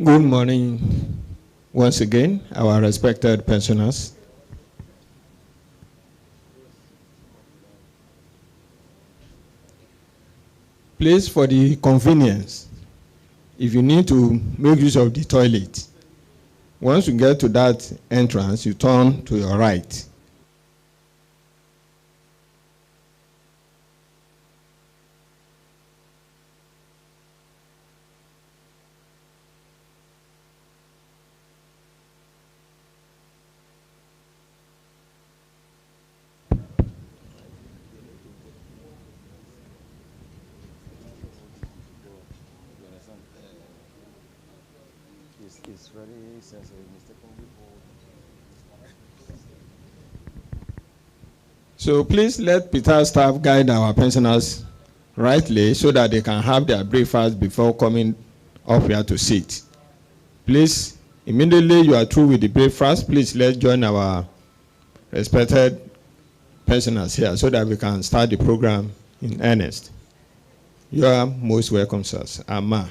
Good morning once again, our respected pensioners. Please, for the convenience, if you need to make use of the toilet, once you get to that entrance, you turn to your right. It's very sensitive, mistakenly. So please let Ptad staff guide our pensioners rightly so that they can have their breakfast before coming up here to sit. Please, immediately you are through with the breakfast, please let's join our respected pensioners here so that we can start the program in earnest. You are most welcome, sirs. Ama.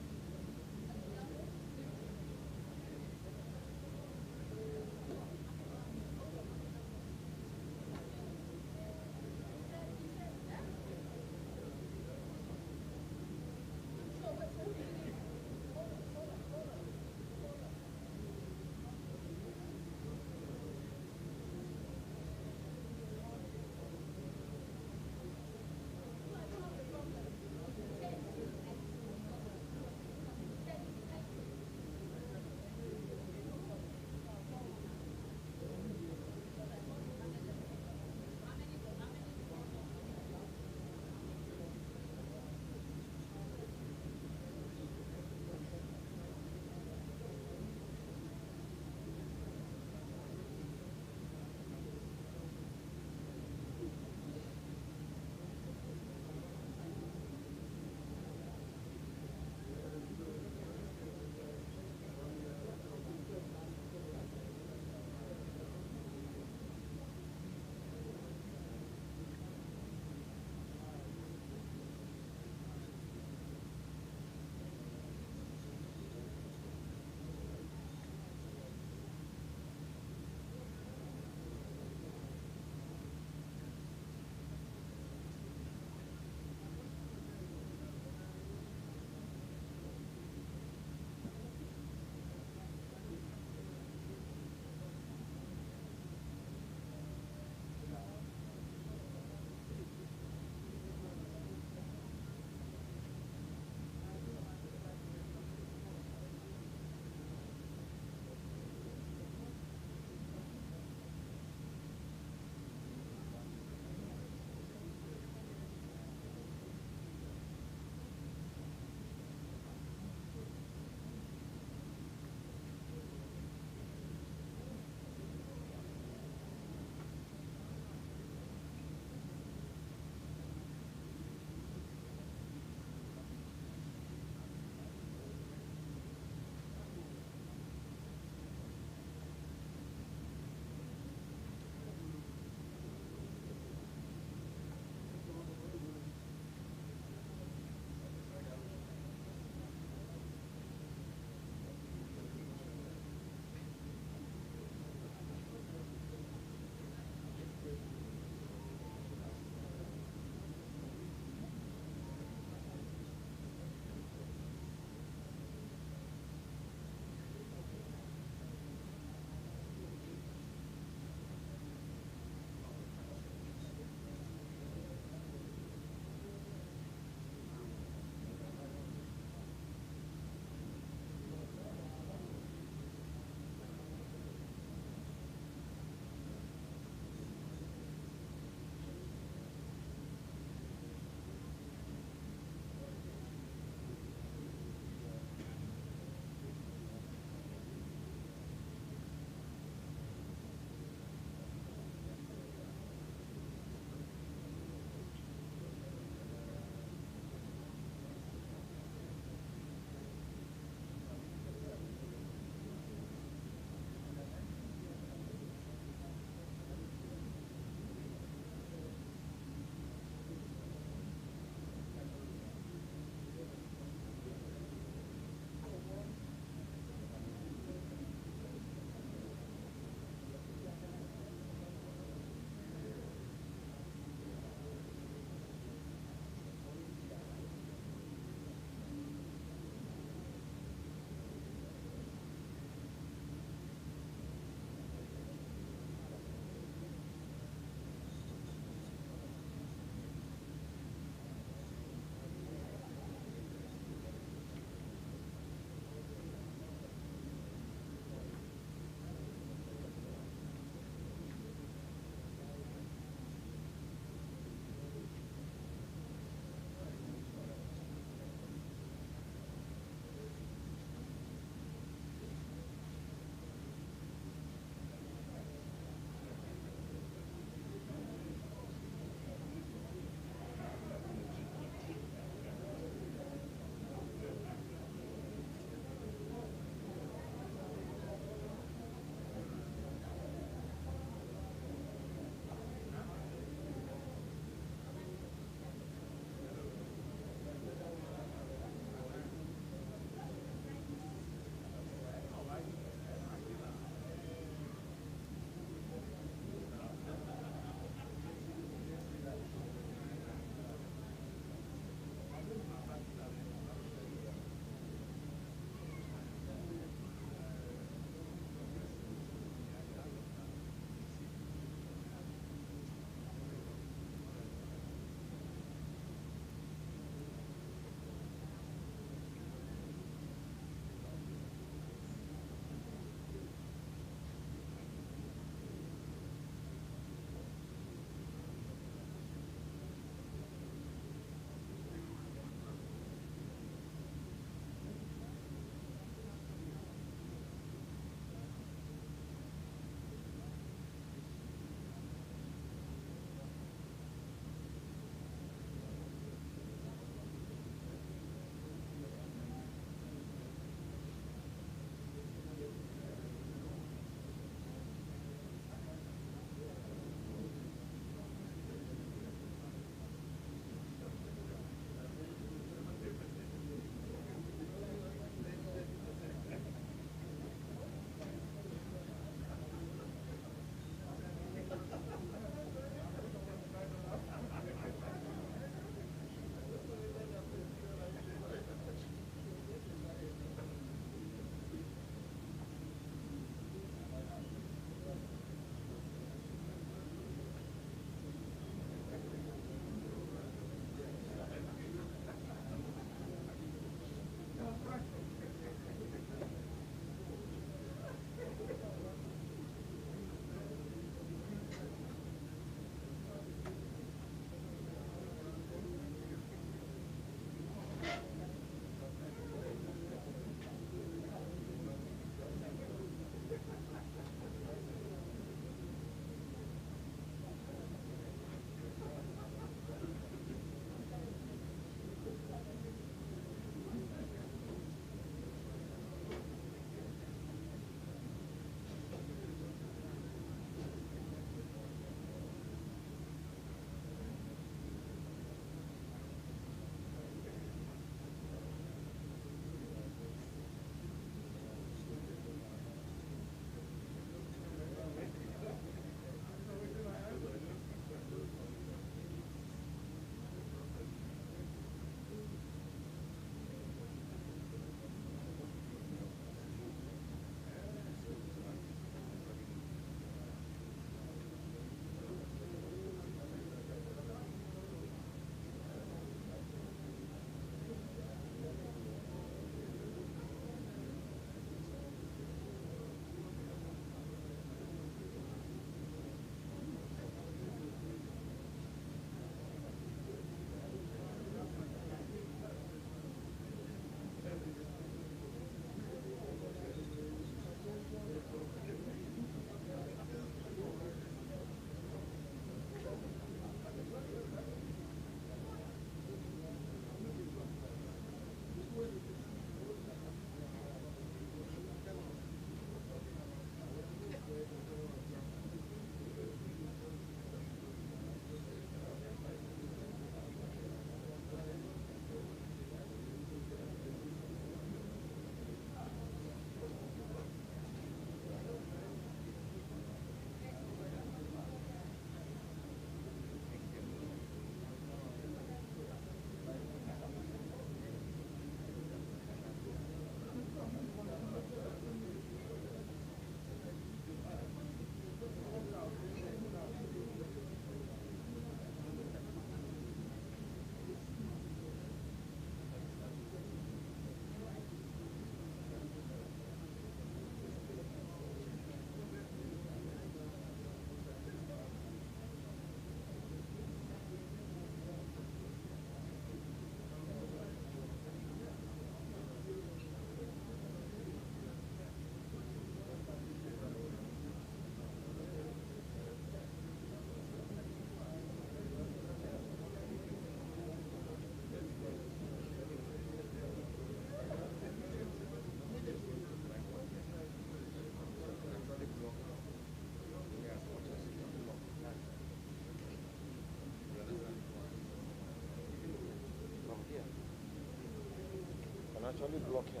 actually block here.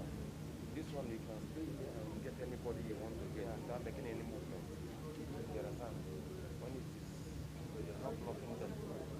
This one you can stay here and get anybody you want to get without making any movement. You understand? When it is, so you're not blocking them. You understand?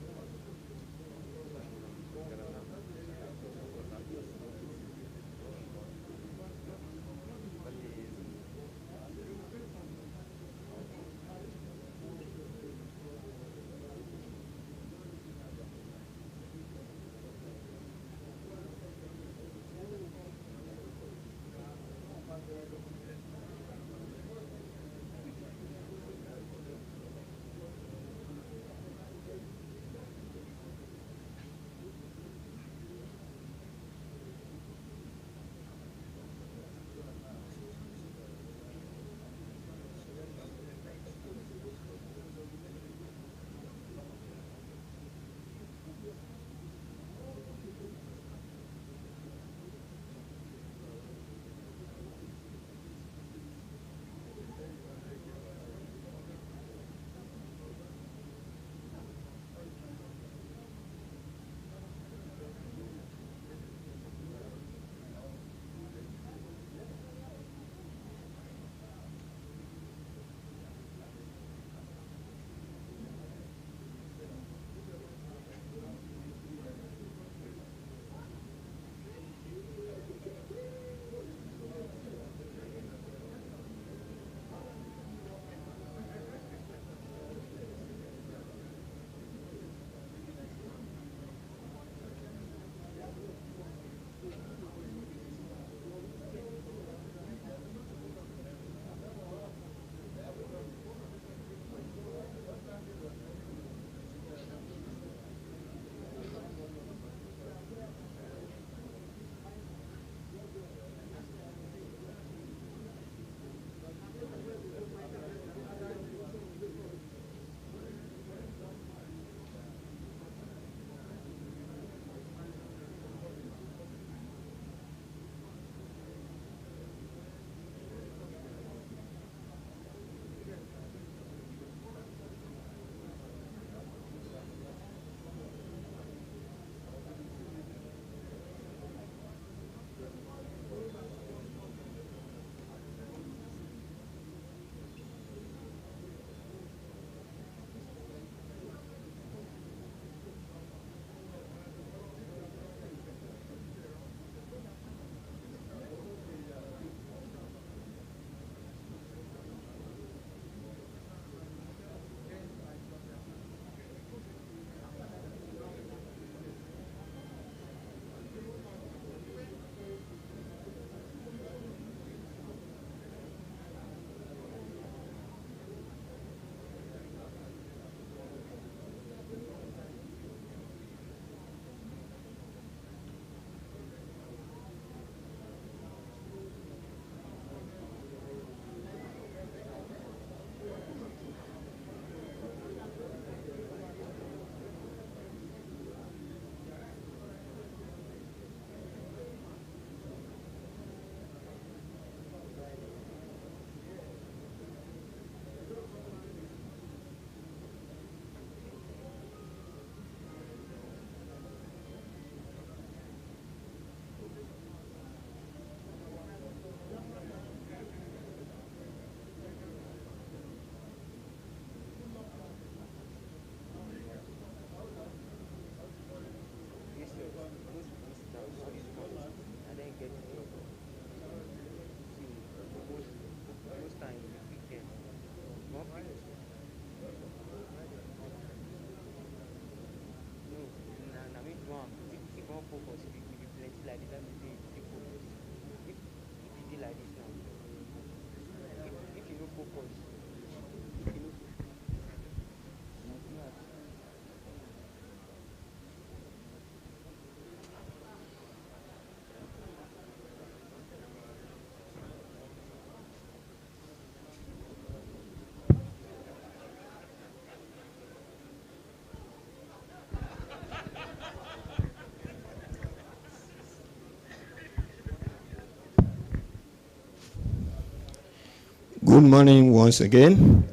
Good morning once again.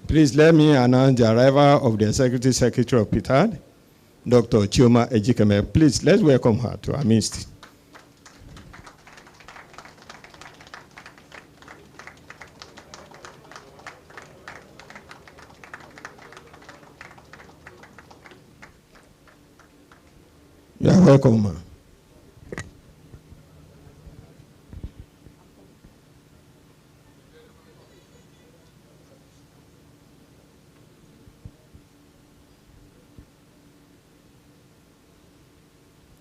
Please let me announce the arrival of the Executive Secretary of Ptad, Dr. Chioma Ejikeme. Please, let's welcome her to our midst. You are welcome, ma.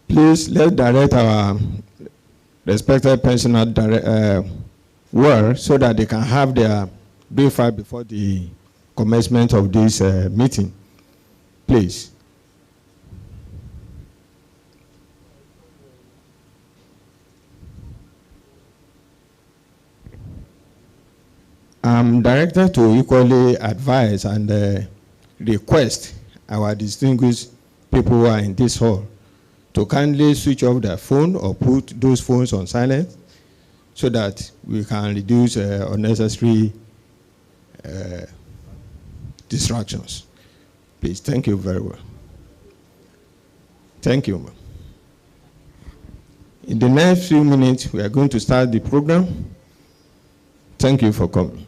Please, let's direct our respected pensioner well so that they can have their breakfast before the commencement of this meeting. Please. I'm directed to equally advise and request our distinguished people who are in this hall to kindly switch off their phone or put those phones on silent so that we can reduce unnecessary distractions. Please, thank you very well. Thank you, ma'am. In the next few minutes, we are going to start the program. Thank you for coming.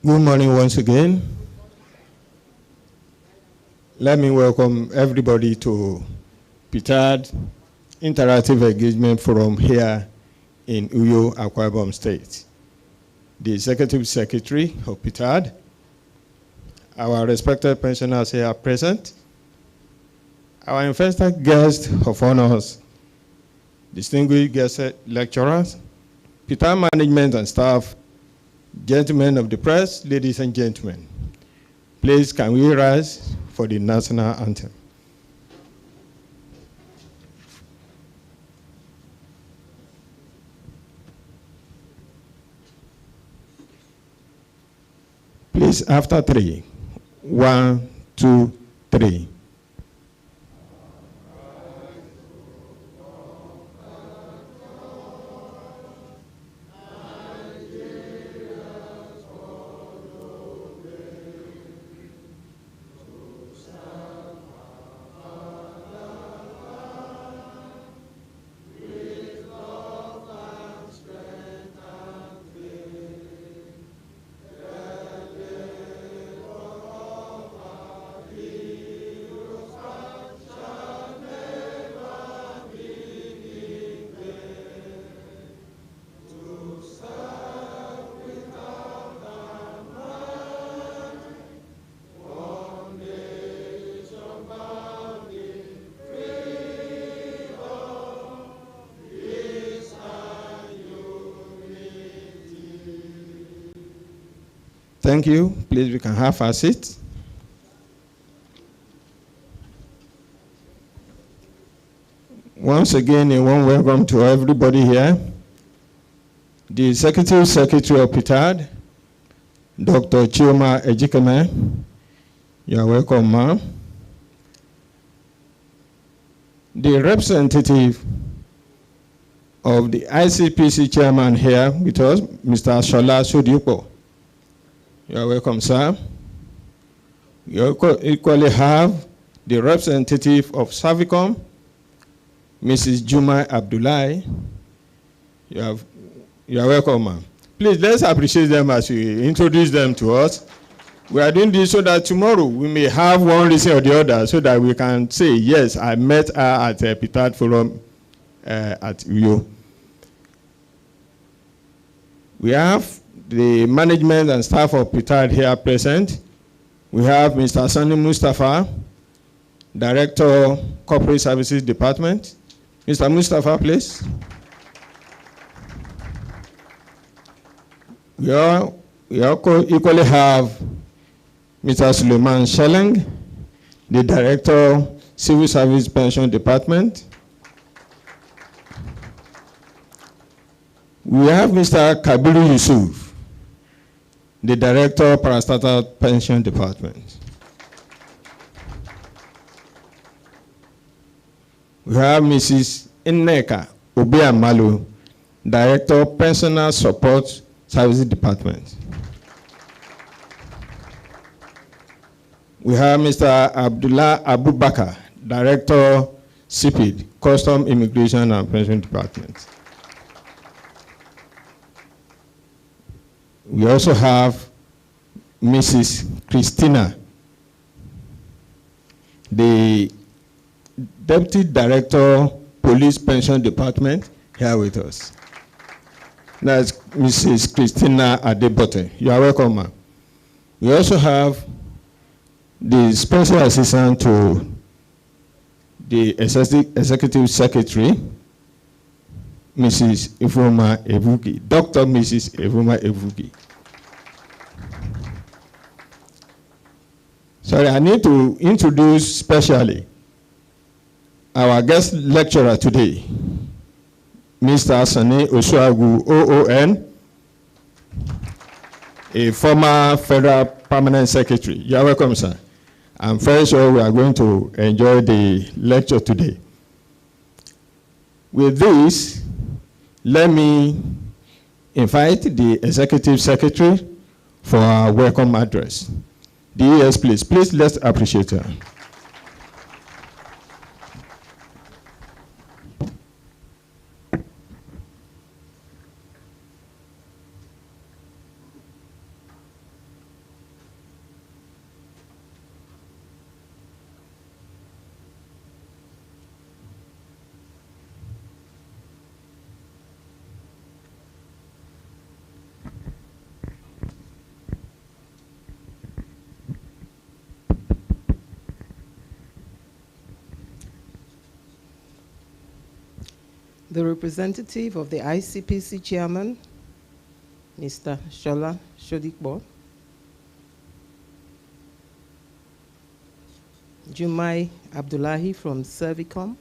Good morning once again. Let me welcome everybody to Ptad Interactive Engagement Forum here in Uyo, Akwa Ibom State. The Executive Secretary of Ptad, our respected pensioners here present, our invited guests of honors, distinguished guest lecturers, Ptad management and staff, gentlemen of the press, ladies and gentlemen, please can we rise for the national anthem. Please, after 3. 1, 2, 3. Thank you. Please, we can have a seat. Once again, a warm welcome to everybody here. The Executive Secretary of Ptad, Dr. Chioma Ejikeme. You are welcome, ma'am. The representative of the ICPC chairman here with us, Mr. Shola Sodiupo. You are welcome, sir. You equally have the representative of Savicom, Mrs. Juma Abdullahi. You are welcome, ma'am. Please, let's appreciate them as we introduce them to us. We are doing this so that tomorrow we may have one reason or the other so that we can say, yes, I met her at a Ptad Forum at Uyo. We have the management and staff of Ptad here present. We have Mr. Sani Mustafa, Director, Corporate Services Department. Mr. Mustafa, please. We equally have Mr. Suleiman Sheleng, the Director, Civil Service Pension Department. We have Mr. Kabiru Yusuf, the Director, Parastatal Pension Department. We have Mrs. Nneka Obiamalu, Director, Pensioner Support Services Department. We have Mr. Abdullah Abubakar, Director, CPID, Custom, Immigration and Pension Department. We also have Mrs. Christina, the Deputy Director, Police Pension Department, here with us. That's Mrs. Christina Adebote. You are welcome, ma'am. We also have the Special Assistant to the Executive Secretary, Mrs. Ifuma Evugi, Dr. Mrs. Ifuma Evugi. Sorry, I need to introduce specially our guest lecturer today, Mr. Sani Osuagu, OON, a former Federal Permanent Secretary. You are welcome, sir. I'm very sure we are going to enjoy the lecture today. With this, let me invite the Executive Secretary for our welcome address. The ES, please. Please, let's appreciate her. the representative of the ICPC chairman, Mr. Shola Shodikbo, Jumai Abdullahi from Servicom,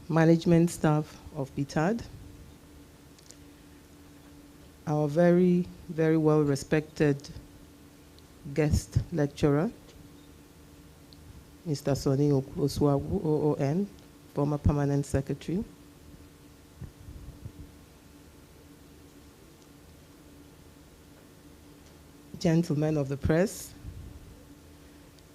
management staff of Ptad, our very, very well-respected guest lecturer, Mr. Sonny Oswagu, OON, former permanent secretary, gentlemen of the press,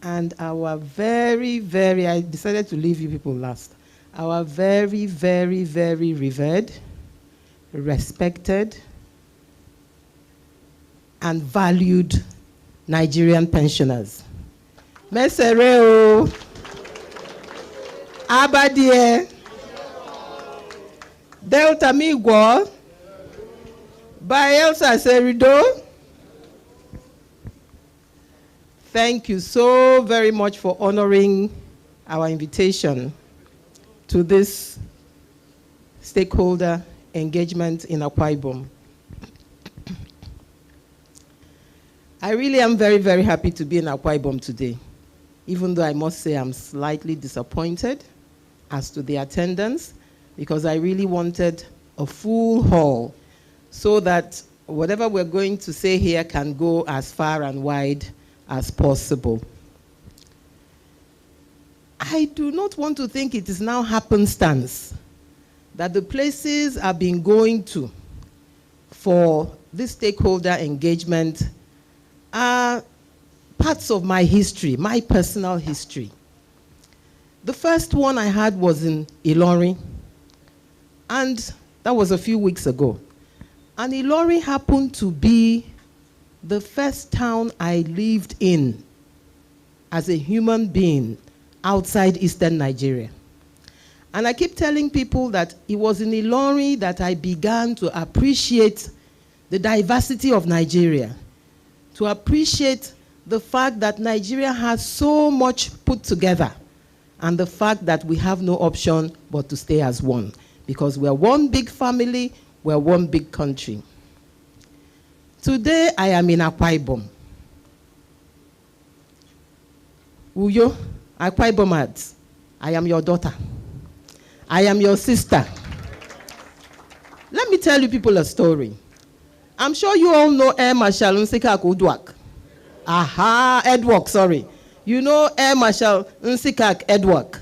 and our very, very, I decided to leave you people last, our very, very, very revered, respected, and valued Nigerian pensioners. Mesereo, Abadie, Delta Migwa, Bayelsa Serido. Thank you so very much for honoring our invitation to this stakeholder engagement in Akwa Ibom. I really am very, very happy to be in Akwa Ibom today, even though I must say I'm slightly disappointed as to the attendance, because I really wanted a full hall so that whatever we're going to say here can go as far and wide as possible. I do not want to think it is now happenstance that the places I've been going to for this stakeholder engagement are parts of my history, my personal history. The first one I had was in Ilorin, and that was a few weeks ago. And Ilorin happened to be the first town I lived in as a human being outside Eastern Nigeria. And I keep telling people that it was in Ilorin that I began to appreciate the diversity of Nigeria, to appreciate the fact that Nigeria has so much put together, and the fact that we have no option but to stay as one, because we're one big family, we're one big country. Today, I am in Akwa Ibom. Uyo, Akwa Ibomad, I am your daughter. I am your sister. Let me tell you people a story. I'm sure you all know Air Marshal Nsikak Udwak. Aha, Edward, sorry. You know Air Marshal Nsikak Edward.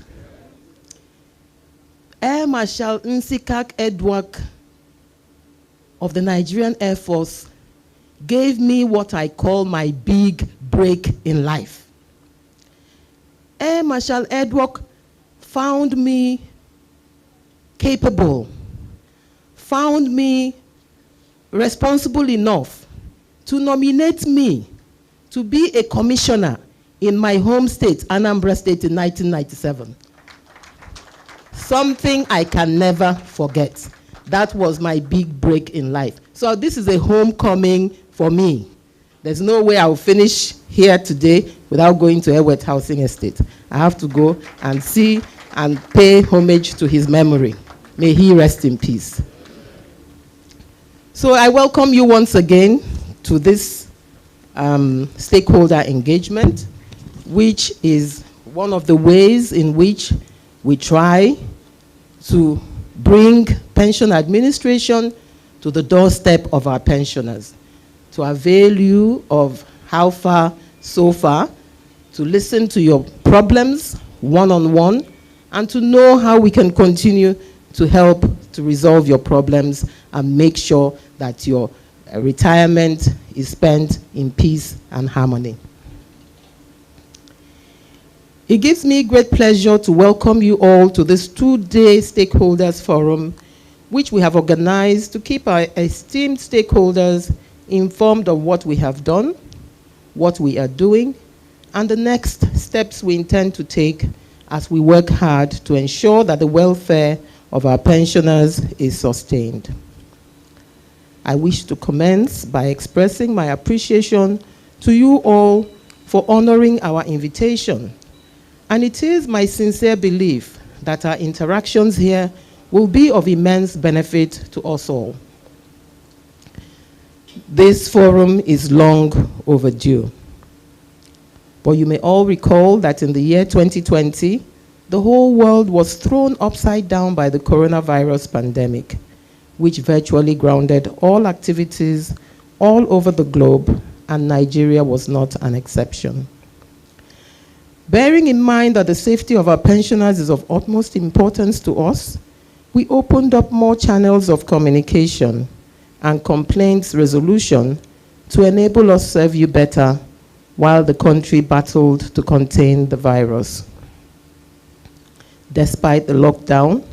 Air Marshal Nsikak Edward of the Nigerian Air Force gave me what I call my big break in life. Air Marshal Edward found me capable, found me responsible enough to nominate me to be a commissioner in my home state, Anambra State, in 1997. Something I can never forget. That was my big break in life. So this is a homecoming for me. There's no way I'll finish here today without going to Ewet Housing Estate. I have to go and see and pay homage to his memory. May he rest in peace. So I welcome you once again to this stakeholder engagement, which is one of the ways in which we try to bring pension administration to the doorstep of our pensioners, to avail you of how far, so far, to listen to your problems one-on-one, and to know how we can continue to help to resolve your problems and make sure that your retirement is spent in peace and harmony. It gives me great pleasure to welcome you all to this two-day stakeholders forum, which we have organized to keep our esteemed stakeholders informed of what we have done, what we are doing, and the next steps we intend to take as we work hard to ensure that the welfare of our pensioners is sustained. I wish to commence by expressing my appreciation to you all for honoring our invitation. And it is my sincere belief that our interactions here will be of immense benefit to us all. This forum is long overdue. But you may all recall that in the year 2020, the whole world was thrown upside down by the coronavirus pandemic, which virtually grounded all activities all over the globe, and Nigeria was not an exception. Bearing in mind that the safety of our pensioners is of utmost importance to us, we opened up more channels of communication and complaints resolution to enable us serve you better while the country battled to contain the virus. Despite the lockdown,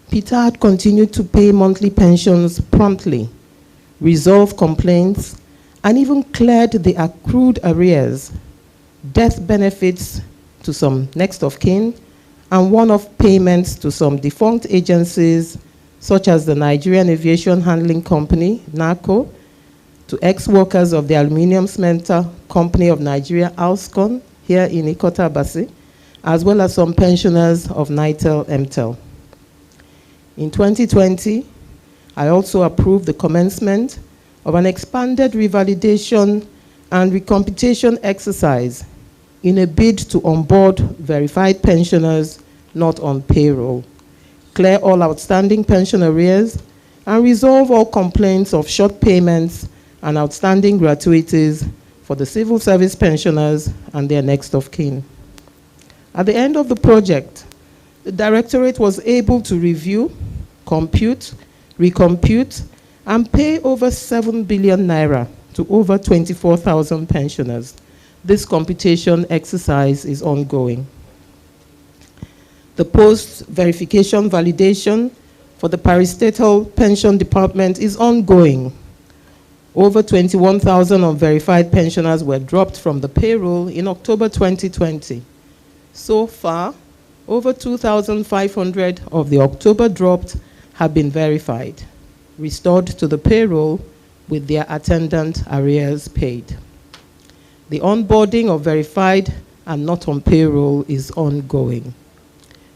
Ptad continued to pay monthly pensions promptly, resolve complaints, and even cleared the accrued arrears, death benefits to some next of kin, and one-off payments to some defunct agencies such as the Nigerian Aviation Handling Company, NACO, to ex-workers of the Aluminium Smelter Company of Nigeria, ALSCON, here in Ikota Abasi, as well as some pensioners of NITEL MTEL. In 2020, I also approved the commencement of an expanded revalidation and recomputation exercise in a bid to onboard verified pensioners not on payroll, clear all outstanding pension arrears, and resolve all complaints of short payments and outstanding gratuities for the civil service pensioners and their next of kin. At the end of the project, the Directorate was able to review, compute, recompute, and pay over 7 billion naira to over 24,000 pensioners. This computation exercise is ongoing. The post-verification validation for the Parastatal Pension Department is ongoing. Over 21,000 unverified pensioners were dropped from the payroll in October 2020. So far, over 2,500 of the October dropped have been verified, restored to the payroll with their attendant arrears paid. The onboarding of verified and not on payroll is ongoing.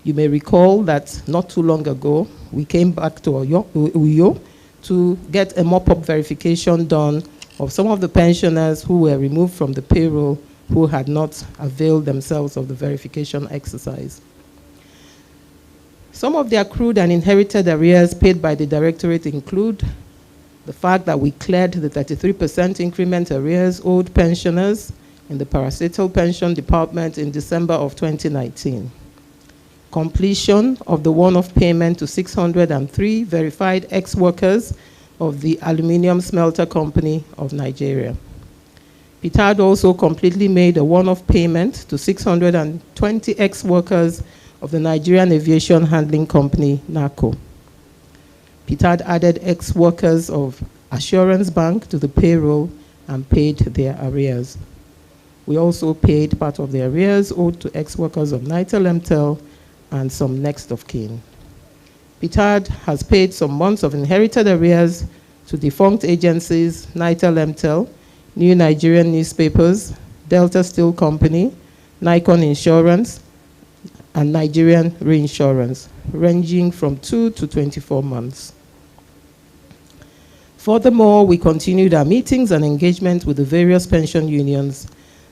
You may recall that not too long ago, we came back to Uyo to get a mop-up verification done of some of the pensioners who were removed from the payroll who had not availed themselves of the verification exercise. Some of the accrued and inherited arrears paid by the Directorate include the fact that we cleared the 33% increment arrears owed pensioners in the Parastatal Pension Department in December of 2019. Completion of the one-off payment to 603 verified ex-workers of the Aluminium Smelter Company of Nigeria. Ptad also completely made a one-off payment to 620 ex-workers of the Nigerian Aviation Handling Company, NACO. Ptad added ex-workers of Assurance Bank to the payroll and paid their arrears. We also paid part of the arrears owed to ex-workers of NITEL MTEL and some next of kin. Ptad has paid some months of inherited arrears to defunct agencies, NITEL MTEL, New Nigerian Newspapers, Delta Steel Company, Nikon Insurance, and Nigerian Reinsurance, ranging from 2 to 24 months. Furthermore, we continued our meetings and engagement with the various pension unions,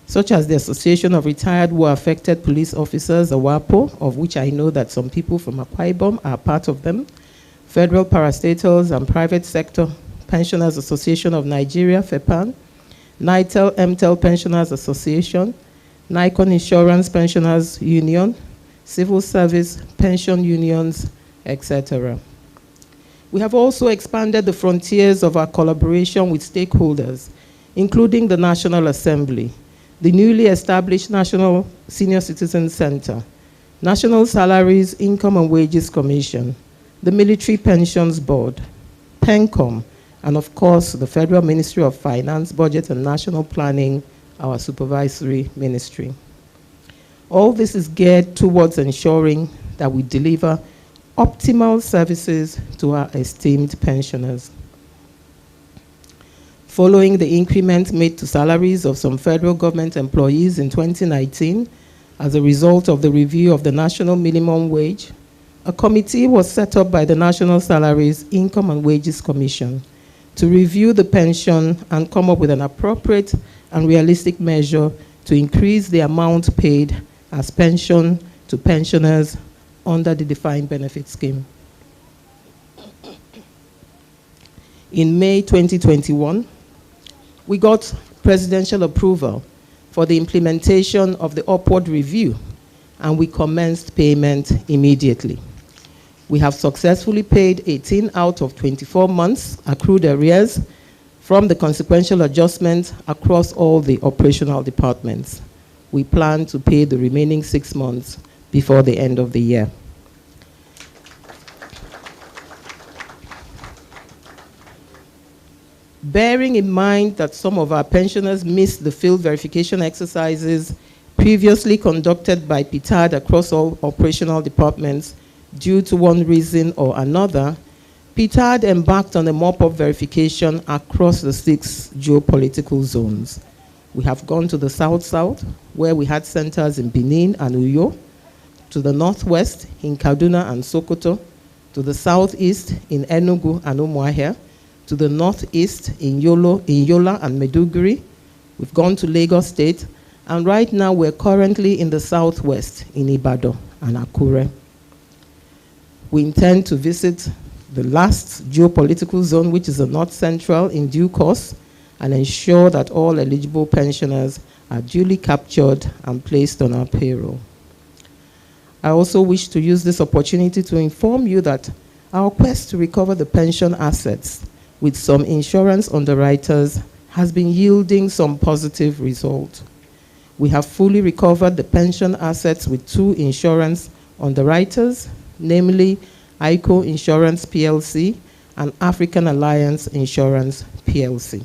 such as the Association of Retired War Affected Police Officers, AWAPO, of which I know that some people from Akwa Ibom are part of them, Federal Parastatals and Private Sector Pensioners Association of Nigeria, FEPAN, NITEL MTEL Pensioners Association, Nikon Insurance Pensioners Union, Civil Service Pension Unions, etc. We have also expanded the frontiers of our collaboration with stakeholders, including the National Assembly, the newly established National Senior Citizen Center, National Salaries, Income and Wages Commission, the Military Pensions Board, PENCOM, and of course, the Federal Ministry of Finance, Budget and National Planning, our supervisory ministry. All this is geared towards ensuring that we deliver optimal services to our esteemed pensioners. Following the increment made to salaries of some federal government employees in 2019, as a result of the review of the national minimum wage a committee was set up by the National Salaries, Income and Wages Commission to review the pension and come up with an appropriate and realistic measure to increase the amount paid as pension to pensioners under the defined benefit scheme. In May 2021, we got presidential approval for the implementation of the upward review, and we commenced payment immediately. We have successfully paid 18 out of 24 months accrued arrears from the consequential adjustment across all the operational departments. We plan to pay the remaining 6 months before the end of the year. Bearing in mind that some of our pensioners missed the field verification exercises previously conducted by Ptad across all operational departments due to one reason or another, Ptad embarked on a mop-up verification across the 6 geopolitical zones. We have gone to the South-South, where we had centers in Benin and Uyo, to the Northwest in Kaduna and Sokoto, to the Southeast in Enugu and Umuahia, to the Northeast in Yola and Maiduguri. We've gone to Lagos State, and right now we're currently in the Southwest in Ibadan and Akure. We intend to visit the last geopolitical zone, which is the North Central, in due course, and ensure that all eligible pensioners are duly captured and placed on our payroll. I also wish to use this opportunity to inform you that our quest to recover the pension assets with some insurance underwriters has been yielding some positive results. We have fully recovered the pension assets with 2 insurance underwriters, namely ICO Insurance PLC and African Alliance Insurance PLC.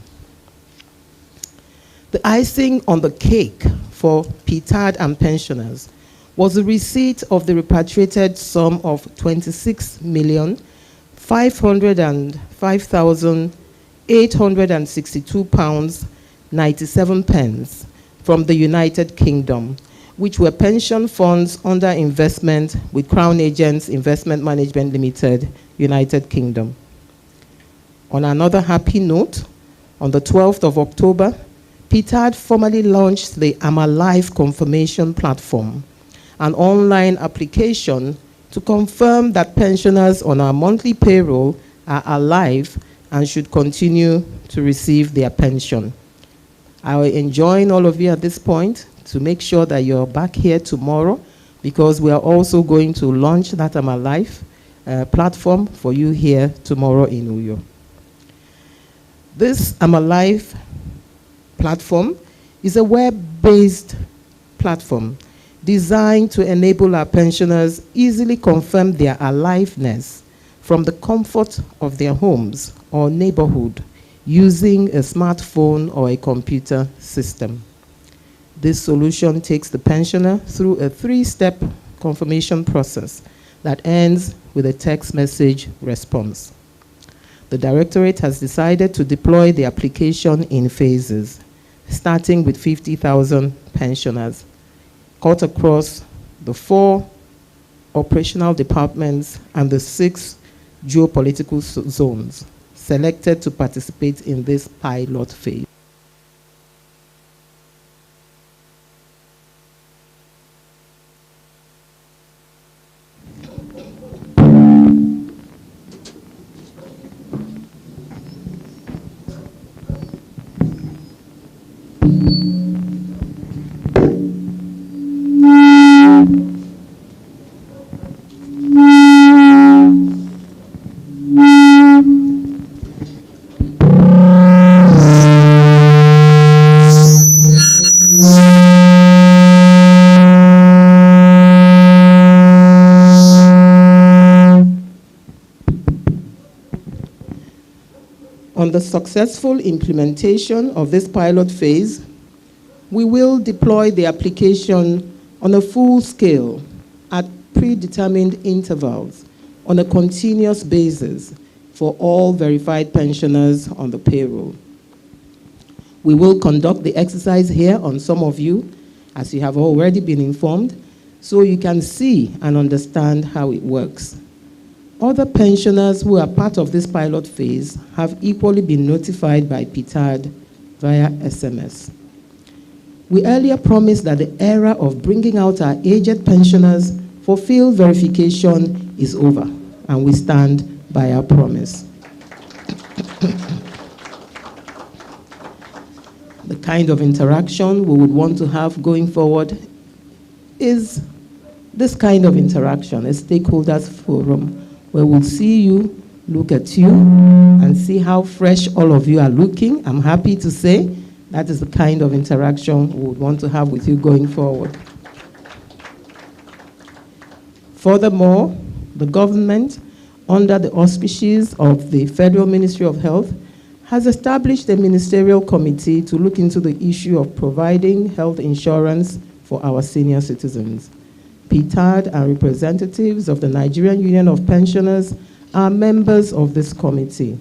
The icing on the cake for Ptad and pensioners was the receipt of the repatriated sum of 26,505,862 pounds 97 pence from the United Kingdom, which were pension funds under investment with Crown Agents Investment Management Limited, United Kingdom. On another happy note, on the 12th of October, Ptad formally launched the I'm Alive confirmation platform, an online application to confirm that pensioners on our monthly payroll are alive and should continue to receive their pension. I will enjoin all of you at this point to make sure that you're back here tomorrow, because we are also going to launch that I'm Alive platform for you here tomorrow in Uyo. This I'm Alive platform is a web-based platform designed to enable our pensioners easily confirm their aliveness from the comfort of their homes or neighborhood using a smartphone or a computer system. This solution takes the pensioner through a 3-step confirmation process that ends with a text message response. The Directorate has decided to deploy the application in phases, starting with 50,000 pensioners, cut across the 4 operational departments and the 6 geopolitical zones selected to participate in this pilot phase. On the successful implementation of this pilot phase, we will deploy the application on a full scale at predetermined intervals on a continuous basis for all verified pensioners on the payroll. We will conduct the exercise here on some of you, as you have already been informed, so you can see and understand how it works. Other pensioners who are part of this pilot phase have equally been notified by Ptad via SMS. We earlier promised that the era of bringing out our aged pensioners for field verification is over, and we stand by our promise. The kind of interaction we would want to have going forward is this kind of interaction, a stakeholders forum, where we'll see you, look at you, and see how fresh all of you are looking. I'm happy to say that is the kind of interaction we would want to have with you going forward. Furthermore, the government, under the auspices of the Federal Ministry of Health, has established a ministerial committee to look into the issue of providing health insurance for our senior citizens. Ptad and representatives of the Nigerian Union of Pensioners are members of this committee.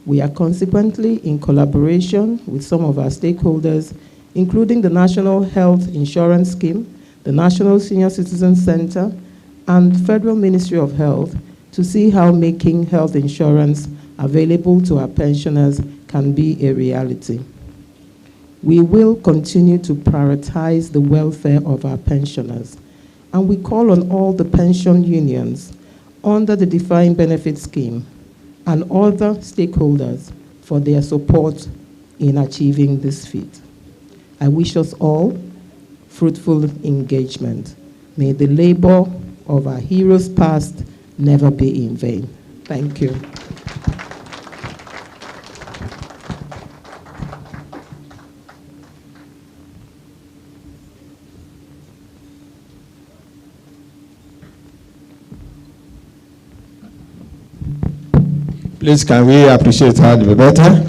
We are consequently in collaboration with some of our stakeholders, including the National Health Insurance Scheme, the National Senior Citizen Center, and the Federal Ministry of Health to see how making health insurance available to our pensioners can be a reality. We will continue to prioritize the welfare of our pensioners, and we call on all the pension unions under the Defined Benefit Scheme and other stakeholders for their support in achieving this feat. I wish us all fruitful engagement. May the labor of our heroes past never be in vain. Thank you. Please, can we appreciate her a little better?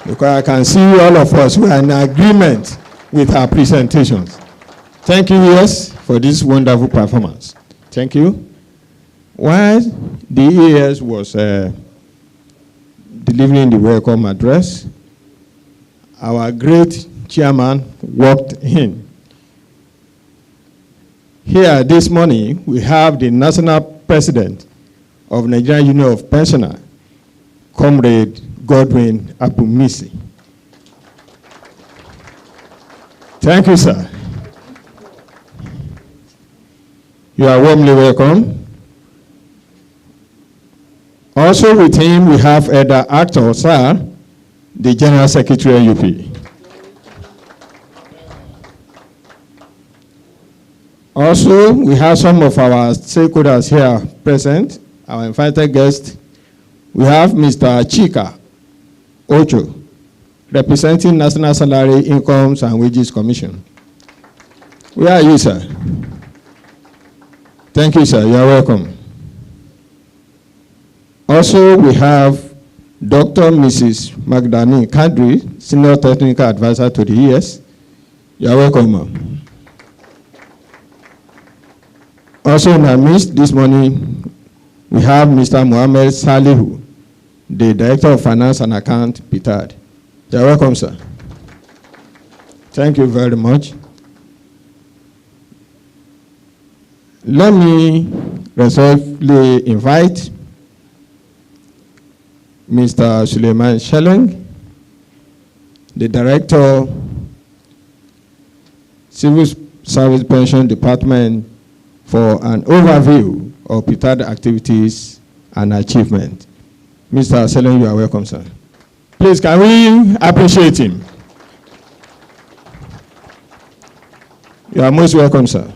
Because I can see all of us who are in agreement with her presentations. Thank you, yes, for this wonderful performance. Thank you. While the EAS was delivering the welcome address, our great chairman walked in. Here this morning, we have the national president of Nigerian Union of Pensioners, Comrade Godwin Apumisi. Thank you, sir. You are warmly welcome. Also with him, we have Elder Actor Sir, the General Secretary UP. Also, we have some of our stakeholders here present, our invited guests. We have Mr. Chika Ocho, representing National Salary, Incomes, and Wages Commission. Where are you, sir? Thank you, sir. You are welcome. Also, we have Dr. Mrs. Magdalene Kadri, Senior Technical Advisor to the ES. You are welcome, ma'am. Also in our midst this morning, we have Mr. Mohammed Salihu, the Director of Finance and Account, Ptad. You are welcome, sir. Thank you very much. Let me resolutely invite Mr. Suleiman Sheleng, the Director, Civil Service Pension Department, for an overview of Ptad activities and achievement. Mr. Sheleng, you are welcome, sir. Please, can we appreciate him? You are most welcome, sir.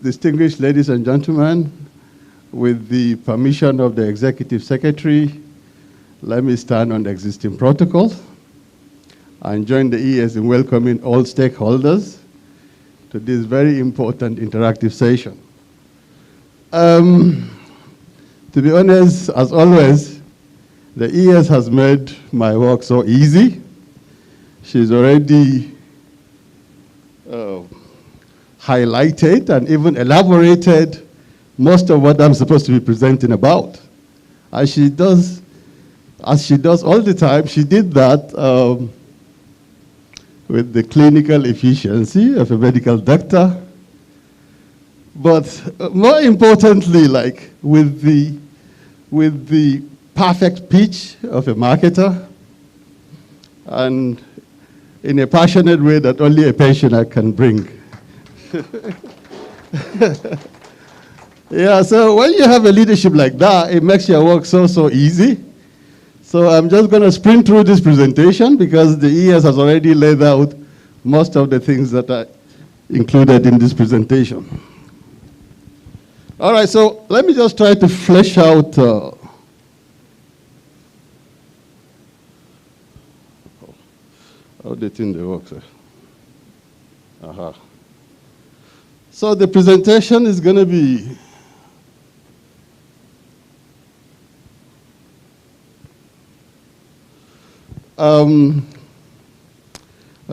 Distinguished ladies and gentlemen, with the permission of the Executive Secretary, let me stand on the existing protocol and join the ES in welcoming all stakeholders to this very important interactive session. To be honest, as always, The ES has made my work so easy. She's already highlighted and even elaborated most of what I'm supposed to be presenting about. As she does all the time. She did that with the clinical efficiency of a medical doctor, but more importantly, like with the perfect pitch of a marketer, and in a passionate way that only a pensioner can bring. Yeah, so when you have a leadership like that, it makes your work so easy. So I'm just going to sprint through this presentation because the ES has already laid out most of the things that are included in this presentation. All right, so let me just try to flesh out how the thing works. So the presentation is going to be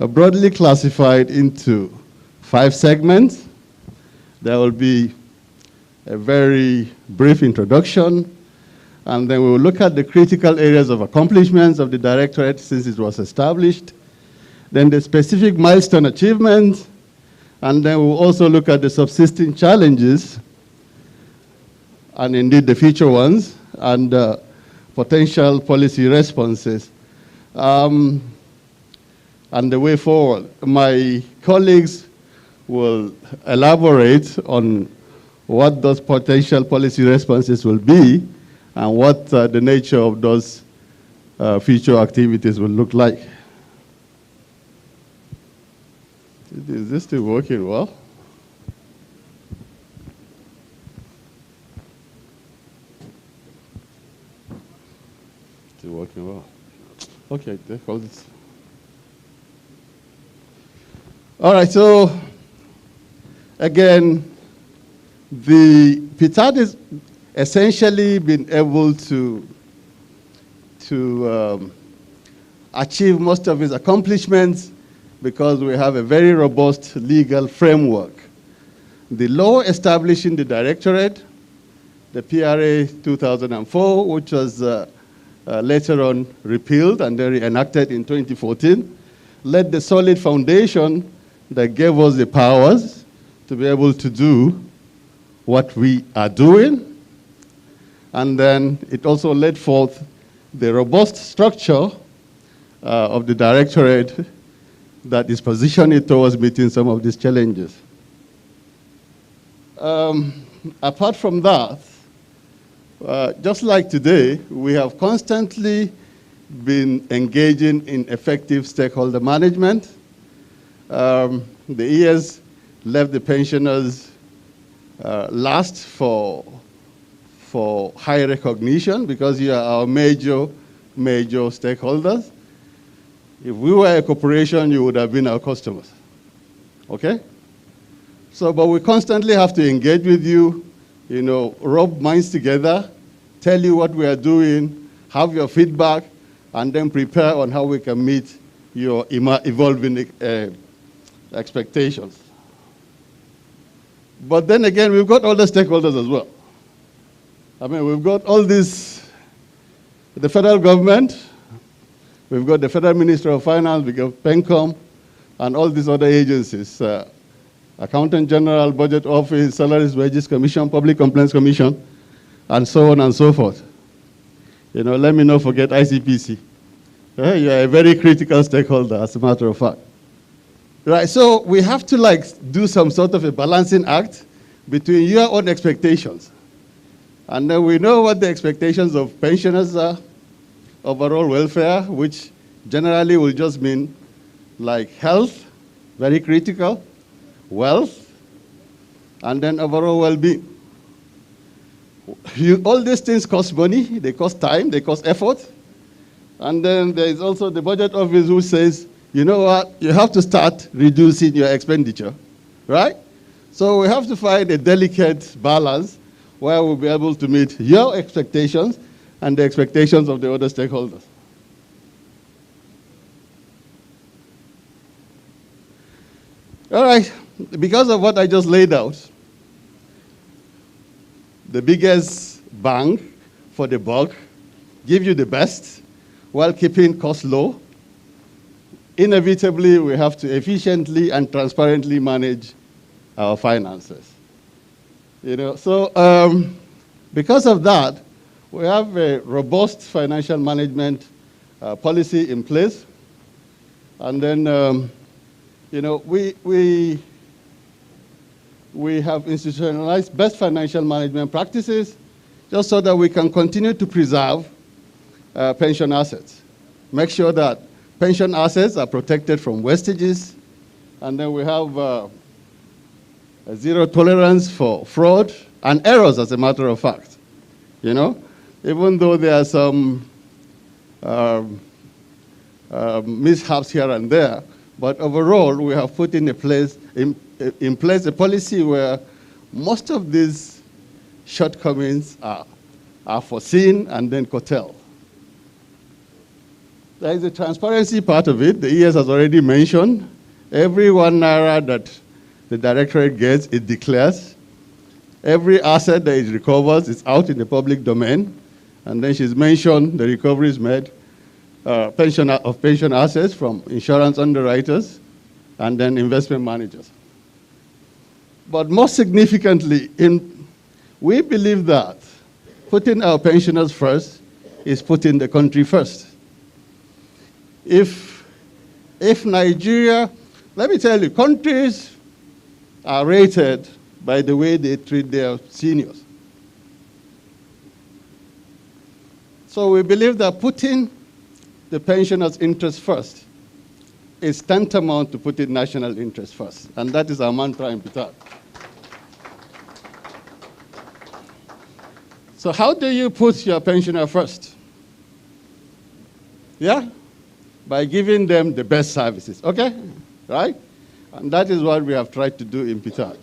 broadly classified into 5 segments. There will be a very brief introduction, and then we will look at the critical areas of accomplishments of the directorate since it was established, then the specific milestone achievements, and then we'll also look at the subsisting challenges, and indeed the future ones, and potential policy responses. And the way forward. My colleagues will elaborate on what those potential policy responses will be and what the nature of those future activities will look like. Is this still working well? Still working well. Okay, hold this. All right, so again, the Ptad has essentially been able to achieve most of its accomplishments because we have a very robust legal framework. The law establishing the directorate, the PRA 2004, which was later on repealed and then enacted in 2014, laid the solid foundation that gave us the powers to be able to do what we are doing. And then it also led forth the robust structure of the directorate that is positioned towards meeting some of these challenges. Apart from that, just like today, we have constantly been engaging in effective stakeholder management. The ES left the pensioners last for high recognition because you are our major stakeholders. If we were a corporation, you would have been our customers. Okay? So, but we constantly have to engage with you, you know, rub minds together, tell you what we are doing, have your feedback, and then prepare on how we can meet your evolving expectations. But then again, we've got other stakeholders as well. I mean, we've got all this, the federal government, we've got the Federal Ministry of Finance, we've got PENCOM, and all these other agencies, Accountant General, Budget Office, Salaries, Wages Commission, Public Complaints Commission, and so on and so forth. You know, let me not forget ICPC. You are a very critical stakeholder, as a matter of fact. Right, so we have to like do some sort of a balancing act between your own expectations. And then we know what the expectations of pensioners are, overall welfare, which generally will just mean like health, very critical, wealth, and then overall well-being. All these things cost money, they cost time, they cost effort. And then there is also the budget office who says, you know what, you have to start reducing your expenditure, right? So we have to find a delicate balance where we'll be able to meet your expectations and the expectations of the other stakeholders. All right, because of what I just laid out, the biggest bang for the buck, give you the best while keeping costs low. Inevitably, we have to efficiently and transparently manage our finances. So because of that, we have a robust financial management policy in place. And then, we have institutionalized best financial management practices just so that we can continue to preserve pension assets. Make sure that pension assets are protected from wastages. And then we have a zero tolerance for fraud and errors, as a matter of fact. Even though there are some mishaps here and there, but overall, we have put in place a policy where most of these shortcomings are foreseen and then curtailed. There is a transparency part of it. The ES has already mentioned. Every 1 naira that the directorate gets, it declares. Every asset that it recovers is out in the public domain. And then she's mentioned the recoveries made pension assets from insurance underwriters and then investment managers. But most significantly, we believe that putting our pensioners first is putting the country first. If Nigeria, let me tell you, countries are rated by the way they treat their seniors. So we believe that putting the pensioners' interest first is tantamount to putting national interest first. And that is our mantra in Ptad. So how do you put your pensioner first? Yeah? By giving them the best services, okay? Right? And that is what we have tried to do in Ptad.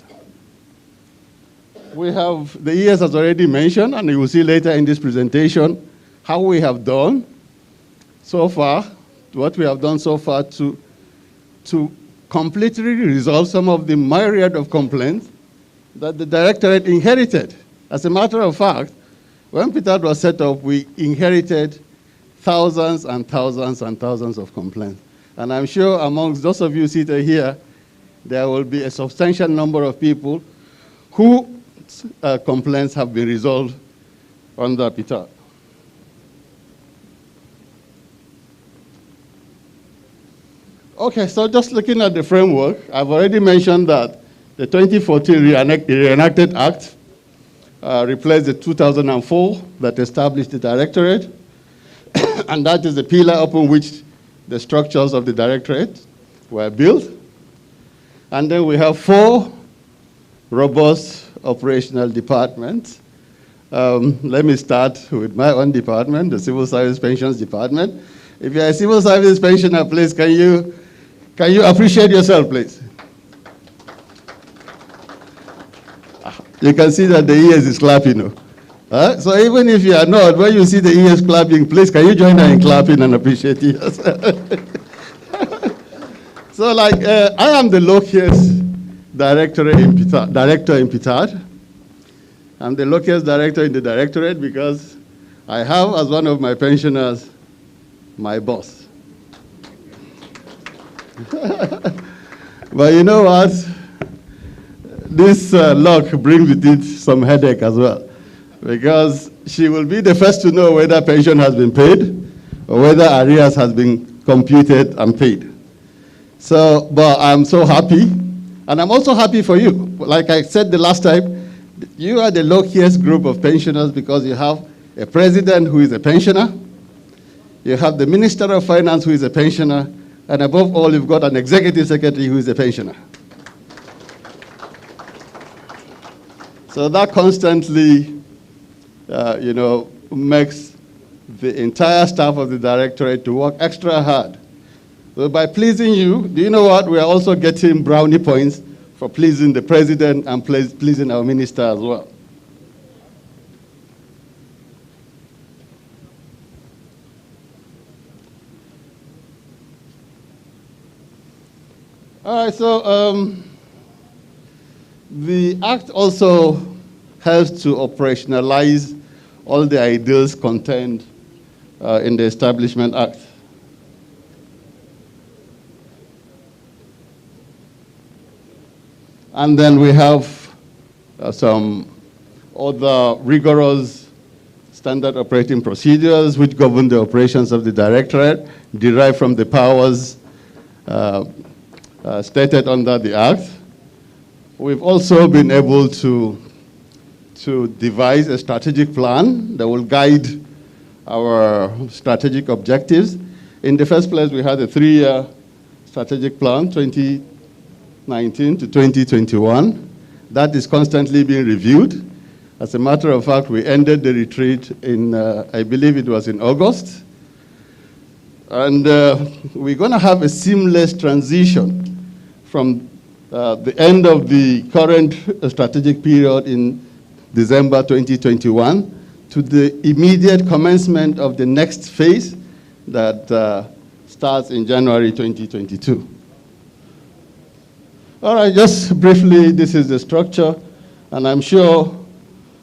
We have, the ES has already mentioned, and you will see later in this presentation, how we have done so far, what we have done so far to completely resolve some of the myriad of complaints that the directorate inherited. As a matter of fact, when Ptad was set up, we inherited thousands and thousands and thousands of complaints. And I'm sure amongst those of you seated here, there will be a substantial number of people whose complaints have been resolved under Ptad. Okay, so just looking at the framework, I've already mentioned that the 2014 Reenacted Act replaced the 2004 that established the directorate, and that is the pillar upon which the structures of the directorate were built. And then we have 4 robust operational departments. Let me start with my own department, the Civil Service Pensions Department. If you're a civil service pensioner, please, can you appreciate yourself, please? You can see that the ES is clapping. So even if you are not, when you see the ES clapping, please, can you join her in clapping and appreciate yourself? So I am the luckiest director in Ptad. I'm the luckiest director in the directorate because I have as one of my pensioners my boss. But you know what? This luck brings with it some headache as well, because she will be the first to know whether pension has been paid or whether arrears has been computed and paid. So, but I'm so happy, and I'm also happy for you. Like I said the last time, you are the luckiest group of pensioners because you have a president who is a pensioner, you have the Minister of Finance who is a pensioner, and above all, you've got an executive secretary who is a pensioner. So that constantly, makes the entire staff of the directorate to work extra hard. So by pleasing you, do you know what? We are also getting brownie points for pleasing the president and pleasing our minister as well. All right, so the Act also helps to operationalize all the ideals contained in the Establishment Act. And then we have some other rigorous standard operating procedures which govern the operations of the Directorate, derived from the powers stated under the Act. We've also been able to devise a strategic plan that will guide our strategic objectives. In the first place, we had a 3-year strategic plan, 2019 to 2021. That is constantly being reviewed. As a matter of fact, we ended the retreat in, I believe it was in August. And we're going to have a seamless transition from the end of the current strategic period in December 2021 to the immediate commencement of the next phase that starts in January 2022. All right, just briefly, this is the structure, and I'm sure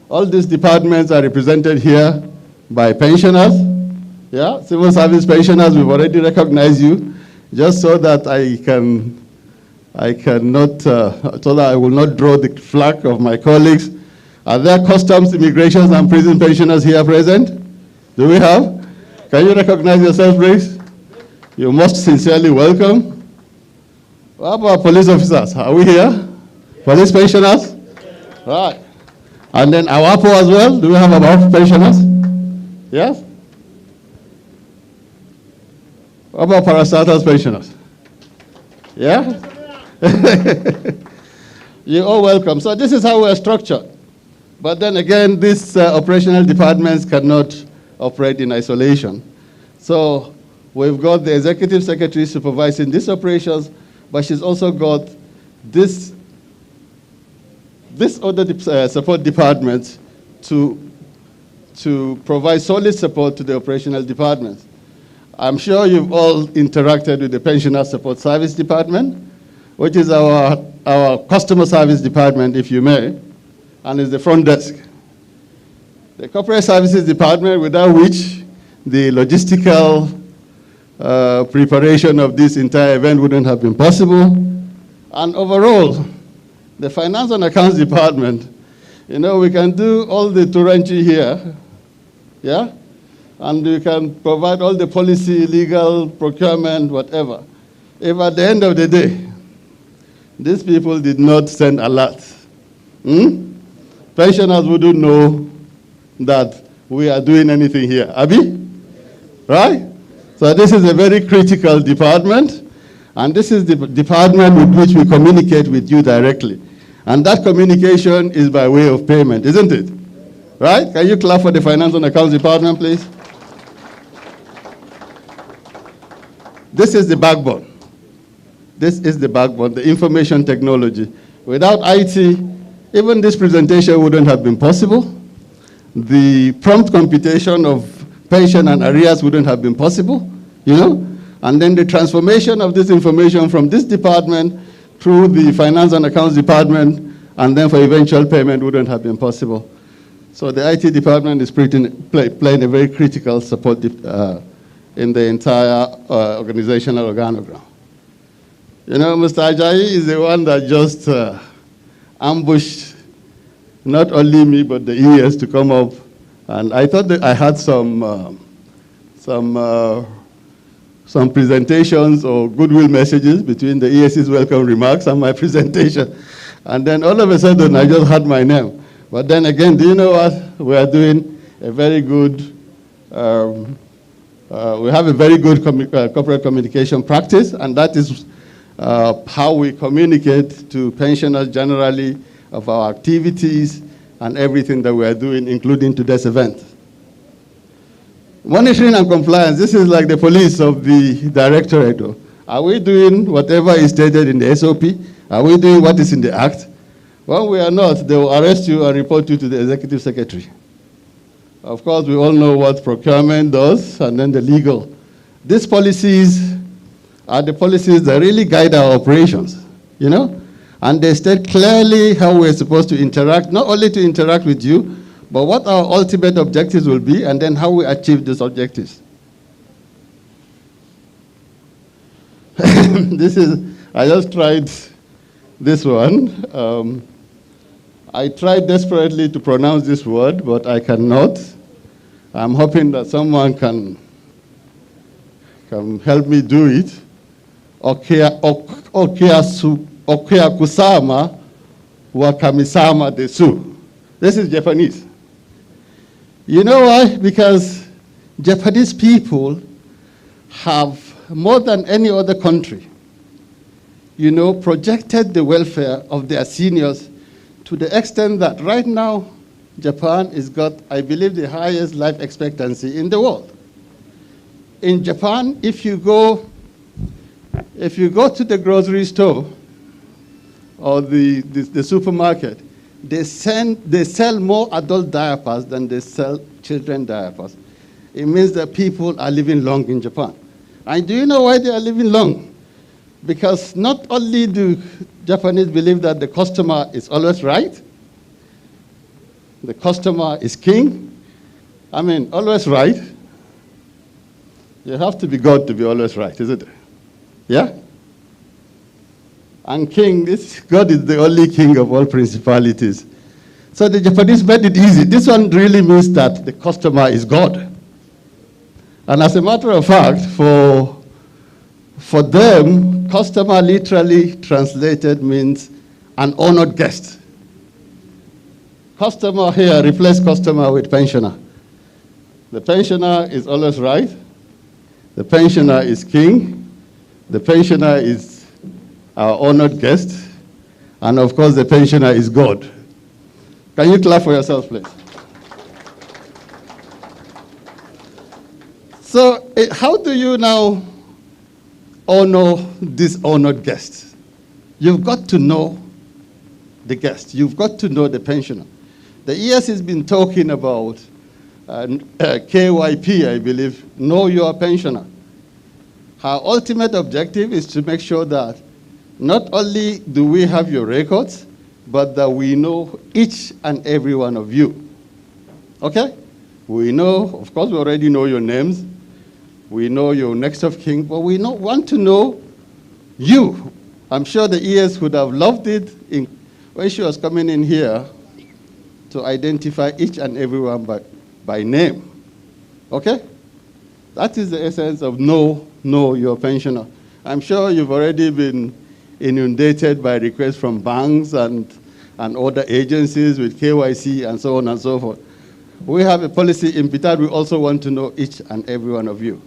all these departments are represented here by pensioners. Yeah, civil service pensioners, we've already recognized you, just so that so that I will not draw the flag of my colleagues. Are there customs, immigrations, and prison pensioners here present? Do we have? Can you recognize yourself, please? You're most sincerely welcome. What about police officers? Are we here? Police pensioners? Right. And then AWAPO as well? Do we have AWAPO pensioners? Yes? What about parastatus pensioners? Yeah? You're all welcome. So this is how we're structured. But then again, these operational departments cannot operate in isolation. So we've got the executive secretary supervising these operations, but she's also got this other support departments to provide solid support to the operational departments. I'm sure you've all interacted with the Pensioner Support Service Department, which is our customer service department, if you may, and is the front desk. The Corporate Services Department, without which the logistical preparation of this entire event wouldn't have been possible. And overall, the Finance and Accounts Department, you know, we can do all the Turanchi here, yeah? And we can provide all the policy, legal, procurement, whatever. If at the end of the day, these people did not send alerts, pensioners wouldn't know that we are doing anything here. Abi? Right? So this is a very critical department, and this is the department with which we communicate with you directly. And that communication is by way of payment, isn't it? Right? Can you clap for the Finance and Accounts Department, please? This is the backbone. This is the backbone, the information technology. Without IT, even this presentation wouldn't have been possible. The prompt computation of pension and arrears wouldn't have been possible, you know? And then the transformation of this information from this department through the Finance and Accounts Department, and then for eventual payment wouldn't have been possible. So the IT department is playing a very critical support in the entire organizational organogram. You know, Mr. Ajayi is the one that just ambushed not only me, but the ES to come up. And I thought that I had some presentations or goodwill messages between the ES's welcome remarks and my presentation. And then all of a sudden, I just had my name. But then again, do you know what? We are doing a very good, we have a very good corporate communication practice, and that is how we communicate to pensioners generally of our activities and everything that we are doing, including today's event. Monitoring and compliance, this is like the police of the directorate. Are we doing whatever is stated in the SOP? Are we doing what is in the Act? When we are not, they will arrest you and report you to the executive secretary. Of course, we all know what procurement does, and then the legal. These policies are the policies that really guide our operations, you know? And they state clearly how we're supposed to interact, not only to interact with you, but what our ultimate objectives will be, and then how we achieve those objectives. I just tried this one. I tried desperately to pronounce this word, but I cannot. I'm hoping that someone can help me do it. Okeakusama wakamisama desu. This is Japanese. You know why? Because Japanese people have, more than any other country, you know, projected the welfare of their seniors to the extent that right now, Japan has got, I believe, the highest life expectancy in the world. In Japan, if you go to the grocery store or the supermarket, they sell more adult diapers than they sell children diapers. It means that people are living long in Japan. And do you know why they are living long? Because not only do Japanese believe that the customer is always right, the customer is king. I mean, always right. You have to be God to be always right, isn't it? Yeah? And king, God is the only king of all principalities. So the Japanese made it easy. This one really means that the customer is God. And as a matter of fact, for them, customer literally translated means an honored guest. Customer here, replace customer with pensioner. The pensioner is always right. The pensioner is king. The pensioner is our honored guest. And of course, the pensioner is God. Can you clap for yourself, please? So how do you now honor this honored guest? You've got to know the guest. You've got to know the pensioner. The ES has been talking about KYP, I believe, know your pensioner. Our ultimate objective is to make sure that not only do we have your records, but that we know each and every one of you. Okay? We know, of course, we already know your names. We know your next of kin, but we want to know you. I'm sure the ES would have loved it when she was coming in here to identify each and everyone by name. Okay? That is the essence of know your pensioner. I'm sure you've already been inundated by requests from banks and other agencies with KYC and so on and so forth. We have a policy in Ptad. We also want to know each and every one of you.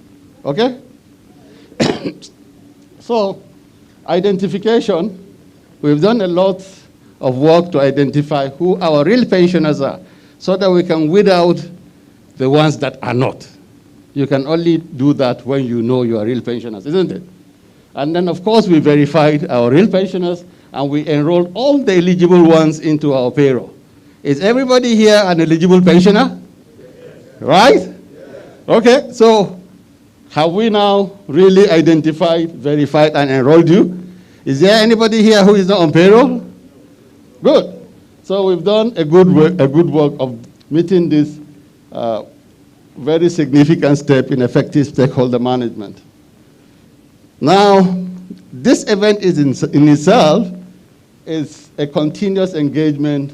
Okay? So, identification, we've done a lot of work to identify who our real pensioners are so that we can weed out the ones that are not. You can only do that when you know your real pensioners, isn't it? And then, of course, we verified our real pensioners and we enrolled all the eligible ones into our payroll. Is everybody here an eligible pensioner? Yes. Right? Yes. Okay, so have we now really identified, verified, and enrolled you? Is there anybody here who is not on payroll? Good. So we've done a good work of meeting this very significant step in effective stakeholder management. Now, this event is in itself is a continuous engagement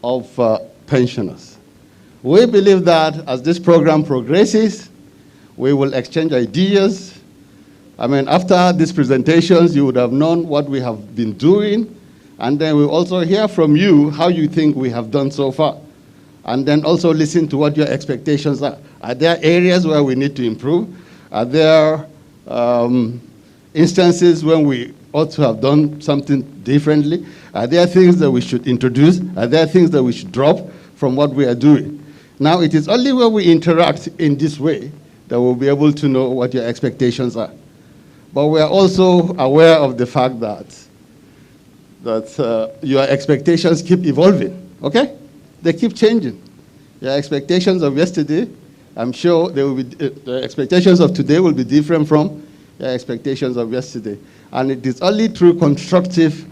of pensioners. We believe that as this program progresses, we will exchange ideas. I mean, after these presentations, you would have known what we have been doing, and then we'll also hear from you how you think we have done so far. And then also listen to what your expectations are. Are there areas where we need to improve? Are there instances when we ought to have done something differently? Are there things that we should introduce? Are there things that we should drop from what we are doing? Now, it is only when we interact in this way that we'll be able to know what your expectations are. But we are also aware of the fact that your expectations keep evolving, okay? They keep changing. Your expectations of yesterday, I'm sure they will be, the expectations of today will be different from your expectations of yesterday. And it is only through constructive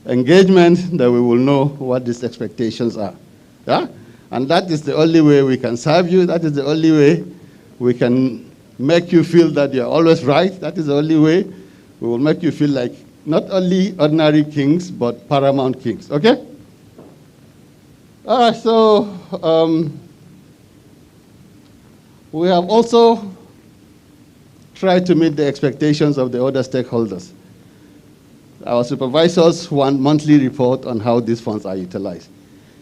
engagement that we will know what these expectations are. Yeah? And that is the only way we can serve you. That is the only way we can make you feel that you're always right. That is the only way we will make you feel like not only ordinary kings, but paramount kings. Okay? All right, so we have also tried to meet the expectations of the other stakeholders. Our supervisors want monthly report on how these funds are utilized.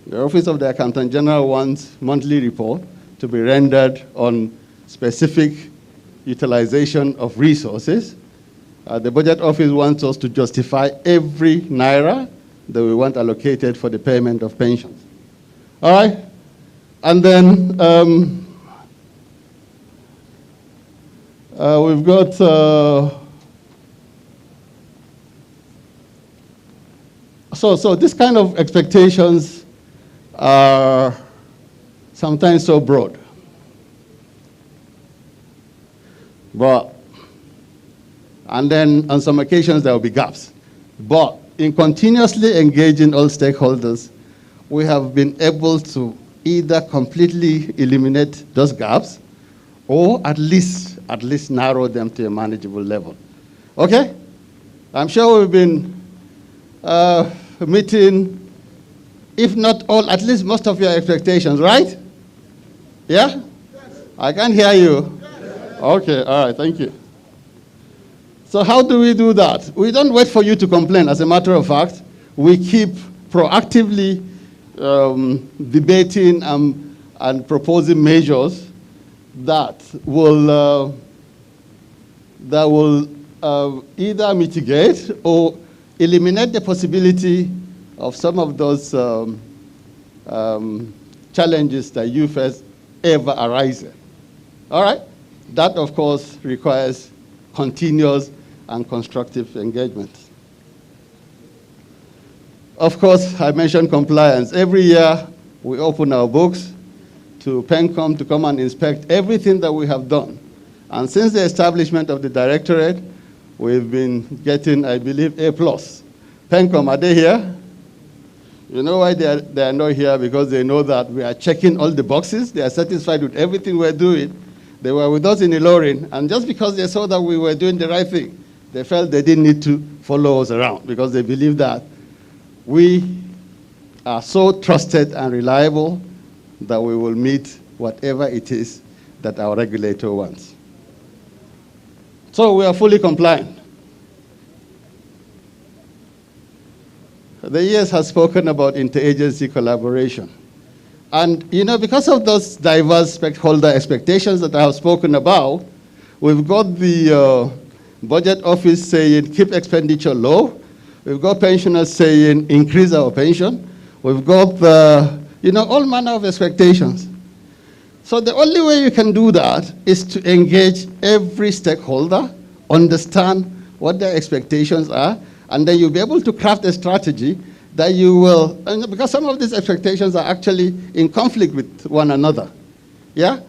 The Office of the Accountant General wants monthly report to be rendered on specific utilization of resources. The Budget Office wants us to justify every naira that we want allocated for the payment of pensions. All right? And then we've got so this kind of expectations are sometimes so broad. And then on some occasions there will be gaps. But in continuously engaging all stakeholders, we have been able to either completely eliminate those gaps or at least narrow them to a manageable level. Okay? I'm sure we've been meeting, if not all, at least most of your expectations, right? Yeah? Yes. I can't hear you. Yes. Okay, all right, thank you. So how do we do that? We don't wait for you to complain. As a matter of fact, we keep proactively debating and proposing measures that will either mitigate or eliminate the possibility of some of those challenges that you face ever arising. All right? That, of course, requires continuous and constructive engagement. Of course, I mentioned compliance. Every year, we open our books to PENCOM to come and inspect everything that we have done. And since the establishment of the directorate, we've been getting, I believe, A+. PENCOM, are they here? You know why they are not here? Because they know that we are checking all the boxes. They are satisfied with everything we're doing. They were with us in Ilorin, and just because they saw that we were doing the right thing, they felt they didn't need to follow us around because they believe that we are so trusted and reliable that we will meet whatever it is that our regulator wants. So we are fully compliant. The ES has spoken about interagency collaboration. And, you know, because of those diverse stakeholder expectations that I have spoken about, we've got the Budget Office saying keep expenditure low. We've got pensioners saying increase our pension. We've got all manner of expectations. So the only way you can do that is to engage every stakeholder, understand what their expectations are, and then you'll be able to craft a strategy that you will, because some of these expectations are actually in conflict with one another. Yeah?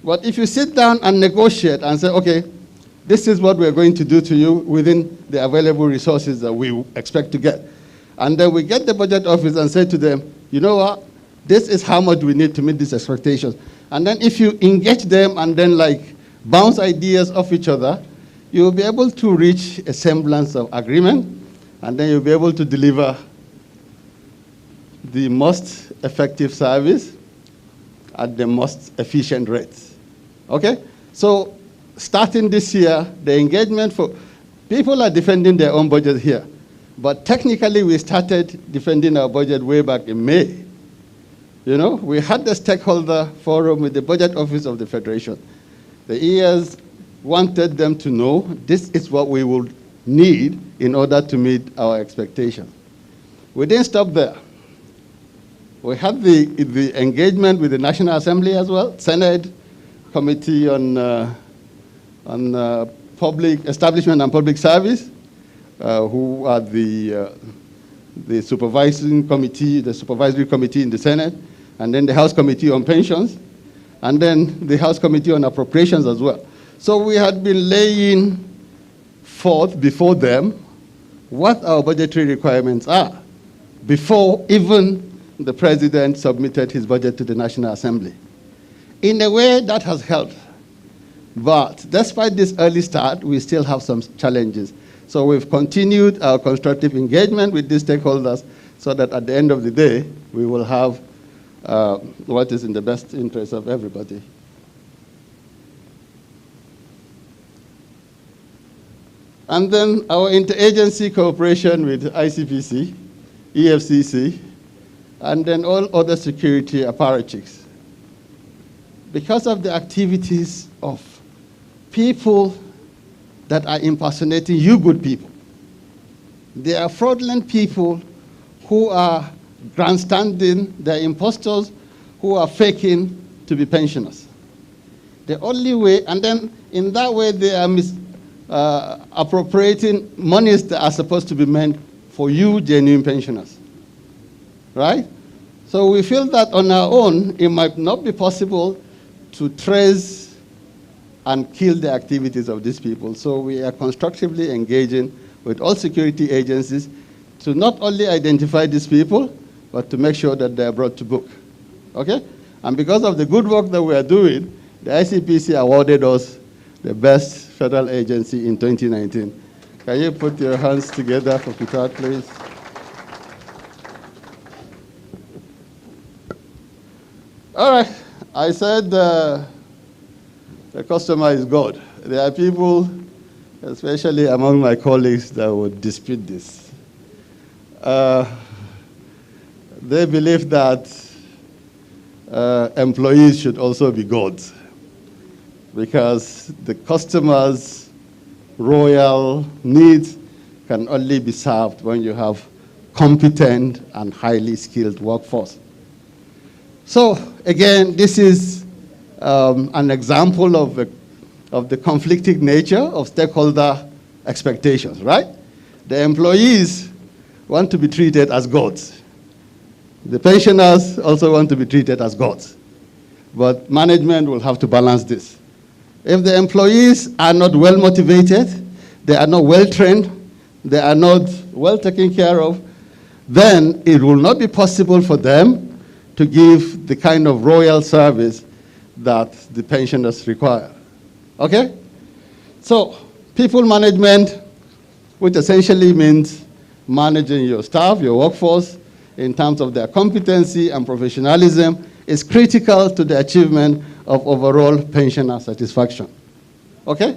But if you sit down and negotiate and say, okay, this is what we're going to do to you within the available resources that we expect to get. And then we get the Budget Office and say to them, you know what, this is how much we need to meet these expectations. And then if you engage them and then like bounce ideas off each other, you'll be able to reach a semblance of agreement, and then you'll be able to deliver the most effective service at the most efficient rates. Okay? So starting this year, the engagement for people are defending their own budget here. But technically, we started defending our budget way back in May. You know, we had the stakeholder forum with the Budget Office of the Federation. The ES wanted them to know this is what we will need in order to meet our expectations. We didn't stop there. We had the engagement with the National Assembly as well, Senate Committee on Public Establishment and Public Service, who are the supervisory committee in the Senate, and then the House Committee on Pensions, and then the House Committee on Appropriations as well. So we had been laying forth before them what our budgetary requirements are before even the president submitted his budget to the National Assembly. In a way, that has helped. But despite this early start, we still have some challenges. So we've continued our constructive engagement with these stakeholders so that at the end of the day, we will have what is in the best interest of everybody. And then our interagency cooperation with ICPC, EFCC, and then all other security apparatchiks. Because of the activities of people that are impersonating you good people. They are fraudulent people who are grandstanding, they're impostors who are faking to be pensioners. The only way, and then in that way they are appropriating monies that are supposed to be meant for you genuine pensioners, right? So we feel that on our own, it might not be possible to trace and kill the activities of these people. So we are constructively engaging with all security agencies to not only identify these people, but to make sure that they are brought to book, okay? And because of the good work that we are doing, the ICPC awarded us the best federal agency in 2019. Can you put your hands together for Ptad, please? All right, I said the customer is God. There are people, especially among my colleagues, that would dispute this. They believe that employees should also be gods because the customer's royal needs can only be served when you have competent and highly skilled workforce. So again, this is an example of the conflicting nature of stakeholder expectations, right? The employees want to be treated as gods. The pensioners also want to be treated as gods. But management will have to balance this. If the employees are not well motivated, they are not well trained, they are not well taken care of, then it will not be possible for them to give the kind of royal service that the pensioners require. Okay? So, people management, which essentially means managing your staff, your workforce, in terms of their competency and professionalism, is critical to the achievement of overall pensioner satisfaction. Okay?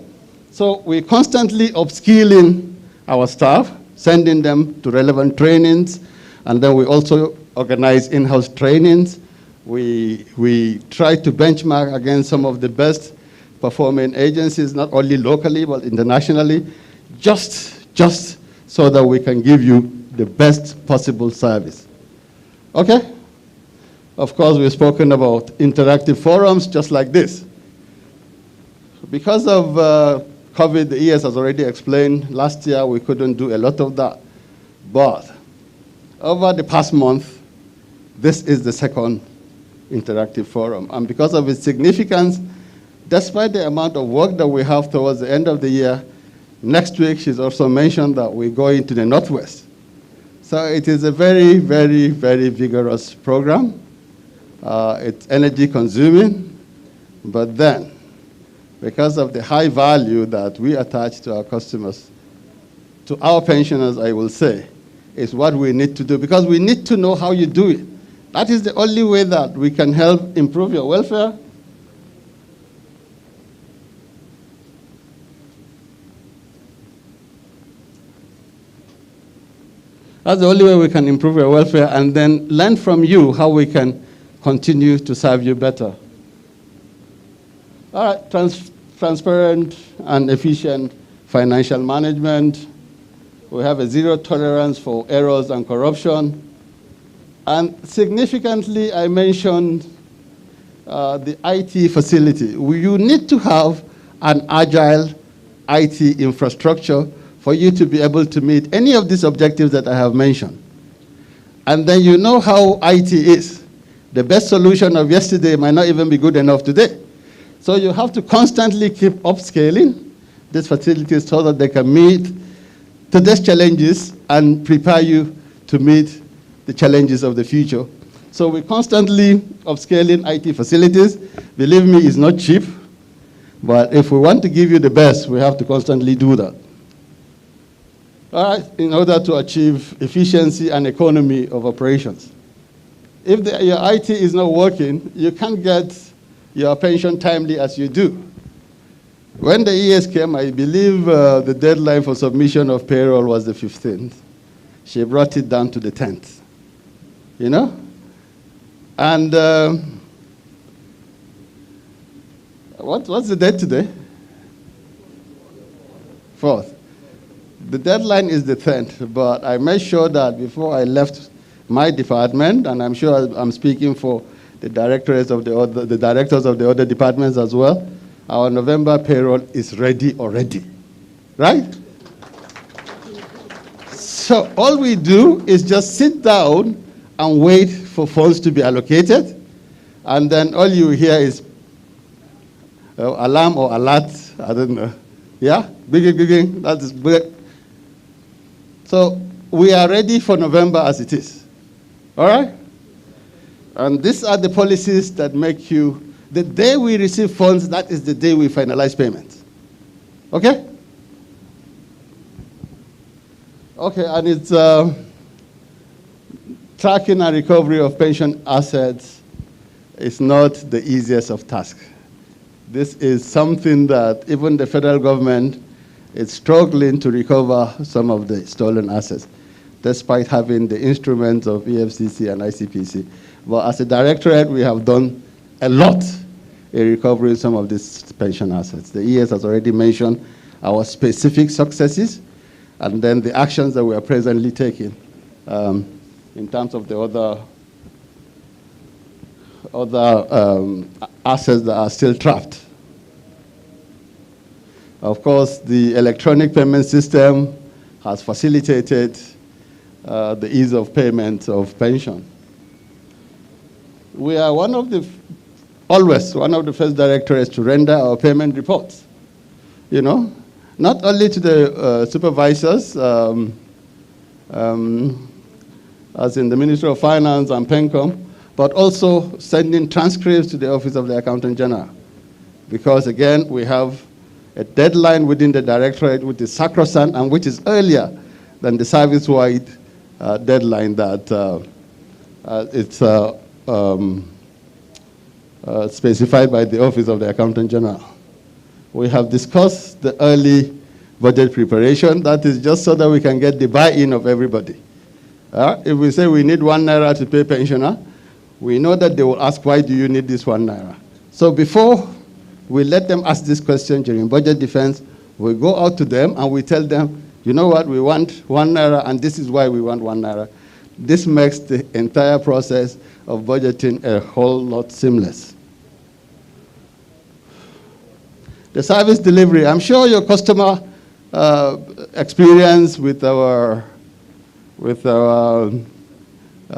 So we're constantly upskilling our staff, sending them to relevant trainings, and then we also organize in-house trainings. We try to benchmark against some of the best performing agencies, not only locally, but internationally, just so that we can give you the best possible service. Okay? Of course, we've spoken about interactive forums just like this. Because of COVID, the ES has already explained, last year we couldn't do a lot of that. But over the past month, this is the second interactive forum. And because of its significance, despite the amount of work that we have towards the end of the year, next week she's also mentioned that we're going to the Northwest. So it is a very, very, very vigorous program. It's energy consuming, but then, because of the high value that we attach to our customers, to our pensioners, I will say, is what we need to do, because we need to know how you do it. That is the only way that we can help improve your welfare. That's the only way we can improve your welfare, and then learn from you how we can continue to serve you better. All right, transparent and efficient financial management. We have a zero tolerance for errors and corruption. And significantly, I mentioned the IT facility. You need to have an agile IT infrastructure for you to be able to meet any of these objectives that I have mentioned. And then you know how IT is. The best solution of yesterday might not even be good enough today. So you have to constantly keep upscaling, these facilities so that they can meet today's challenges and prepare you to meet the challenges of the future. So we're constantly upscaling IT facilities. Believe me, it's not cheap, but if we want to give you the best, we have to constantly do that. All right, in order to achieve efficiency and economy of operations. If your IT is not working, you can't get your pension timely as you do. When the ES came, I believe the deadline for submission of payroll was the 15th. She brought it down to the 10th, you know? And what's the date today? 4th. The deadline is the 10th, but I made sure that before I left my department, and I'm sure I'm speaking for the directors of the directors of the other departments as well, our November payroll is ready already, right? So all we do is just sit down and wait for funds to be allocated, and then all you hear is alarm or alert, I don't know. Yeah? Bing, that is big. So we are ready for November as it is. All right? And these are the policies that make you, the day we receive funds, that is the day we finalize payments. Okay? Okay, and it's tracking and recovery of pension assets is not the easiest of tasks. This is something that even the federal government is struggling to recover some of the stolen assets, despite having the instruments of EFCC and ICPC. But as a directorate, we have done a lot in recovering some of these pension assets. The ES has already mentioned our specific successes, and then the actions that we are presently taking in terms of the other assets that are still trapped. Of course, the electronic payment system has facilitated the ease of payment of pension. We are always one of the first directorates to render our payment reports, you know, not only to the supervisors, as in the Ministry of Finance and PENCOM, but also sending transcripts to the Office of the Accountant General. Because again, we have a deadline within the directorate which is sacrosanct and which is earlier than the service-wide deadline that it's specified by the Office of the Accountant General. We have discussed the early budget preparation. That is just so that we can get the buy-in of everybody. If we say we need 1 naira to pay pensioner, we know that they will ask, why do you need this 1 naira? So before we let them ask this question during budget defense, we go out to them and we tell them, you know what, we want 1 naira and this is why we want 1 naira. This makes the entire process of budgeting a whole lot seamless. The service delivery, I'm sure your customer experience with our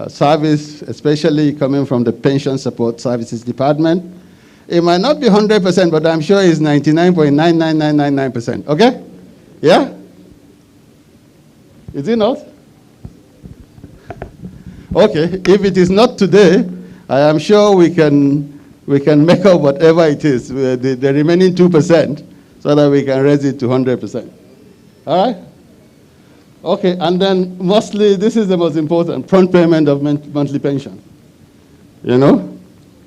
service, especially coming from the Pension Support Services Department, it might not be 100%, but I'm sure it's 99.99999%. Okay? Yeah? Is it not? Okay. If it is not today, I am sure we can make up whatever it is, the remaining 2%, so that we can raise it to 100%. All right? Okay, and then mostly, this is the most important, prompt payment of monthly pension. You know?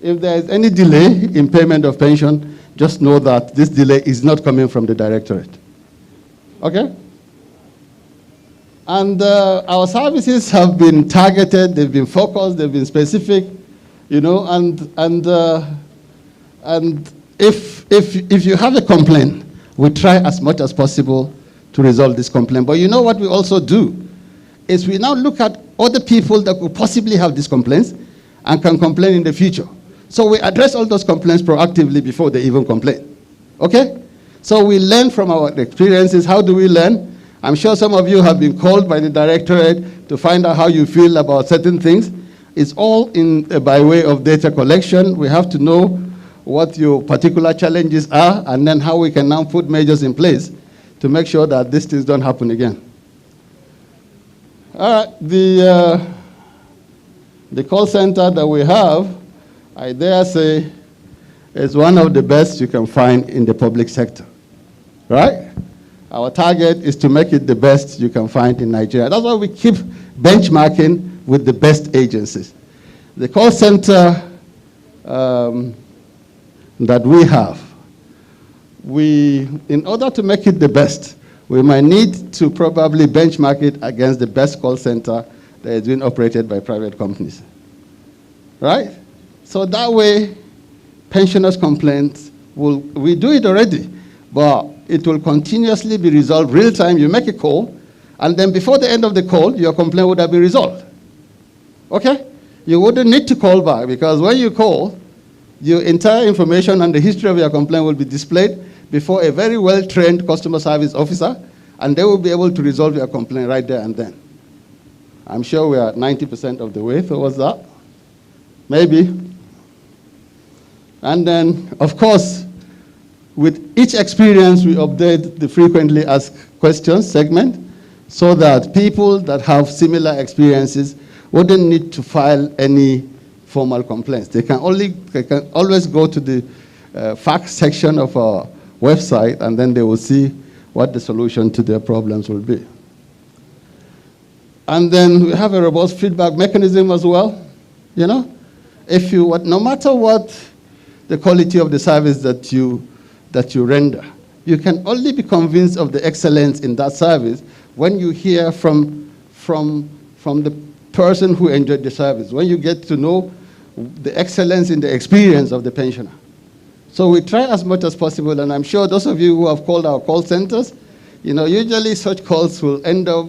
If there is any delay in payment of pension, just know that this delay is not coming from the directorate. Okay? And our services have been targeted, they've been focused, they've been specific, you know, and if you have a complaint, we try as much as possible to resolve this complaint. But you know what we also do is we now look at other people that could possibly have these complaints and can complain in the future. So we address all those complaints proactively before they even complain. Okay? So we learn from our experiences. How do we learn? I'm sure some of you have been called by the directorate to find out how you feel about certain things. It's all by way of data collection. We have to know what your particular challenges are, and then how we can now put measures in place to make sure that these things don't happen again. All right, the call center that we have, I dare say, is one of the best you can find in the public sector, right? Our target is to make it the best you can find in Nigeria. That's why we keep benchmarking with the best agencies. The call center that we have, in order to make it the best, we might need to probably benchmark it against the best call center that is being operated by private companies, right? So that way, pensioners' complaints, we do it already, but it will continuously be resolved real time. You make a call, and then before the end of the call, your complaint would have been resolved. Okay? You wouldn't need to call back, because when you call, your entire information and the history of your complaint will be displayed before a very well-trained customer service officer, and they will be able to resolve your complaint right there and then. I'm sure we are 90% of the way towards that. Maybe. And then, of course, with each experience, we update the frequently asked questions segment so that people that have similar experiences wouldn't need to file any formal complaints. They can always go to the facts section of our website, and then they will see what the solution to their problems will be. And then we have a robust feedback mechanism as well. You know, no matter what the quality of the service that you render, you can only be convinced of the excellence in that service when you hear from the person who enjoyed the service, when you get to know the excellence in the experience of the pensioner. So we try as much as possible, and I'm sure those of you who have called our call centers, you know, usually such calls will end up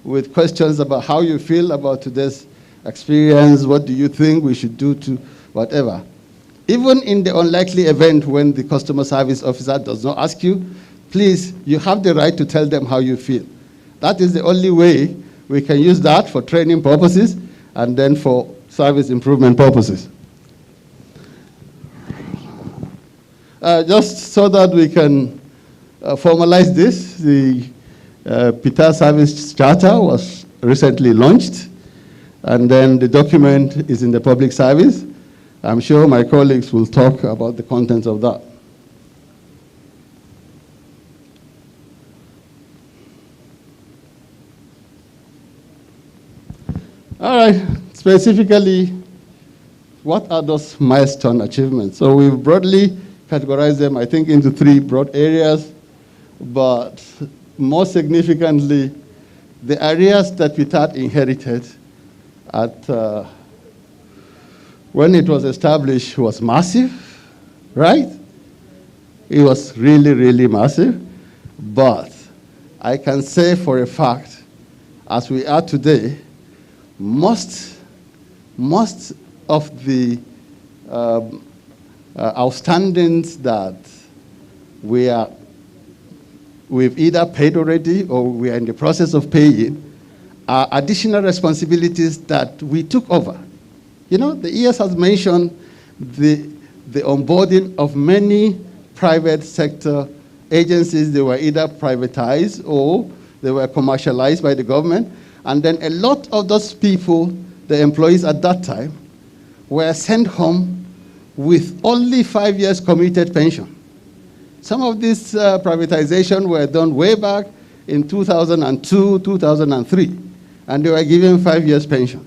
with questions about how you feel about today's experience, what do you think we should do to whatever. Even in the unlikely event when the customer service officer does not ask you, please, you have the right to tell them how you feel. That is the only way we can use that for training purposes and then for service improvement purposes. Just so that we can formalize this, the Ptad Service Charter was recently launched, and then the document is in the public service. I'm sure my colleagues will talk about the contents of that. All right, specifically, what are those milestone achievements? So we've broadly categorized them, I think, into 3 broad areas, but more significantly, the areas that Ptad inherited when it was established was massive, right? It was really, really massive, but I can say for a fact, as we are today, most of the outstandings that we've either paid already or we are in the process of paying are additional responsibilities that we took over. You know, the ES has mentioned the onboarding of many private sector agencies. They were either privatized or they were commercialized by the government. And then a lot of those people, the employees at that time, were sent home with only 5 years committed pension. Some of these privatizations were done way back in 2002, 2003, and they were given 5 years pension.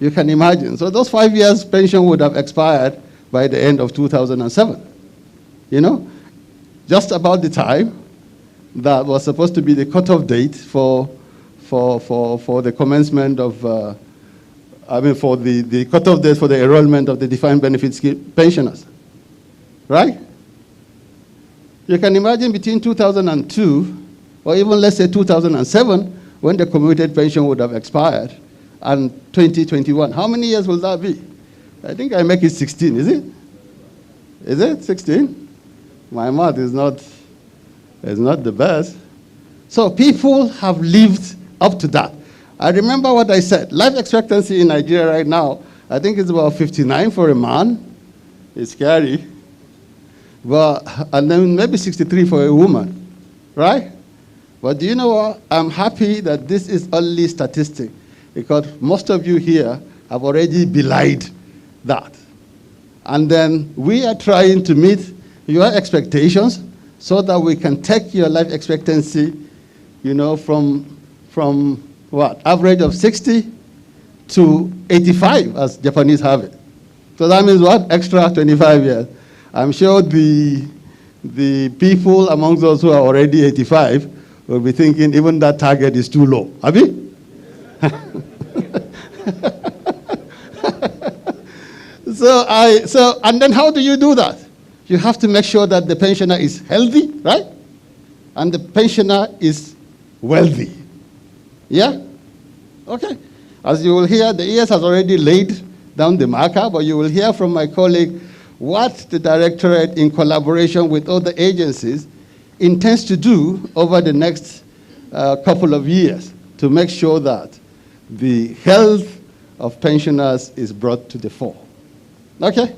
You can imagine. So those 5 years pension would have expired by the end of 2007. You know, just about the time that was supposed to be the cutoff date for the commencement of, for the cutoff date for the enrollment of the defined benefit scheme pensioners, right? You can imagine between 2002, or even let's say 2007, when the commuted pension would have expired, and 2021. How many years will that be? I think I make it 16, is it? Is it 16? My math is not the best. So people have lived up to that. I remember what I said. Life expectancy in Nigeria right now, I think it's about 59 for a man. It's scary. And then maybe 63 for a woman, right? But do you know what? I'm happy that this is only statistic, because most of you here have already belied that. And then we are trying to meet your expectations so that we can take your life expectancy, from what? Average of 60 to 85, as Japanese have it. So that means what? Extra 25 years. I'm sure the people among those who are already 85 will be thinking even that target is too low. Abi? And then how do you do that? You have to make sure that the pensioner is healthy, right? And the pensioner is wealthy. Yeah? Okay. As you will hear, the ES has already laid down the marker, but you will hear from my colleague what the Directorate, in collaboration with other agencies, intends to do over the next couple of years to make sure that the health of pensioners is brought to the fore. Okay?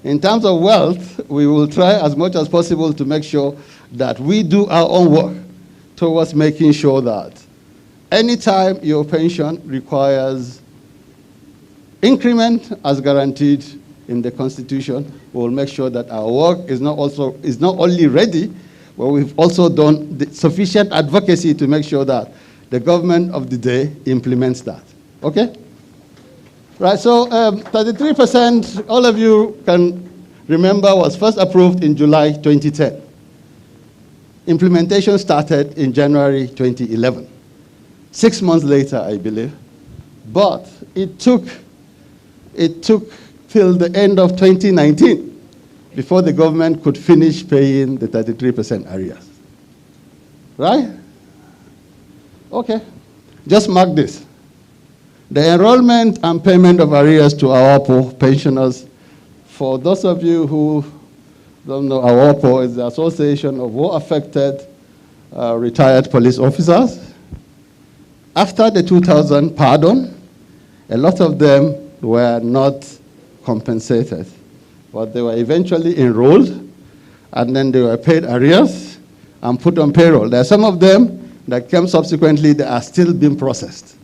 In terms of wealth, we will try as much as possible to make sure that we do our own work towards making sure that anytime your pension requires increment as guaranteed in the Constitution, we will make sure that our work is not only ready, but we've also done the sufficient advocacy to make sure that the government of the day implements that. Okay? Right, so 33%, all of you can remember, was first approved in July 2010. Implementation started in January 2011. 6 months later, I believe. But it took till the end of 2019 before the government could finish paying the 33% arrears. Right? Okay. Just mark this. The enrollment and payment of arrears to AWAPO pensioners, for those of you who don't know, AWAPO is the Association of War-Affected Retired Police Officers. After the 2000 pardon, a lot of them were not compensated, but they were eventually enrolled, and then they were paid arrears and put on payroll. There are some of them that came subsequently that are still being processed.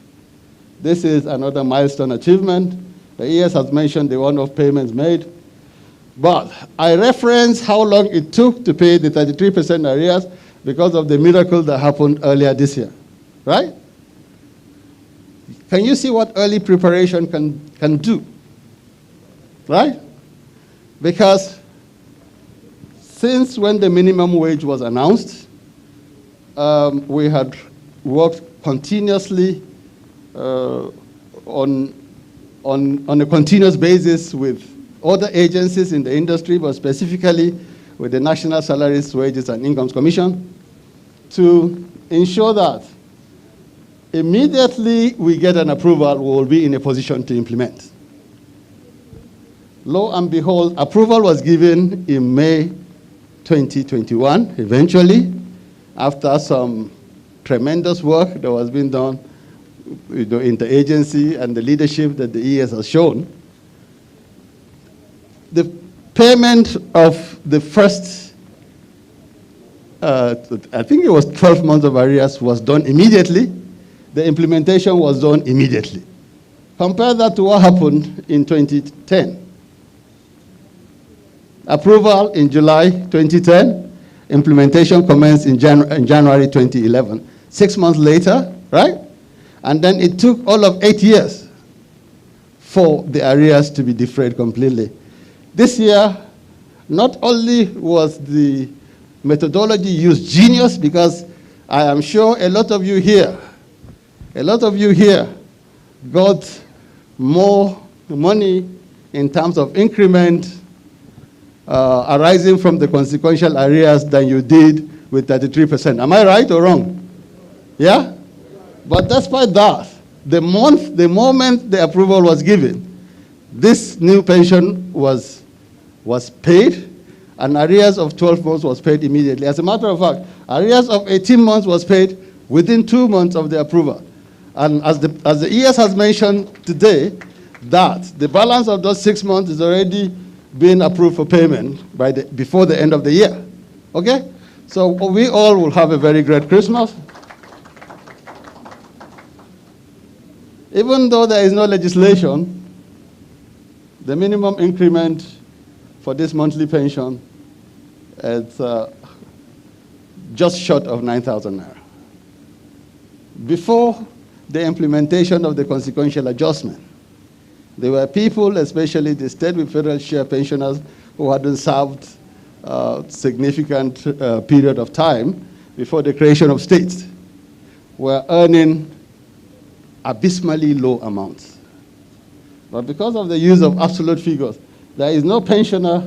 This is another milestone achievement. The ES has mentioned the one-off payments made. But I reference how long it took to pay the 33% arrears because of the miracle that happened earlier this year, right? Can you see what early preparation can do, right? Because since when the minimum wage was announced, we had worked continuously on a continuous basis with other agencies in the industry, but specifically with the National Salaries, Wages, and Incomes Commission, to ensure that immediately we get an approval, we will be in a position to implement. Lo and behold, approval was given in May 2021, eventually, after some tremendous work that was being done interagency and the leadership that the ES has shown. The payment of the first, I think it was 12 months of arrears, was done immediately. The implementation was done immediately. Compare that to what happened in 2010. Approval in July 2010, implementation commenced in January 2011. 6 months later, right? And then it took all of 8 years for the arrears to be defrayed completely. This year, not only was the methodology used genius, because I am sure a lot of you here got more money in terms of increment arising from the consequential arrears than you did with 33%. Am I right or wrong? Yeah? But despite that, the moment the approval was given, this new pension was paid, and arrears of 12 months was paid immediately. As a matter of fact, arrears of 18 months was paid within 2 months of the approval. And as the ES has mentioned today, that the balance of those 6 months is already being approved for payment before the end of the year. Okay? So we all will have a very great Christmas. Even though there is no legislation, the minimum increment for this monthly pension is just short of 9,000 naira. Before the implementation of the consequential adjustment, there were people, especially the state with federal share pensioners, who hadn't served significant period of time before the creation of states, were earning abysmally low amounts. But because of the use of absolute figures, there is no pensioner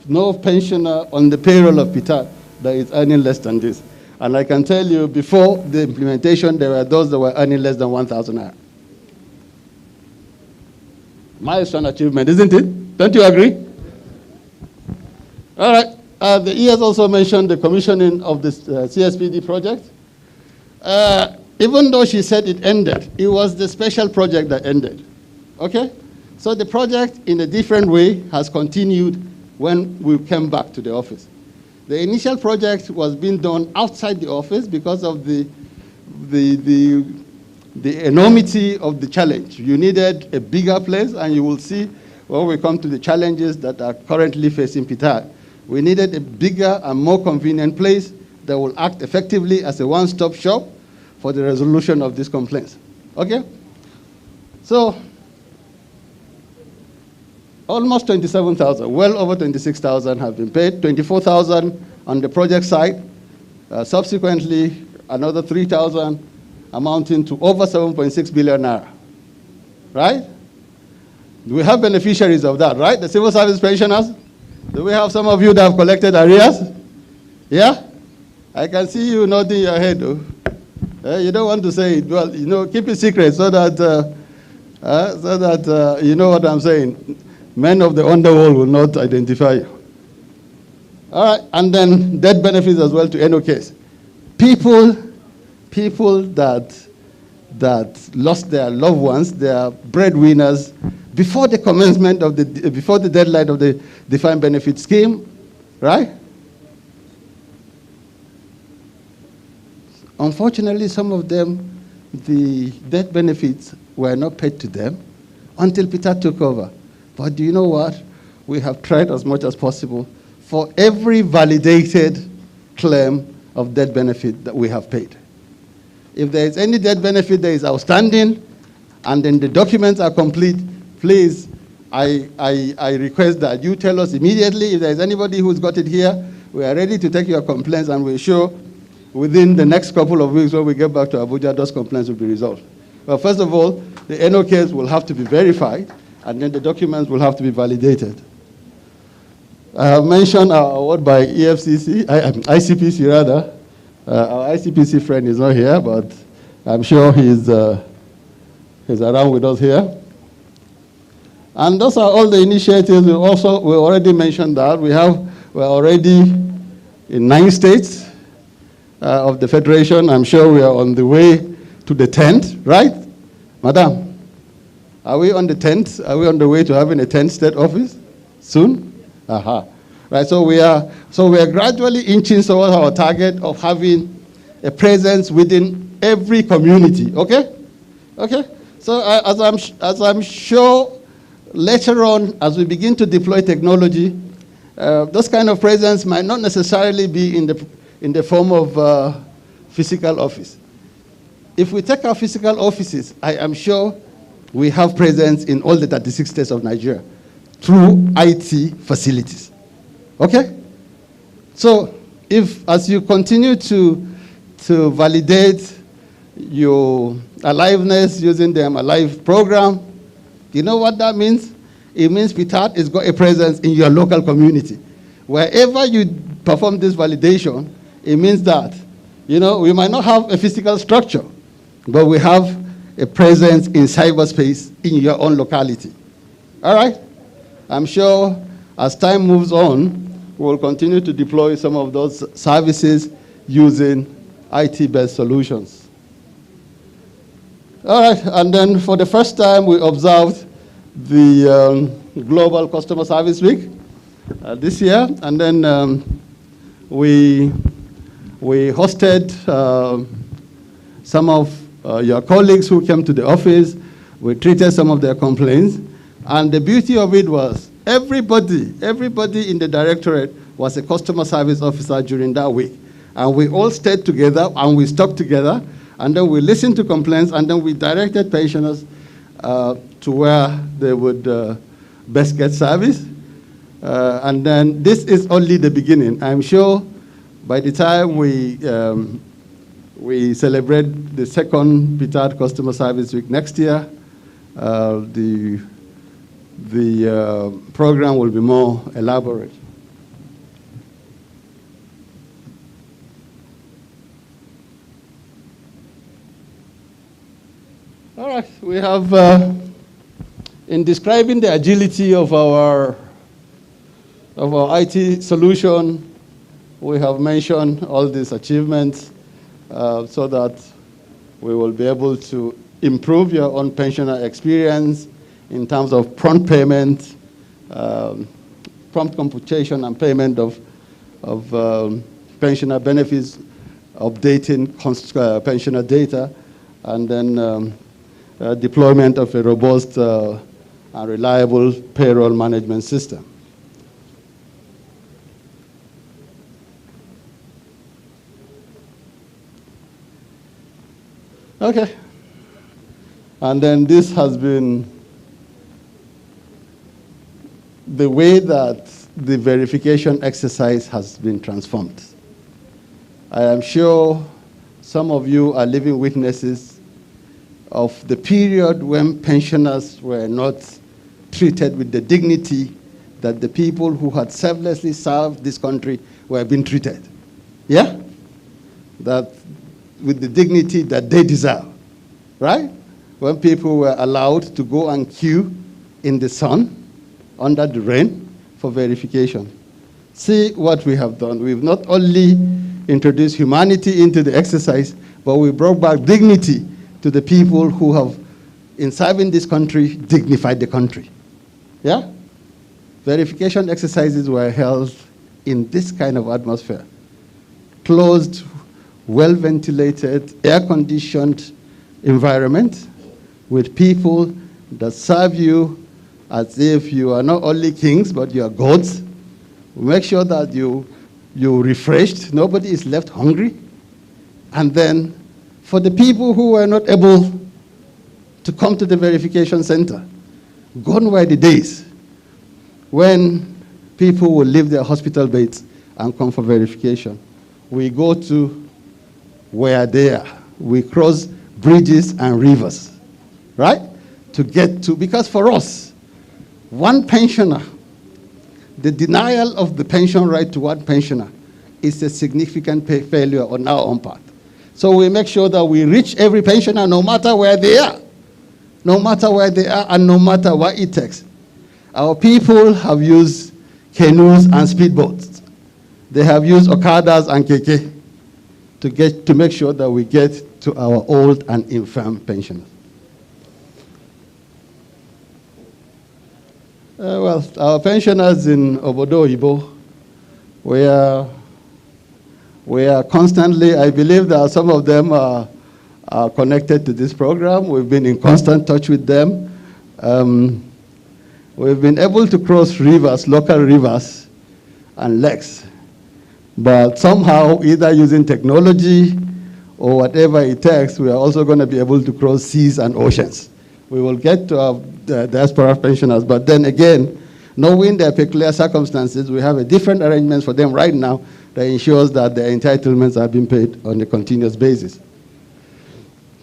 no pensioner on the payroll of Ptad that is earning less than this. And I can tell you, before the implementation, there were those that were earning less than 1,000 naira. Milestone achievement, isn't it? Don't you agree? All right. The ES also mentioned the commissioning of this CSPD project. Even though she said it ended, it was the special project that ended. Okay? So the project, in a different way, has continued when we came back to the office. The initial project was being done outside the office because of the enormity of the challenge. You needed a bigger place, and you will see when we come to the challenges that are currently facing Ptad. We needed a bigger and more convenient place that will act effectively as a one-stop shop for the resolution of these complaints. Okay? So, almost 27,000, well over 26,000 have been paid, 24,000 on the project side. Subsequently, another 3,000 amounting to over 7.6 billion naira. Right? Do we have beneficiaries of that, right? The civil service pensioners? Do we have some of you that have collected arrears? Yeah? I can see you nodding your head, though. You don't want to say it. Well, you know, keep it secret so that you know what I'm saying. Men of the underworld will not identify you. All right, and then death benefits as well to NOKs. People that lost their loved ones, their breadwinners, before the commencement of before the deadline of the defined benefit scheme, right? Unfortunately, some of them, the death benefits were not paid to them until Ptad took over. But do you know what? We have tried as much as possible for every validated claim of death benefit that we have paid. If there is any death benefit that is outstanding and then the documents are complete, please, I request that you tell us immediately. If there is anybody who's got it here, we are ready to take your complaints, and we're sure within the next couple of weeks when we get back to Abuja, those complaints will be resolved. But first of all, the NOKs will have to be verified, and then the documents will have to be validated. I have mentioned our award by ICPC rather. Our ICPC friend is not here, but I'm sure he's around with us here. And those are all the initiatives. We already mentioned that. We're already in 9 states of the Federation. I'm sure we are on the way to the 10th, right? Madam, are we on the 10th? Are we on the way to having a 10th state office soon? Aha. Right, so we are gradually inching towards our target of having a presence within every community, okay? Okay? So as I'm sure later on, as we begin to deploy technology, this kind of presence might not necessarily be in the form of physical office. If we take our physical offices, I am sure we have presence in all the 36 states of Nigeria through IT facilities. Okay? So if, as you continue to validate your aliveness using the Alive program, you know what that means? It means Ptad has got a presence in your local community. Wherever you perform this validation, it means that, you know, we might not have a physical structure, but we have a presence in cyberspace in your own locality. All right? I'm sure as time moves on, we'll continue to deploy some of those services using IT-based solutions. All right, and then for the first time, we observed the Global Customer Service Week this year. And then we hosted some of your colleagues who came to the office. We treated some of their complaints. And the beauty of it was everybody in the directorate was a customer service officer during that week. And we all stayed together and we stuck together. And then we listened to complaints and then we directed pensioners to where they would best get service. And then this is only the beginning. I'm sure by the time we celebrate the second Ptad Customer Service Week next year, the program will be more elaborate. All right, we have, in describing the agility of our IT solution, we have mentioned all these achievements so that we will be able to improve your own pensioner experience in terms of prompt payment, prompt computation and payment of pensioner benefits, updating pensioner data, and then deployment of a robust and reliable payroll management system. Okay. And then this has been the way that the verification exercise has been transformed. I am sure some of you are living witnesses of the period when pensioners were not treated with the dignity that the people who had selflessly served this country were being treated. Yeah? That with the dignity that they deserve, right? When people were allowed to go and queue in the sun, under the rain, for verification. See what we have done. We've not only introduced humanity into the exercise, but we brought back dignity to the people who have, in serving this country, dignified the country. Yeah? Verification exercises were held in this kind of atmosphere. Closed, well-ventilated, air-conditioned environment with people that serve you as if you are not only kings, but you are gods. We make sure that you're refreshed, nobody is left hungry. And then for the people who were not able to come to the verification center, gone were the days when people will leave their hospital beds and come for verification. We go to where they are. We cross bridges and rivers, right? To get to, because for us, one pensioner, the denial of the pension right to one pensioner is a significant failure on our own part. So we make sure that we reach every pensioner no matter where they are. No matter where they are and no matter what it takes. Our people have used canoes and speedboats. They have used okadas and keke to make sure that we get to our old and infirm pensioners. Well, our pensioners in Obodo Ibo, we are constantly, I believe that some of them are connected to this program. We've been in constant touch with them. We've been able to cross rivers, local rivers and lakes. But somehow, either using technology or whatever it takes, we are also going to be able to cross seas and oceans. We will get to our diaspora pensioners, but then again, knowing their peculiar circumstances, we have a different arrangement for them right now that ensures that their entitlements are being paid on a continuous basis.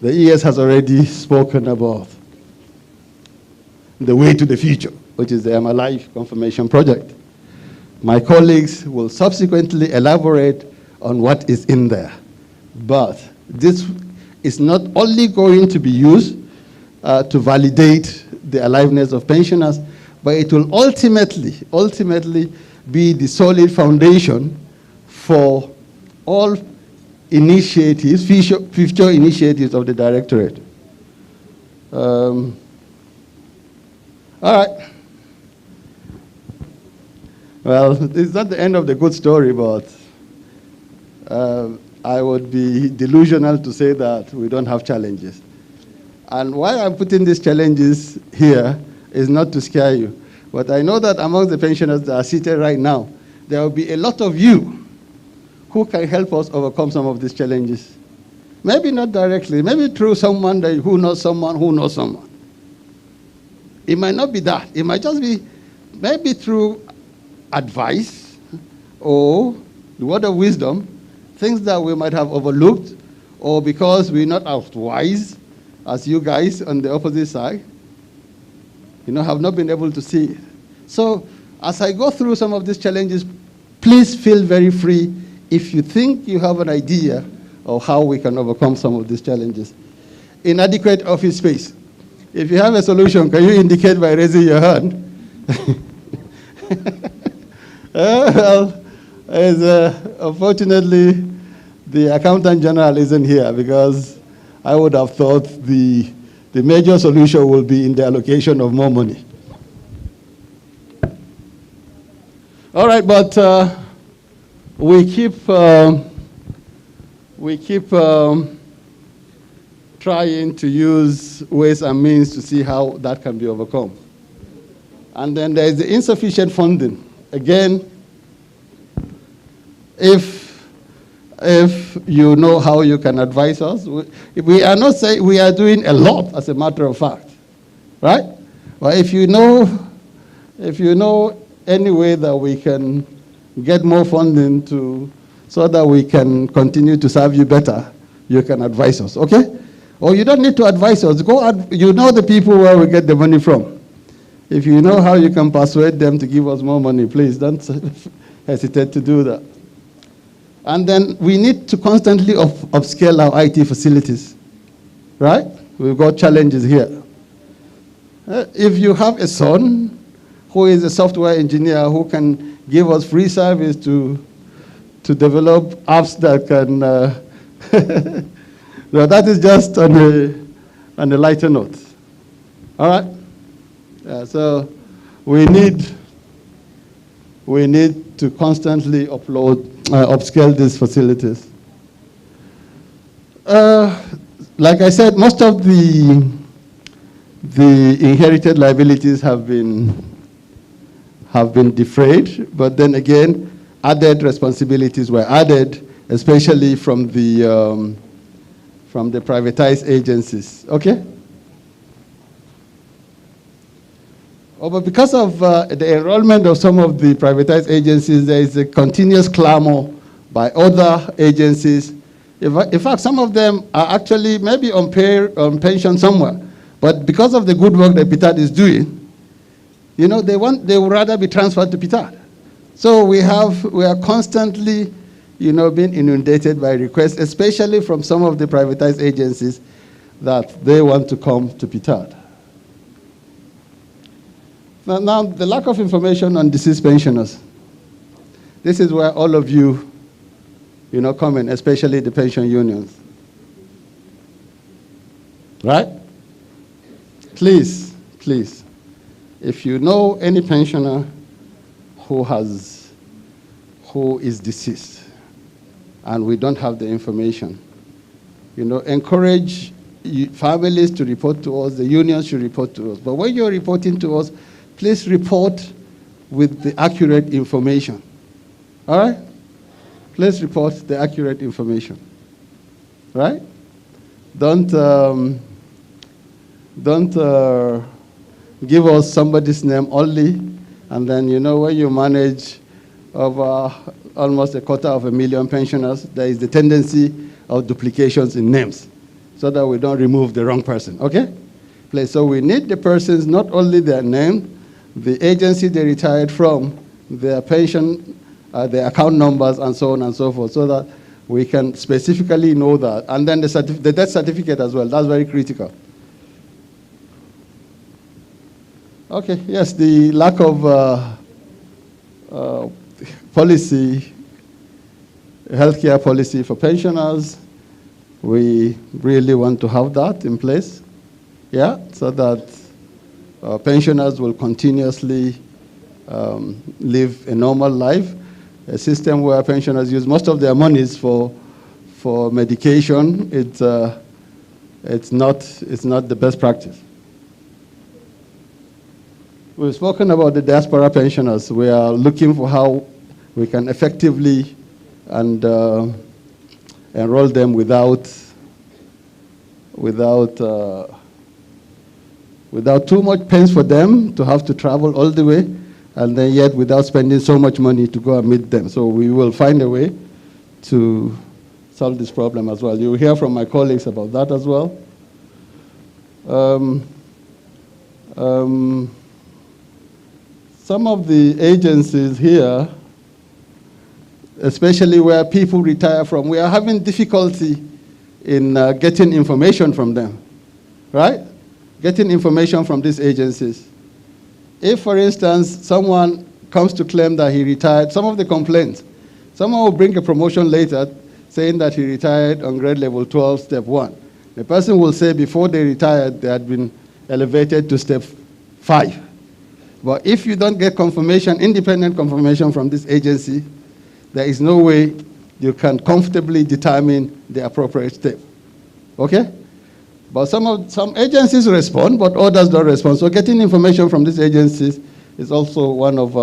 The ES has already spoken about the way to the future, which is the MLI confirmation project. My colleagues will subsequently elaborate on what is in there. But this is not only going to be used to validate the aliveness of pensioners, but it will ultimately be the solid foundation for all initiatives, future initiatives of the Directorate. All right. Well, it's not the end of the good story, but I would be delusional to say that we don't have challenges. And why I'm putting these challenges here is not to scare you, but I know that among the pensioners that are seated right now, there will be a lot of you who can help us overcome some of these challenges. Maybe not directly, maybe through someone who knows someone who knows someone. It might not be that. It might just be maybe through advice or the word of wisdom, things that we might have overlooked, or because we're not as wise as you guys on the opposite side, have not been able to see it. So as I go through some of these challenges, please feel very free if you think you have an idea of how we can overcome some of these challenges. Inadequate office space. If you have a solution, can you indicate by raising your hand? Well, unfortunately, the Accountant General isn't here, because I would have thought the major solution will be in the allocation of more money. All right, but we keep trying to use ways and means to see how that can be overcome. And then there is the insufficient funding. Again, if you know how you can advise us, we are not saying we are doing a lot, as a matter of fact, right? But if you know any way that we can get more funding so that we can continue to serve you better, you can advise us, okay? Or you don't need to advise us. You know the people where we get the money from. If you know how you can persuade them to give us more money, please don't hesitate to do that. And then we need to constantly upscale our IT facilities, right? We've got challenges here. If you have a son who is a software engineer who can give us free service to develop apps that can, no, that is just on a lighter note. All right? Yeah, so we need to constantly upscale these facilities. Like I said, most of the inherited liabilities have been defrayed, but then again, added responsibilities were added, especially from the privatized agencies. Okay? Oh, but because of the enrollment of some of the privatized agencies, there is a continuous clamor by other agencies. In fact, some of them are actually maybe on pension somewhere, but because of the good work that Ptad is doing, they would rather be transferred to Ptad. So we are constantly, being inundated by requests, especially from some of the privatized agencies, that they want to come to Ptad. Now, the lack of information on deceased pensioners. This is where all of you, come in, especially the pension unions. Right? Please, if you know any pensioner who is deceased and we don't have the information, encourage families to report to us, the unions should report to us. But when you're reporting to us, please report with the accurate information. All right? Please report the accurate information. Right? Don't give us somebody's name only, and then when you manage over almost 250,000 pensioners, there is the tendency of duplications in names, so that we don't remove the wrong person. Okay? Please. So we need the persons, not only their name, the agency they retired from, their pension, their account numbers, and so on and so forth, so that we can specifically know that. And then the death certificate as well. That's very critical. Okay, yes, the lack of policy, healthcare policy for pensioners, we really want to have that in place, yeah, so that pensioners will continuously live a normal life. A system where pensioners use most of their monies for medication, it's not the best practice. We've spoken about the diaspora pensioners. We are looking for how we can effectively and enroll them without too much pains for them to have to travel all the way, and then yet without spending so much money to go and meet them. So we will find a way to solve this problem as well. You will hear from my colleagues about that as well. Some of the agencies here, especially where people retire from, we are having difficulty in getting information from them, right? Getting information from these agencies. If, for instance, someone comes to claim that he retired, some of the complaints, someone will bring a promotion later saying that he retired on grade level 12, step 1. The person will say before they retired, they had been elevated to step 5. But if you don't get confirmation, independent confirmation from this agency, there is no way you can comfortably determine the appropriate step. Okay? But some agencies respond, but others don't respond. So getting information from these agencies is also one of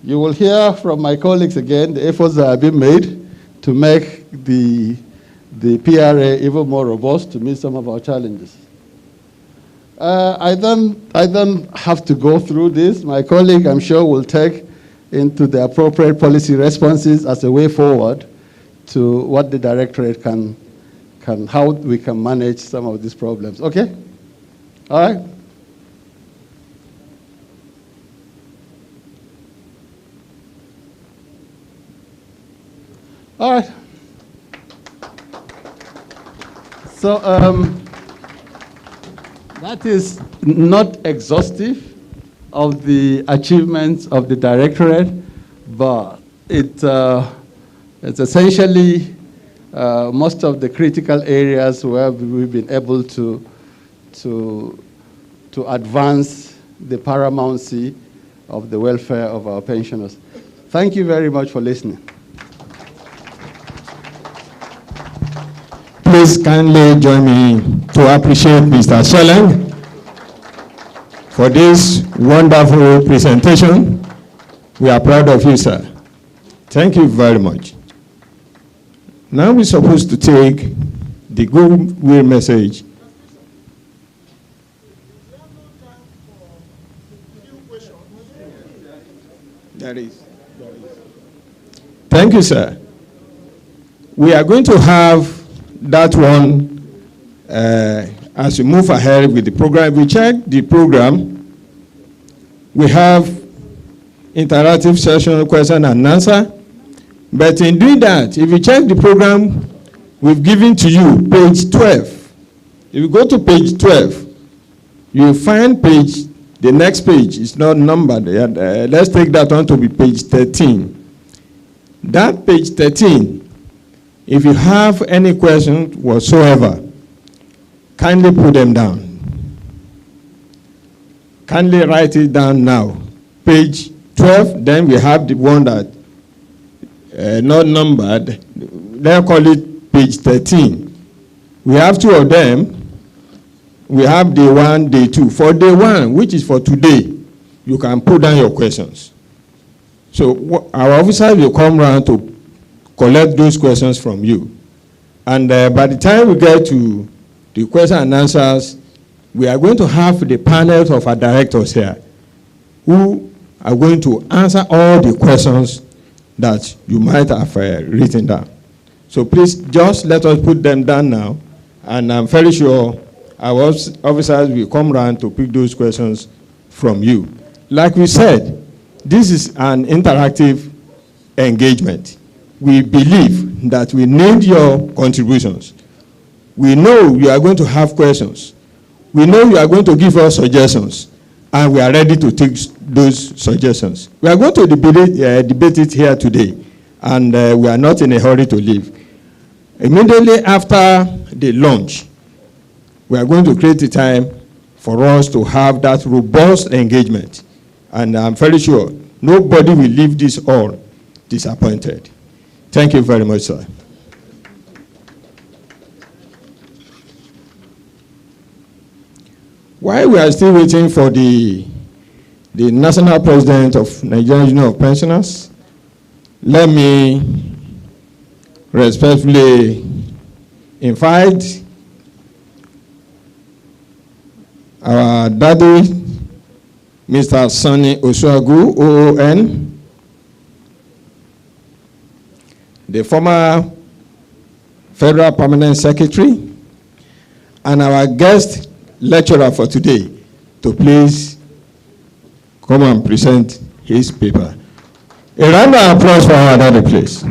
you will hear from my colleagues again the efforts that have been made to make the PRA even more robust to meet some of our challenges. I don't have to go through this. My colleague, I'm sure, will take into the appropriate policy responses as a way forward to what the directorate how we can manage some of these problems. Okay? All right? All right. So that is not exhaustive of the achievements of the directorate, but it's essentially most of the critical areas where we've been able to advance the paramountcy of the welfare of our pensioners. Thank you very much for listening. Please kindly join me to appreciate Mr. Shelleng for this wonderful presentation. We are proud of you, sir. Thank you very much. Now we're supposed to take the goodwill message. There is. Thank you, sir. We are going to have that one as we move ahead with the program. We check the program. We have interactive session, question and answer. But in doing that, if you check the program we've given to you, page 12. If you go to page 12, you'll find the next page is not numbered. Let's take that one to be page 13. That page 13, if you have any questions whatsoever, kindly put them down. Kindly write it down now. Page 12, then we have the one that not numbered. Let's call it page 13. We have two of them. We have day 1, day 2. For day 1, which is for today, you can put down your questions. So our officers will come around to collect those questions from you. And by the time we get to the question and answers, we are going to have the panel of our directors here who are going to answer all the questions that you might have written down. So please just let us put them down now, and I'm very sure our officers will come around to pick those questions from you. Like we said, this is an interactive engagement. We believe that we need your contributions. We know you are going to have questions. We know you are going to give us suggestions, and we are ready to take those suggestions. We are going to debate it here today, and we are not in a hurry to leave. Immediately after the launch, we are going to create a time for us to have that robust engagement, And I'm very sure nobody will leave this hall disappointed. Thank you very much, sir. While we are still waiting for the national president of Nigerian Union of Pensioners, let me respectfully invite our daddy, Mr. Sonny Osuagu, OON, the former Federal Permanent Secretary, and our guest lecturer for today to please come and present his paper. A round of applause for our daddy, please.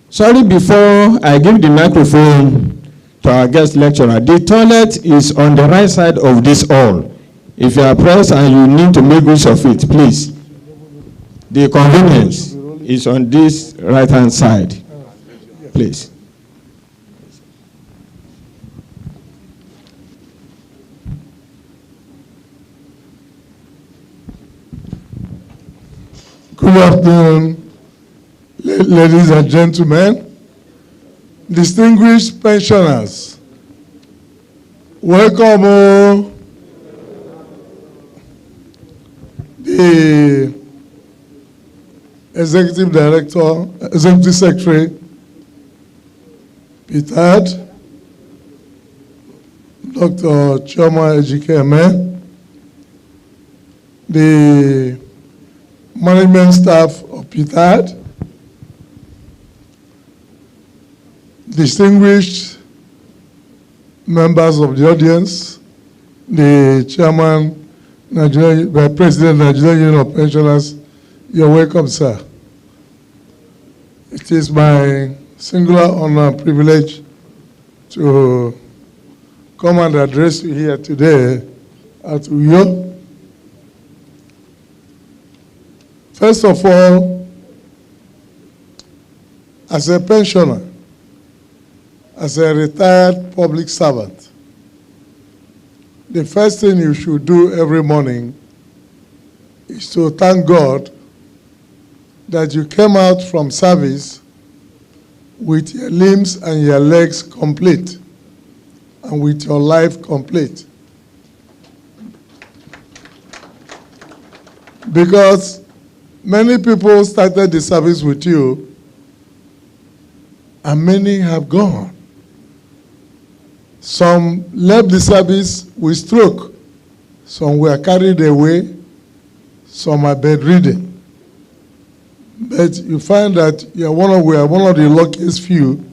Sorry, before I give the microphone to our guest lecturer, the toilet is on the right side of this hall. If you are pressed and you need to make use of it, please. The convenience is on this right-hand side. Please. Good afternoon, ladies and gentlemen, distinguished pensioners. Welcome the Executive Director, Executive Secretary, Ptad, Dr. Chioma Ejikeme, the management staff of Ptad, distinguished members of the audience, the Chairman, President of Nigerian Union of Pensioners, you're welcome, sir. It is my singular honor and privilege to come and address you here today at Uyo. First of all, as a pensioner, as a retired public servant, the first thing you should do every morning is to thank God that you came out from service with your limbs and your legs complete and with your life complete. Because many people started the service with you and many have gone. Some left the service with stroke, some were carried away, some are bedridden. But you find that we are one of the luckiest few.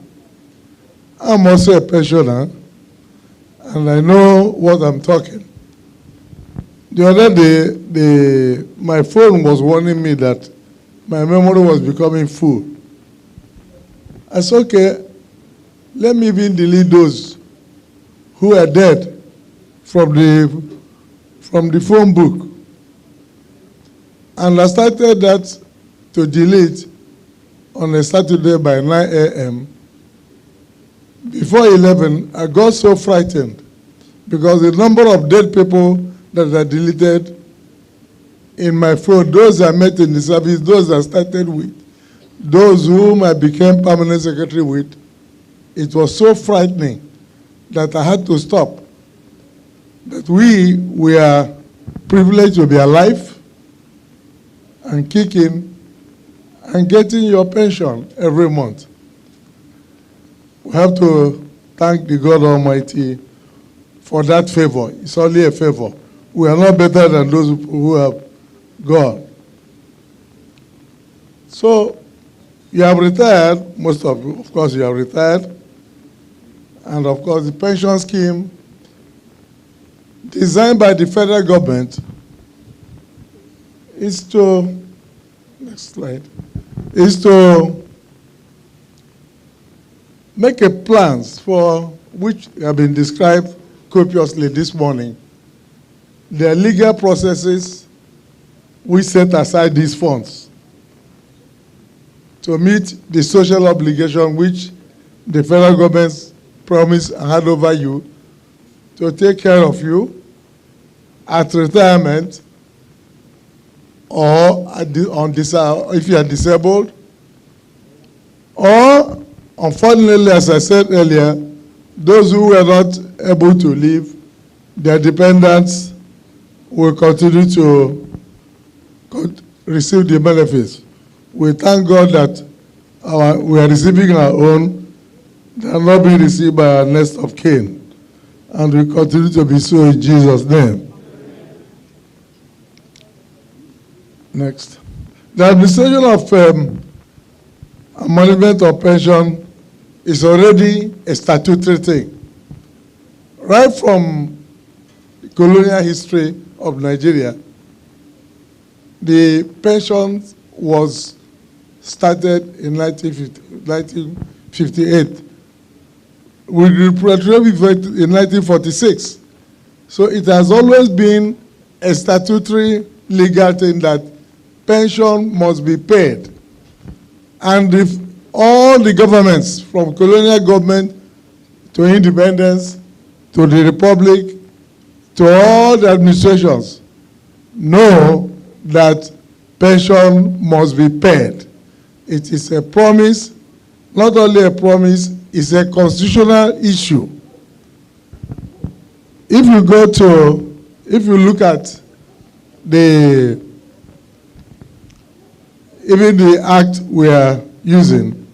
I'm also a pensioner, and I know what I'm talking. The other day, my phone was warning me that my memory was becoming full. I said, okay, let me even delete those who are dead from the phone book. And I started that to delete on a Saturday by 9 a.m. Before 11, I got so frightened because the number of dead people that I deleted in my phone, those I met in the service, those I started with, those whom I became permanent secretary with, it was so frightening that I had to stop. But we are privileged to be alive and kicking and getting your pension every month. We have to thank the God Almighty for that favor. It's only a favor. We are not better than those who have gone. So, you have retired, most of you, of course, you have retired. And of course, the pension scheme designed by the federal government is to, next slide, is to make a plans for which have been described copiously this morning. There are legal processes which set aside these funds to meet the social obligation which the federal government promised and hand over you to take care of you at retirement or if you are disabled, or unfortunately, as I said earlier, those who were not able to leave, their dependents will continue to receive the benefits. We thank God that we are receiving our own. They are not being received by our next of kin. And we continue to be so in Jesus' name. Next. The administration of management of pension is already a statutory thing. Right from the colonial history of Nigeria, the pension was started in 1958 with retroactive effect in 1946. So it has always been a statutory legal thing that pension must be paid. And if all the governments, from colonial government to independence to the republic to all the administrations, know that pension must be paid. It is a promise, not only a promise, it's a constitutional issue. If you look at even the act we are using,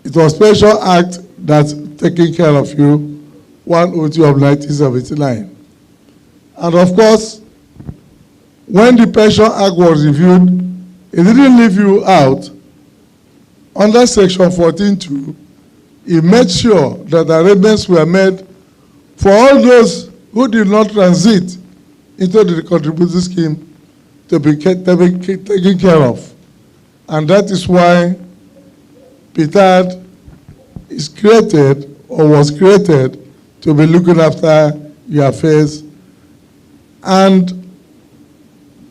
it was Special Act that's taking care of you, 102 of 1979. And of course, when the Pension Act was reviewed, it didn't leave you out. Under Section 14.2, it made sure that arrangements were made for all those who did not transit into the contributory scheme to be taken care of. And that is why Ptad is created or was created to be looking after your affairs. And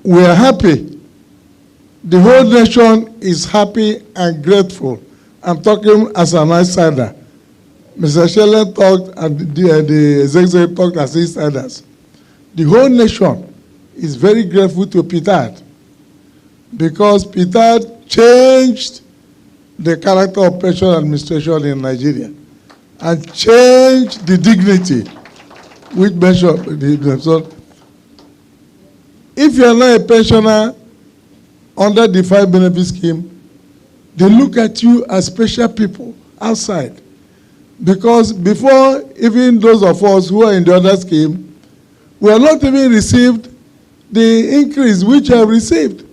we are happy. The whole nation is happy and grateful. I'm talking as an outsider. Mr. Shellen talked and the executive talked as insiders. The whole nation is very grateful to Ptad because Ptad changed the character of pension administration in Nigeria and changed the dignity which measure themselves. If you are not a pensioner under the defined benefit scheme, they look at you as special people outside. Because before, even those of us who are in the other scheme, we have not even received the increase which I have received.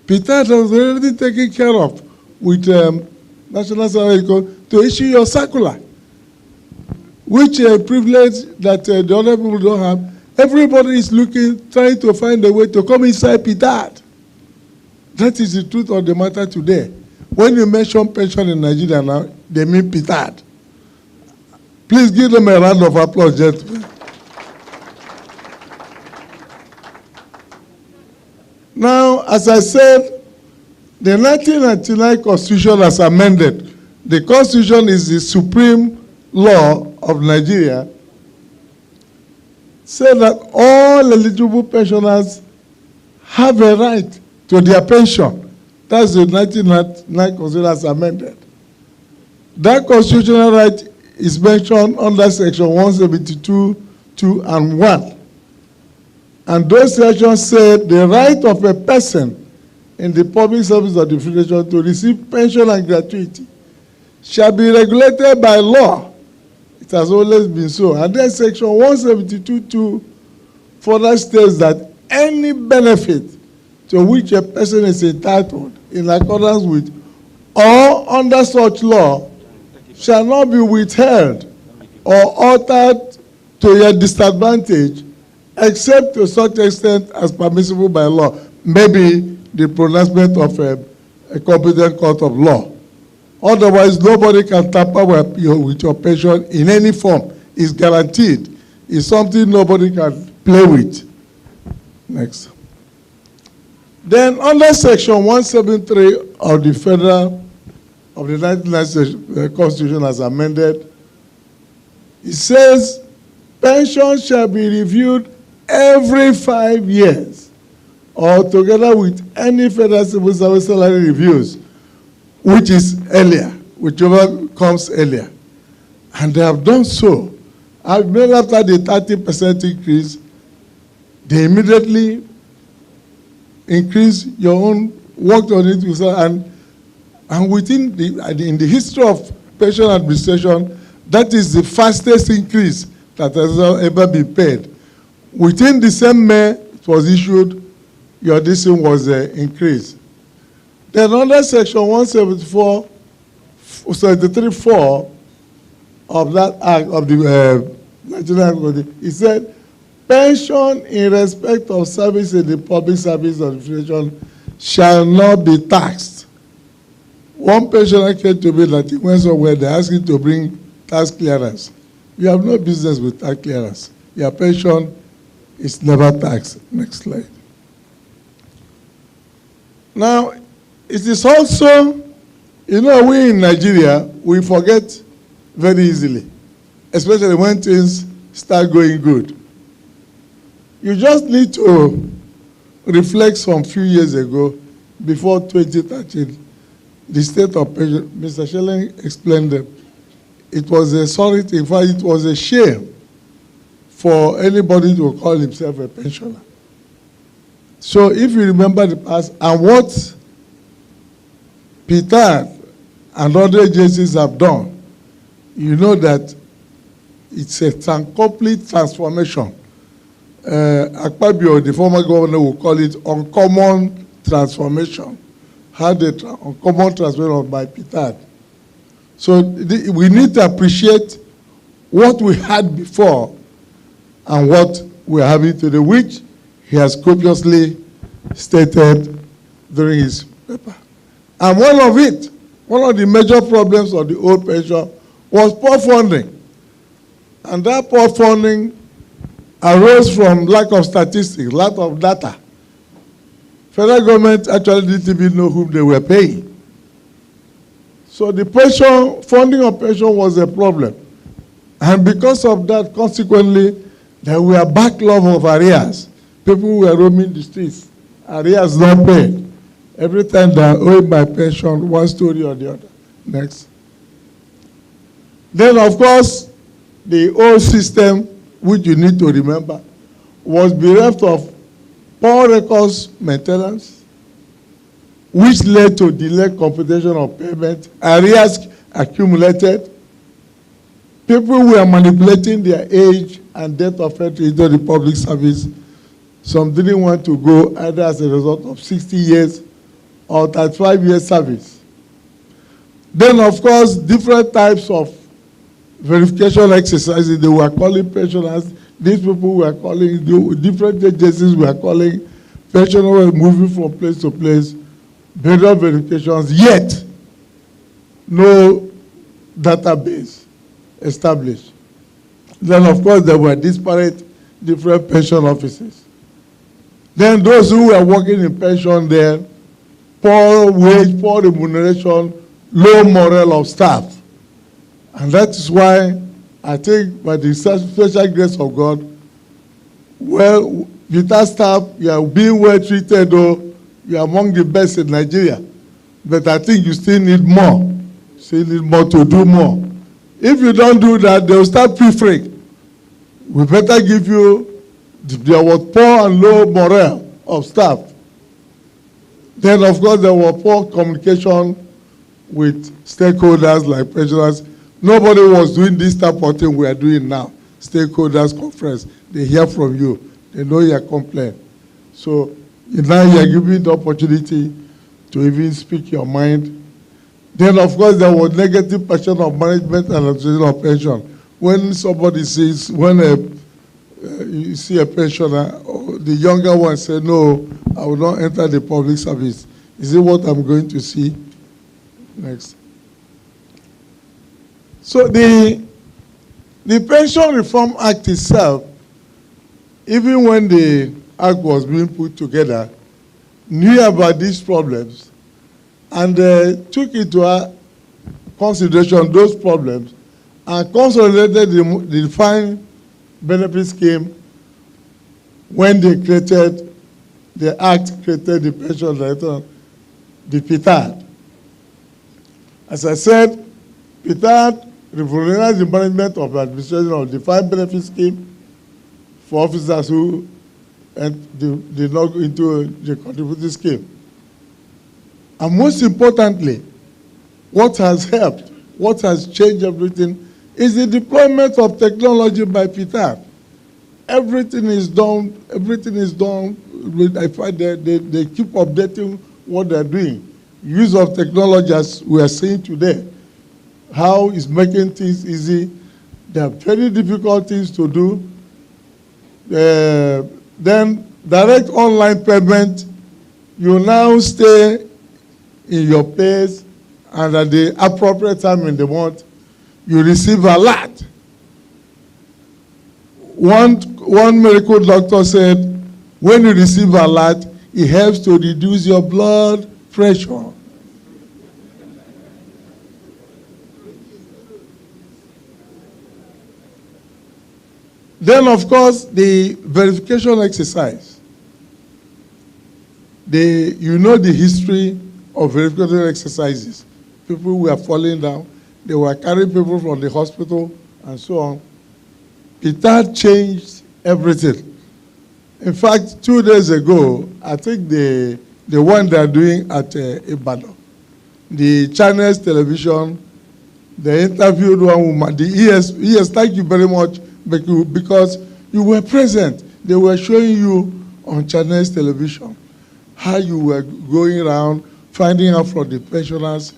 Ptad has already taken care of with National Salary Code to issue your circular, which is a privilege that the other people don't have. Everybody is trying to find a way to come inside Ptad. That is the truth of the matter today. When you mention pension in Nigeria now, they mean Ptad. Please give them a round of applause, gentlemen. Now, as I said, the 1999 Constitution as amended, the Constitution is the supreme law of Nigeria, said that all eligible pensioners have a right to their pension. That's the 1999 Constitution as amended. That constitutional right is mentioned under Section 172, 2, and 1. And those sections say the right of a person in the public service of the Federation to receive pension and gratuity shall be regulated by law. It has always been so. And then Section 172, 2 further states that any benefit to which a person is entitled in accordance with or under such law shall not be withheld or altered to your disadvantage except to such extent as permissible by law, maybe the pronouncement of a competent court of law. Otherwise, nobody can tamper with your pension in any form. It's guaranteed. It's something nobody can play with. Next. Then under Section 173 of the Federal of the 1990 Constitution as amended, it says pension shall be reviewed every 5 years, or together with any federal civil service salary reviews, which is earlier, whichever comes earlier. And they have done so. I've made after the 30% increase, they immediately increase your own, worked on it, and within in the history of pension administration, that is the fastest increase that has ever been paid. Within the same May it was issued, your addition was increased. Then under section 173.4 of that act of the Nigerian Act, it said, pension in respect of service in the public service administration shall not be taxed. One pensioner came to me that he went somewhere, they asked him to bring tax clearance. You have no business with tax clearance. Your pension is never taxed. Next slide. Now, it is also, you know, we in Nigeria, we forget very easily, especially when things start going good. You just need to reflect some few years ago, before 2013, the state of pension. Mr. Schilling explained them. It was a sorry thing. In fact, it was a shame for anybody to call himself a pensioner. So if you remember the past and what Ptad and other agencies have done, you know that it's a complete transformation. Akpabio, the former governor, will call it uncommon transformation. Had a uncommon transformation by Ptad. So we need to appreciate what we had before and what we are having today, which he has copiously stated during his paper. And one of the major problems of the old pension was poor funding. And that poor funding arose from lack of statistics, lack of data. Federal government actually didn't even know whom they were paying. So the pension, funding of pension was a problem. And because of that, consequently, there were a backlog of arrears. People were roaming the streets. Arrears not paid. Every time they are owed by pension, one story or the other. Next. Then, of course, the old system, which you need to remember, was bereft of poor records maintenance, which led to delayed computation of payment. Arrears accumulated. People were manipulating their age and date of entry into the public service. Some didn't want to go either as a result of 60 years or 35 years service. Then, of course, different types of verification exercises. They were calling pensioners. These people were calling, different agencies were calling pensioners moving from place to place, better verifications, yet no database established. Then, of course, there were disparate different pension offices. Then those who were working in pension there, poor wage, poor remuneration, low morale of staff. And that is why I think by the special grace of God, well, Vita staff, you are being well treated, though you are among the best in Nigeria. But I think you still need more. Still need more to do more. If you don't do that, they will start preferring. We better give you, there was poor and low morale of staff. Then, of course, there was poor communication with stakeholders like pensioners. Nobody was doing this type of thing we are doing now. Stakeholders conference. They hear from you. They know your complaint. So now you are given the opportunity to even speak your mind. Then, of course, there was negative perception of management and administration of pension. When somebody says, you see a pensioner, the younger one say, no, I will not enter the public service. Is it what I'm going to see? Next. So the Pension Reform Act itself, even when the act was being put together, knew about these problems and took into consideration those problems and consolidated the defined benefit scheme when they created, the act created the pension director, the Ptad. As I said, Ptad revolutionized the management of the administration of defined benefit scheme for officers who did not go into the contributing scheme. And most importantly, what has helped, what has changed everything, is the deployment of technology by Ptad. Everything is done. I find that they keep updating what they're doing. Use of technology, as we are seeing today, how it's making things easy. There are very difficult things to do. Then direct online payment, you now stay in your place, and at the appropriate time in the month, you receive a alert. One medical doctor said, when you receive a alert, it helps to reduce your blood pressure. Then, of course, the verification exercise. You know the history of verification exercises. People were falling down. They were carrying people from the hospital and so on. Ptad changed everything. In fact, 2 days ago, I think the one they are doing at Ibadan, the Chinese television, they interviewed one woman. Yes, thank you very much, because you were present. They were showing you on Chinese television how you were going around finding out from the pensioners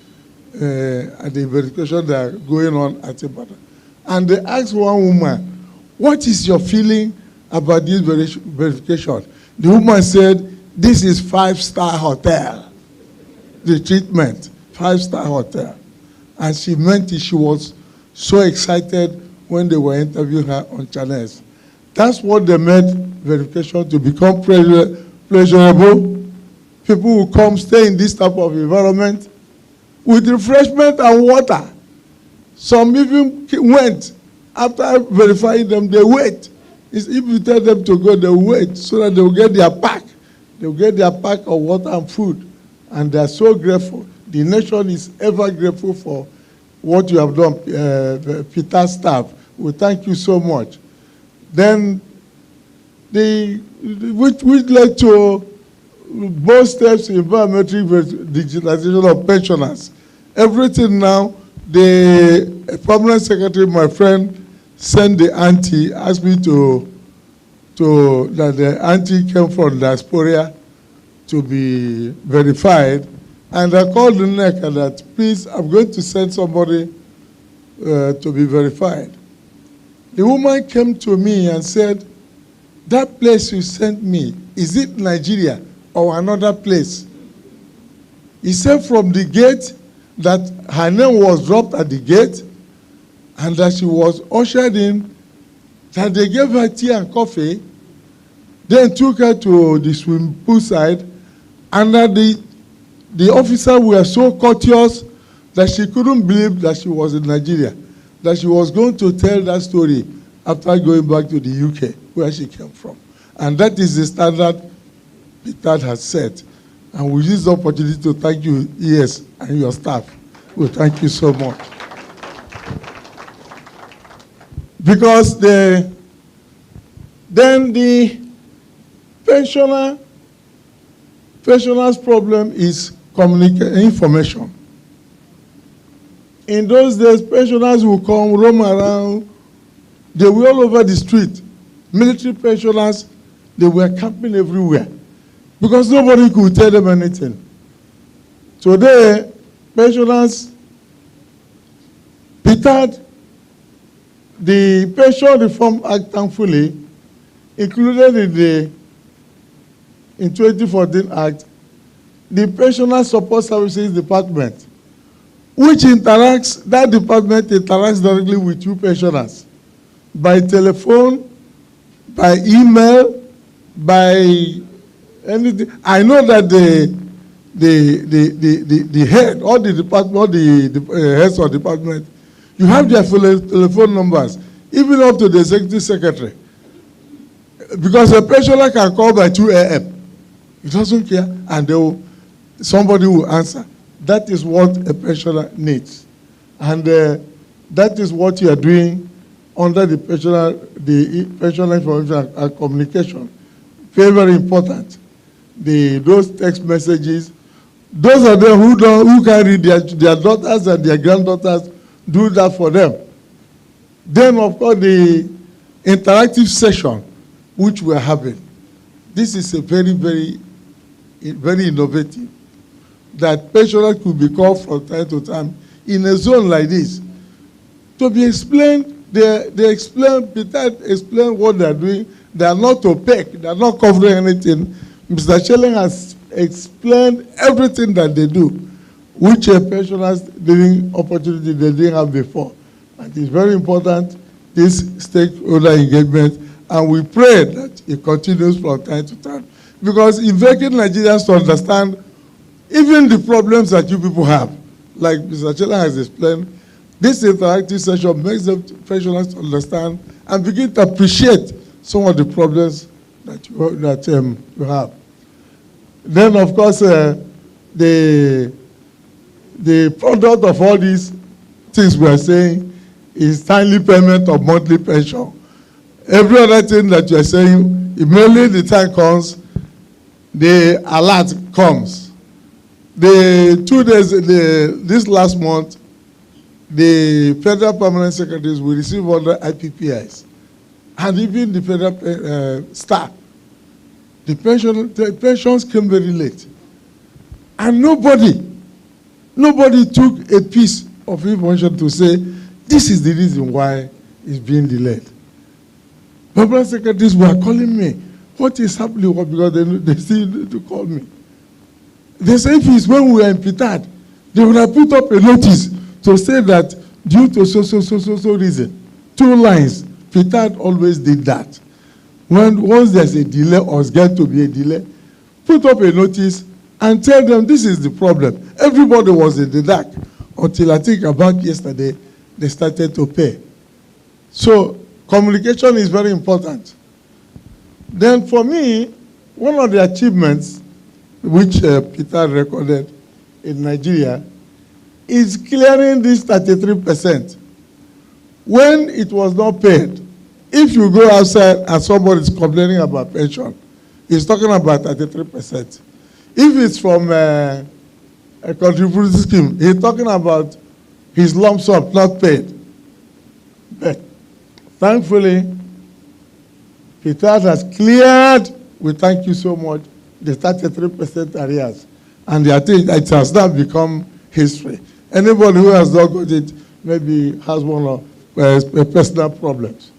and the verification that are going on at Ibadan. And they asked one woman, what is your feeling about this verification? The woman said, this is 5-star hotel. The treatment, 5-star hotel. And she meant it. She was so excited when they were interviewing her on channels. That's what they made verification to become pleasurable. People will come stay in this type of environment with refreshment and water. Some even went. After verifying them, they wait. If you tell them to go, they wait so that they will get their pack. They will get their pack of water and food. And they are so grateful. The nation is ever grateful for what you have done, Ptad staff. We thank you so much. Then, which led to both steps in biometric digitalization of pensioners. Everything now, the permanent secretary, my friend, sent the auntie, asked me that the auntie came from diaspora to be verified. And I called the NEC and that, please, I'm going to send somebody to be verified. The woman came to me and said, that place you sent me, is it Nigeria or another place? He said from the gate that her name was dropped at the gate and that she was ushered in, that they gave her tea and coffee, then took her to the swimming pool side, and that the officer were so courteous that she couldn't believe that she was in Nigeria, that she was going to tell that story after going back to the UK, where she came from. And that is the standard Ptad has set. And we use the opportunity to thank you, ES, and your staff. We thank you so much. Because then the pensioner's problem is information. In those days, pensioners will come, roam around. They were all over the street. Military pensioners, they were camping everywhere because nobody could tell them anything. Today, pensioners, Ptad, the Pension Reform Act, thankfully, included in 2014 Act, the Pensioner Support Services Department, which that department interacts directly with you pensioners by telephone, by email, by anything. I know that the head, all the department, all the heads of department, you have their telephone numbers, even up to the executive secretary. Because a pensioner can call by 2 a.m. He doesn't care, and somebody will answer. That is what a pensioner needs. And that is what you are doing under the pensioner information and communication. Very, very important. Those text messages, those of them who can read their daughters and their granddaughters, do that for them. Then, of course, the interactive session, which we are having. This is a very, very, very innovative. That pensioners could be called from time to time in a zone like this. To be explained, they explain, Ptad explain what they are doing. They are not opaque. They are not covering anything. Mr. Shelling has explained everything that they do, which pensioners during opportunity they didn't have before. And it's very important, this stakeholder engagement, and we pray that it continues from time to time. Because in making Nigerians to understand even the problems that you people have, like Mr. Chela has explained, this interactive session makes the pensioners to understand and begin to appreciate some of the problems that you have. Then, of course, the product of all these things we are saying is timely payment of monthly pension. Every other thing that you are saying, immediately the time comes, the alert comes. The 2 days, this last month, the federal permanent secretaries will receive all the IPPIs, and even the federal staff. The pensions came very late, and nobody took a piece of information to say this is the reason why it's being delayed. Permanent secretaries were calling me. What is happening? Because they still need to call me. They say if it's when we were in Ptad, they would have put up a notice to say that due to so reason, 2 lines. Ptad always did that. Once there's a delay or it's going to be a delay, put up a notice and tell them this is the problem. Everybody was in the dark until I think about yesterday they started to pay. So communication is very important. Then for me, one of the achievements which Ptad recorded in Nigeria is clearing this 33%. When it was not paid, if you go outside and somebody is complaining about pension, he's talking about 33%. If it's from a contributory scheme, he's talking about his lump sum not paid. But thankfully, Ptad has cleared, we thank you so much, the 33% arrears. And I think it has now become history. Anybody who has not got it maybe has one of personal problems.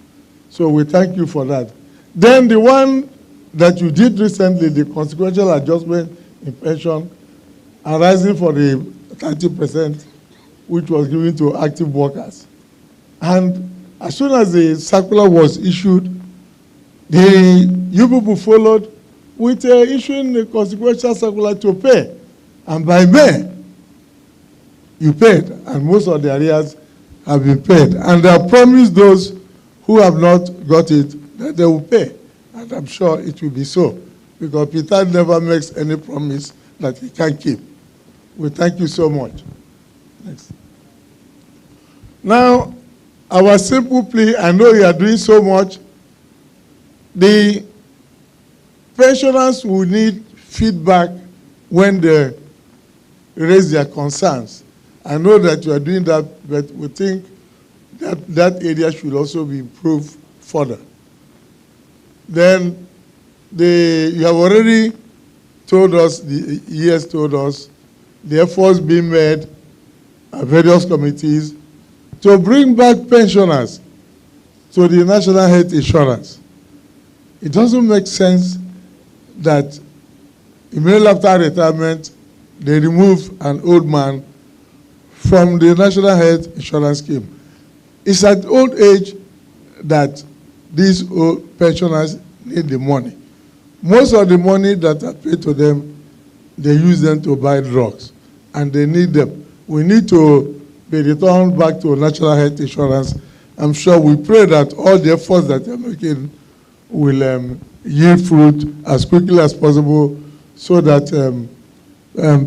So we thank you for that. Then the one that you did recently, the consequential adjustment in pension arising for the 30%, which was given to active workers. And as soon as the circular was issued, you people followed with issuing a consequential circular to pay. And by May, you paid, and most of the arrears have been paid. And I promise those who have not got it that they will pay. And I'm sure it will be so, because Ptad never makes any promise that he can't keep. We thank you so much. Next. Now, our simple plea, I know you are doing so much. The pensioners will need feedback when they raise their concerns. I know that you are doing that, but we think that that area should also be improved further. Then you have already told us, the ES told us, the efforts being made at various committees to bring back pensioners to the National Health Insurance. It doesn't make sense that immediately after retirement, they remove an old man from the National Health Insurance Scheme. It's at old age that these old pensioners need the money. Most of the money that are paid to them they use them to buy drugs, and they need them. We need to be returned back to national health insurance. I'm sure we pray that all the efforts that they're making will yield fruit as quickly as possible so that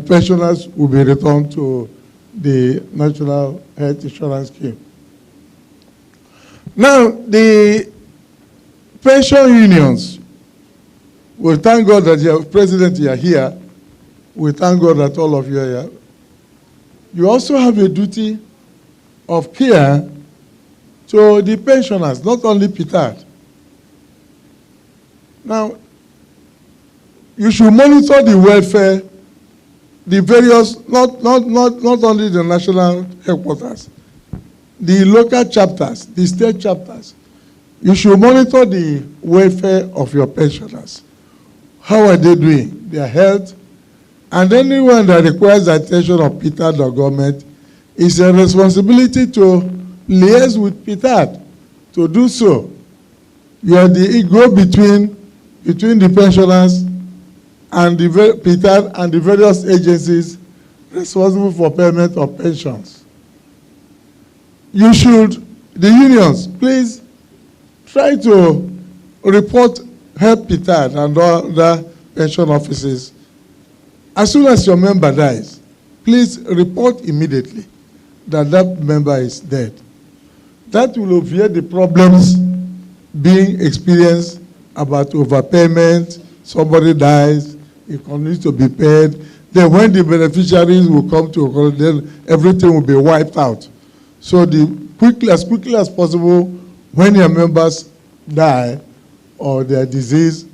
pensioners will be returned to the national health insurance scheme. Now, the pension unions, we thank God that you are President, you are here. We thank God that all of you are here. You also have a duty of care to the pensioners, not only Ptad. Now, you should monitor the welfare, the various, not only the national headquarters, the local chapters, the state chapters. You should monitor the welfare of your pensioners. How are they doing? Their health. And anyone that requires the attention of Ptad or government, it's a responsibility to liaise with Ptad to do so. You are the go-between between the pensioners and the Ptad and the various agencies responsible for payment of pensions. You should, the unions, please try to report, help Ptad and other pension offices. As soon as your member dies, please report immediately that that member is dead. That will obviate the problems being experienced about overpayment. Somebody dies, it continues to be paid. Then when the beneficiaries will come to, then everything will be wiped out. So as quickly as possible, when your members die or their disease,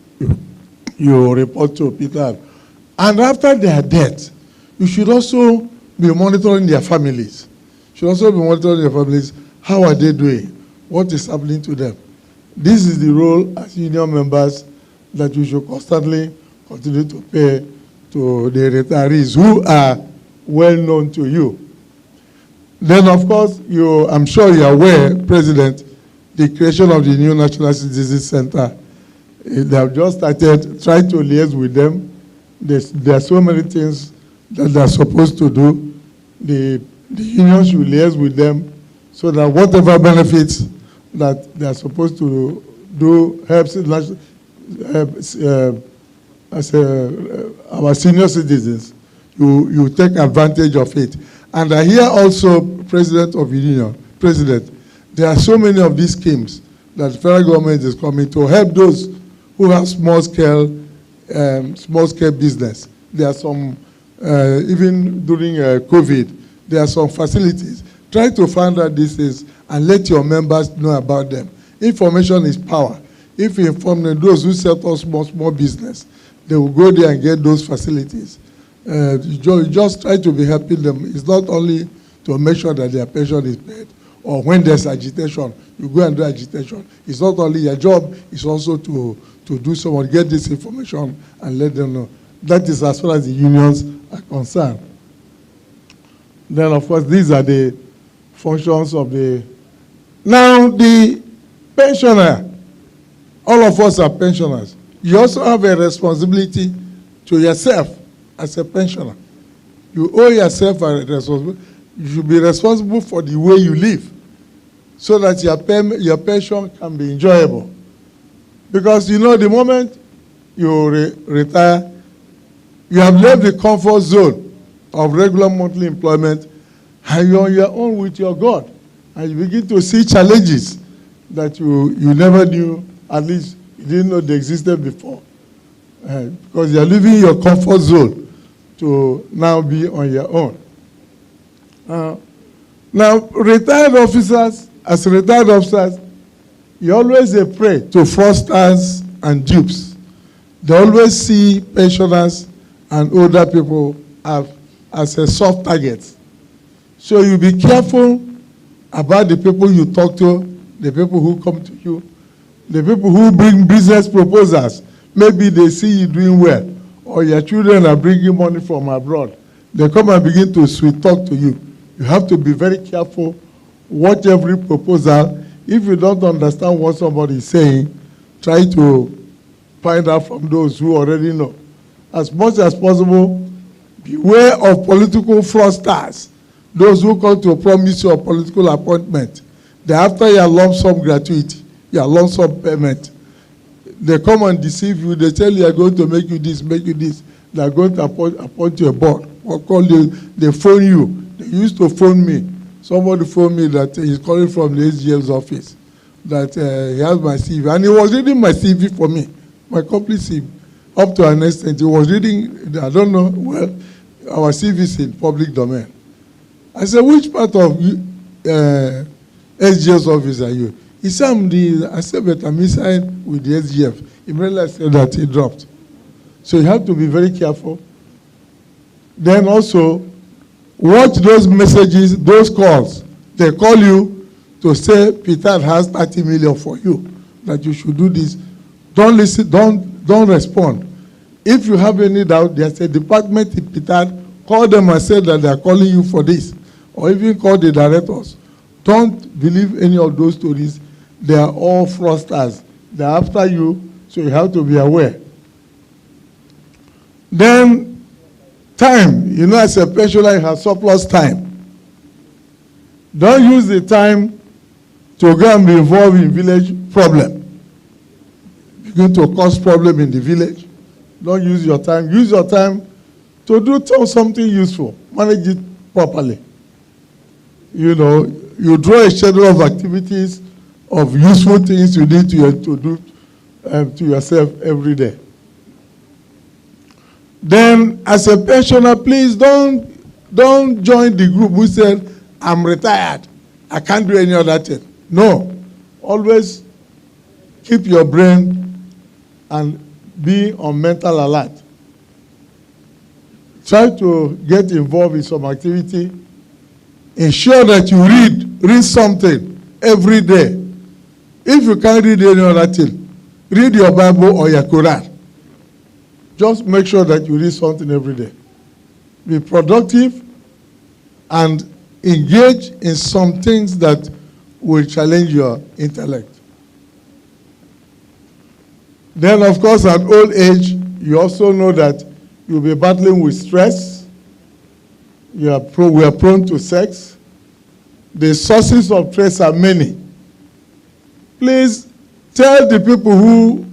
you report to Ptad. And after their death, you should also be monitoring their families. You should also be monitoring their families. How are they doing? What is happening to them? This is the role as union members that you should constantly continue to pay to the retirees who are well known to you. Then, of course, I'm sure you're aware, President, the creation of the new National Citizens Center. They have just started trying to liaise with them. There are so many things that they're supposed to do. The unions should liaise with them so that whatever benefits that they're supposed to do helps our senior citizens. You take advantage of it. And I hear also, President of the Union, President, there are so many of these schemes that the federal government is coming to help those who have small-scale business. There are some, even during COVID, there are some facilities. Try to find out this is and let your members know about them. Information is power. If you inform them, those who set up small business, they will go there and get those facilities. You just try to be helping them. It's not only to make sure that their pension is paid, or when there's agitation, you go and do agitation. It's not only your job, it's also to do someone, get this information and let them know. That is as far as the unions are concerned. Then, of course, these are the functions of the... Now, the pensioner, all of us are pensioners. You also have a responsibility to yourself as a pensioner. You owe yourself a responsibility. You should be responsible for the way you live so that your pension can be enjoyable. Because, you know, the moment you retire, you have left the comfort zone of regular monthly employment and you're on your own with your God. And you begin to see challenges that you never knew, at least you didn't know they existed before. Because you're leaving your comfort zone to now be on your own. Now, retired officers, as retired officers, you always a prey to fraudsters and dupes. They always see pensioners and older people as a soft target. So you be careful about the people you talk to, the people who come to you, the people who bring business proposals. Maybe they see you doing well, or your children are bringing money from abroad. They come and begin to sweet talk to you. You have to be very careful, watch every proposal. If you don't understand what somebody is saying, try to find out from those who already know. as much as possible, beware of political fraudsters, those who come to promise you a political appointment. Then after your lump sum gratuity, your lump sum payment, they come and deceive you. They tell you they are going to make you this, make you this. They are going to appoint you a board or call you. They phone you. They used to phone me. Somebody phoned me that he's calling from the SGL's office, that he has my CV. And he was reading my CV for me, my complete CV, up to an extent. He was reading, I don't know, well, our CV is in public domain. I said, which part of SGL's office are you? He said, I said, but I'm inside with the SGF. Immediately I said that he dropped. So you have to be very careful. Then also, watch those messages, those calls. They call you to say, Ptad has 30 million for you, that you should do this. Don't listen, don't respond. If you have any doubt, there's a department in Ptad, call them and say that they are calling you for this. Or even call the directors. Don't believe any of those stories. They are all fraudsters. They're after you, so you have to be aware. Then, time. You know, as a pensioner, you have surplus time. Don't use the time to go and be involved in village problem. You're going to cause problem in the village. Don't use your time. Use your time to do something useful. Manage it properly. You know, you draw a schedule of activities, of useful things you need to do to yourself every day. Then, as a pensioner, please don't join the group who said, I'm retired, I can't do any other thing. No. Always keep your brain and be on mental alert. Try to get involved in some activity. Ensure that you read something every day. If you can't read any other thing, read your Bible or your Quran. Just make sure that you read something every day. Be productive and engage in some things that will challenge your intellect. Then, of course, at old age, you also know that you'll be battling with stress. We are prone to sex. The sources of stress are many. Please tell the people who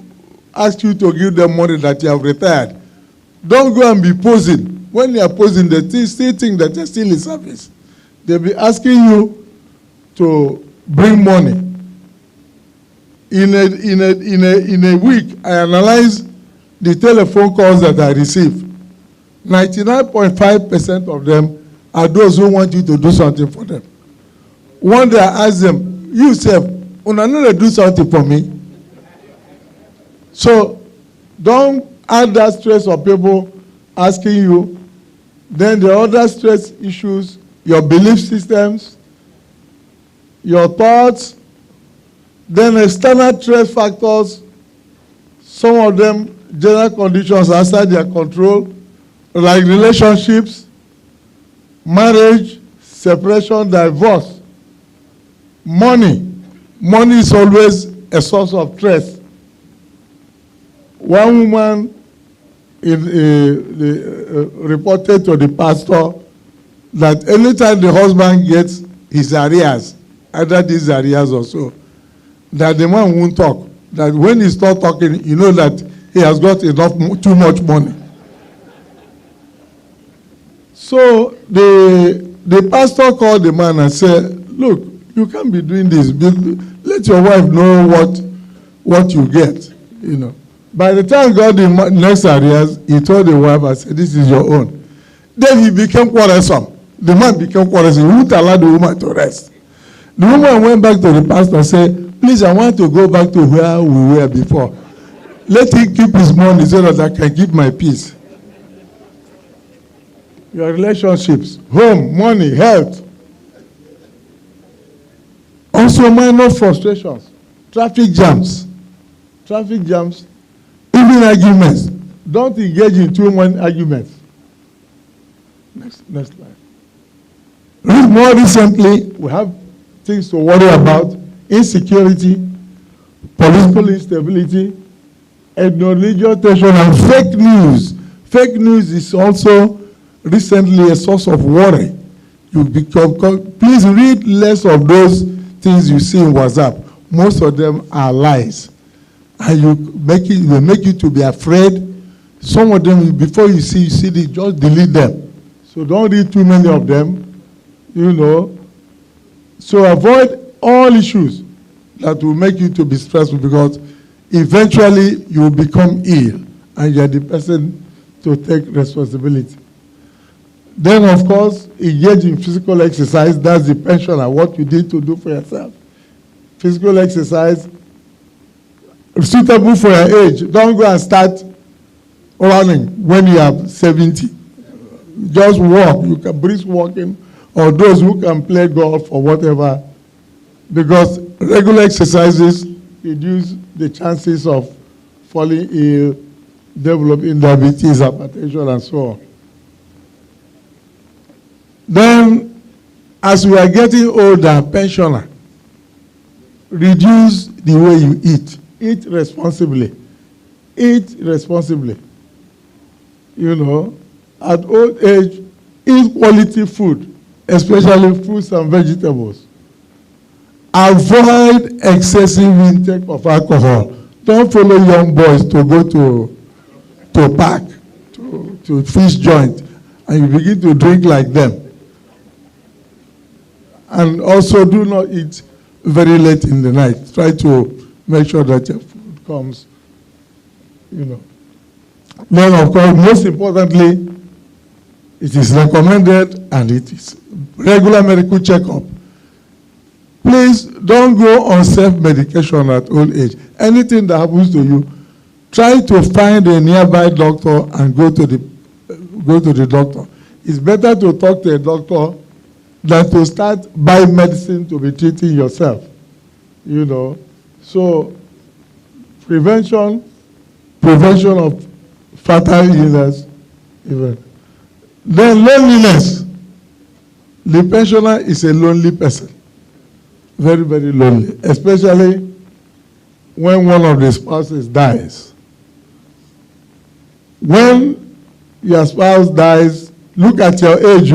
ask you to give them money that you have retired. Don't go and be posing. When you are posing, they still think that you're still in service. They'll be asking you to bring money. In a week, I analyze the telephone calls that I receive. 99.5% of them are those who want you to do something for them. One day I ask them, you self, una no do something for me. So don't add that stress of people asking you. Then the other stress issues, your belief systems, your thoughts, then external stress factors, some of them general conditions outside their control, like relationships, marriage, separation, divorce. Money is always a source of stress. One woman reported to the pastor that anytime the husband gets his arrears, either these arrears or so, that the man won't talk. That when he starts talking, you know that he has got too much money. So the pastor called the man and said, look, you can't be doing this. Let your wife know what you get, you know. By the time God the next arrears, he told the wife, I said, this is your own. Then he became quarrelsome. The man became quarrelsome. He wouldn't allow the woman to rest. The woman went back to the pastor and said, please, I want to go back to where we were before. Let him keep his money so that I can keep my peace. Your relationships, home, money, health. Also minor frustrations, traffic jams, even arguments. Don't engage in too many arguments. Next slide. More recently, we have things to worry about: insecurity, political instability, ethno-religious tension, and fake news. Fake news is also recently a source of worry. Please read less of those things you see in WhatsApp. Most of them are lies. And they make you to be afraid. Some of them, before you see it, just delete them. So don't read too many of them, you know. So avoid all issues that will make you to be stressful, because eventually you will become ill and you are the person to take responsibility. Then, of course, engage in physical exercise. That's the pensioner, what you need to do for yourself. Physical exercise, suitable for your age. Don't go and start running when you are 70. Just walk. You can brisk walking, or those who can play golf or whatever, because regular exercises reduce the chances of falling ill, developing diabetes, hypertension, and so on. Then, as we are getting older, pensioner, reduce the way you eat. Eat responsibly. Eat responsibly. You know, at old age, eat quality food, especially fruits and vegetables. Avoid excessive intake of alcohol. Don't follow young boys to go to park, to fish joint, and you begin to drink like them. And also do not eat very late in the night. Try to make sure that your food comes, you know. Then, of course, most importantly, it is recommended, and it is regular medical checkup. Please don't go on self-medication at old age. Anything that happens to you, try to find a nearby doctor and go to the doctor. It's better to talk to a doctor than to start buying medicine to be treating yourself. You know, so prevention of fatal illness, even. Then loneliness. The pensioner is a lonely person. Very, very lonely, especially when one of the spouses dies. When your spouse dies, look at your age.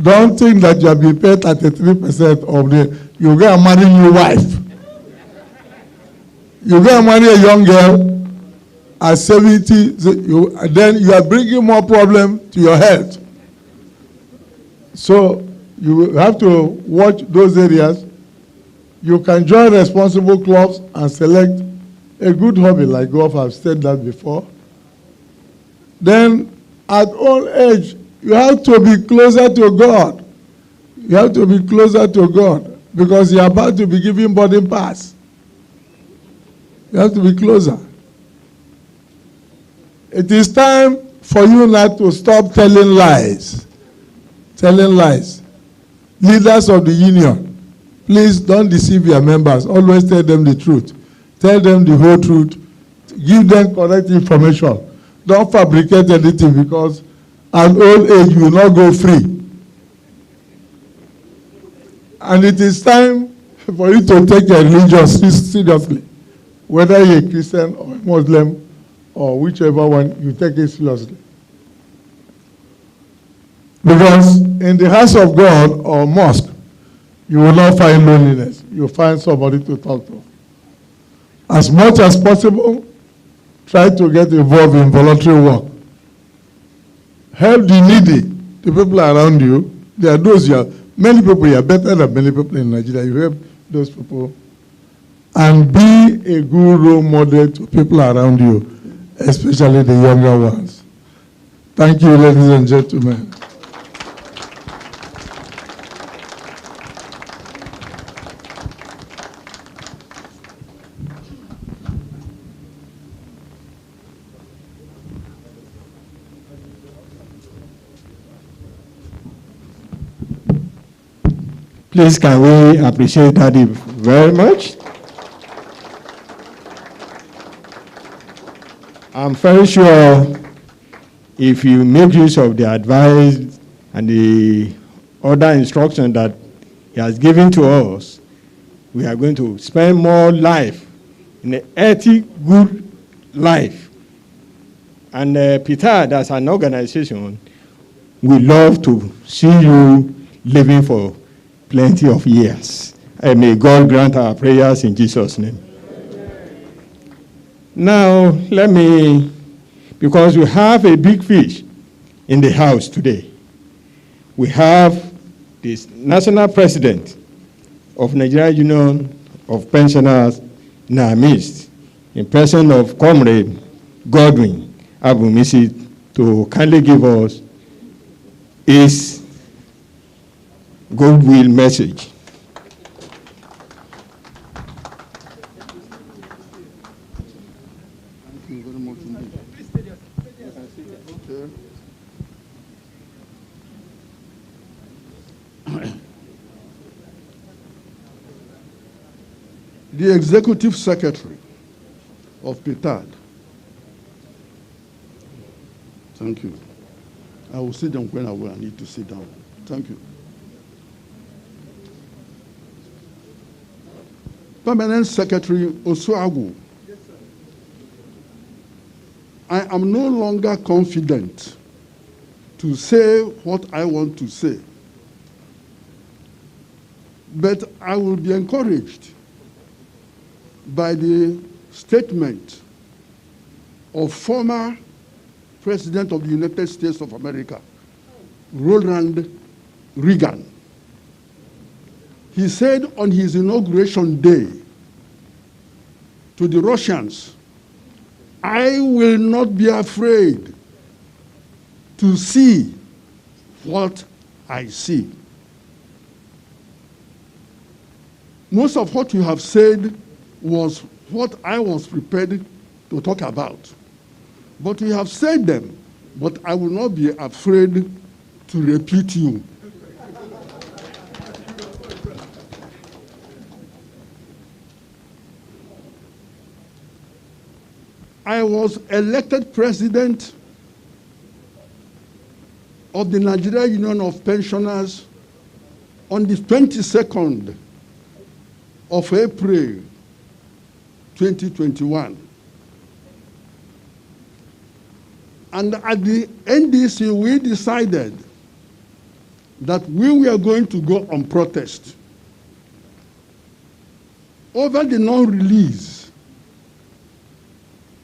Don't think that you have been paid 33% of you go and marry a new wife. You go and marry a young girl at 70, then you are bringing more problem to your health. So you have to watch those areas. You can join responsible clubs and select a good hobby like golf. I've said that before. Then at old age, you have to be closer to God. You have to be closer to God, because you're about to be given boarding pass. You have to be closer. It is time for you now to stop telling lies. Telling lies. Leaders of the union, please don't deceive your members. Always tell them the truth. Tell them the whole truth. Give them correct information. Don't fabricate anything, because at old age you will not go free. And it is time for you to take your religion seriously. Whether you're a Christian or a Muslim or whichever one, you take it seriously. Because in the house of God or mosque, you will not find loneliness. You'll find somebody to talk to. As much as possible, try to get involved in voluntary work. Help the needy, the people around you. There are those many people here, better than many people in Nigeria. You help those people. And be a good role model to people around you, especially the younger ones. Thank you, ladies and gentlemen. Please, can we appreciate Daddy very much? I'm very sure if you make use of the advice and the other instruction that he has given to us, we are going to spend more life in a healthy, good life. And Ptad, as an organization, we love to see you living for plenty of years. And may God grant our prayers in Jesus' name. Now, let me, because we have a big fish in the house today. We have the national president of Nigeria Union of Pensioners in our midst, in person of Comrade Godwin Abumisi, to kindly give us his goodwill message. Thank you very much indeed. The Executive Secretary of Ptad. Thank you. I will sit down when I need to sit down. Thank you. Permanent Secretary Osuagu. Yes, sir. I am no longer confident to say what I want to say, but I will be encouraged by the statement of former President of the United States of America, Ronald Reagan. He said on his inauguration day to the Russians, "I will not be afraid to see what I see." Most of what you have said was what I was prepared to talk about. But you have said them, but I will not be afraid to repeat you. I was elected president of the Nigeria Union of Pensioners on the 22nd of April 2021. And at the NDC, we decided that we were going to go on protest over the non-release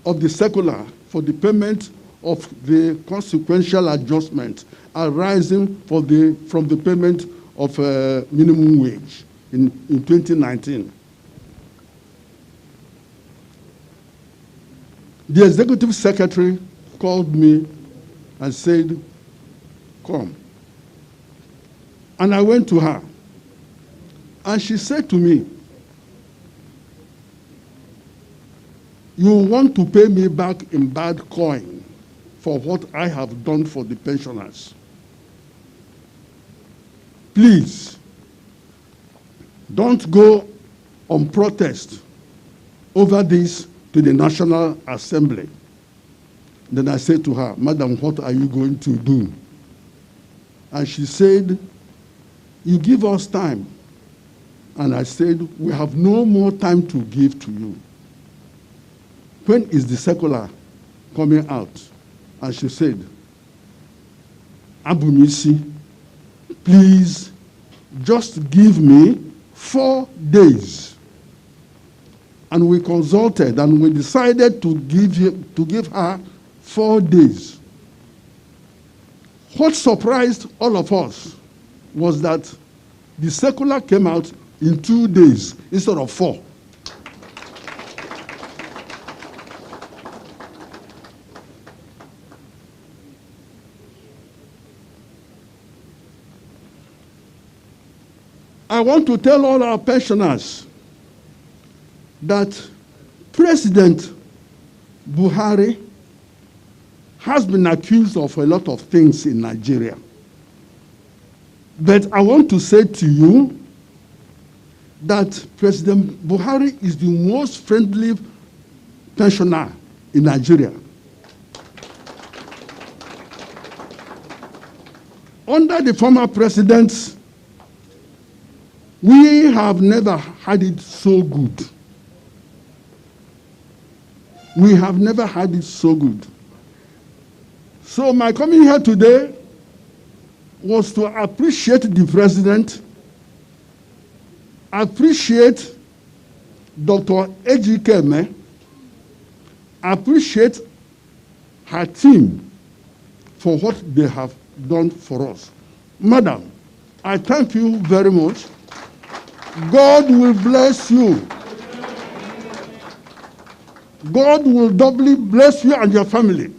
of the circular for the payment of the consequential adjustment arising from the payment of minimum wage in 2019. The executive secretary called me and said, "Come." And I went to her. And she said to me, "You want to pay me back in bad coin for what I have done for the pensioners. Please, don't go on protest over this to the National Assembly." Then I said to her, "Madam, what are you going to do?" And she said, "You give us time." And I said, "We have no more time to give to you. When is the circular coming out?" And she said, "Abumisi, please just give me 4 days." And we consulted and we decided to give her 4 days. What surprised all of us was that the circular came out in 2 days instead of 4. I want to tell all our pensioners that President Buhari has been accused of a lot of things in Nigeria. But I want to say to you that President Buhari is the most friendly pensioner in Nigeria. Under the former presidents, we have never had it so good. We have never had it so good. So my coming here today was to appreciate the president, appreciate Dr. Ejikeme, appreciate her team for what they have done for us. Madam, I thank you very much. God will bless you. God will doubly bless you and your family.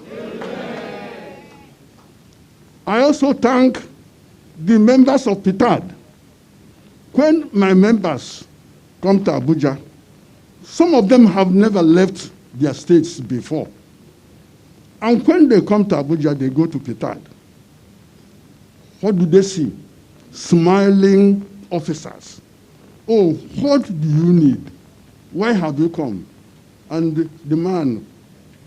I also thank the members of Ptad. When my members come to Abuja, some of them have never left their states before. And when they come to Abuja, they go to Ptad. What do they see? Smiling officers. Oh, what do you need? Why have you come? And the man,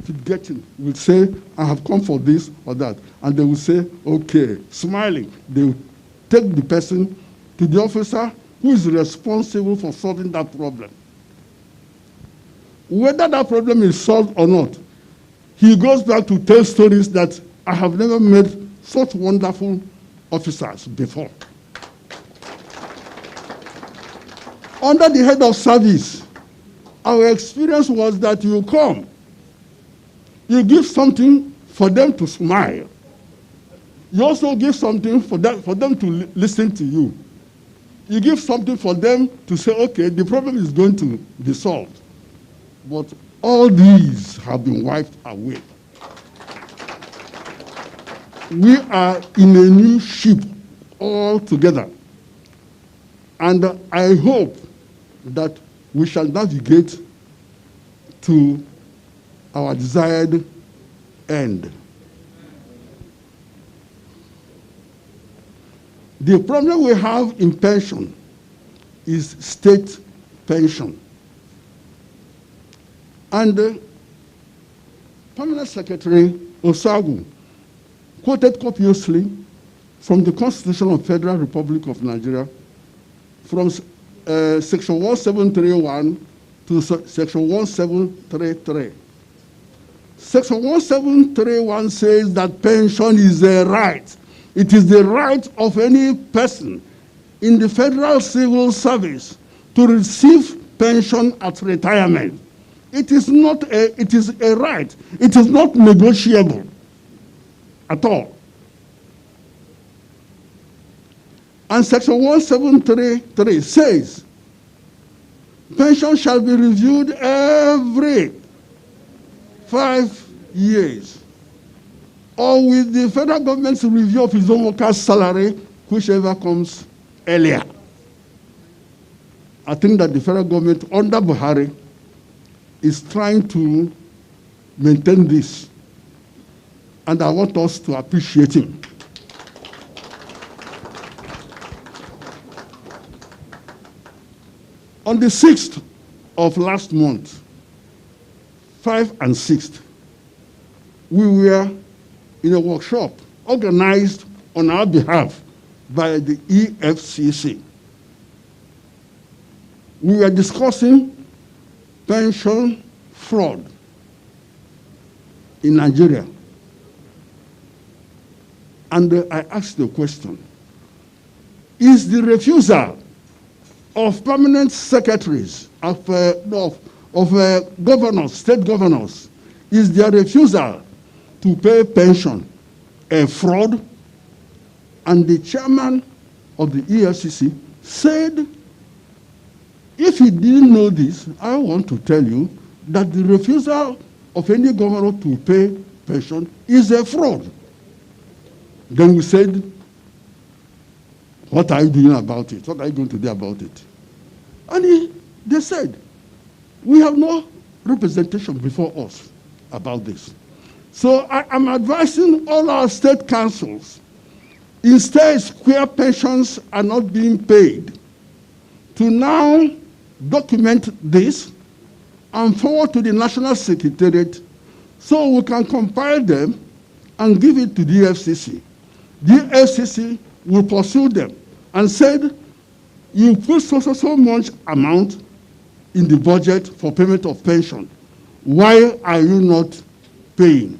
if you get him, will say, I have come for this or that. And they will say, okay, smiling. They will take the person to the officer who is responsible for solving that problem. Whether that problem is solved or not, he goes back to tell stories that I have never met such wonderful officers before. Under the head of service, our experience was that you come, you give something for them to smile. You also give something for them to listen to you. You give something for them to say, okay, the problem is going to be solved. But all these have been wiped away. We are in a new ship altogether. And I hope that we shall navigate to our desired end. The problem we have in pension is state pension. And Permanent Secretary Osagu quoted copiously from the Constitution of the Federal Republic of Nigeria from Section 1731 to Section 1733. Section 1731 says that pension is a right. It is the right of any person in the federal civil service to receive pension at retirement. It is a right. It is not negotiable at all. And Section 1733 says, pension shall be reviewed every 5 years, or with the federal government's review of his own workers' salary, whichever comes earlier. I think that the federal government under Buhari is trying to maintain this, and I want us to appreciate him. On the 6th of last month, 5th and 6th, we were in a workshop organized on our behalf by the EFCC. We were discussing pension fraud in Nigeria. And I asked the question, is the refusal of permanent secretaries, of governors, state governors, is their refusal to pay pension a fraud? And the chairman of the EFCC said, if you didn't know this, I want to tell you that the refusal of any governor to pay pension is a fraud. Then we said, what are you doing about it? What are you going to do about it? And they said, we have no representation before us about this. So I am advising all our state councils, in states where pensions are not being paid, to now document this and forward to the National Secretariat so we can compile them and give it to the FCC. The FCC will pursue them and said, you put so much amount in the budget for payment of pension. Why are you not paying?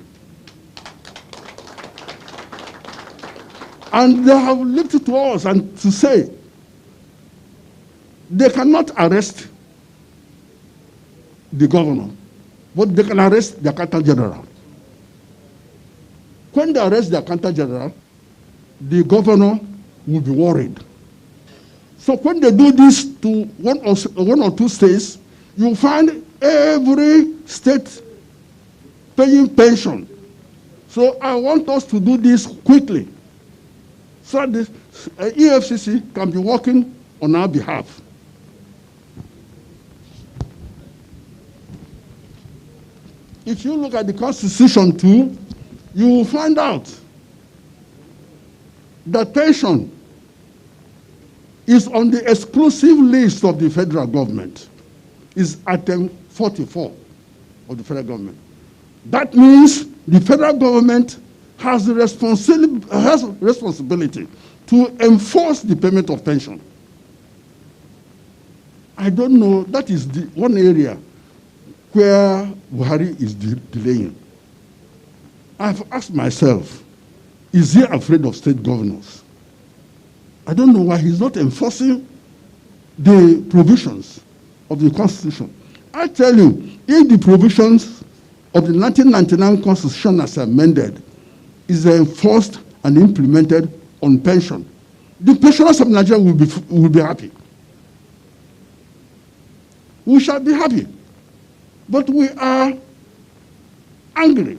And they have looked to us and to say they cannot arrest the governor, but they can arrest the accountant general. When they arrest the accountant general, the governor will be worried. So when they do this to one or two states, you find every state paying pension. So I want us to do this quickly so that the EFCC can be working on our behalf. If you look at the Constitution too, you will find out that pension is on the exclusive list of the federal government. Is item 44 of the federal government. That means the federal government has the responsibility to enforce the payment of pension. I don't know, that is the one area where Buhari is delaying. I've asked myself, is he afraid of state governors? I don't know why he's not enforcing the provisions of the Constitution. I tell you, if the provisions of the 1999 Constitution as amended is enforced and implemented on pension, the pensioners of Nigeria will be happy. We shall be happy. But we are angry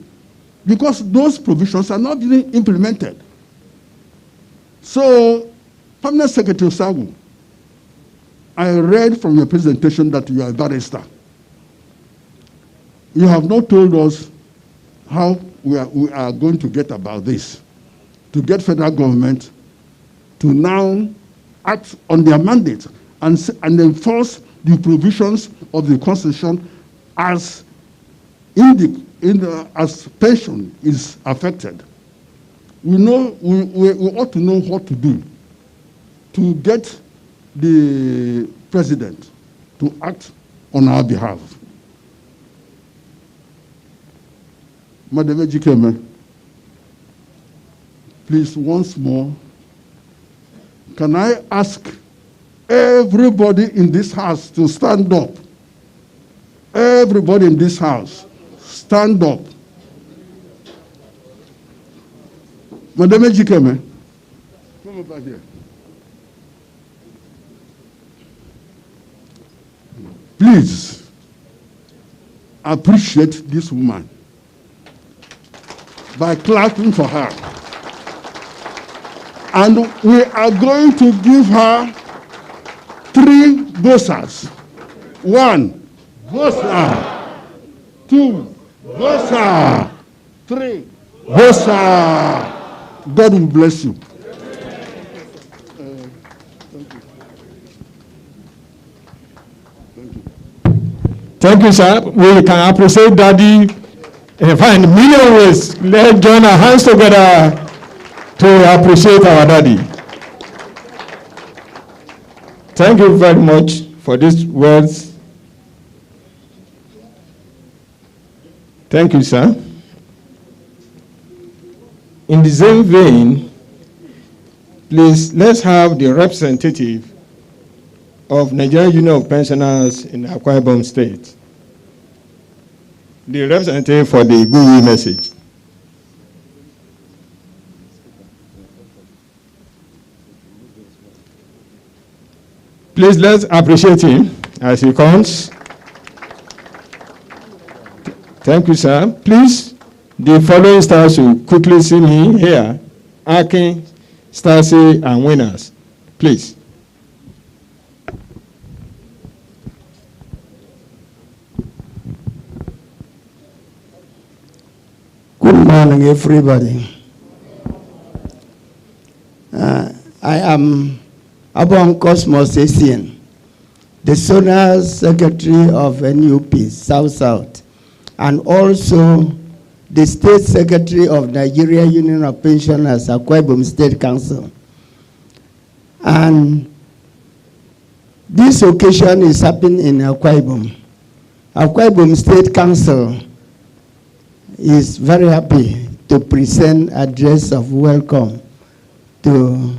because those provisions are not being implemented. So, Permanent Secretary Sagu, I read from your presentation that you are a barrister. You have not told us how we are going to get about this, to get federal government to now act on their mandate and enforce the provisions of the Constitution as as pension is affected. We ought to know what to do to get the president to act on our behalf. Madam Ejikeme, please once more, can I ask everybody in this house to stand up? Everybody in this house, stand up. Madam Ejikeme, come over here. Please appreciate this woman by clapping for her. And we are going to give her 3 bosas. 1, bosa. 2, bosa. 3, bosa. God will bless you. Thank you, sir. We can appreciate Daddy in fact, in million ways. Let's join our hands together to appreciate our Daddy. Thank you very much for these words. Thank you, sir. In the same vein, please, let's have the representative of Nigerian Union of Pensioners in Akwa Ibom State. The representative for the Guru message. Please, let's appreciate him as he comes. Thank you, sir. Please, the following stars will quickly see me here. Akin, Stacy, and winners. Please. Good morning, everybody. I am Abong Cosmos Essien, the Zonal Secretary of NUP, South-South, and also the State Secretary of Nigeria Union of Pensioners, Akwa Ibom State Council. And this occasion is happening in Akwa Ibom. Akwa Ibom State Council is very happy to present address of welcome to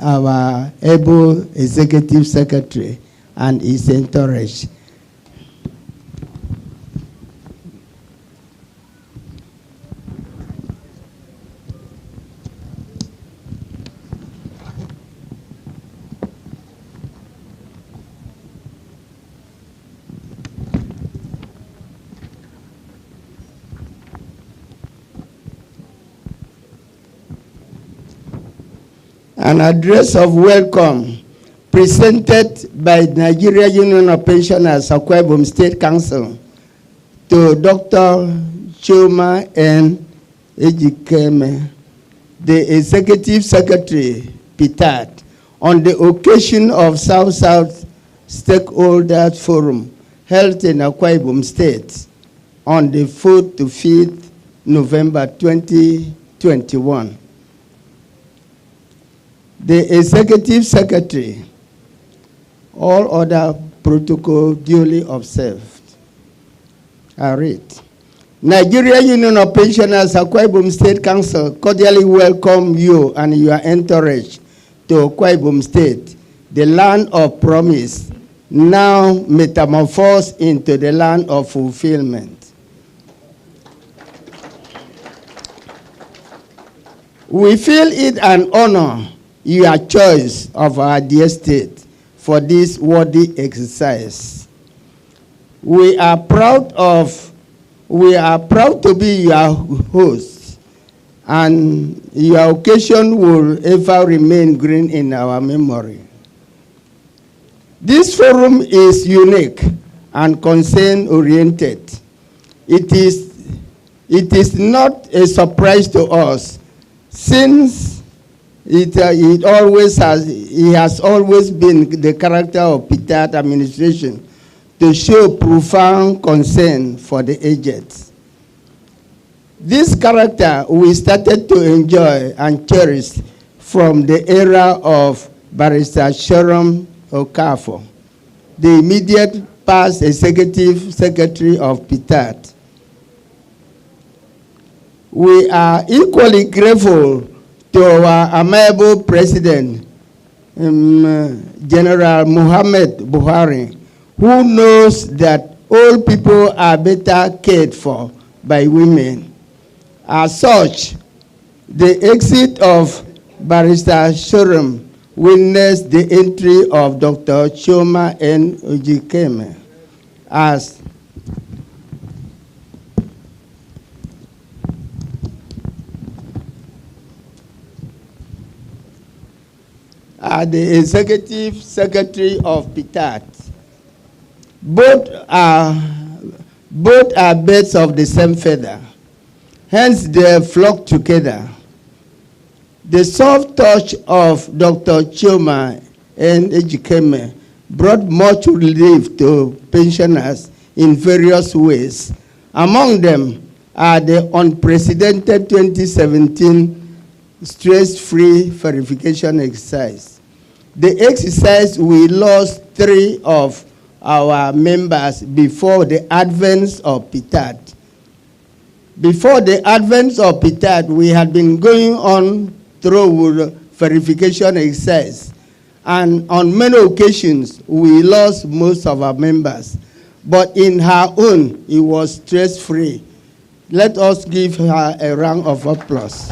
our able executive secretary and his entourage. An address of welcome presented by Nigeria Union of Pensioners, Akwa Ibom State Council, to Dr. Chuma N. Ejikeme, the Executive Secretary, Ptad, on the occasion of South-South Stakeholders Forum held in Akwa Ibom State on the 4th to 5th November 2021. The Executive Secretary, all other protocol duly observed. I read. Nigeria Union of Pensioners, Akwa Ibom State Council cordially welcome you and your entourage to Akwa Ibom State, the land of promise, now metamorphosed into the land of fulfillment. We feel it an honor your choice of our dear state for this worthy exercise. We are proud to be your hosts, and your occasion will ever remain green in our memory. This forum is unique and concern-oriented. It is not a surprise to us, since it has always been the character of Ptad administration to show profound concern for the aged. This character we started to enjoy and cherish from the era of Barrister Sharon Okafor, the immediate past executive secretary of Ptad. We are equally grateful to our amiable president, General Muhammad Buhari, who knows that all people are better cared for by women. As such, the exit of Barrister Sharon witnessed the entry of Dr. Chuma N. Ejikeme as the Executive Secretary of Ptad. Both are birds of the same feather, hence they flock together. The soft touch of Dr. Chuma and Ejikeme brought much relief to pensioners in various ways. Among them are the unprecedented 2017 stress-free verification exercise. The exercise, we lost 3 of our members before the advent of Ptad. Before the advent of Ptad, we had been going on through verification exercise, and on many occasions, we lost most of our members. But in her own, it was stress-free. Let us give her a round of applause.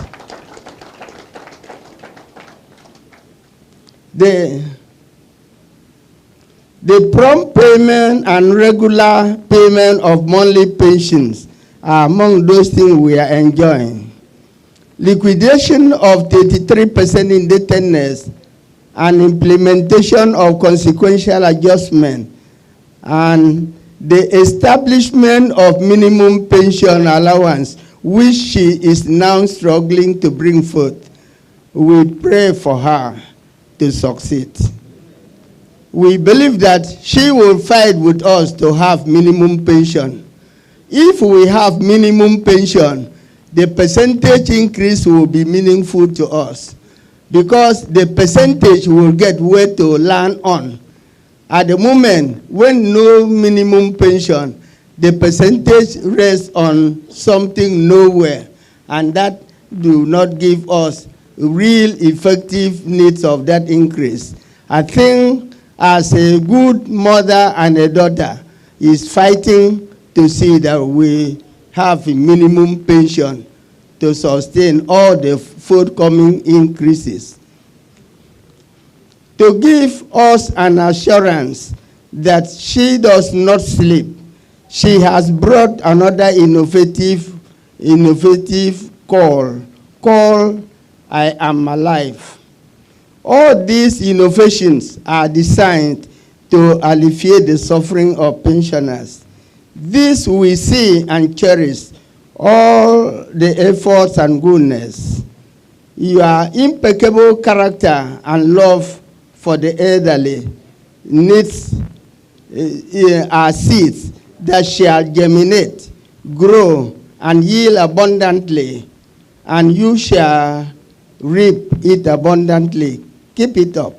The prompt payment and regular payment of monthly pensions are among those things we are enjoying. Liquidation of 33% indebtedness and implementation of consequential adjustment, and the establishment of minimum pension allowance, which she is now struggling to bring forth. We pray for her to succeed. We believe that she will fight with us to have minimum pension. If we have minimum pension, the percentage increase will be meaningful to us, because the percentage will get where to land on. At the moment, when no minimum pension, the percentage rests on something nowhere, and that do not give us real effective needs of that increase. I think as a good mother and a daughter is fighting to see that we have a minimum pension to sustain all the forthcoming increases. To give us an assurance that she does not sleep, she has brought another innovative call I Am Alive. All these innovations are designed to alleviate the suffering of pensioners. This we see and cherish all the efforts and goodness. Your impeccable character and love for the elderly needs are seeds that shall germinate, grow, and yield abundantly, and you shall reap it abundantly. Keep it up.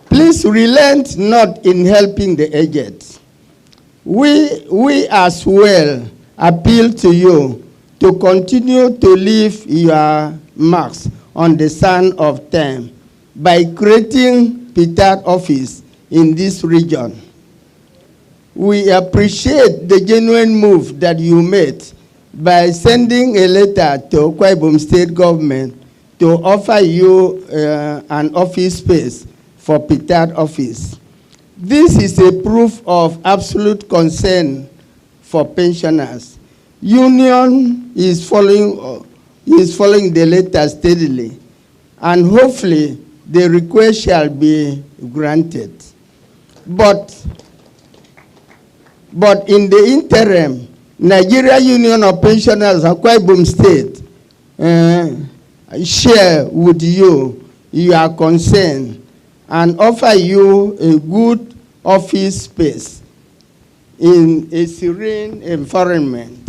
Please relent not in helping the aged. We as well appeal to you to continue to leave your marks on the sand of time by creating Ptad office in this region. We appreciate the genuine move that you made by sending a letter to Akwa Ibom State government to offer you an office space for Ptad office. This is a proof of absolute concern for pensioners. Union is following the letter steadily, and hopefully the request shall be granted. But in the interim, Nigeria Union of Pensioners, Akwa Ibom State, share with you your concern and offer you a good office space in a serene environment.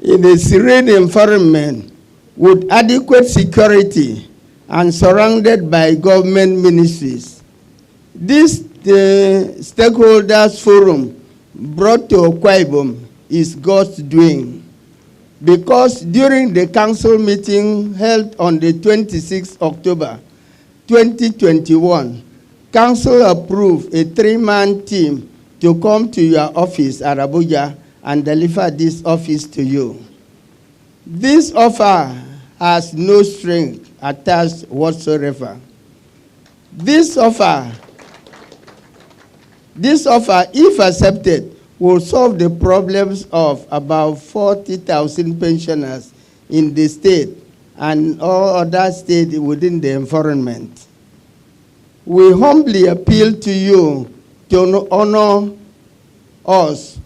In a serene environment with adequate security and surrounded by government ministries. This stakeholders forum brought to Akwa Ibom is God's doing, because during the council meeting held on the 26th October 2021, council approved a 3-man team to come to your office at Abuja and deliver this office to you. This offer has no string attached whatsoever. This offer, if accepted, will solve the problems of about 40,000 pensioners in the state and all other states within the environment. We humbly appeal to you to honor us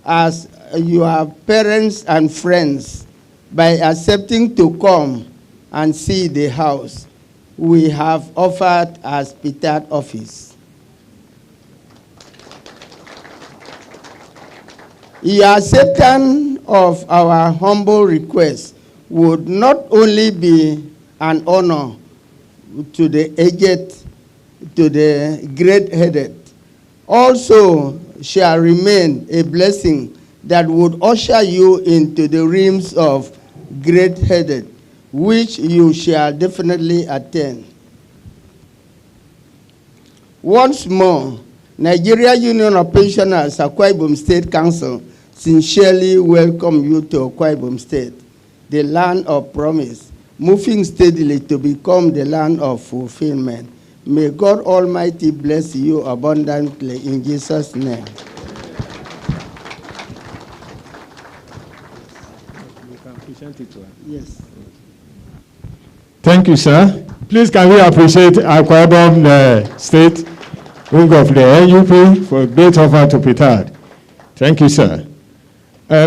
as your parents and friends by accepting to come and see the house we have offered as Ptad office. Your acceptance of our humble request would not only be an honor to the aged, to the great-headed, also shall remain a blessing that would usher you into the realms of great-headed, which you shall definitely attain. Once more, Nigeria Union of Pensioners, Akwa Ibom State Council, sincerely welcome you to Akwa Ibom State, the land of promise, moving steadily to become the land of fulfillment. May God Almighty bless you abundantly in Jesus' name. You can present it to her. Yes. Thank you, sir. Please, can we appreciate Akwa Ibom State wing of the NUP for a great offer to Ptad. Thank you, sir.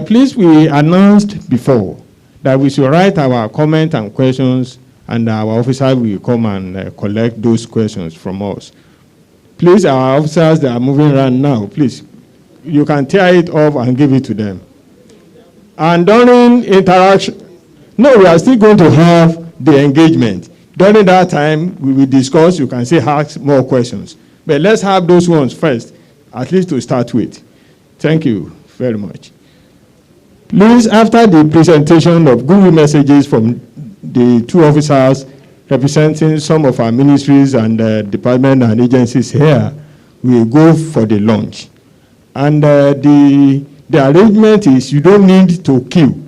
Please, we announced before that we should write our comment and questions, and our officers will come and collect those questions from us. Please, our officers that are moving around now, please, you can tear it off and give it to them. And during interaction, no, we are still going to have the engagement. During that time, we will discuss, you can say ask more questions. But let's have those ones first, at least to start with. Thank you very much. Please, after the presentation of Google messages from the two officers representing some of our ministries and departments and agencies here, we will go for the lunch. And the arrangement is you don't need to queue.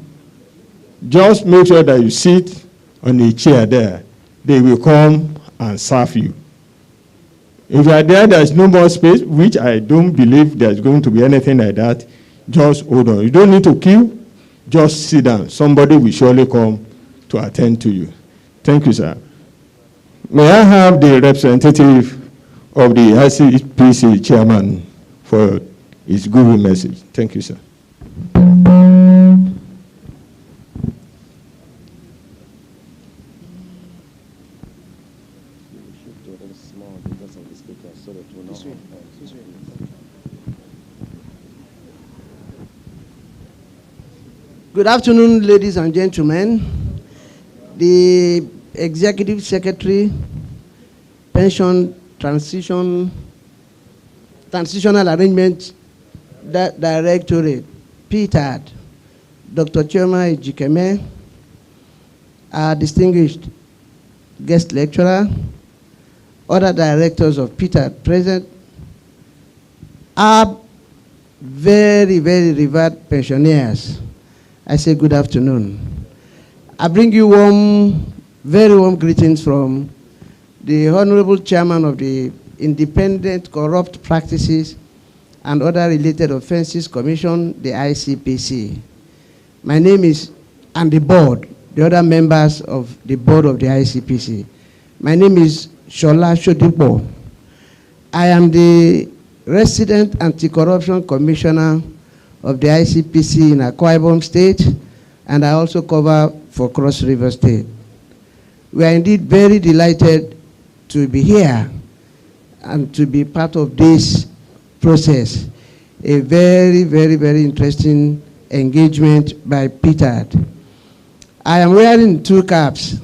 Just make sure that you sit on a chair there. They will come and serve you. If you are there's no more space, which I don't believe there's going to be anything like that, just hold on. You don't need to queue, just sit down. Somebody will surely come to attend to you. Thank you, sir. May I have the representative of the ICPC chairman for his Google message? Thank you, sir. Good afternoon, ladies and gentlemen. The Executive Secretary, Pension Transitional Arrangement Directorate, Ptad, Dr. Chioma Ejikeme, our distinguished guest lecturer, other directors of Ptad present, our very, very revered pensioners. I say good afternoon. I bring you very warm greetings from the Honorable Chairman of the Independent Corrupt Practices and Other Related Offenses Commission, the ICPC. My name is, and the board, the other members of the board of the ICPC. My name is Shola Shodipo. I am the Resident Anti-Corruption Commissioner of the ICPC in Akwa Ibom State, and I also cover for Cross River State. We are indeed very delighted to be here and to be part of this process, a very, very, very interesting engagement by Ptad. I am wearing two caps.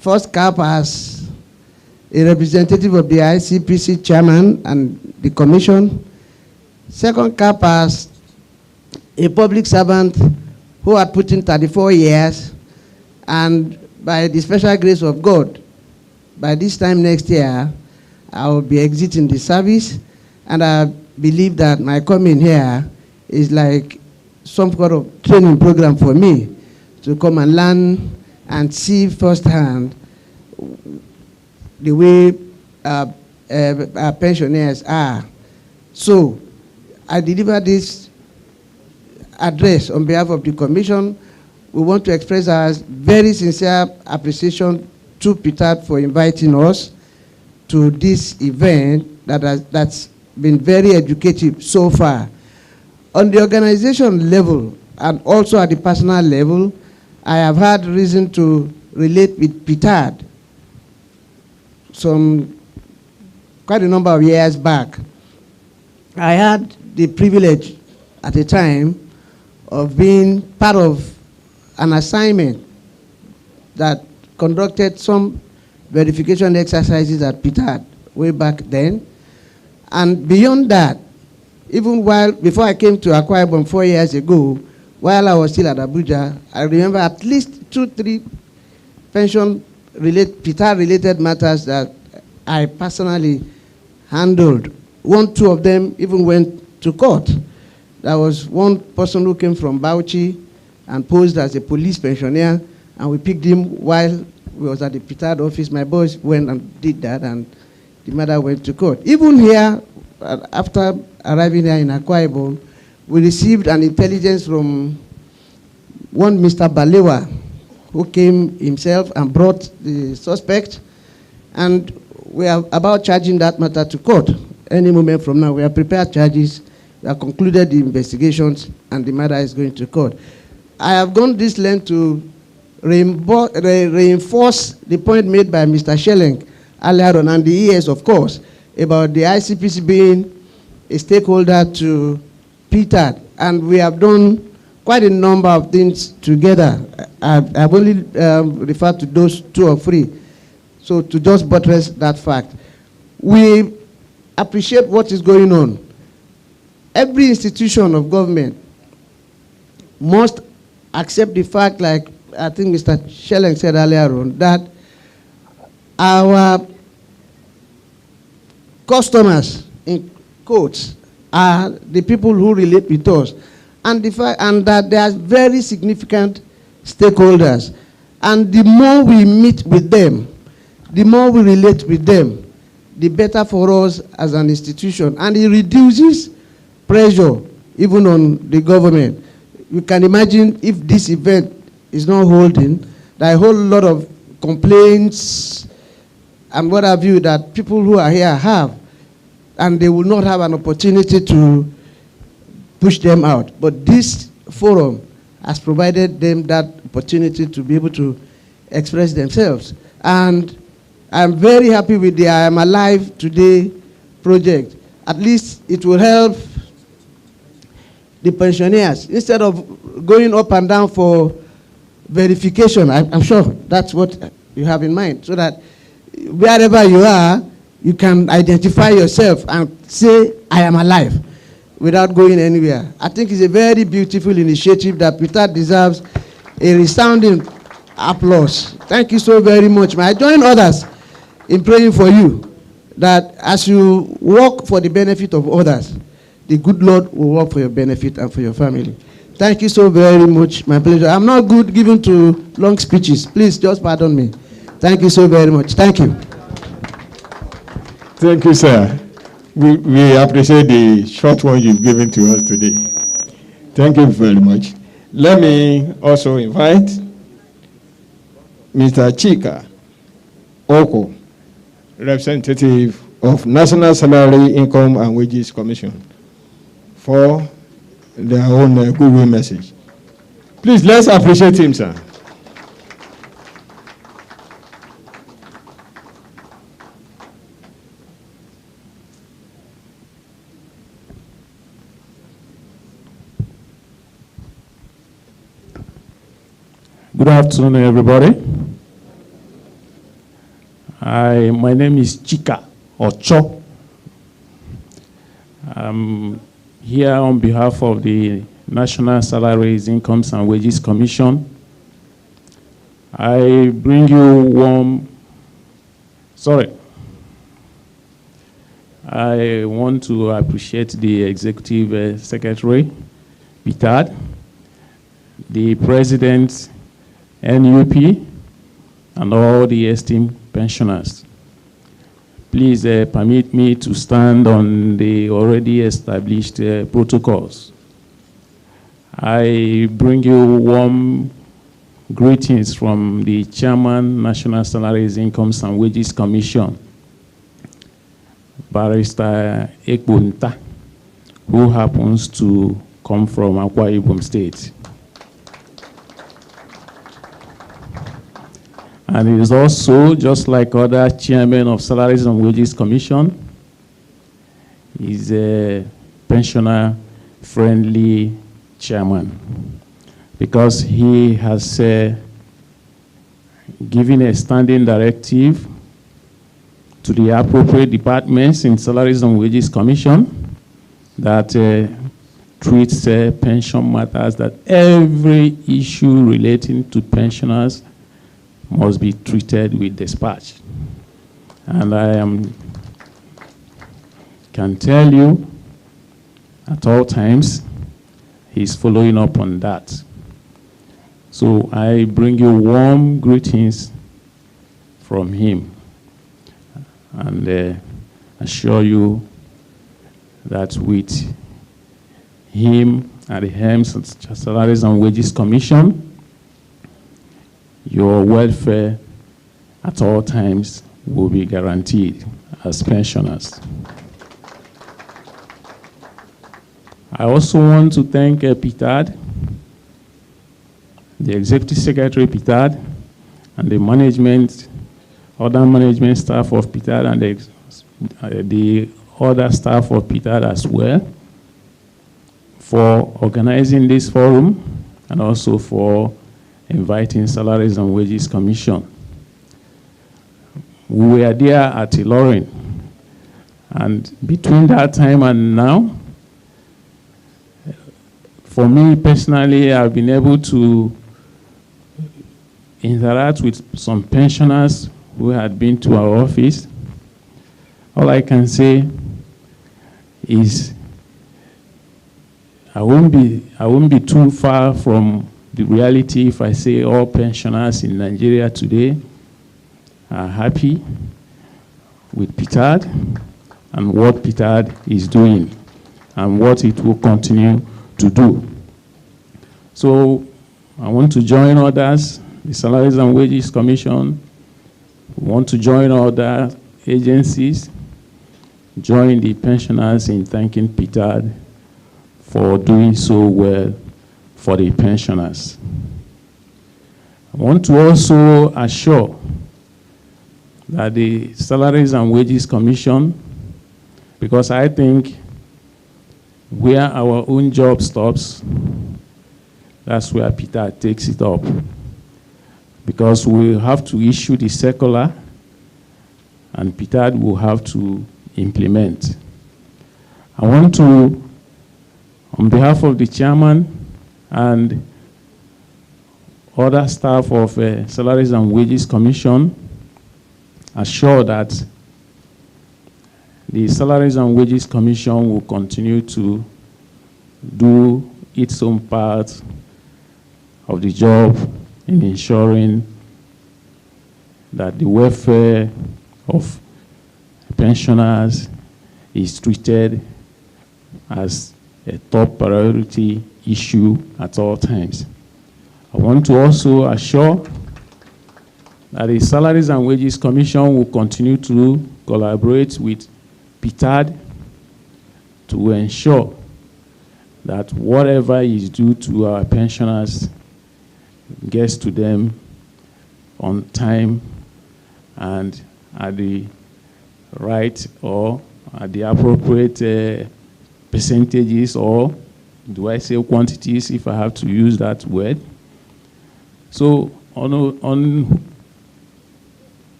First cap as a representative of the ICPC chairman and the commission. Second cap as a public servant who had put in 34 years, and by the special grace of God, by this time next year, I will be exiting the service, and I believe that my coming here is like some kind of training program for me to come and learn and see firsthand the way our pensioners are. So I deliver this address on behalf of the Commission. We want to express our very sincere appreciation to Ptad for inviting us to this event that's been very educative so far. On the organization level and also at the personal level, I have had reason to relate with Ptad quite a number of years back. I had the privilege at the time of being part of an assignment that conducted some verification exercises at Ptad way back then. And beyond that, even before I came to Akwa Ibom 4 years ago, while I was still at Abuja, I remember at least 2-3 Ptad-related matters that I personally handled. 1-2 of them even went to court. There was one person who came from Bauchi and posed as a police pensioner, and we picked him while we was at the Ptad office. My boys went and did that, and the matter went to court. Even here, after arriving here in Akwa Ibom, we received an intelligence from one Mr. Balewa, who came himself and brought the suspect, and we are about charging that matter to court. Any moment from now, we have prepared charges, we have concluded the investigations, and the matter is going to court. I have gone this length to reinforce the point made by Mr. Schelling earlier on, and the ES, of course, about the ICPC being a stakeholder to Ptad. And we have done quite a number of things together. I've only referred to those 2 or 3. So to just buttress that fact, we appreciate what is going on. Every institution of government must accept the fact, like I think Mr. Schelleng said earlier on, that our customers, in quotes, are the people who relate with us, and that they are very significant stakeholders. And the more we meet with them, the more we relate with them, the better for us as an institution. And it reduces pressure even on the government. You can imagine if this event is not holding, there are a whole lot of complaints and what have you that people who are here have, and they will not have an opportunity to push them out. But this forum has provided them that opportunity to be able to express themselves. And I'm very happy with the I Am Alive Today project. At least it will help the pensioners. Instead of going up and down for verification, I'm sure that's what you have in mind, so that wherever you are, you can identify yourself and say, I am alive, without going anywhere. I think it's a very beautiful initiative that Ptad deserves a resounding applause. Thank you so very much. I join others in praying for you, that as you work for the benefit of others, the good Lord will work for your benefit and for your family. Thank you so very much. My pleasure. I'm not good given to long speeches. Please just pardon me. Thank you so very much. Thank you. Thank you, sir. We appreciate the short one you've given to us today. Thank you very much. Let me also invite Mr. Chika Oko, representative of National Salary, Income and Wages Commission, for their own goodwill message. Please, let's appreciate him, sir. Good afternoon, everybody. My name is Chika Ocho. I'm here on behalf of the National Salaries, Incomes and Wages Commission. I bring you I want to appreciate the Executive Secretary, Ptad, the President, NUP, and all the esteemed pensioners. Please permit me to stand on the already established protocols. I bring you warm greetings from the Chairman, National Salaries, Incomes and Wages Commission, Barrister Ekbunta, who happens to come from Akwa Ibom State. And it is also, just like other chairmen of Salaries and Wages Commission, is a pensioner-friendly chairman, because he has given a standing directive to the appropriate departments in Salaries and Wages Commission that treats pension matters, that every issue relating to pensioners must be treated with dispatch. And I can tell you at all times, he's following up on that. So I bring you warm greetings from him, and assure you that with him at the helms of the Salaries and Wages Commission, your welfare at all times will be guaranteed as pensioners. I also want to thank Ptad, the Executive Secretary Ptad, and the other management staff of Ptad, and the other staff of Ptad as well, for organizing this forum and also for inviting Salaries and Wages Commission. We were there at Ilorin, and between that time and now, for me personally, I've been able to interact with some pensioners who had been to our office. All I can say is I won't be too far from the reality if I say all pensioners in Nigeria today are happy with Ptad and what Ptad is doing and what it will continue to do. So I want to join others, the Salaries and Wages Commission. We want to join other agencies, join the pensioners in thanking Ptad for doing so well for the pensioners. I want to also assure that the Salaries and Wages Commission, because I think where our own job stops, that's where Ptad takes it up. Because we have to issue the circular and Ptad will have to implement. I want to, on behalf of the chairman and other staff of Salaries and Wages Commission, assure that the Salaries and Wages Commission will continue to do its own part of the job in ensuring that the welfare of pensioners is treated as a top priority issue at all times. I want to also assure that the Salaries and Wages Commission will continue to collaborate with Ptad to ensure that whatever is due to our pensioners gets to them on time and at the right or at the appropriate percentages, or do I say quantities if I have to use that word. So on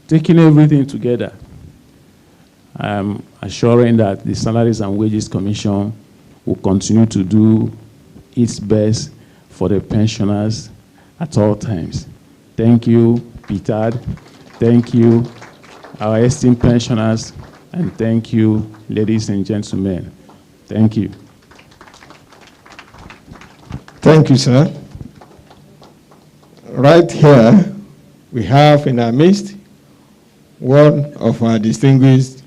taking everything together, I'm assuring that the Salaries and Wages Commission will continue to do its best for the pensioners at all times. Thank you, Ptad. Thank you, our esteemed pensioners, and thank you, ladies and gentlemen. Thank you. Thank you, sir. Right here, we have in our midst one of our distinguished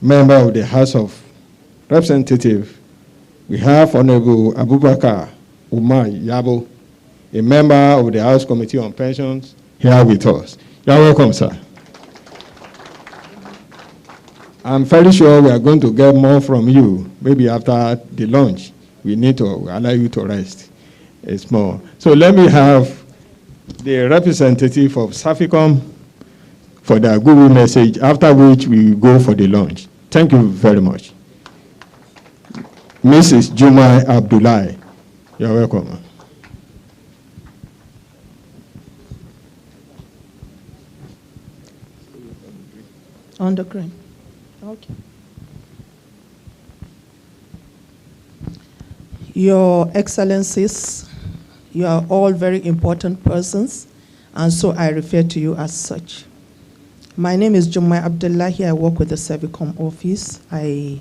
member of the House of Representatives. We have Honorable Abubakar Umar Yabo, a member of the House Committee on Pensions, here with us. You are welcome, sir. I'm fairly sure we are going to get more from you, maybe after the lunch. We need to allow you to rest. It's more. So let me have the representative of Saficom for their Google message, after which we go for the lunch. Thank you very much. Mrs. Jumai Abdullahi, you're welcome. On the screen. Okay. Your Excellencies, you are all very important persons, and so I refer to you as such. My name is Jumai Abdullahi. I work with the Servicom office. I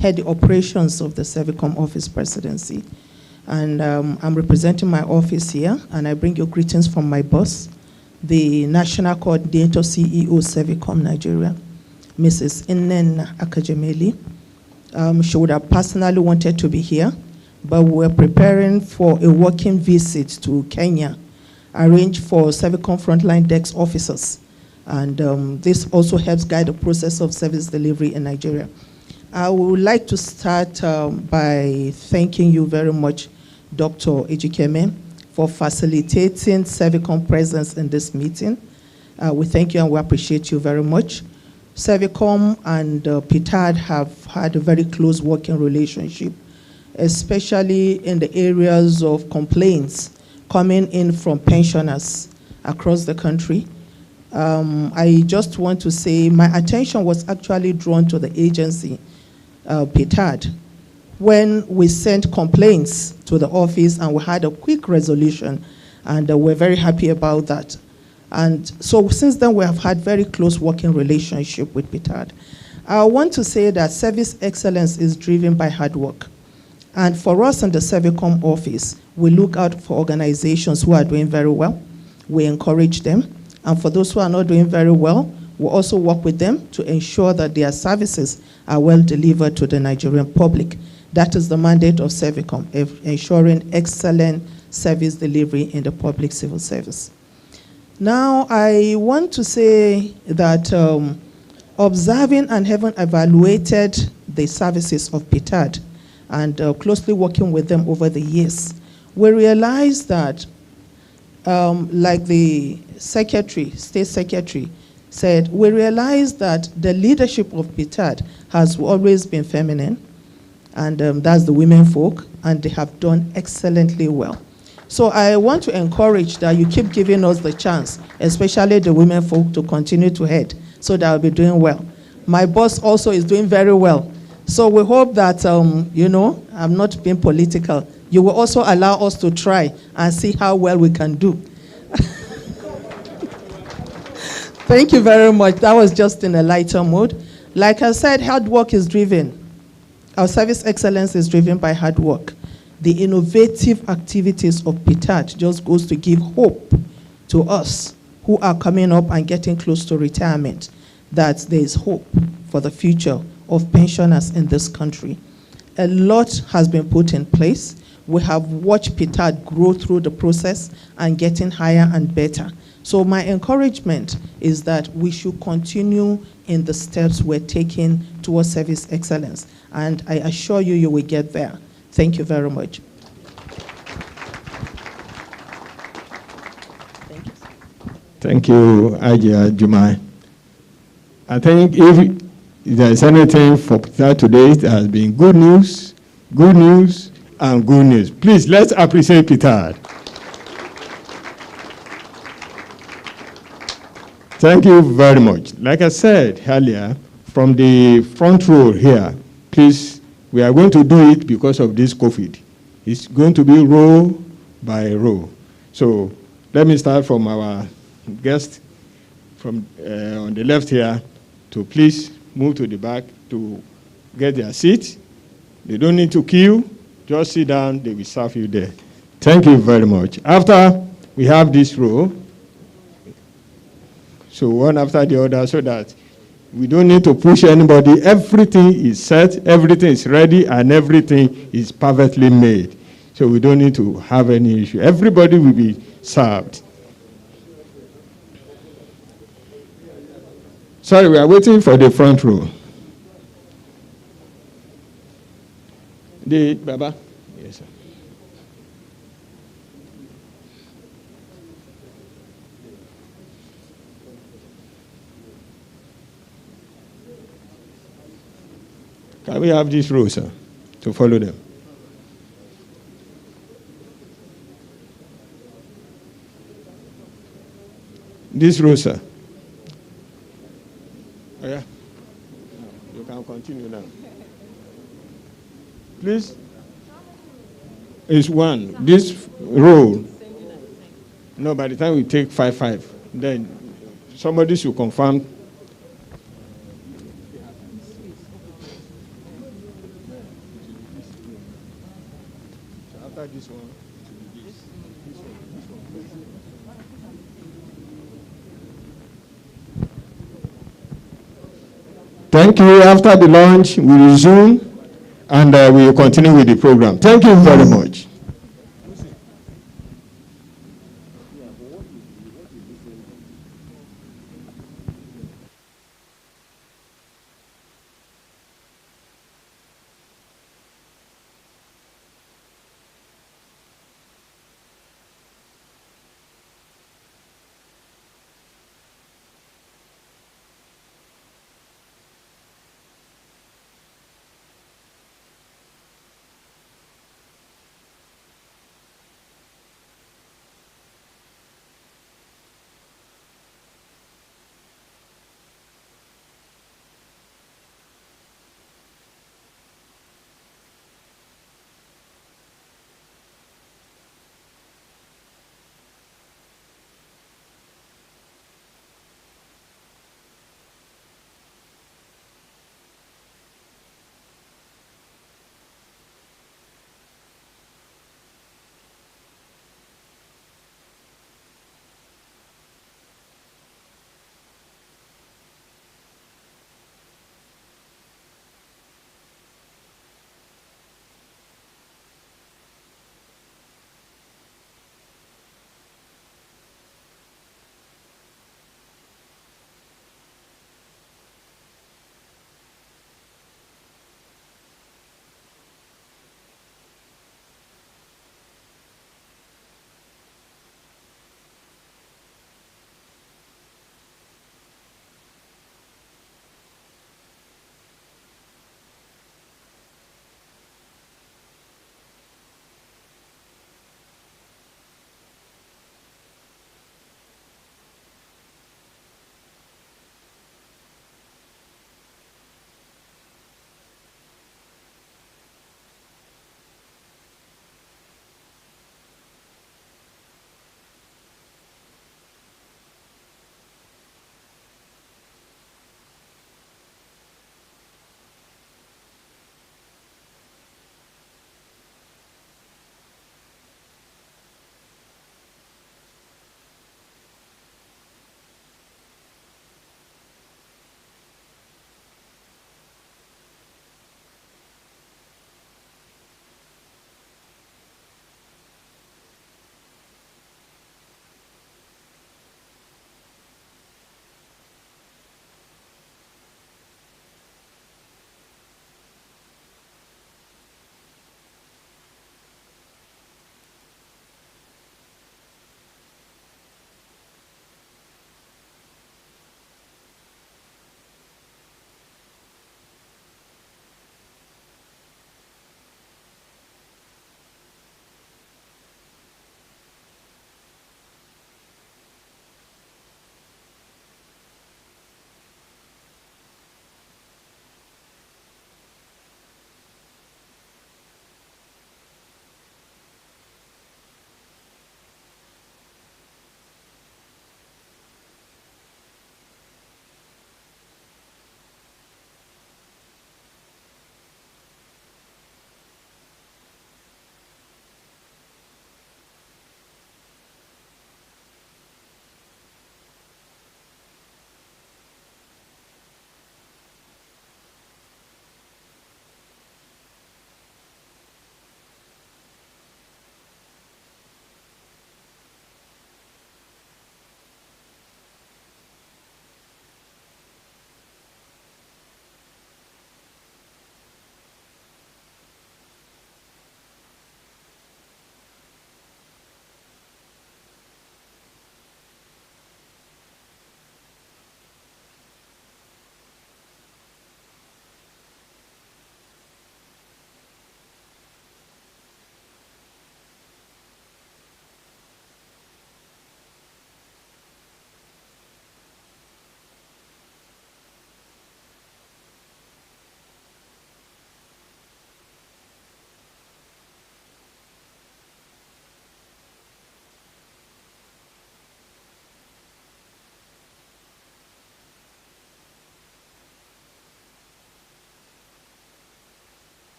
head the operations of the Servicom office presidency. And I'm representing my office here, and I bring you greetings from my boss, the National Coordinator CEO Servicom Nigeria, Mrs. Inen Akajemeli. She would have personally wanted to be here, but we're preparing for a working visit to Kenya, arranged for Servicom frontline desk officers. And this also helps guide the process of service delivery in Nigeria. I would like to start by thanking you very much, Dr. Ejikeme, for facilitating Servicom presence in this meeting. We thank you and we appreciate you very much. Servicom and Ptad have had a very close working relationship especially in the areas of complaints coming in from pensioners across the country. I just want to say my attention was actually drawn to the agency, Ptad, when we sent complaints to the office and we had a quick resolution, and we're very happy about that. And so since then, we have had very close working relationship with Ptad. I want to say that service excellence is driven by hard work. And for us in the Servicom office, we look out for organizations who are doing very well. We encourage them. And for those who are not doing very well, we also work with them to ensure that their services are well delivered to the Nigerian public. That is the mandate of Servicom, ensuring excellent service delivery in the public civil service. Now, I want to say that observing and having evaluated the services of Ptad and closely working with them over the years, we realized that, like the state secretary said, we realized that the leadership of Ptad has always been feminine, and that's the women folk, and they have done excellently well. So I want to encourage that you keep giving us the chance, especially the women folk, to continue to head, so that I'll be doing well. My boss also is doing very well. So we hope that, you know, I'm not being political. You will also allow us to try and see how well we can do. Thank you very much. That was just in a lighter mood. Like I said, hard work is driven. Our service excellence is driven by hard work. The innovative activities of Ptad just goes to give hope to us who are coming up and getting close to retirement, that there is hope for the future of pensioners in this country. A lot has been put in place. We have watched Ptad grow through the process and getting higher and better. So my encouragement is that we should continue in the steps we're taking towards service excellence. And I assure you, you will get there. Thank you very much. Thank you, Ajia Jumai. I think if there's anything for Ptad today, it has been good news, and good news. Please, let's appreciate Ptad. Thank you very much. Like I said earlier, from the front row here, please, we are going to do it because of this COVID. It's going to be row by row. So let me start from our guest from on the left here to please move to the back to get their seat. They don't need to queue. Just sit down. They will serve you there. Thank you very much. After we have this row, so one after the other, so that we don't need to push anybody. Everything is set, everything is ready, and everything is perfectly made. So we don't need to have any issue. Everybody will be served. Sorry, we are waiting for the front row. The Baba? Yes, sir. Can we have this row, sir, to follow them? This row, sir. Oh, yeah. You can continue now. Please. It's one. This row. No, by the time we take 5-5, then somebody should confirm. After this one. Thank you. After the lunch, we resume and we will continue with the program. Thank you very much.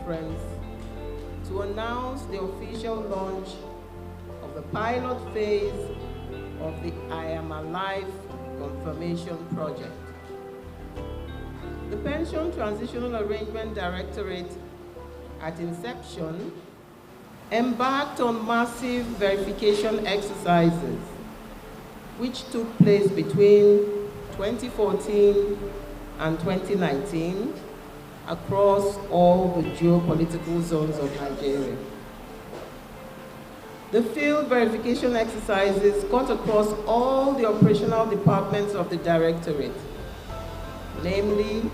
conference to announce the official launch of the pilot phase of the I Am Alive Confirmation Project. The Pension Transitional Arrangement Directorate, at inception, embarked on massive verification exercises, which took place between 2014 and 2019 across all the geopolitical zones of Nigeria. The field verification exercises cut across all the operational departments of the Directorate, namely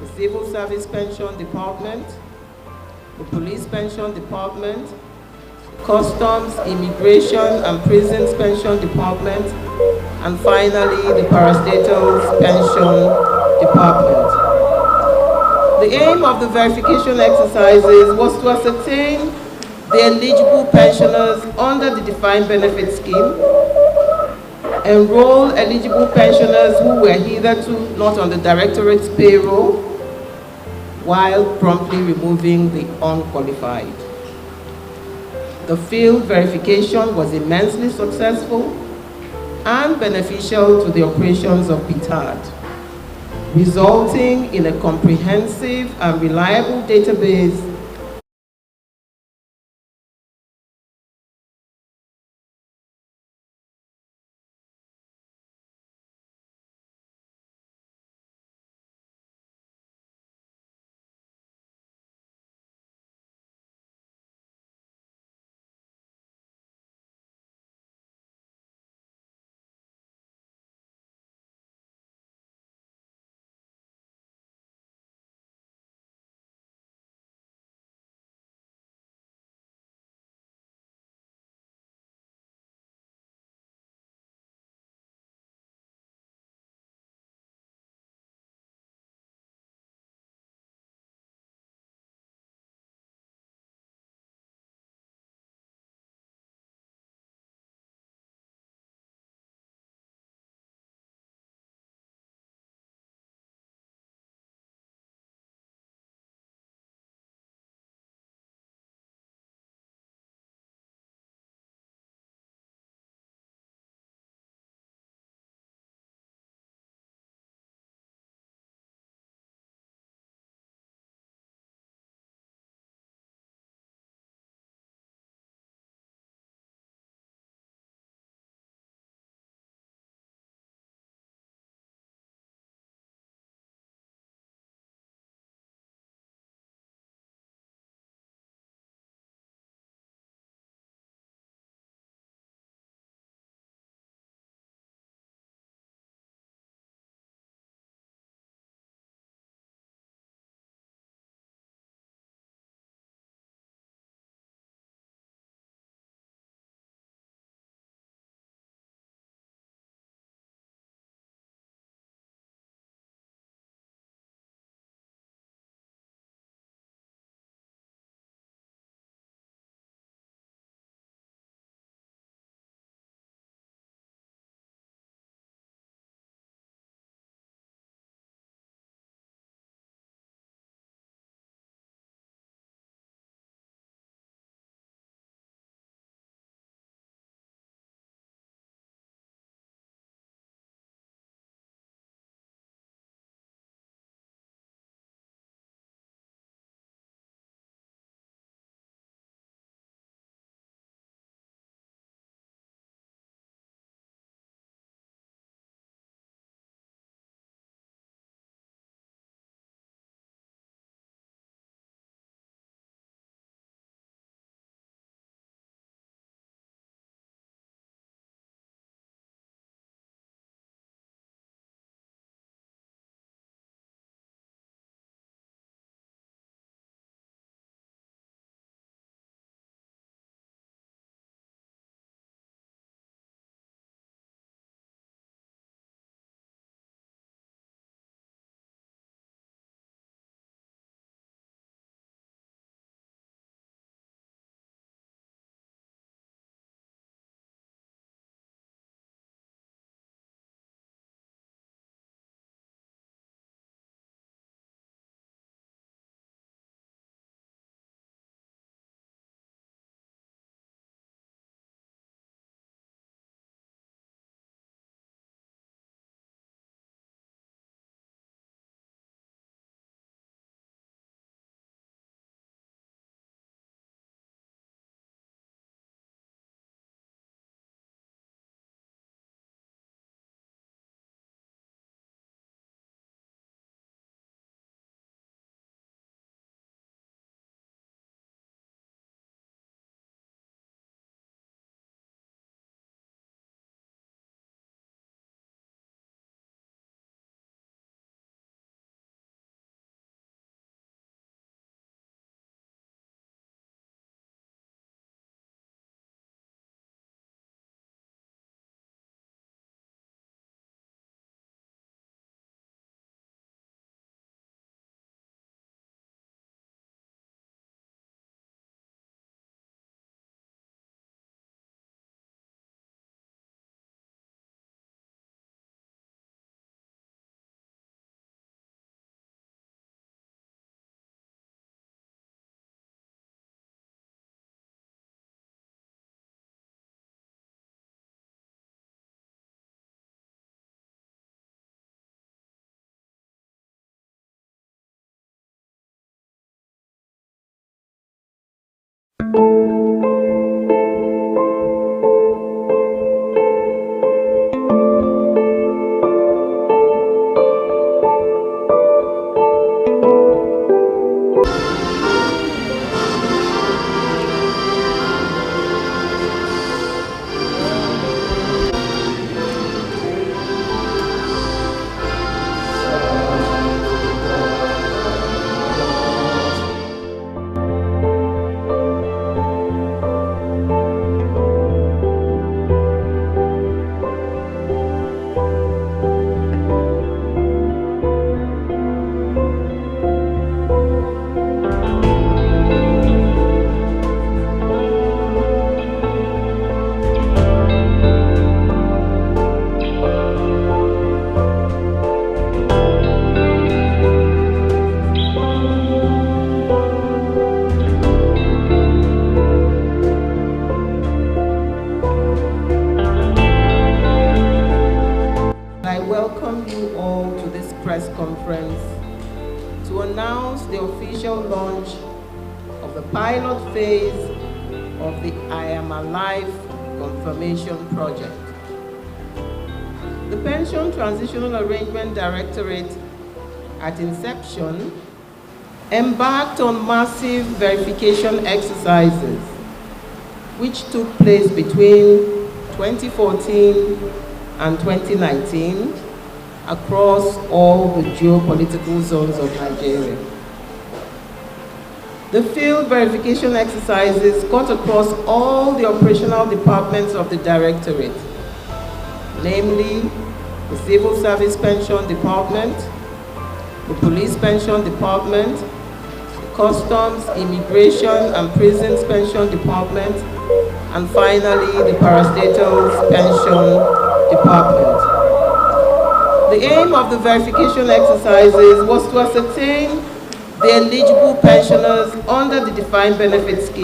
the Civil Service Pension Department, the Police Pension Department, Customs, Immigration and Prisons Pension Department, and finally the Parastatals Pension Department. The aim of the verification exercises was to ascertain the eligible pensioners under the defined benefit scheme, enroll eligible pensioners who were hitherto not on the Directorate's payroll, while promptly removing the unqualified. The field verification was immensely successful and beneficial to the operations of Ptad, resulting in a comprehensive and reliable database Project. The Pension Transitional Arrangement Directorate at inception embarked on massive verification exercises which took place between 2014 and 2019 across all the geopolitical zones of Nigeria. The field verification exercises cut across all the operational departments of the Directorate, namely the Civil Service Pension Department, the Police Pension Department, the Customs, Immigration and Prisons Pension Department, and finally the Parastatals Pension Department. The aim of the verification exercises was to ascertain the eligible pensioners under the defined benefit scheme,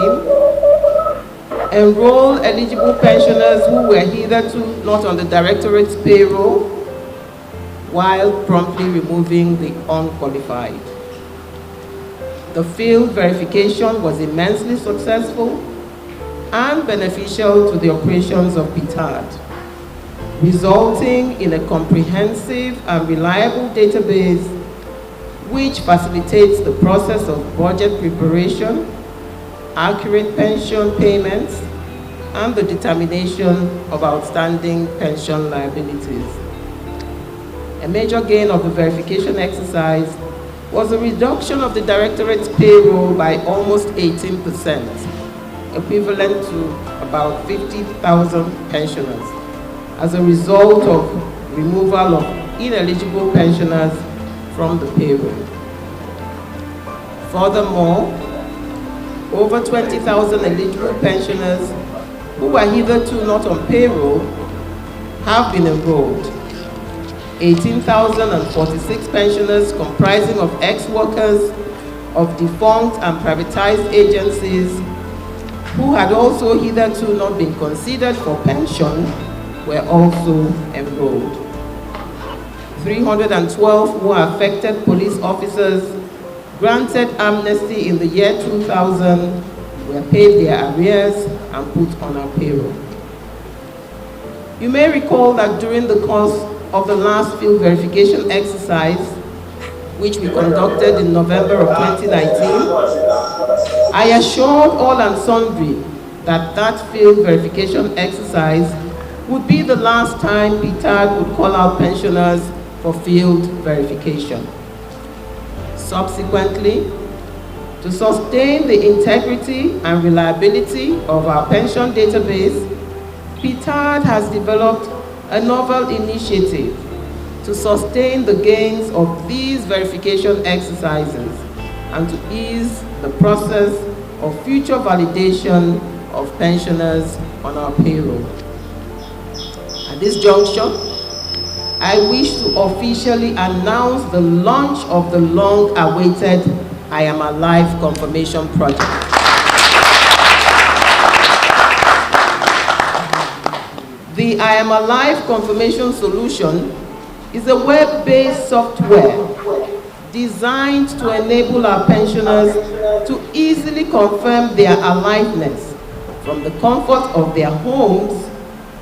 enroll eligible pensioners who were hitherto not on the Directorate's payroll, while promptly removing the unqualified. The field verification was immensely successful and beneficial to the operations of Ptad, resulting in a comprehensive and reliable database which facilitates the process of budget preparation, accurate pension payments, and the determination of outstanding pension liabilities. A major gain of the verification exercise was a reduction of the Directorate's payroll by almost 18%, equivalent to about 50,000 pensioners, as a result of removal of ineligible pensioners from the payroll. Furthermore, over 20,000 eligible pensioners who were hitherto not on payroll have been enrolled. 18,046 pensioners comprising of ex-workers of defunct and privatized agencies who had also hitherto not been considered for pension were also enrolled. 312 who are affected police officers granted amnesty in the year 2000 were paid their arrears and put on our payroll. You may recall that during the course of the last field verification exercise, which we conducted in November of 2019, I assured all and sundry that that field verification exercise would be the last time Ptad would call out pensioners for field verification. Subsequently, to sustain the integrity and reliability of our pension database, Ptad has developed a novel initiative to sustain the gains of these verification exercises and to ease the process of future validation of pensioners on our payroll. At this juncture, I wish to officially announce the launch of the long-awaited I Am Alive confirmation project. The I Am Alive confirmation solution is a web-based software designed to enable our pensioners to easily confirm their aliveness from the comfort of their homes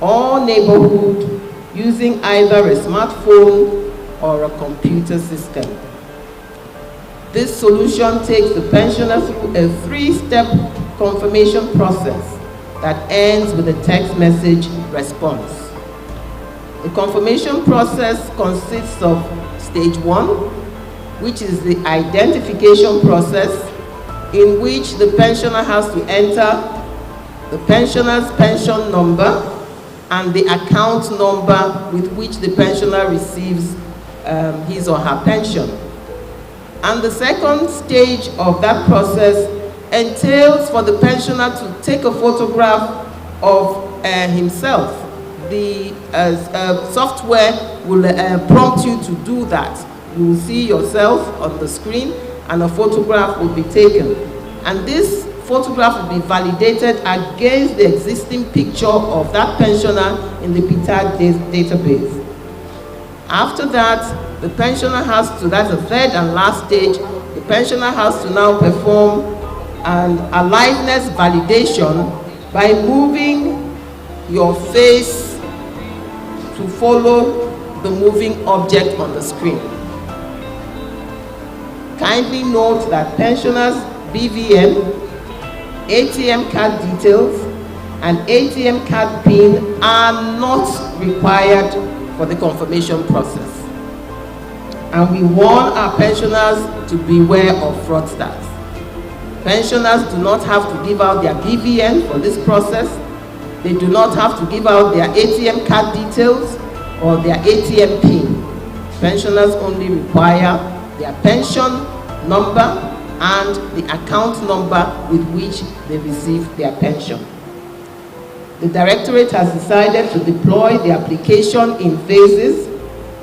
or neighborhood using either a smartphone or a computer system. This solution takes the pensioner through a 3-step confirmation process that ends with a text message response. The confirmation process consists of stage 1, which is the identification process, in which the pensioner has to enter the pensioner's pension number and the account number with which the pensioner receives his or her pension. And the second stage of that process entails for the pensioner to take a photograph of himself. The software will prompt you to do that. You will see yourself on the screen and a photograph will be taken. And this photograph will be validated against the existing picture of that pensioner in the Ptad database. After that, the pensioner has to, that's the third and last stage, the pensioner has to now perform an aliveness validation by moving your face to follow the moving object on the screen. Kindly note that pensioners' BVN, ATM card details, and ATM card PIN are not required for the confirmation process. And we warn our pensioners to beware of fraudsters. Pensioners do not have to give out their BVN for this process. They do not have to give out their ATM card details or their ATM PIN. Pensioners only require their pension number and the account number with which they receive their pension. The Directorate has decided to deploy the application in phases,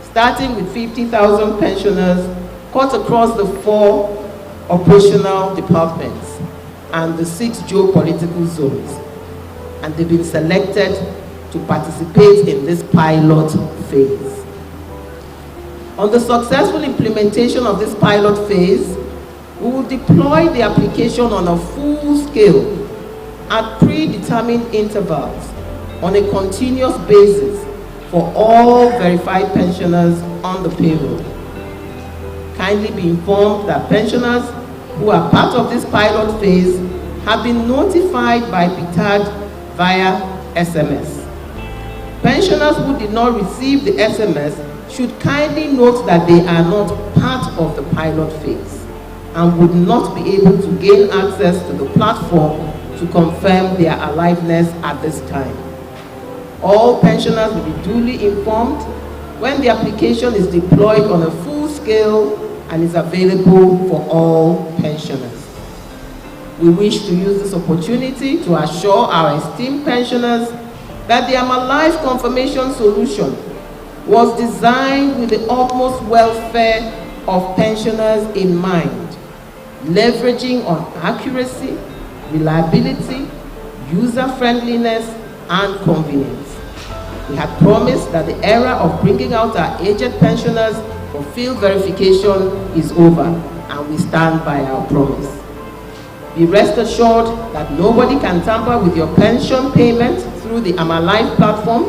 starting with 50,000 pensioners cut across the 4 operational departments and the 6 geopolitical zones. And they've been selected to participate in this pilot phase. On the successful implementation of this pilot phase, we will deploy the application on a full scale at predetermined intervals on a continuous basis for all verified pensioners on the payroll. Kindly be informed that pensioners who are part of this pilot phase have been notified by Ptad via SMS. Pensioners who did not receive the SMS should kindly note that they are not part of the pilot phase and would not be able to gain access to the platform to confirm their aliveness at this time. All pensioners will be duly informed when the application is deployed on a full scale and is available for all pensioners. We wish to use this opportunity to assure our esteemed pensioners that the AmAlive confirmation solution was designed with the utmost welfare of pensioners in mind, leveraging on accuracy, reliability, user-friendliness, and convenience. We had promised that the era of bringing out our aged pensioners for field verification is over, and we stand by our promise. Be rest assured that nobody can tamper with your pension payment through the AmAlive platform.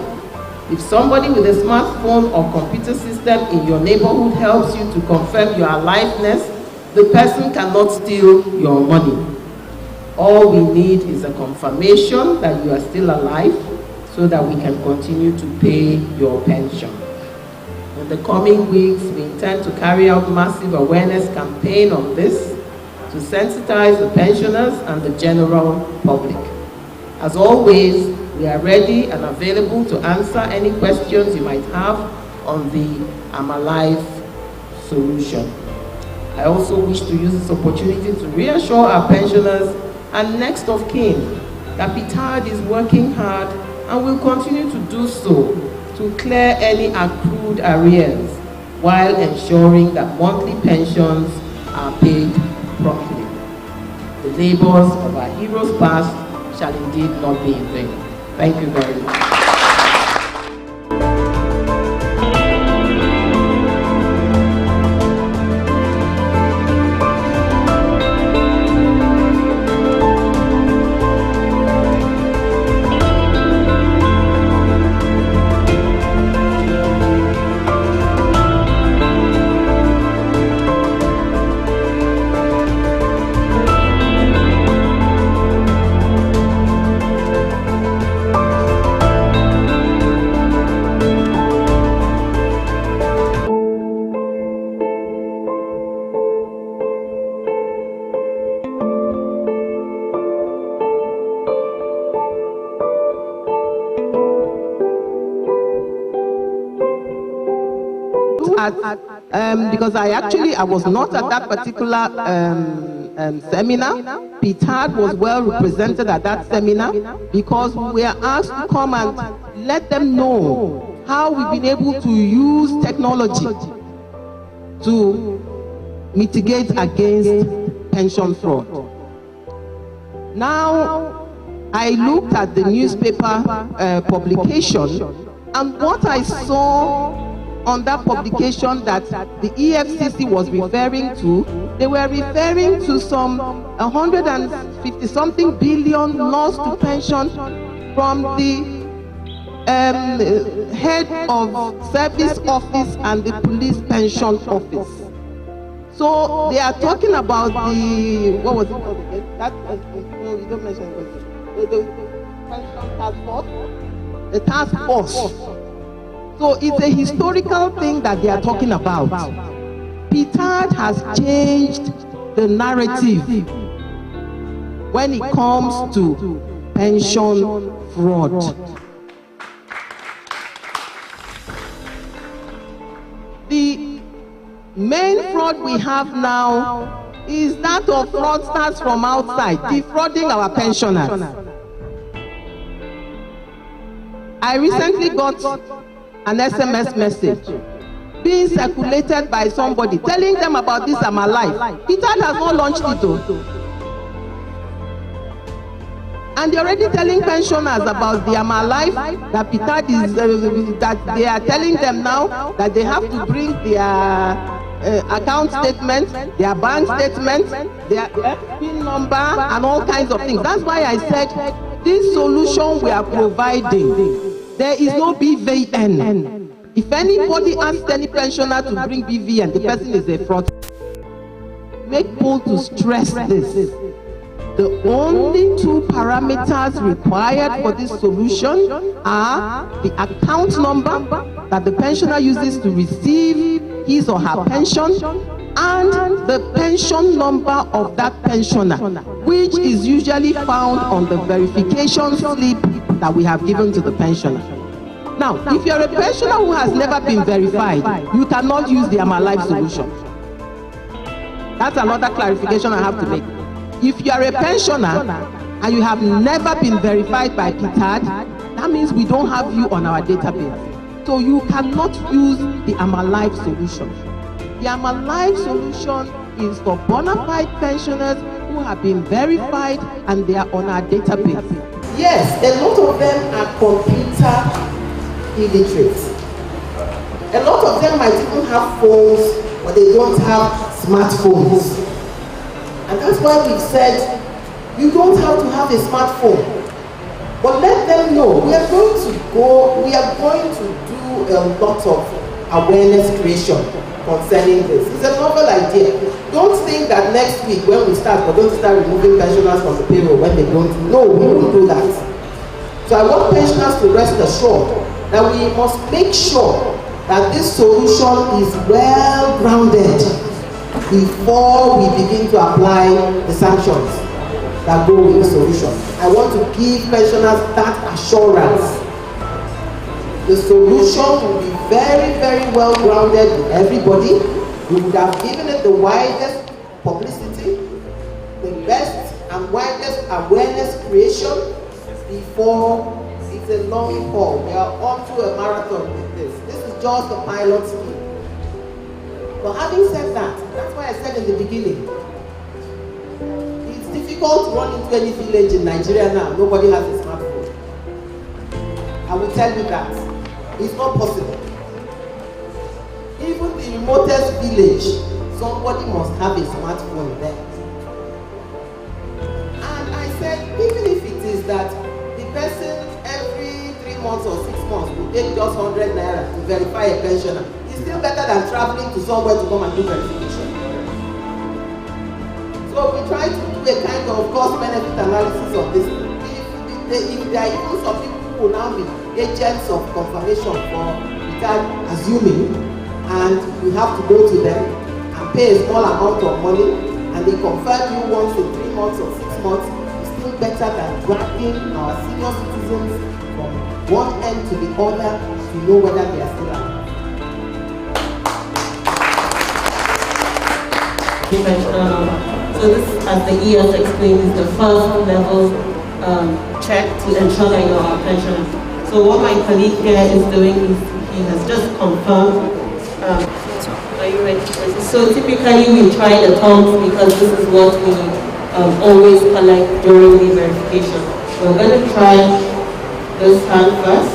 If somebody with a smartphone or computer system in your neighborhood helps you to confirm your aliveness, the person cannot steal your money. All we need is a confirmation that you are still alive so that we can continue to pay your pension. In the coming weeks, we intend to carry out massive awareness campaign on this to sensitize the pensioners and the general public. As always, we are ready and available to answer any questions you might have on the AmAlive solution. I also wish to use this opportunity to reassure our pensioners and next of kin that Ptad is working hard and will continue to do so to clear any accrued arrears while ensuring that monthly pensions are paid promptly. The labors of our heroes past shall indeed not be in vain. Thank you very much. at, because I was not at that particular seminar. Ptad was well represented at that seminar because we were asked to come and let them know how we've been able to use technology to mitigate against pension fraud. Now, I looked at the newspaper publication, and what I saw on that publication that the EFCC was referring to, they were referring to some 150-something billion lost to pension from the head of service office and the police pension office. So they are talking about the, what was it called again? That, no, you don't mention it. The pension task force. The task force. So it's a historical thing that they are talking about. Ptad has changed the narrative when it comes to pension fraud. The main fraud we have now is that of fraudsters from outside defrauding our pensioners. I recently got an SMS message being circulated by somebody telling them about this I'm alive. Ptad has not launched it though. And they're already telling pensioners about the I'm alive, that Ptad is, that they are telling them now that they have to bring their account statement, their bank statement, their PIN number, and all kinds of things. That's why I said this solution we are providing, there is no BVN. If anybody asks any pensioner to bring BVN, the person is a fraud. Make bold to stress this. The only two parameters required for this solution are the account number that the pensioner uses to receive his or her pension and the pension number of that pensioner, which is usually found on the verification slip that we have given to the pensioner. Now, if you're a pensioner who has never been verified, you cannot use the I'm alive solution. That's another clarification I have to make. If you are a pensioner and you have never been verified by Ptad, that means we don't have you on our database. So you cannot use the I'm alive solution. The I'm alive solution is for bona fide pensioners who have been verified and they are on our database. Yes, a lot of them are computer illiterate. A lot of them might even have phones, but they don't have smartphones. And that's why we've said, you don't have to have a smartphone. But let them know, we are going to do a lot of awareness creation concerning this. It's a novel idea. Don't think that next week when we start, we're going to start removing pensioners from the payroll when they don't. No, we won't do that. So I want pensioners to rest assured that we must make sure that this solution is well grounded before we begin to apply the sanctions that go with the solution. I want to give pensioners that assurance. The solution will be very, very well grounded with everybody. We would have given it the widest publicity, the best and widest awareness creation before it's a long haul. We are on to a marathon with this. This is just a pilot scheme. But having said that, that's why I said in the beginning, it's difficult to run into any village in Nigeria now. Nobody has a smartphone. I will tell you that. It's not possible. Even the remotest village, somebody must have a smartphone there. And I said, even if it is that the person every 3 months or 6 months will take just 100 naira to verify a pensioner, it's still better than traveling to somewhere to come and do verification. So we try to do a kind of cost-benefit analysis of this. If there are even some people who will now be agents of confirmation for without assuming, and you have to go to them and pay a small amount of money, and they confirm you once in 3 months or 6 months, it's still better than dragging our senior citizens from one end to the other to know whether they are still alive. dimensional number. So this, as the ES explained, is the first level check to ensure that you are a pensioner. So what my colleague here is doing is he has just confirmed. Are you ready? So typically we try the thumbs because this is what we always collect during the verification. We're going to try this hand first.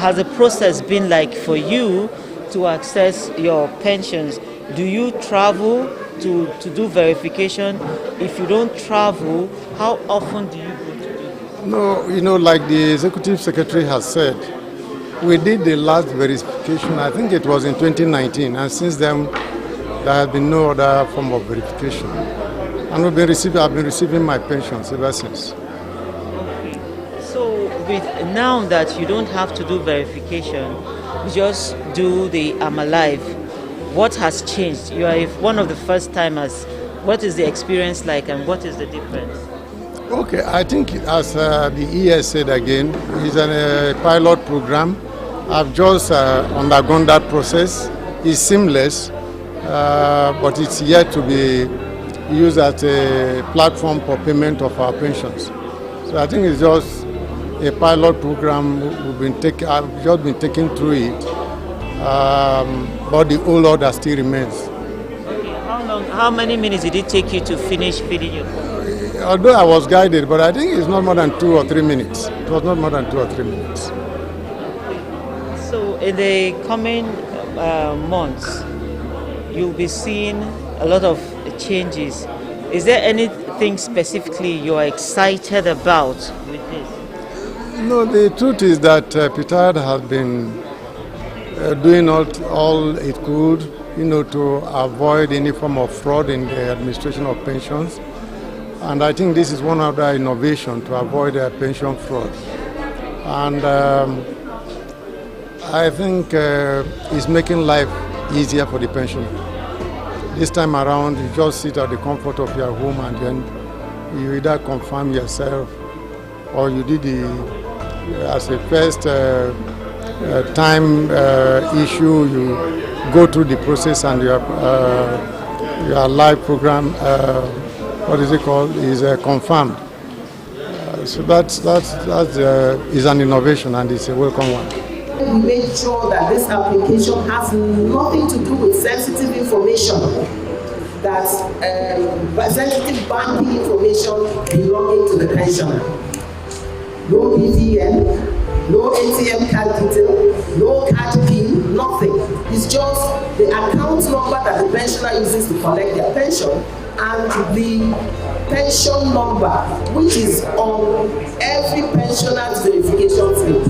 Has the process been like for you to access your pensions? Do you travel to do verification? If you don't travel, how often do you go to do it? No, like the Executive Secretary has said, we did the last verification, I think it was in 2019, and since then there has been no other form of verification. And I've been receiving my pensions ever since. Now that you don't have to do verification, you just do the I'm alive. What has changed? You are one of the first timers. What is the experience like and what is the difference? Okay, I think as the ES said again, it's a pilot program. I've just undergone that process. It's seamless, but it's yet to be used as a platform for payment of our pensions. So I think it's just a pilot program. I've just been taken through it, but the old order still remains. Okay. How many minutes did it take you to finish filling your form? although I was guided, but I think it's not more than 2 or 3 minutes. It was not more than 2 or 3 minutes. So in the coming months, you'll be seeing a lot of changes. Is there anything specifically you are excited about with this? No, the truth is that Ptad has been doing all it could, to avoid any form of fraud in the administration of pensions. And I think this is one of the innovations to avoid pension fraud. And I think it's making life easier for the pensioner. This time around, you just sit at the comfort of your home and then you either confirm yourself or you did as a first time issue, you go through the process and your live program, what is it called, is confirmed. So that is an innovation and it's a welcome one. We made sure that this application has nothing to do with sensitive information, that sensitive banking information belonging to the pensioner. No BVN, no ATM card detail, no card PIN, nothing. It's just the account number that the pensioner uses to collect their pension and the pension number, which is on every pensioner's verification slip.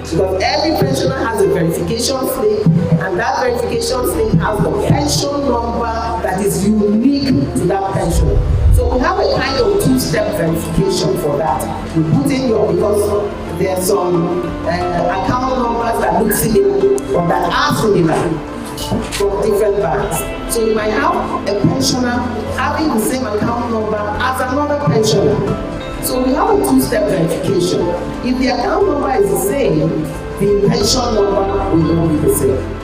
Because every pensioner has a verification slip, and that verification slip has the pension number that is unique to that pensioner. So we have a kind of two-step verification for that. We put in because there's some account numbers that look similar or that are similar from different banks. So you might have a pensioner having the same account number as another pensioner. So we have a two-step verification. If the account number is the same, the pension number will not be the same.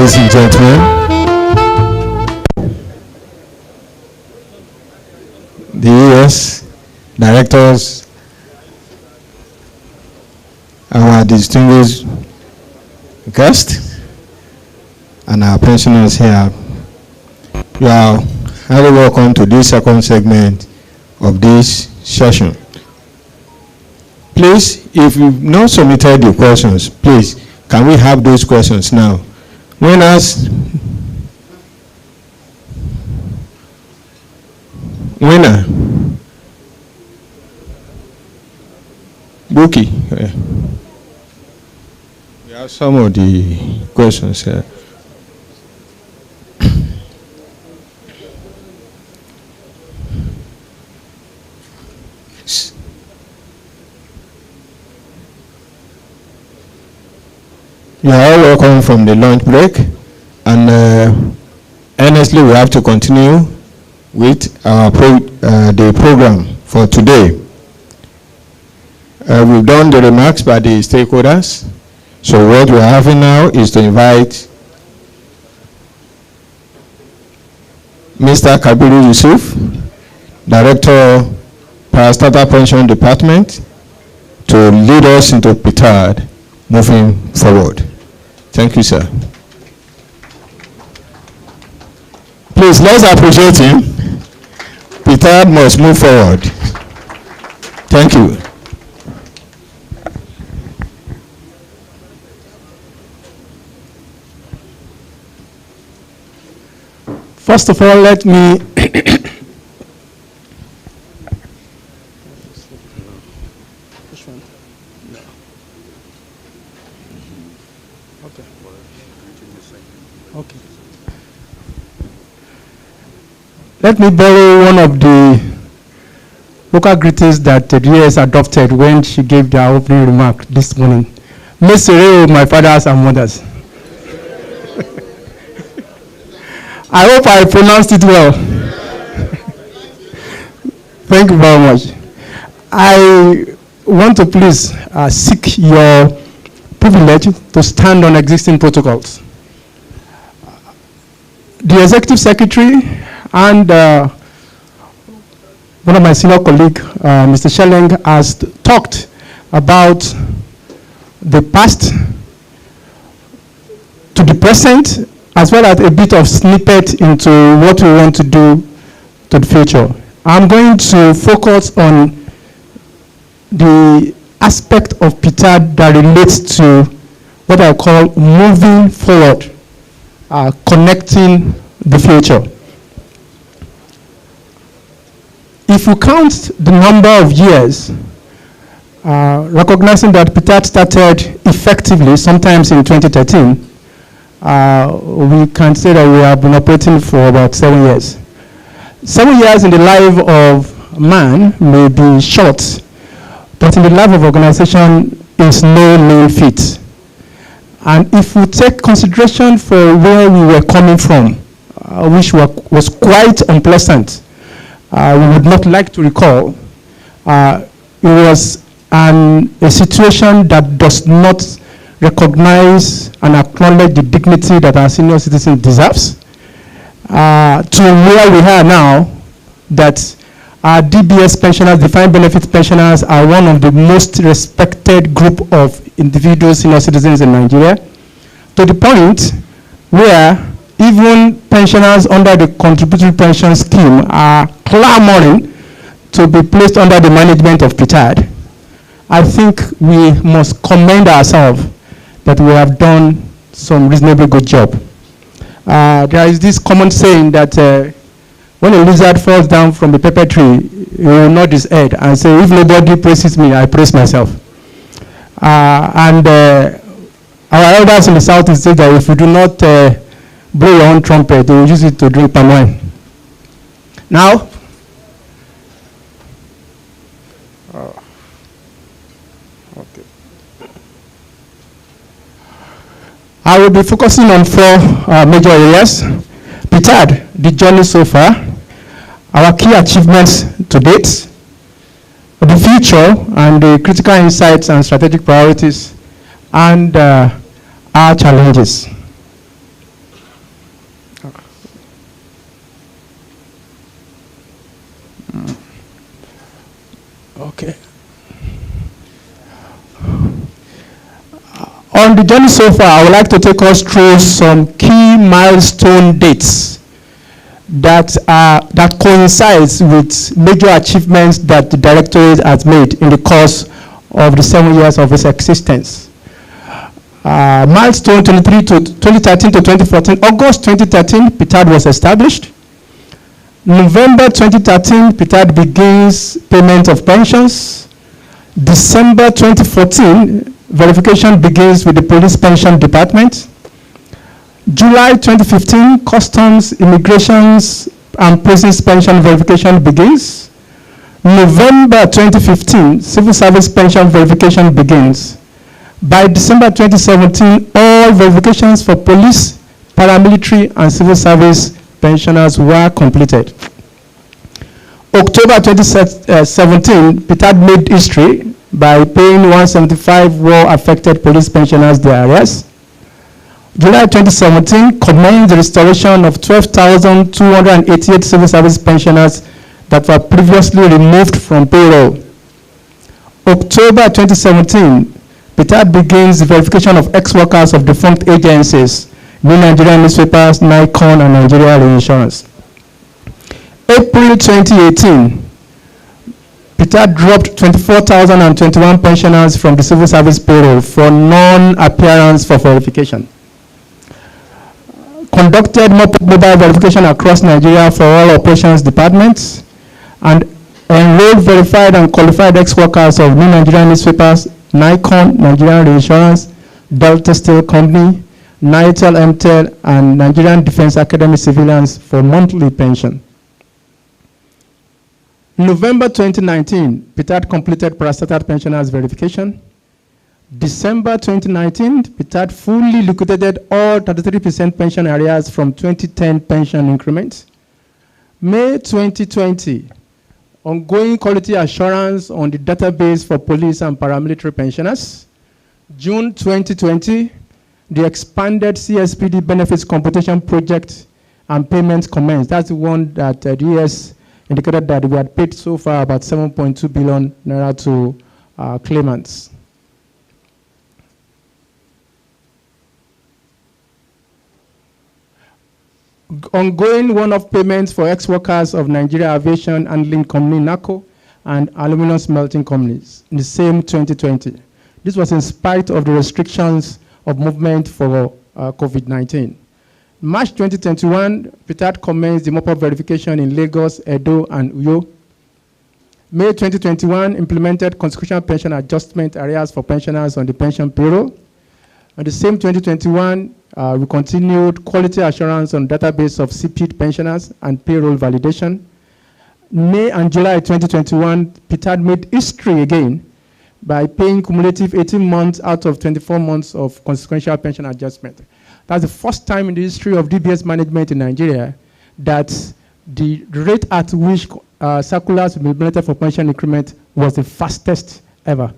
ladies and gentlemen, the ES directors, our distinguished guests, and our pensioners here, you are highly welcome to this second segment of this session. Please, if you've not submitted your questions, please, can we have those questions now? Winners. Winner. Bookie. We have some of the questions here. You are all welcome from the lunch break, and honestly, we have to continue with our the program for today. We've done the remarks by the stakeholders, so what we're having now is to invite Mr. Kabiru Yusuf, Director, Parastatal Pension Department, to lead us into Ptad moving forward. Thank you, sir. Please, let's appreciate him. Ptad must move forward. Thank you. First of all, let me Let me borrow one of the local greetings that the DS adopted when she gave their opening remark this morning. Mesere, my fathers and mothers. I hope I pronounced it well. Thank you very much. I want to please seek your privilege to stand on existing protocols. The Executive Secretary and one of my senior colleagues, Mr. Shelleng, has talked about the past to the present, as well as a bit of snippet into what we want to do to the future. I'm going to focus on the aspect of Ptad that relates to what I call moving forward, connecting the future. If you count the number of years, recognizing that Ptad started effectively sometimes in 2013, we can say that we have been operating for about 7 years. 7 years in the life of man may be short, but in the life of organization is no mean feat. And if we take consideration for where we were coming from, which was quite unpleasant, we would not like to recall, it was a situation that does not recognize and acknowledge the dignity that our senior citizen deserves, to where we are now, that our DBS pensioners, defined benefit pensioners, are one of the most respected group of individual senior citizens in Nigeria, to the point where even pensioners under the contributory pension scheme are clamoring to be placed under the management of Ptad. I think we must commend ourselves that we have done some reasonably good job. There is this common saying that when a lizard falls down from the pepper tree, he will nod his head and say, if nobody praises me, I praise myself. Our elders in the South say that if you do not blow your own trumpet, they will use it to drink palm wine. Now, I will be focusing on 4 major areas. Ptad, the journey so far, our key achievements to date, the future and the critical insights and strategic priorities, and our challenges. Okay. On the journey so far, I would like to take us through some key milestone dates that coincides with major achievements that the Directorate has made in the course of the 7 years of its existence. Milestone 2013 to 2014, August 2013, Ptad was established. November 2013, Ptad begins payment of pensions. December 2014, verification begins with the Police Pension Department. July 2015, Customs, Immigrations, and Prisons Pension verification begins. November 2015, Civil Service Pension verification begins. By December 2017, all verifications for police, paramilitary, and civil service pensioners were completed. October 2017, Ptad made history by paying 175 war-affected police pensioners their arrears. July 2017 commenced the restoration of 12,288 civil service pensioners that were previously removed from payroll. October 2017, Ptad begins the verification of ex-workers of defunct agencies, New Nigerian Newspapers, Nikon, and Nigeria Reinsurance. April 2018, Ptad dropped 24,021 pensioners from the civil service payroll for non-appearance for verification. Conducted mobile verification across Nigeria for all operations departments, and enrolled, verified, and qualified ex-workers of New Nigerian Newspapers, Nikon, Nigerian Reinsurance, Delta Steel Company, Nitel MTEL, and Nigerian Defense Academy civilians for monthly pension. November 2019, Ptad completed parastatal pensioners verification. December 2019, Ptad fully liquidated all 33% pension arrears from 2010 pension increments. May 2020, ongoing quality assurance on the database for police and paramilitary pensioners. June 2020, the expanded CSPD benefits computation project and payments commenced. That's the one that the ES indicated that we had paid so far about 7.2 billion naira to claimants. Ongoing one-off payments for ex-workers of Nigeria Aviation Handling Company, NACO, and aluminum smelting companies in the same 2020. This was in spite of the restrictions of movement for COVID-19. March 2021, Ptad commenced the mop-up verification in Lagos, Edo, and Uyo. May 2021, implemented constitutional pension adjustment areas for pensioners on the pension payroll. On the same 2021, we continued quality assurance on database of CPD pensioners and payroll validation. May and July 2021, Ptad made history again by paying cumulative 18 months out of 24 months of consequential pension adjustment. That's the first time in the history of DBS management in Nigeria that the rate at which circulars will be implemented for pension increment was the fastest ever.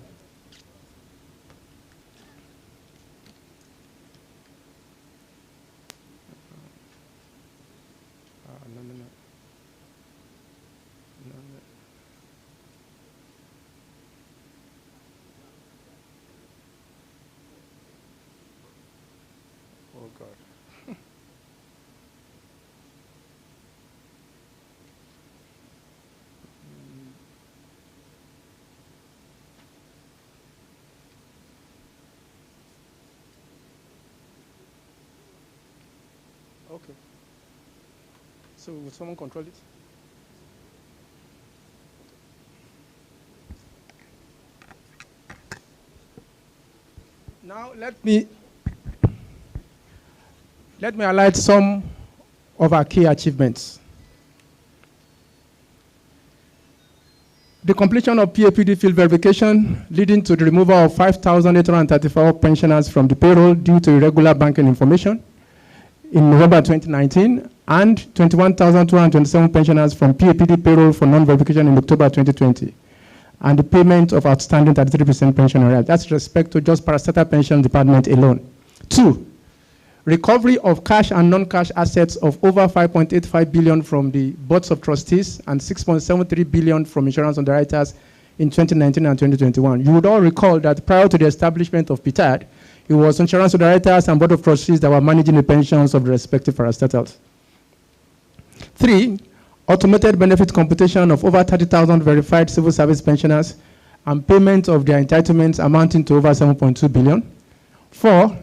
Oh God. Okay. So will someone control it? Now let me highlight some of our key achievements. The completion of PAPD field verification, leading to the removal of 5,834 pensioners from the payroll due to irregular banking information in November 2019, and 21,227 pensioners from PAPD payroll for non-verification in October 2020, and the payment of outstanding 33% pension arrears. That's with respect to just parastatal pension department alone. 2, recovery of cash and non-cash assets of over 5.85 billion from the boards of trustees and 6.73 billion from insurance underwriters in 2019 and 2021. You would all recall that prior to the establishment of Ptad, it was insurance directors and board of trustees that were managing the pensions of the respective parastatals. 3, automated benefit computation of over 30,000 verified civil service pensioners and payment of their entitlements amounting to over 7.2 billion. 4,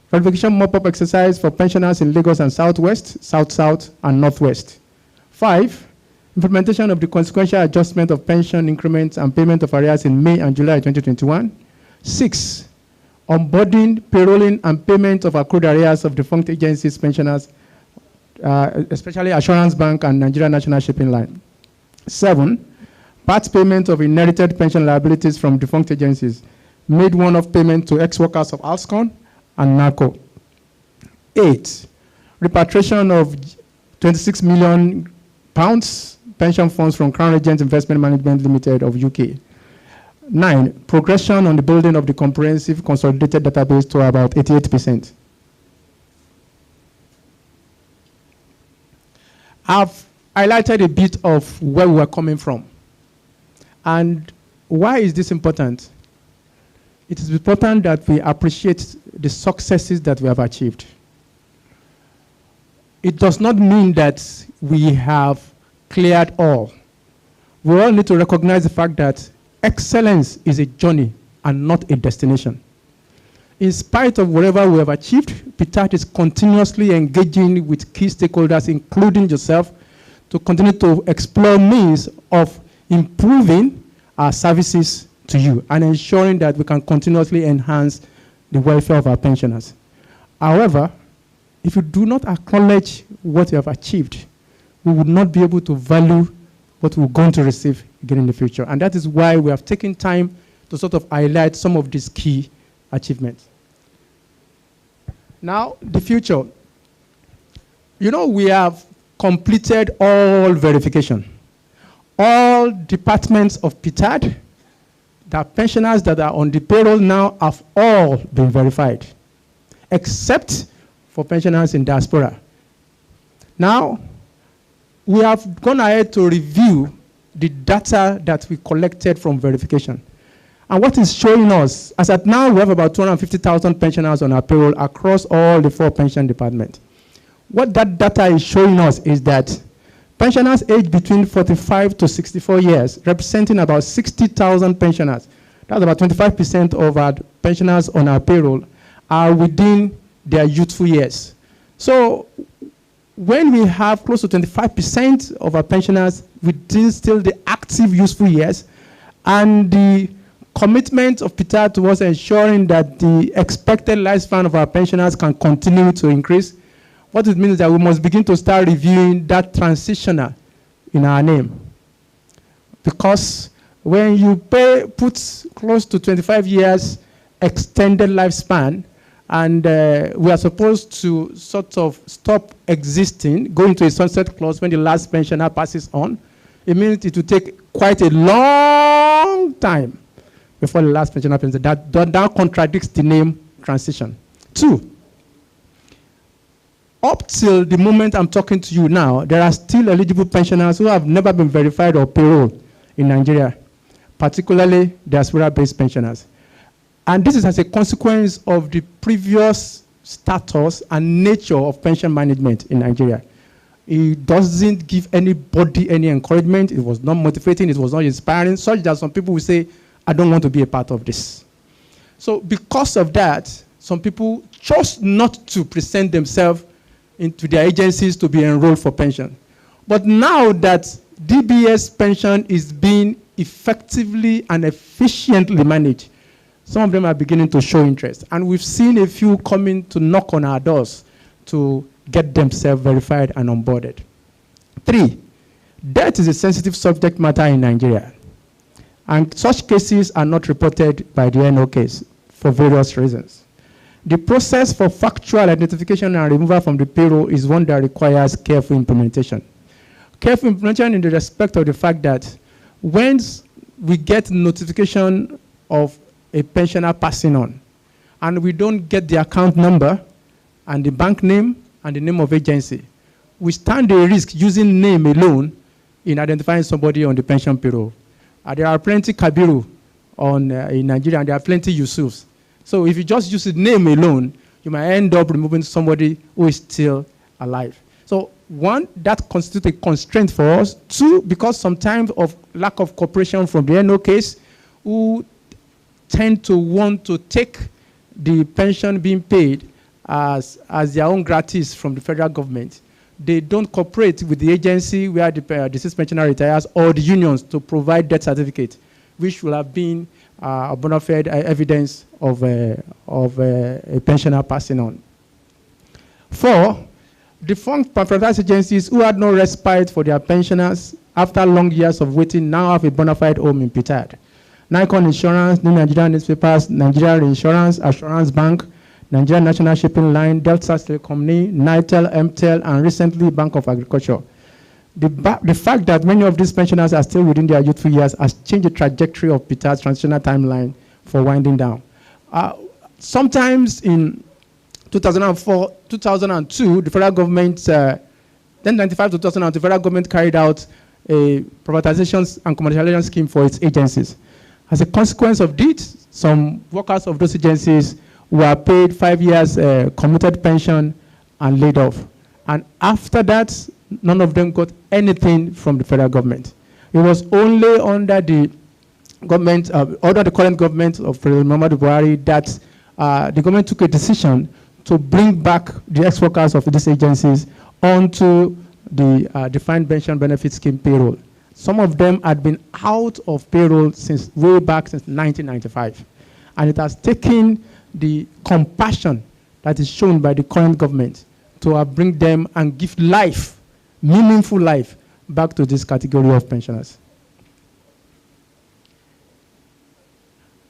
verification mop-up exercise for pensioners in Lagos and Southwest, South-South, and Northwest. 5, implementation of the consequential adjustment of pension increments and payment of arrears in May and July 2021. 6, onboarding, payrolling, and payment of accrued arrears of defunct agencies pensioners, especially Assurance Bank and Nigeria National Shipping Line. 7, part payment of inherited pension liabilities from defunct agencies, made one-off payment to ex-workers of Alscon and NACO. 8, repatriation of 26 million pounds pension funds from Crown Regent Investment Management Limited of UK. 9, progression on the building of the comprehensive consolidated database to about 88%. I've highlighted a bit of where we are coming from. And why is this important? It is important that we appreciate the successes that we have achieved. It does not mean that we have cleared all. We all need to recognize the fact that excellence is a journey and not a destination. In spite of whatever we have achieved, Ptad is continuously engaging with key stakeholders, including yourself, to continue to explore means of improving our services to you and ensuring that we can continuously enhance the welfare of our pensioners. However, if you do not acknowledge what you have achieved, we would not be able to value what we're going to receive again in the future. And that is why we have taken time to sort of highlight some of these key achievements. Now, the future. You know, we have completed all verification. All departments of Ptad, the pensioners that are on the payroll now have all been verified, except for pensioners in diaspora. Now, we have gone ahead to review the data that we collected from verification. And what is showing us, as at now, we have about 250,000 pensioners on our payroll across all the 4 pension departments. What that data is showing us is that pensioners aged between 45 to 64 years, representing about 60,000 pensioners, that's about 25% of our pensioners on our payroll, are within their youthful years. So when we have close to 25% of our pensioners within still the active useful years, and the commitment of Ptad towards ensuring that the expected lifespan of our pensioners can continue to increase, what it means is that we must begin to start reviewing that transitional in our name. Because when you put close to 25 years extended lifespan, and we are supposed to sort of stop existing, go into a sunset clause when the last pensioner passes on, it means it will take quite a long time before the last pensioner passes. That contradicts the name transition. 2, up till the moment I'm talking to you now, there are still eligible pensioners who have never been verified or payroll in Nigeria, particularly diaspora-based pensioners. And this is as a consequence of the previous status and nature of pension management in Nigeria. It doesn't give anybody any encouragement. It was not motivating. It was not inspiring, such that some people will say, I don't want to be a part of this. So because of that, some people chose not to present themselves into their agencies to be enrolled for pension. But now that DBS pension is being effectively and efficiently managed, some of them are beginning to show interest. And we've seen a few coming to knock on our doors to get themselves verified and onboarded. 3, death is a sensitive subject matter in Nigeria. And such cases are not reported by the NO case for various reasons. The process for factual identification and removal from the payroll is one that requires careful implementation. Careful implementation in the respect of the fact that once we get notification of a pensioner passing on, and we don't get the account number and the bank name and the name of agency, we stand a risk using name alone in identifying somebody on the pension payroll. There are plenty Kabiru in Nigeria, and there are plenty Yusufs. So if you just use the name alone, you might end up removing somebody who is still alive. So one, that constitutes a constraint for us. Two, because sometimes of lack of cooperation from the NO case, who tend to want to take the pension being paid as their own gratis from the federal government. They don't cooperate with the agency where the deceased pensioner retires or the unions to provide death certificate, which will have been a bona fide evidence of a pensioner passing on. 4, defunct privatized agencies who had no respite for their pensioners after long years of waiting now have a bona fide home in Ptad. Nikon Insurance, New Nigerian Newspapers, Nigeria Insurance, Assurance Bank, Nigeria National Shipping Line, Delta Telecom, Nitel, MTEL, and recently Bank of Agriculture. The fact that many of these pensioners are still within their youthful years has changed the trajectory of Ptad's transitional timeline for winding down. Sometimes in 2004, 2002, the federal government, then 1995 to 2002, the federal government carried out a privatization and commercialization scheme for its agencies. As a consequence of this, some workers of those agencies were paid 5 years commuted pension and laid off. And after that, none of them got anything from the federal government. It was only under the government, under the current government of President Muhammadu Buhari that the government took a decision to bring back the ex-workers of these agencies onto the defined pension benefit scheme payroll. Some of them had been out of payroll since way back since 1995. And it has taken the compassion that is shown by the current government to bring them and give life, meaningful life, back to this category of pensioners.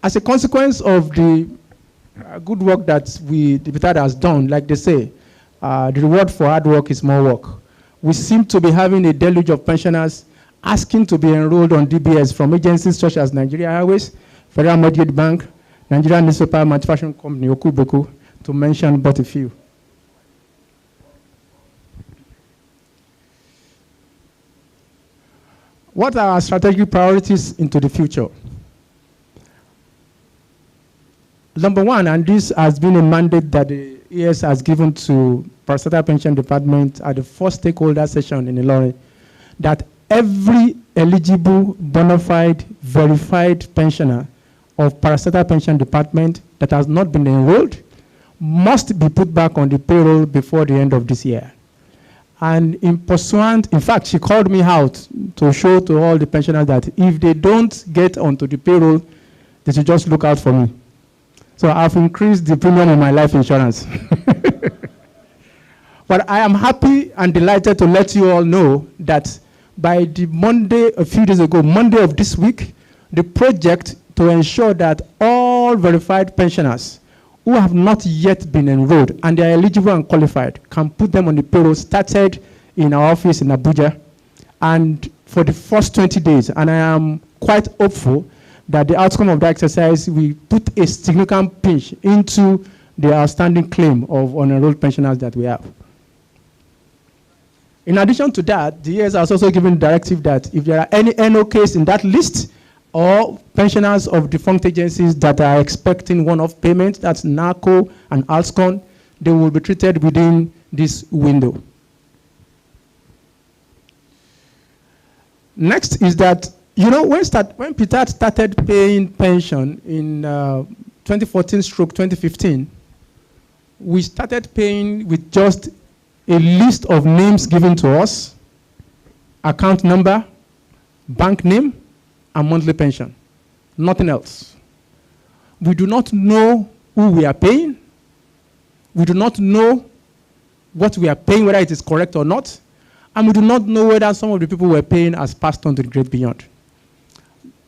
As a consequence of the good work that the Ptad has done, like they say, the reward for hard work is more work. We seem to be having a deluge of pensioners asking to be enrolled on DBS from agencies such as Nigeria Airways, Federal Mortgage Bank, Nigerian Newspaper Manufacturing Company, Okubeku, to mention but a few. What are our strategic priorities into the future? Number one, and this has been a mandate that the ES has given to Parastatal Pension Department at the first stakeholder session in Ilorin, that every eligible, bona fide, verified pensioner of Parastatal Pension Department that has not been enrolled must be put back on the payroll before the end of this year. And in fact, she called me out to show to all the pensioners that if they don't get onto the payroll, they should just look out for me. So I've increased the premium on my life insurance. But I am happy and delighted to let you all know that by the Monday, a few days ago, Monday of this week, the project to ensure that all verified pensioners who have not yet been enrolled and they are eligible and qualified can put them on the payroll started in our office in Abuja. And for the first 20 days, and I am quite hopeful that the outcome of that exercise will put a significant pinch into the outstanding claim of unenrolled pensioners that we have. In addition to that, the ES has also given directive that if there are any NO case in that list or pensioners of defunct agencies that are expecting one-off payments, that's NACO and ALSCON, they will be treated within this window. Next is that, you know, when Ptad started paying pension in 2014/2015, we started paying with just a list of names given to us, account number, bank name, and monthly pension. Nothing else. We do not know who we are paying. We do not know what we are paying, whether it is correct or not. And we do not know whether some of the people we're paying has passed on to the great beyond.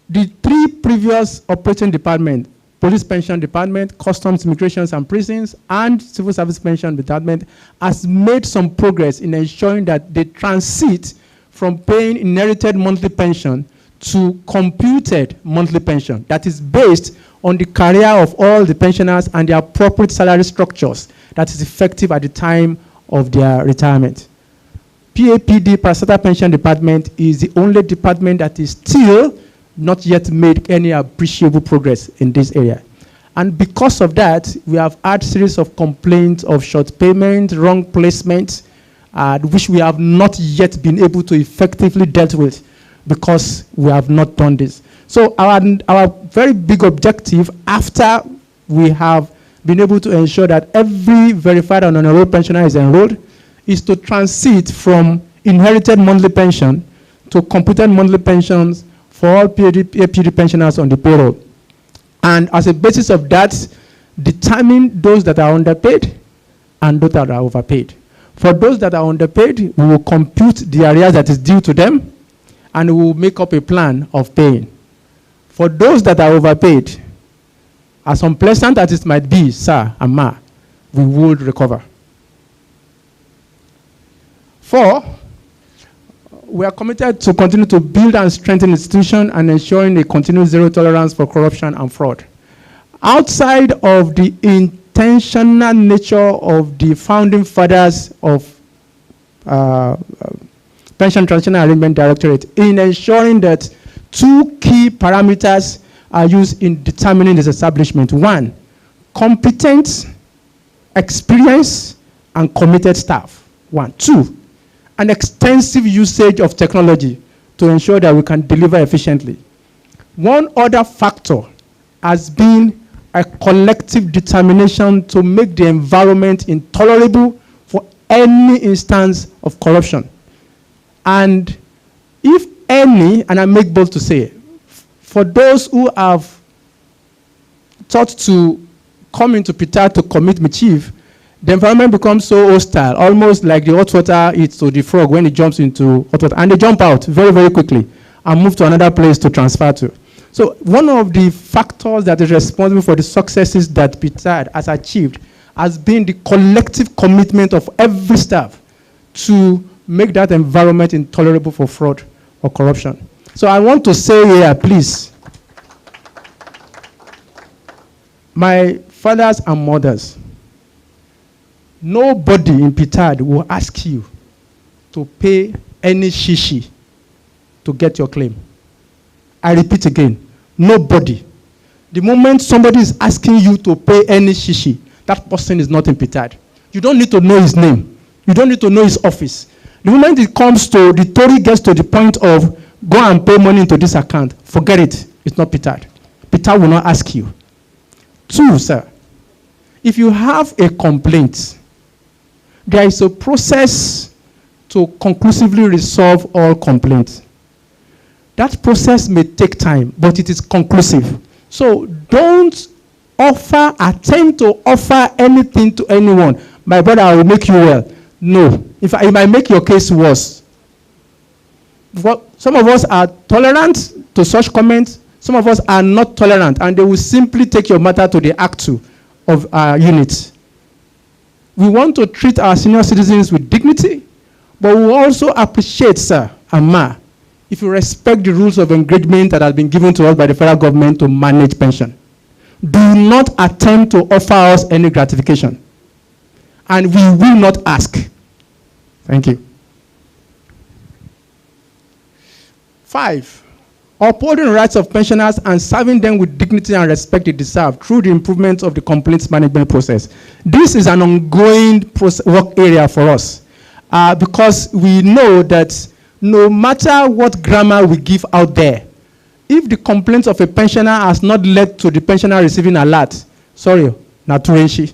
The 3 previous operating departments, Police Pension Department, Customs, Immigrations and Prisons, and Civil Service Pension Department, has made some progress in ensuring that they transit from paying inherited monthly pension to computed monthly pension that is based on the career of all the pensioners and their appropriate salary structures that is effective at the time of their retirement. PAPD, Parastatal Pension Department, is the only department that is still not yet made any appreciable progress in this area. And because of that, we have had series of complaints of short payment, wrong placement, which we have not yet been able to effectively deal with because we have not done this. So our very big objective after we have been able to ensure that every verified and unenrolled pensioner is enrolled is to transit from inherited monthly pension to computed monthly pensions for all PhD pensioners on the payroll. And as a basis of that, determine those that are underpaid and those that are overpaid. For those that are underpaid, we will compute the arrears that is due to them, and we will make up a plan of paying. For those that are overpaid, as unpleasant as it might be, sir and ma, we will recover. 4, we are committed to continue to build and strengthen institutions and ensuring a continued zero tolerance for corruption and fraud. Outside of the intentional nature of the founding fathers of Pension Transitional Arrangement Directorate in ensuring that 2 key parameters are used in determining this establishment. 1, competent, experience, and committed staff. 1. 2, an extensive usage of technology to ensure that we can deliver efficiently. One other factor has been a collective determination to make the environment intolerable for any instance of corruption. And if any, and I make bold to say, for those who have thought to come into Ptad to commit mischief, the environment becomes so hostile, almost like the hot water is to the frog when it jumps into hot water. And they jump out very, very quickly and move to another place to transfer to. So one of the factors that is responsible for the successes that Ptad has achieved has been the collective commitment of every staff to make that environment intolerable for fraud or corruption. So I want to say here, please, my fathers and mothers, nobody in Ptad will ask you to pay any shishi to get your claim. I repeat again, nobody. The moment somebody is asking you to pay any shishi, that person is not in Ptad. You don't need to know his name. You don't need to know his office. The moment it comes to, the Tory gets to the point of go and pay money into this account, forget it. It's not Ptad. Ptad will not ask you. 2, sir, if you have a complaint, there is a process to conclusively resolve all complaints. That process may take time, but it is conclusive. So don't attempt to offer anything to anyone. My brother, I will make you well. No. It might make your case worse. Some of us are tolerant to such comments. Some of us are not tolerant, and they will simply take your matter to the Act 2 of our unit. We want to treat our senior citizens with dignity, but we also appreciate, sir and ma, if you respect the rules of engagement that has been given to us by the federal government to manage pension. Do not attempt to offer us any gratification, and we will not ask. Thank you. 5, upholding the rights of pensioners and serving them with dignity and respect they deserve through the improvement of the complaints management process. This is an ongoing work area for us because we know that no matter what grammar we give out there, if the complaints of a pensioner has not led to the pensioner receiving alert, sorry, not to.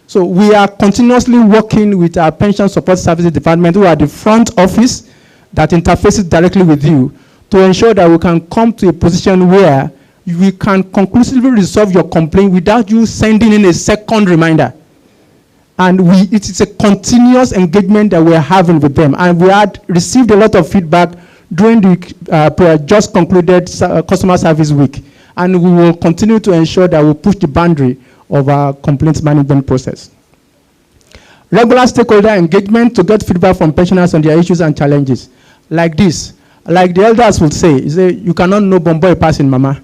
So we are continuously working with our pension support services department, who are the front office that interfaces directly with you, to ensure that we can come to a position where we can conclusively resolve your complaint without you sending in a second reminder. And it is a continuous engagement that we're having with them. And we had received a lot of feedback during the just concluded customer service week. And we will continue to ensure that we push the boundary of our complaints management process. Regular stakeholder engagement to get feedback from pensioners on their issues and challenges. Like this. Like the elders would say, you cannot know Bomboy passing, mama.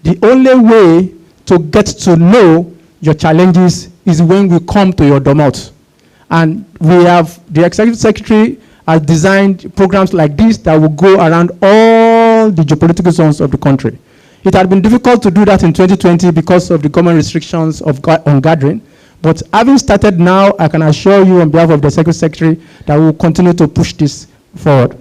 The only way to get to know your challenges is when we come to your domot. And we have, the executive secretary has designed programs like this that will go around all all the geopolitical zones of the country. It had been difficult to do that in 2020 because of the government restrictions on gathering. But having started now, I can assure you on behalf of the Secretary that we will continue to push this forward.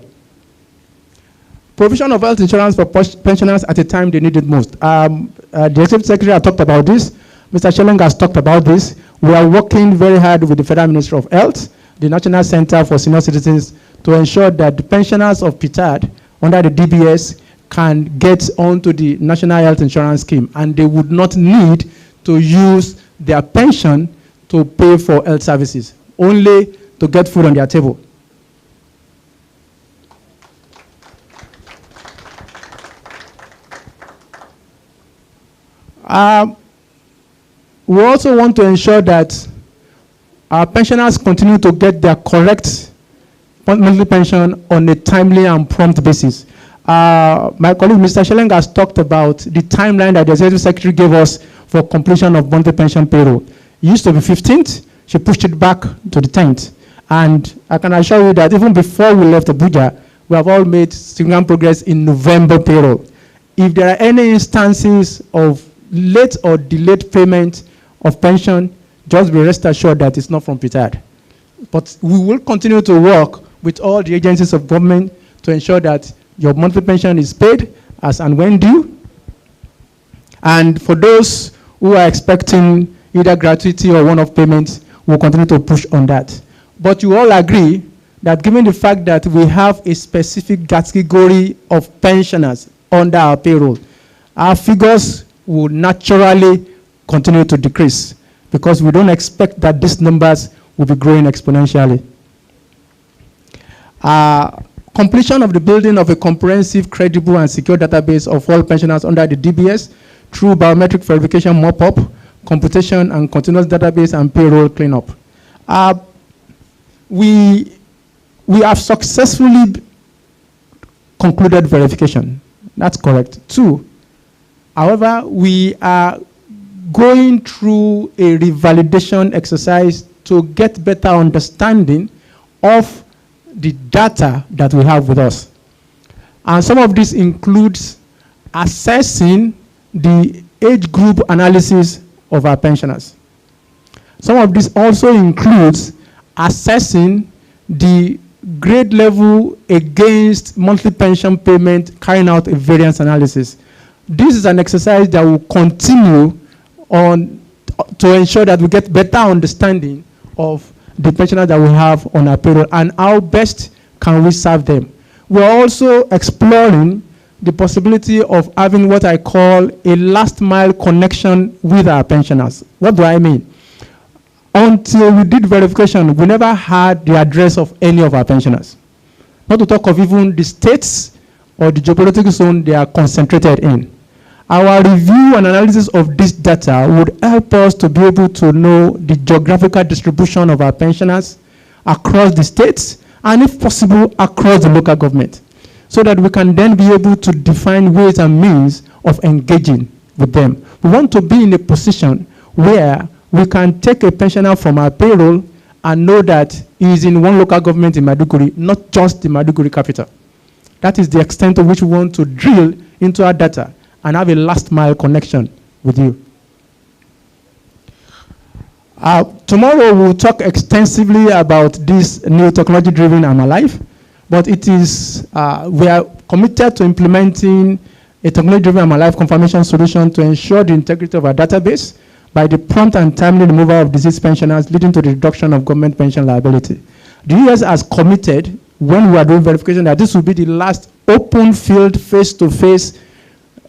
Provision of health insurance for pensioners at a time they need it most. The Executive Secretary has talked about this. Mr. Shelling has talked about this. We are working very hard with the Federal Ministry of Health, the National Center for Senior Citizens, to ensure that the pensioners of Ptad under the DBS can get onto the National Health Insurance Scheme, and they would not need to use their pension to pay for health services, only to get food on their table. We also want to ensure that our pensioners continue to get their correct monthly pension on a timely and prompt basis. My colleague, Mr. Shelling, has talked about the timeline that the Executive Secretary gave us for completion of monthly pension payroll. It used to be 15th. She pushed it back to the 10th. And I can assure you that even before we left Abuja, we have all made significant progress in November payroll. If there are any instances of late or delayed payment of pension, just be rest assured that it's not from Ptad. But we will continue to work with all the agencies of government to ensure that your monthly pension is paid as and when due. And for those who are expecting either gratuity or one-off payments, we'll continue to push on that. But you all agree that given the fact that we have a specific category of pensioners under our payroll, our figures will naturally continue to decrease because we don't expect that these numbers will be growing exponentially. Completion of the building of a comprehensive, credible, and secure database of all pensioners under the DBS through biometric verification mop-up, computation, and continuous database and payroll cleanup. We have successfully concluded verification. That's correct. 2, however, we are going through a revalidation exercise to get better understanding of the data that we have with us. And some of this includes assessing the age group analysis of our pensioners. Some of this also includes assessing the grade level against monthly pension payment, carrying out a variance analysis. This is an exercise that will continue on to ensure that we get better understanding of the pensioners that we have on our payroll and how best can we serve them. We're also exploring the possibility of having what I call a last mile connection with our pensioners. What do I mean? Until we did verification, we never had the address of any of our pensioners. Not to talk of even the states or the geopolitical zone they are concentrated in. Our review and analysis of this data would help us to be able to know the geographical distribution of our pensioners across the states and, if possible, across the local government, so that we can then be able to define ways and means of engaging with them. We want to be in a position where we can take a pensioner from our payroll and know that he is in one local government in Maiduguri, not just the Maiduguri capital. That is the extent to which we want to drill into our data and have a last mile connection with you. Tomorrow we'll talk extensively about this new technology-driven I'm Alive, but it is, we are committed to implementing a technology-driven I'm Alive confirmation solution to ensure the integrity of our database by the prompt and timely removal of deceased pensioners, leading to the reduction of government pension liability. The US has committed, when we are doing verification, that this will be the last open field face-to-face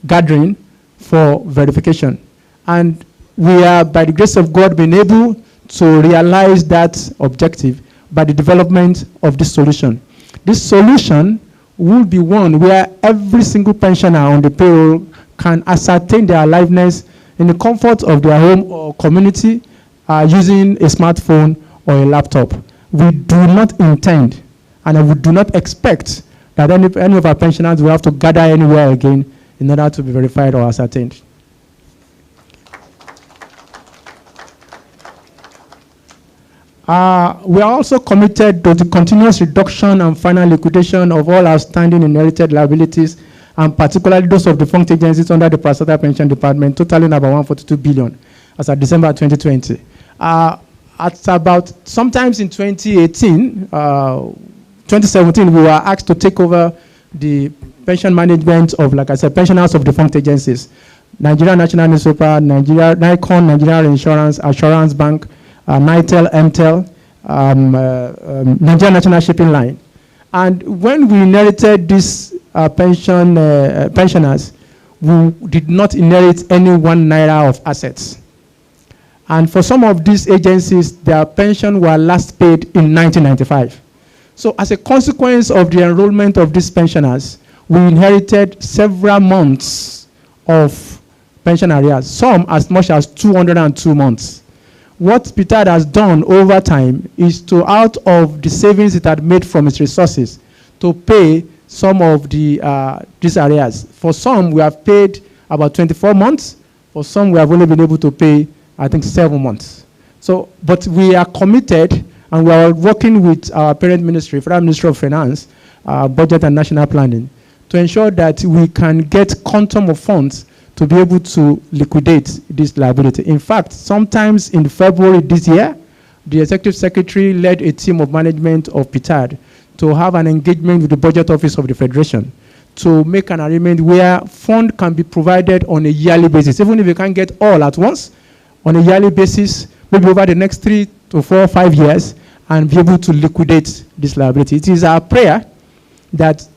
gathering for verification. And we are, by the grace of God, been able to realize that objective by the development of this solution. This solution will be one where every single pensioner on the payroll can ascertain their aliveness in the comfort of their home or community using a smartphone or a laptop. We do not intend and we do not expect that any of our pensioners will have to gather anywhere again in order to be verified or ascertained. We are also committed to the continuous reduction and final liquidation of all outstanding inherited liabilities and particularly those of defunct agencies under the Parastatal Pension Department, totaling about 142 billion as of December 2020. At about sometimes in 2018, 2017, we were asked to take over the pension management of, like I said, pensioners of defunct agencies. Nigeria National Newspaper, Nikon, Nigeria Insurance, Assurance Bank, Nitel, MTEL, Nigeria National Shipping Line. And when we inherited these pensioners, we did not inherit any 1 naira of assets. And for some of these agencies, their pension were last paid in 1995. So as a consequence of the enrollment of these pensioners, we inherited several months of pension arrears, some as much as 202 months. What Ptad has done over time is to, out of the savings it had made from its resources, to pay some of these arrears. For some, we have paid about 24 months. For some, we have only been able to pay, I think, 7 months. So, but we are committed, and we are working with our parent ministry, Federal Ministry of Finance, Budget and National Planning, to ensure that we can get quantum of funds to be able to liquidate this liability. In fact, sometimes in February this year, the Executive Secretary led a team of management of Ptad to have an engagement with the Budget Office of the Federation to make an arrangement where fund can be provided on a yearly basis, even if you can't get all at once, on a yearly basis, maybe over the next 3 to 4 or 5 years, and be able to liquidate this liability. It is our prayer that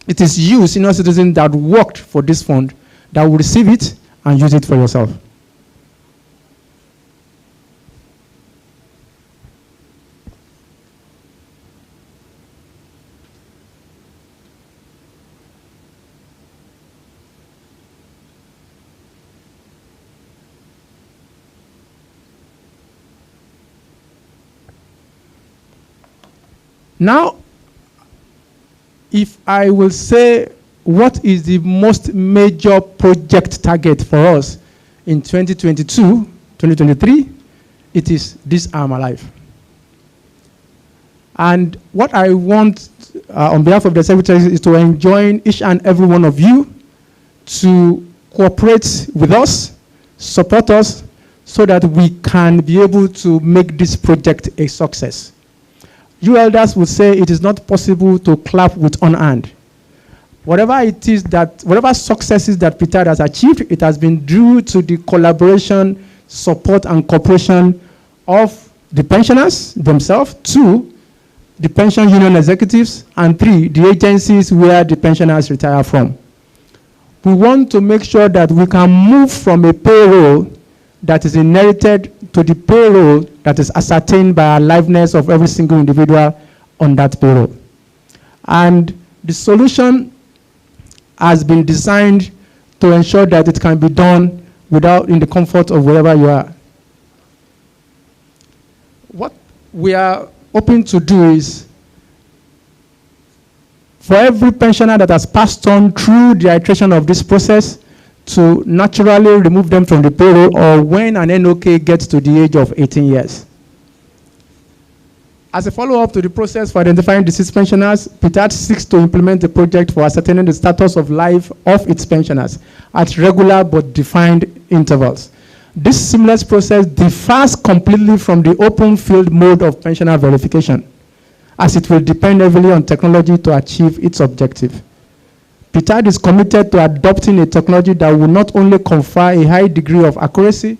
it is you, senior citizens, that worked for this fund, that will receive it and use it for yourself. Now, if I will say what is the most major project target for us in 2022, 2023, it is this I'm Alive. And what I want on behalf of the Secretary is to enjoin each and every one of you to cooperate with us, support us, so that we can be able to make this project a success. You elders would say it is not possible to clap with one hand. Whatever it is that, whatever successes that Ptad has achieved, it has been due to the collaboration, support, and cooperation of the pensioners themselves, 2, the pension union executives, and 3, the agencies where the pensioners retire from. We want to make sure that we can move from a payroll that is inherited to the payroll that is ascertained by our liveness of every single individual on that payroll. And the solution has been designed to ensure that it can be done without in the comfort of wherever you are. What we are hoping to do is, for every pensioner that has passed on through the iteration of this process, to naturally remove them from the payroll, or when an NOK gets to the age of 18 years. As a follow-up to the process for identifying deceased pensioners, Ptad seeks to implement a project for ascertaining the status of life of its pensioners at regular but defined intervals. This seamless process differs completely from the open field mode of pensioner verification, as it will depend heavily on technology to achieve its objective. Ptad is committed to adopting a technology that will not only confer a high degree of accuracy,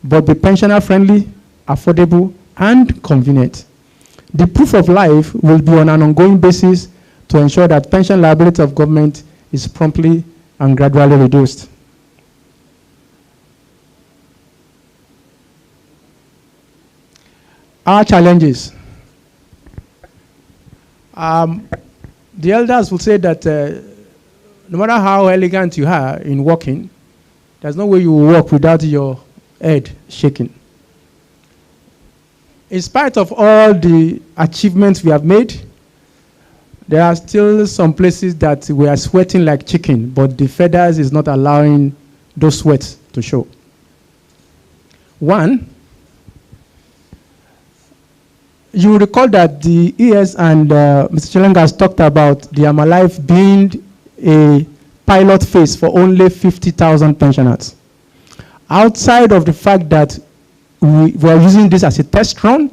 but be pensioner-friendly, affordable, and convenient. The proof of life will be on an ongoing basis to ensure that pension liability of government is promptly and gradually reduced. Our challenges. The elders will say that no matter how elegant you are in walking, there's no way you will walk without your head shaking. In spite of all the achievements we have made, there are still some places that we are sweating like chicken, but the feathers is not allowing those sweats to show. 1, you will recall that the ES and Mr. Chilenga has talked about the I'm Alive being a pilot phase for only 50,000 pensioners. Outside of the fact that we are using this as a test run,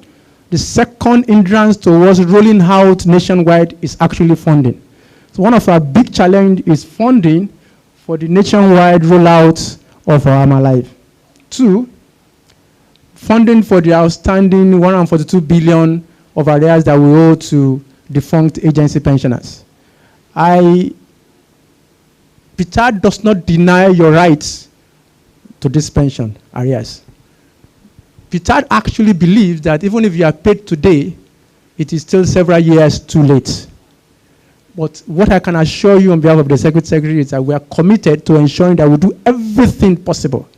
the second hindrance towards rolling out nationwide is actually funding. So one of our big challenges is funding for the nationwide rollout of our AMALive. 2, funding for the outstanding 142 billion of arrears that we owe to defunct agency pensioners. Ptad does not deny your rights to this pension arrears. Ptad actually believes that even if you are paid today, it is still several years too late. But what I can assure you on behalf of the Secretary is that we are committed to ensuring that we do everything possible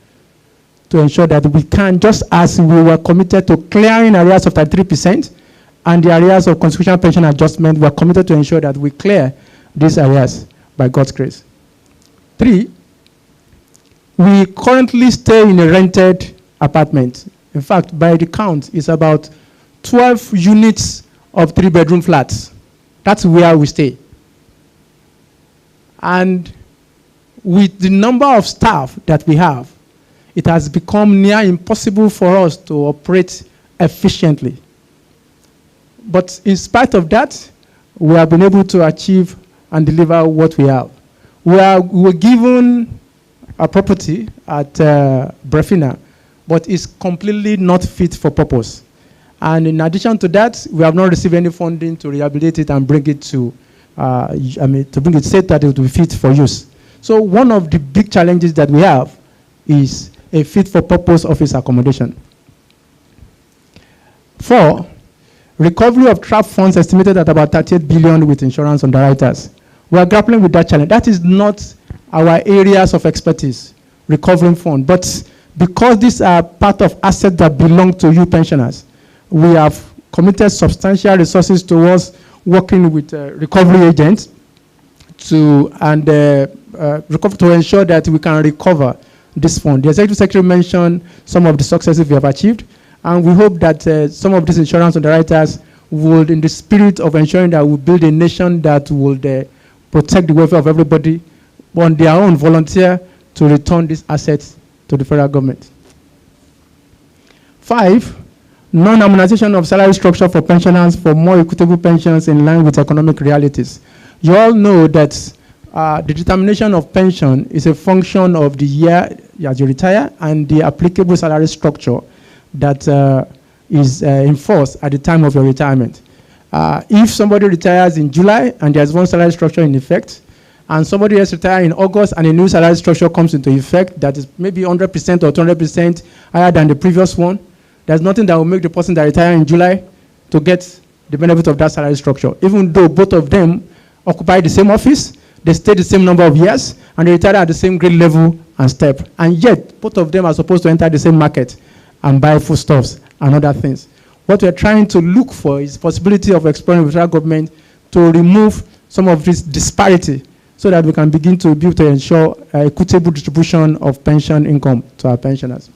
to ensure that we can, just as we were committed to clearing arrears of 33% and the arrears of constitutional pension adjustment, we are committed to ensure that we clear these arrears by God's grace. 3, we currently stay in a rented apartment. In fact, by the count, it's about 12 units of 3-bedroom flats. That's where we stay. And with the number of staff that we have, it has become near impossible for us to operate efficiently. But in spite of that, we have been able to achieve and deliver what we have. We were given a property at Brefina, but it's completely not fit for purpose. And in addition to that, we have not received any funding to rehabilitate it and bring it to, to bring it safe that it will be fit for use. So one of the big challenges that we have is a fit for purpose office accommodation. 4, recovery of trapped funds estimated at about 38 billion with insurance underwriters. We are grappling with that challenge. That is not our areas of expertise, recovering fund. But because these are part of assets that belong to you pensioners, we have committed substantial resources towards working with recovery agents to ensure that we can recover this fund. The Executive Secretary mentioned some of the successes we have achieved, and we hope that some of these insurance underwriters would, in the spirit of ensuring that we build a nation that would protect the welfare of everybody, on their own volunteer to return these assets to the federal government. 5, non-harmonization of salary structure for pensioners for more equitable pensions in line with economic realities. You all know that the determination of pension is a function of the year as you retire and the applicable salary structure that is enforced at the time of your retirement. If somebody retires in July and there's one salary structure in effect, and somebody else retires in August and a new salary structure comes into effect that is maybe 100% or 200% higher than the previous one, there's nothing that will make the person that retired in July to get the benefit of that salary structure. Even though both of them occupy the same office, they stay the same number of years, and they retire at the same grade level and step. And yet, both of them are supposed to enter the same market and buy foodstuffs and other things. What we're trying to look for is the possibility of exploring with our government to remove some of this disparity so that we can begin to be able to ensure equitable distribution of pension income to our pensioners.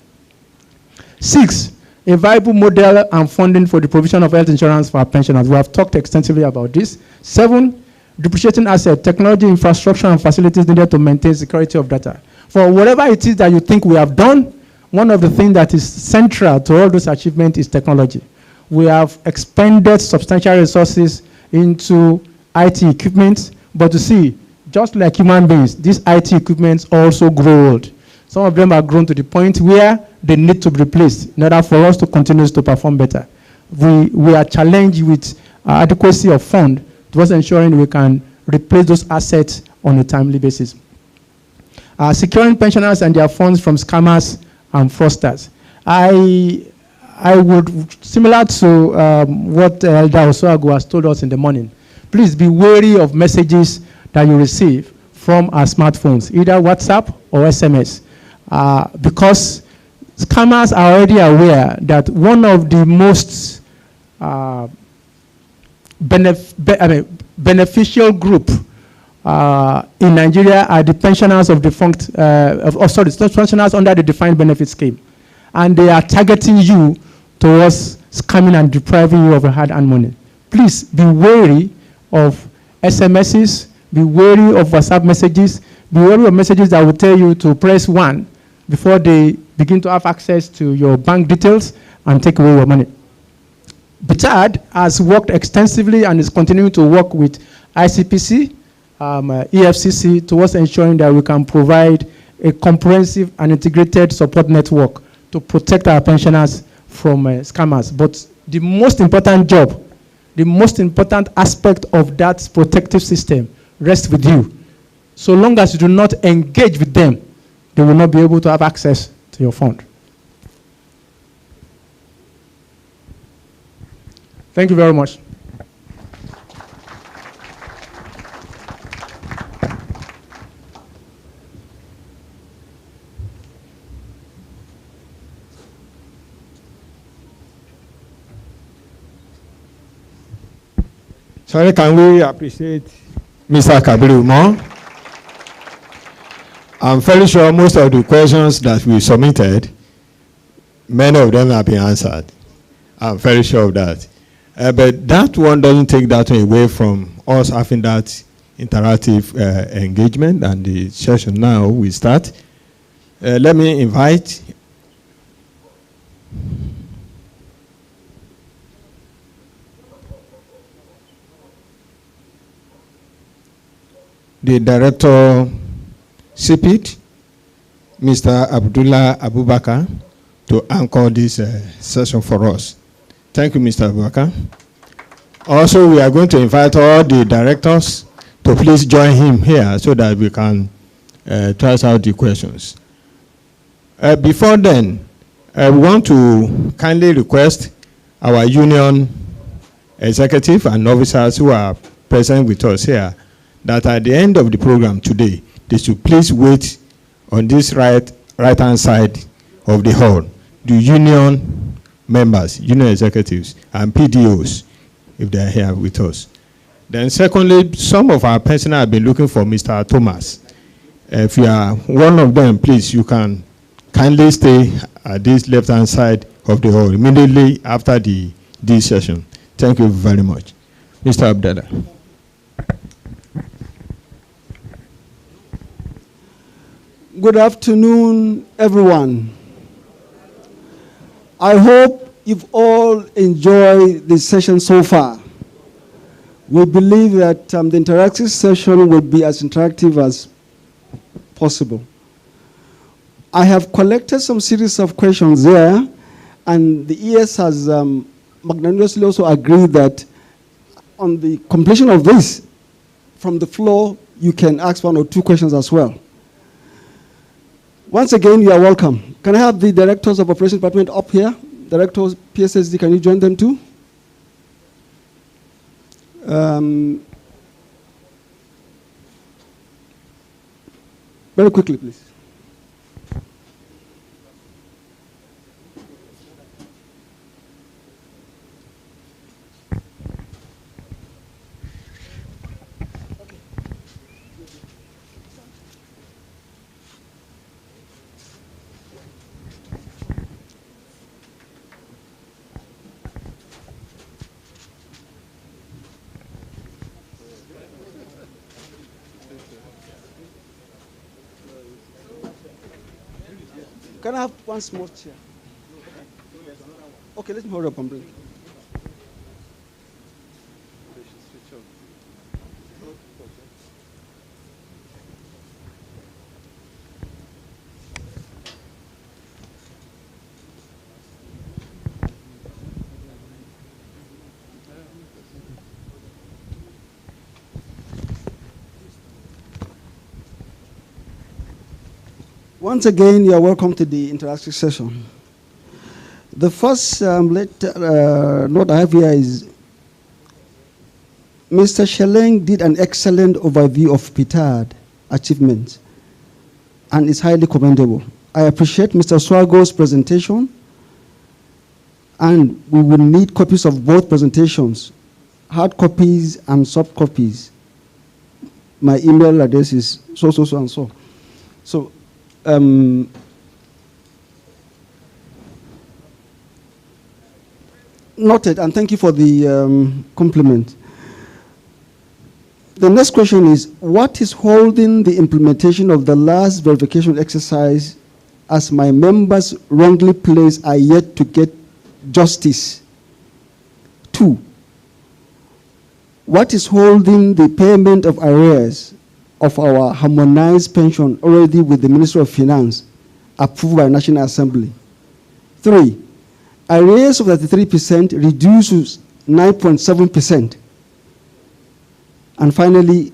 6, a viable model and funding for the provision of health insurance for our pensioners. We have talked extensively about this. 7, depreciating assets, technology, infrastructure, and facilities needed to maintain security of data. For whatever it is that you think we have done, one of the things that is central to all those achievements is technology. We have expended substantial resources into IT equipment, but you see, just like human beings, these IT equipments also grow old. Some of them are grown to the point where they need to be replaced in order for us to continue to perform better. We are challenged with adequacy of fund towards ensuring we can replace those assets on a timely basis. Securing pensioners and their funds from scammers and fraudsters. I would, similar to what Elder Osuagu has told us in the morning, please be wary of messages that you receive from our smartphones, either WhatsApp or SMS, because scammers are already aware that one of the most beneficial group in Nigeria are the pensioners of defunct, pensioners under the defined benefit scheme. And they are targeting you towards scamming and depriving you of your hard-earned money. Please be wary of SMSs, be wary of WhatsApp messages, be wary of messages that will tell you to press 1 before they begin to have access to your bank details and take away your money. Ptad has worked extensively and is continuing to work with ICPC, EFCC towards ensuring that we can provide a comprehensive and integrated support network to protect our pensioners from scammers. But the most important job, the most important aspect of that protective system rests with you. So long as you do not engage with them, they will not be able to have access to your fund. Thank you very much. Sorry, can we appreciate Mr. Kabiru more? I'm fairly sure most of the questions that we submitted, many of them have been answered. I'm very sure of that. But that one doesn't take that away from us having that interactive engagement, and the session now will start. Let me invite the Director CPID, Mr. Abdullah Abubakar, to anchor this session for us. Thank you, Mr. Abubakar. Also, we are going to invite all the directors to please join him here so that we can toss out the questions. Before then, we want to kindly request our union executive and officers who are present with us here that at the end of the program today, they should please wait on this right-hand side of the hall. The union members, union executives, and PDOs, if they are here with us. Then secondly, some of our personnel have been looking for Mr. Thomas. If you are one of them, please, you can kindly stay at this left-hand side of the hall immediately after this session. Thank you very much. Mr. Abdallah. Good afternoon, everyone. I hope you've all enjoyed the session so far. We believe that the interactive session will be as interactive as possible. I have collected some series of questions there, and the ES has magnanimously also agreed that on the completion of this, from the floor, you can ask 1 or 2 questions as well. Once again, you are welcome. Can I have the directors of Operations Department up here? Directors, PSSD, can you join them too? Very quickly, please. Can I have one small chair? Okay, let me hold up and bring it. Once again, you are welcome to the interactive session. The first note I have here is Mr. Sheleng did an excellent overview of Ptad achievements, and it's highly commendable. I appreciate Mr. Swago's presentation, and we will need copies of both presentations, hard copies and soft copies. My email address is so and so. So, noted, and thank you for the compliment. The next question is, what is holding the implementation of the last verification exercise as my members wrongly placed are yet to get justice? 2, what is holding the payment of arrears of our harmonized pension already with the Ministry of Finance approved by National Assembly? 3, arrears of 33% reduces 9.7%. And finally,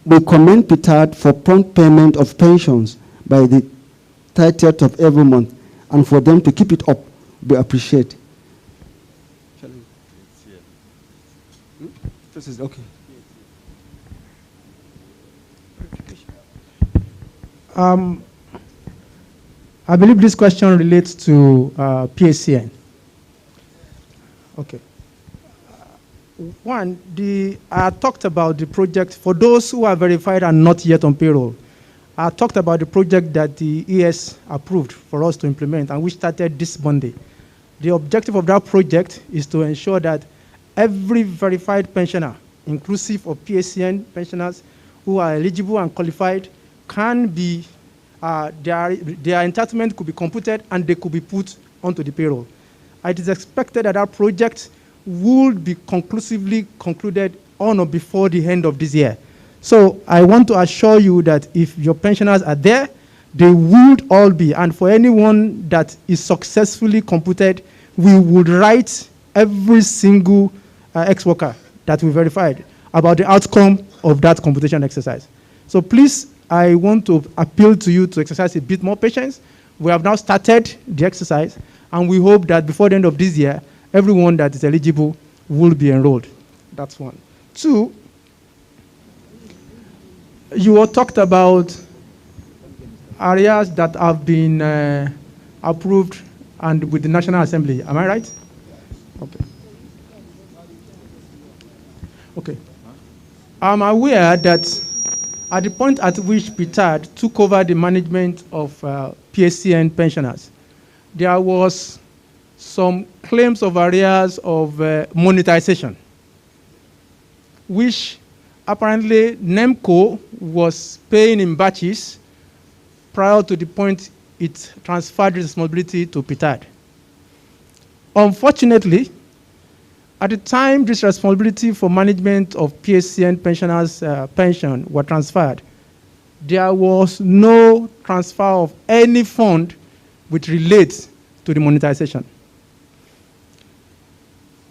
we commend Ptad for prompt payment of pensions by the 30th of every month, and for them to keep it up, we appreciate. Okay. I believe this question relates to PACN. Okay. One, I talked about the project for those who are verified and not yet on payroll. I talked about the project that the ES approved for us to implement and which started this Monday. The objective of that project is to ensure that every verified pensioner, inclusive of PACN pensioners who are eligible and qualified, can be, their entitlement could be computed and they could be put onto the payroll. It is expected that that project would be conclusively concluded on or before the end of this year. So I want to assure you that if your pensioners are there, they would all be. And for anyone that is successfully computed, we would write every single ex-worker that we verified about the outcome of that computation exercise. So please, I want to appeal to you to exercise a bit more patience. We have now started the exercise, and we hope that before the end of this year, everyone that is eligible will be enrolled. That's one. 2, you all talked about areas that have been approved and with the National Assembly. Am I right? Okay. Okay. I'm aware that at the point at which Ptad took over the management of PACN pensioners, there was some claims of areas of monetization, which apparently NEMCO was paying in batches prior to the point it transferred responsibility to Ptad. Unfortunately, at the time this responsibility for management of PACN pensioners' pension were transferred, there was no transfer of any fund which relates to the monetization.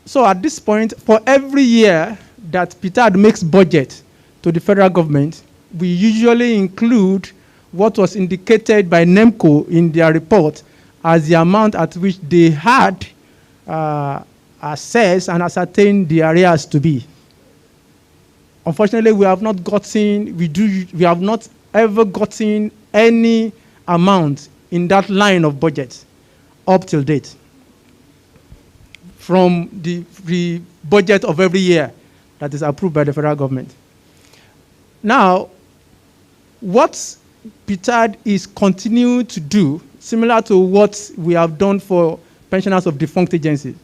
So at this point, for every year that Ptad makes budget to the federal government, we usually include what was indicated by NEMCO in their report as the amount at which they had assessed and ascertained the areas to be. Unfortunately, we have not ever gotten any amount in that line of budget up till date from the budget of every year that is approved by the federal government. Now, what Ptad is continuing to do, similar to what we have done for pensioners of defunct agencies,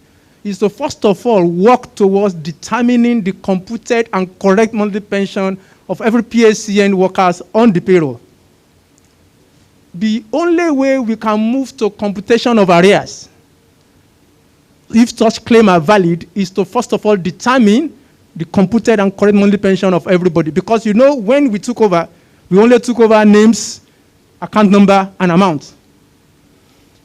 is to first of all work towards determining the computed and correct monthly pension of every PACN workers on the payroll. The only way we can move to computation of arrears, if such claims are valid, is to first of all determine the computed and correct monthly pension of everybody. Because you know, when we took over, we only took over names, account number, and amount.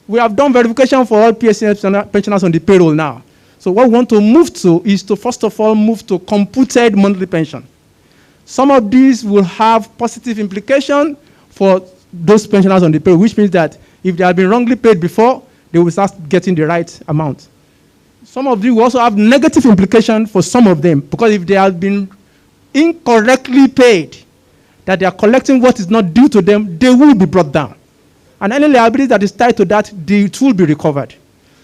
We have done verification for all PACN pensioners on the payroll now. So what we want to move to is to first of all move to computed monthly pension. Some of these will have positive implication for those pensioners on the payroll, which means that if they have been wrongly paid before, they will start getting the right amount. Some of these will also have negative implication for some of them, because if they have been incorrectly paid, that they are collecting what is not due to them, they will be brought down. And any liability that is tied to that, it will be recovered.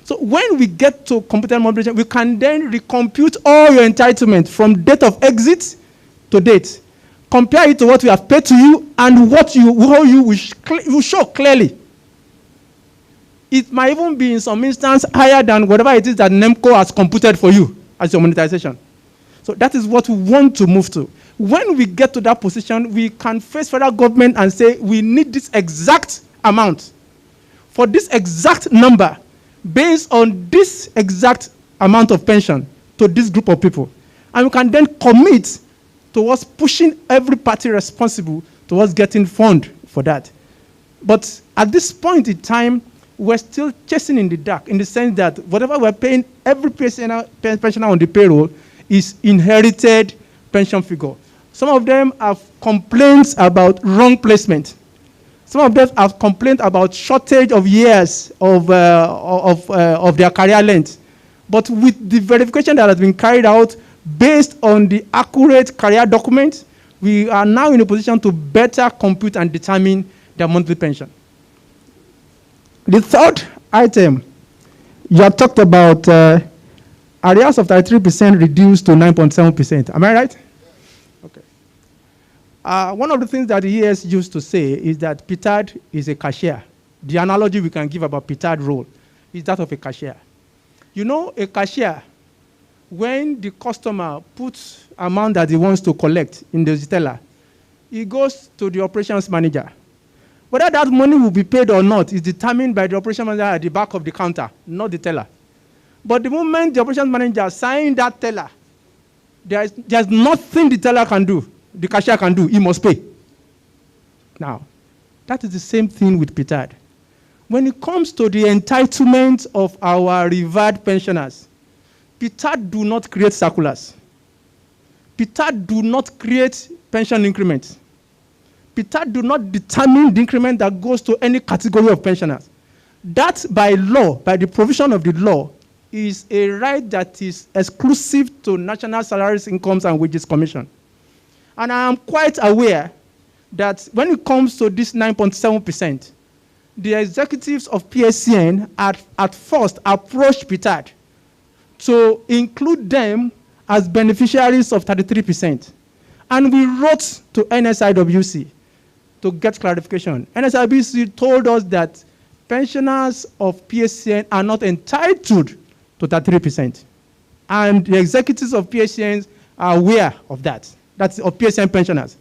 So when we get to computed monthly pension, we can then recompute all your entitlement from date of exit to date. Compare it to what we have paid to you and what you will show clearly. It might even be in some instance higher than whatever it is that NEMCO has computed for you as your monetization. So that is what we want to move to. When we get to that position, we can face federal government and say, we need this exact amount for this exact number based on this exact amount of pension to this group of people. And we can then commit towards pushing every party responsible towards getting fund for that. But at this point in time, we're still chasing in the dark in the sense that whatever we're paying every pensioner on the payroll is inherited pension figure. Some of them have complaints about wrong placement. Some of them have complained about shortage of years of their career length. But with the verification that has been carried out based on the accurate career documents, we are now in a position to better compute and determine their monthly pension. The third item, you have talked about arrears of 33% reduced to 9.7%. Am I right? Okay. One of the things that the ES used to say is that Ptad is a cashier. The analogy we can give about Ptad role is that of a cashier. You know, a cashier, when the customer puts amount that he wants to collect in the teller, he goes to the operations manager. Whether that money will be paid or not is determined by the operations manager at the back of the counter, not the teller. But the moment the operations manager signs that teller, there's nothing the teller can do, the cashier can do, he must pay. Now, that is the same thing with Ptad. When it comes to the entitlement of our revered pensioners, Ptad do not create circulars. Ptad do not create pension increments. Ptad do not determine the increment that goes to any category of pensioners. That by law, by the provision of the law, is a right that is exclusive to National Salaries, Incomes and Wages Commission. And I am quite aware that when it comes to this 9.7%, the executives of PSCN at first approached Ptad to include them as beneficiaries of 33%. And we wrote to NSIWC to get clarification. NSIWC told us that pensioners of PSCN are not entitled to 33%. And the executives of PSCN are aware of that. That's of PSCN pensioners.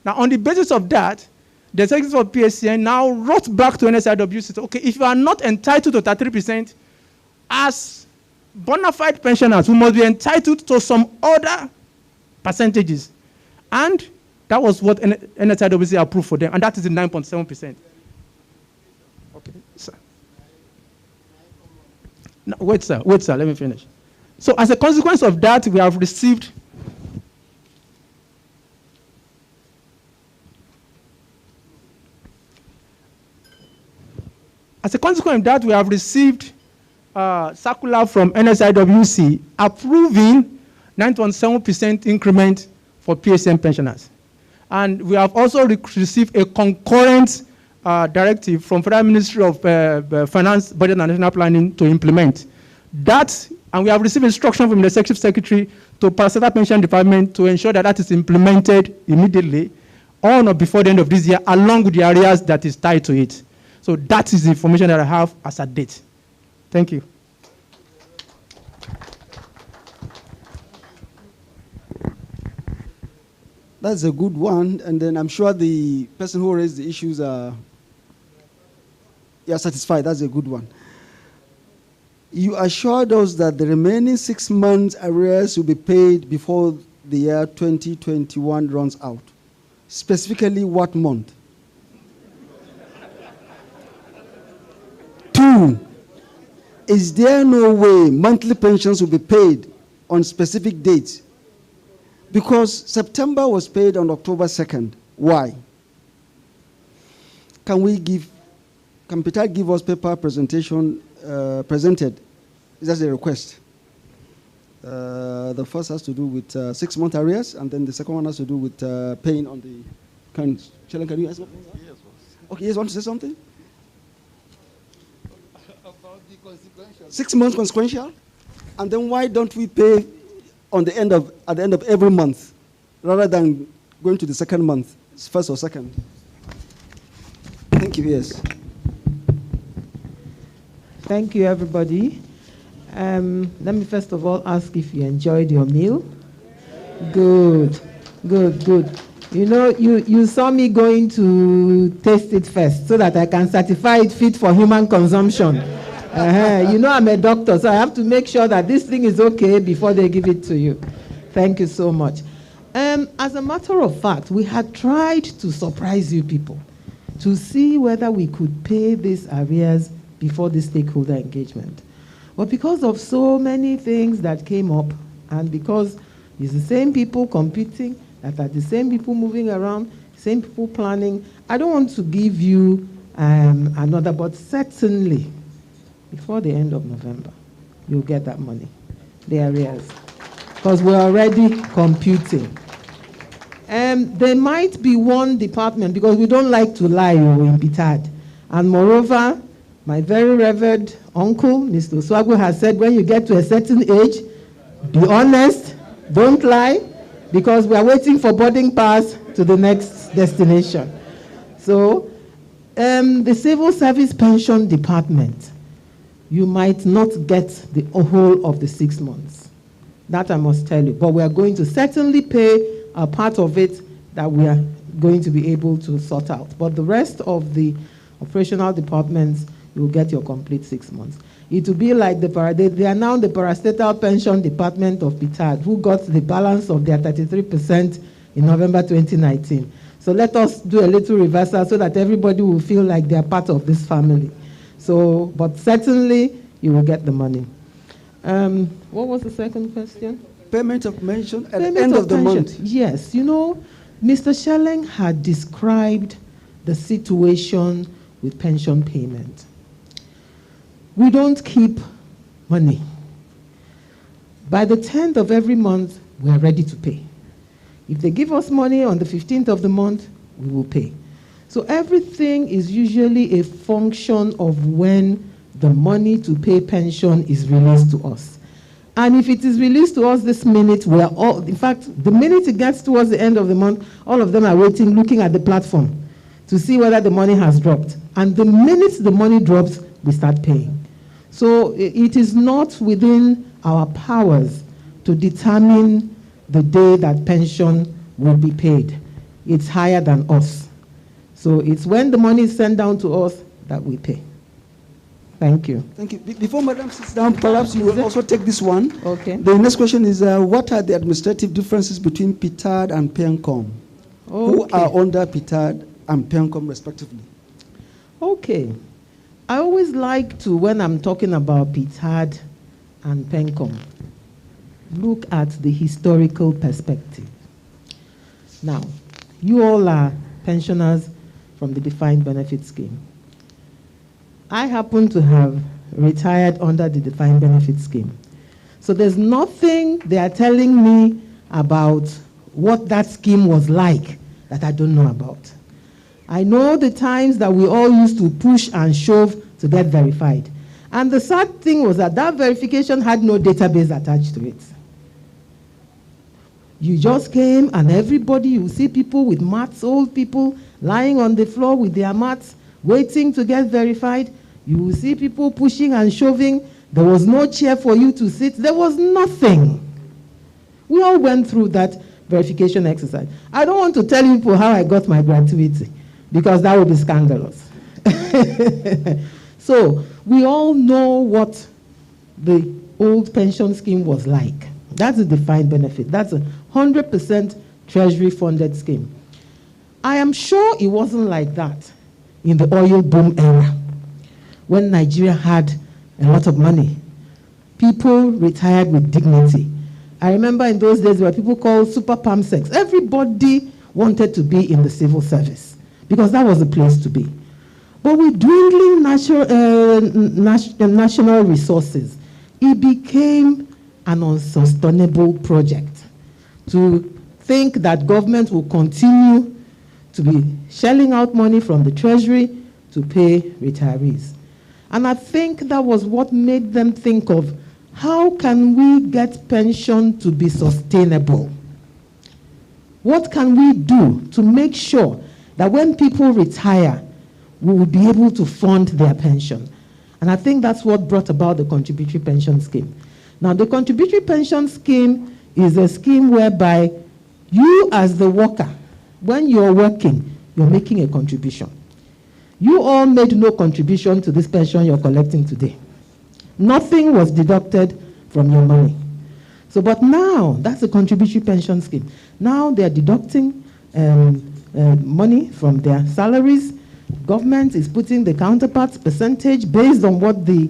Now, on the basis of that, the executives of PSCN now wrote back to NSIWC, okay, if you are not entitled to 33%, as bona fide pensioners, we must be entitled to some other percentages. And that was what NSIWC approved for them, and that is the 9.7%. Okay, sir. No, wait, sir, let me finish. So as a consequence of that, we have received circular from NSIWC approving 9.7% increment for PSM pensioners. And we have also received a concurrent directive from Federal Ministry of Finance, Budget and National Planning to implement that. And we have received instruction from the Executive Secretary to Parastatal Pension Department to ensure that that is implemented immediately on or before the end of this year, along with the areas that is tied to it. So that is the information that I have as at date. Thank you. That's a good one, and then I'm sure the person who raised the issues are satisfied. That's a good one. You assured us that the remaining 6 months arrears will be paid before the year 2021 runs out. Specifically, what month? 2, is there no way monthly pensions will be paid on specific dates? Because September was paid on October 2nd. Why? Can Ptad give us paper presentation presented? That's a request. The first has to do with 6-month arrears, and then the second one has to do with paying on the. Can you ask something? Yes. Okay, you want to say something? About the consequential. 6 months consequential, and then why don't we pay at the end of every month, rather than going to the second month, first or second? Thank you. Yes. Thank you, everybody. Let me first of all ask if you enjoyed your meal. Good, good, good. You know, you saw me going to taste it first so that I can certify it fit for human consumption. You know, I'm a doctor, so I have to make sure that this thing is okay before they give it to you. Thank you so much. As a matter of fact, we had tried to surprise you people to see whether we could pay these arrears before the stakeholder engagement. But because of so many things that came up, and because it's the same people competing, that are the same people moving around, same people planning, I don't want to give you another, but certainly before the end of November, you'll get that money, the arrears, because we're already computing. There might be one department, because we don't like to lie in Ptad. And moreover, my very revered uncle, Mr. Oswago, has said when you get to a certain age, be honest, don't lie, because we are waiting for boarding pass to the next destination. So, the Civil Service Pension Department, you might not get the whole of the 6 months. That I must tell you. But we are going to certainly pay a part of it that we are going to be able to sort out. But the rest of the operational departments, you'll get your complete 6 months. It will be like they are now the parastatal pension department of Ptad, who got the balance of their 33% in November 2019. So let us do a little reversal so that everybody will feel like they are part of this family. So, but certainly you will get the money. What was the second question? Payment of pension at the end of the month. Yes, you know, Mr. Schelling had described the situation with pension payment. We don't keep money. By the 10th of every month, we are ready to pay. If they give us money on the 15th of the month, we will pay. So everything is usually a function of when the money to pay pension is released to us. And if it is released to us this minute, we are all, in fact, the minute it gets towards the end of the month, all of them are waiting, looking at the platform to see whether the money has dropped. And the minute the money drops, we start paying. So it is not within our powers to determine the day that pension will be paid. It's higher than us. So it's when the money is sent down to us that we pay. Thank you. Thank you. Before Madam sits down, perhaps you will also take this one. Okay. The next question is, what are the administrative differences between Ptad and PENCOM? Who are under Ptad and PENCOM respectively? Okay. I always like to, when I'm talking about Ptad and PENCOM, look at the historical perspective. Now, you all are pensioners from the defined benefit scheme. I happen to have retired under the defined benefit scheme. So there's nothing they are telling me about what that scheme was like that I don't know about. I know the times that we all used to push and shove to get verified. And the sad thing was that that verification had no database attached to it. You just came and everybody, you see people with mats, old people lying on the floor with their mats, waiting to get verified. You will see people pushing and shoving. There was no chair for you to sit. There was nothing. We all went through that verification exercise. I don't want to tell people how I got my gratuity, because that would be scandalous. So we all know what the old pension scheme was like. That's a defined benefit. That's a 100% treasury-funded scheme. I am sure it wasn't like that in the oil boom era, when Nigeria had a lot of money. People retired with dignity. I remember in those days there were people called super PAMSECs. Everybody wanted to be in the civil service because that was the place to be. But with dwindling national resources, it became an unsustainable project to think that government will continue to be shelling out money from the treasury to pay retirees. And I think that was what made them think of, how can we get pension to be sustainable? What can we do to make sure that when people retire, we will be able to fund their pension? And I think that's what brought about the contributory pension scheme. Now, the contributory pension scheme is a scheme whereby you as the worker, when you're working, you're making a contribution. You all made no contribution to this pension you're collecting today. Nothing was deducted from your money. So, but now, that's a contributory pension scheme. Now they're deducting money from their salaries. Government is putting the counterparts percentage based on what the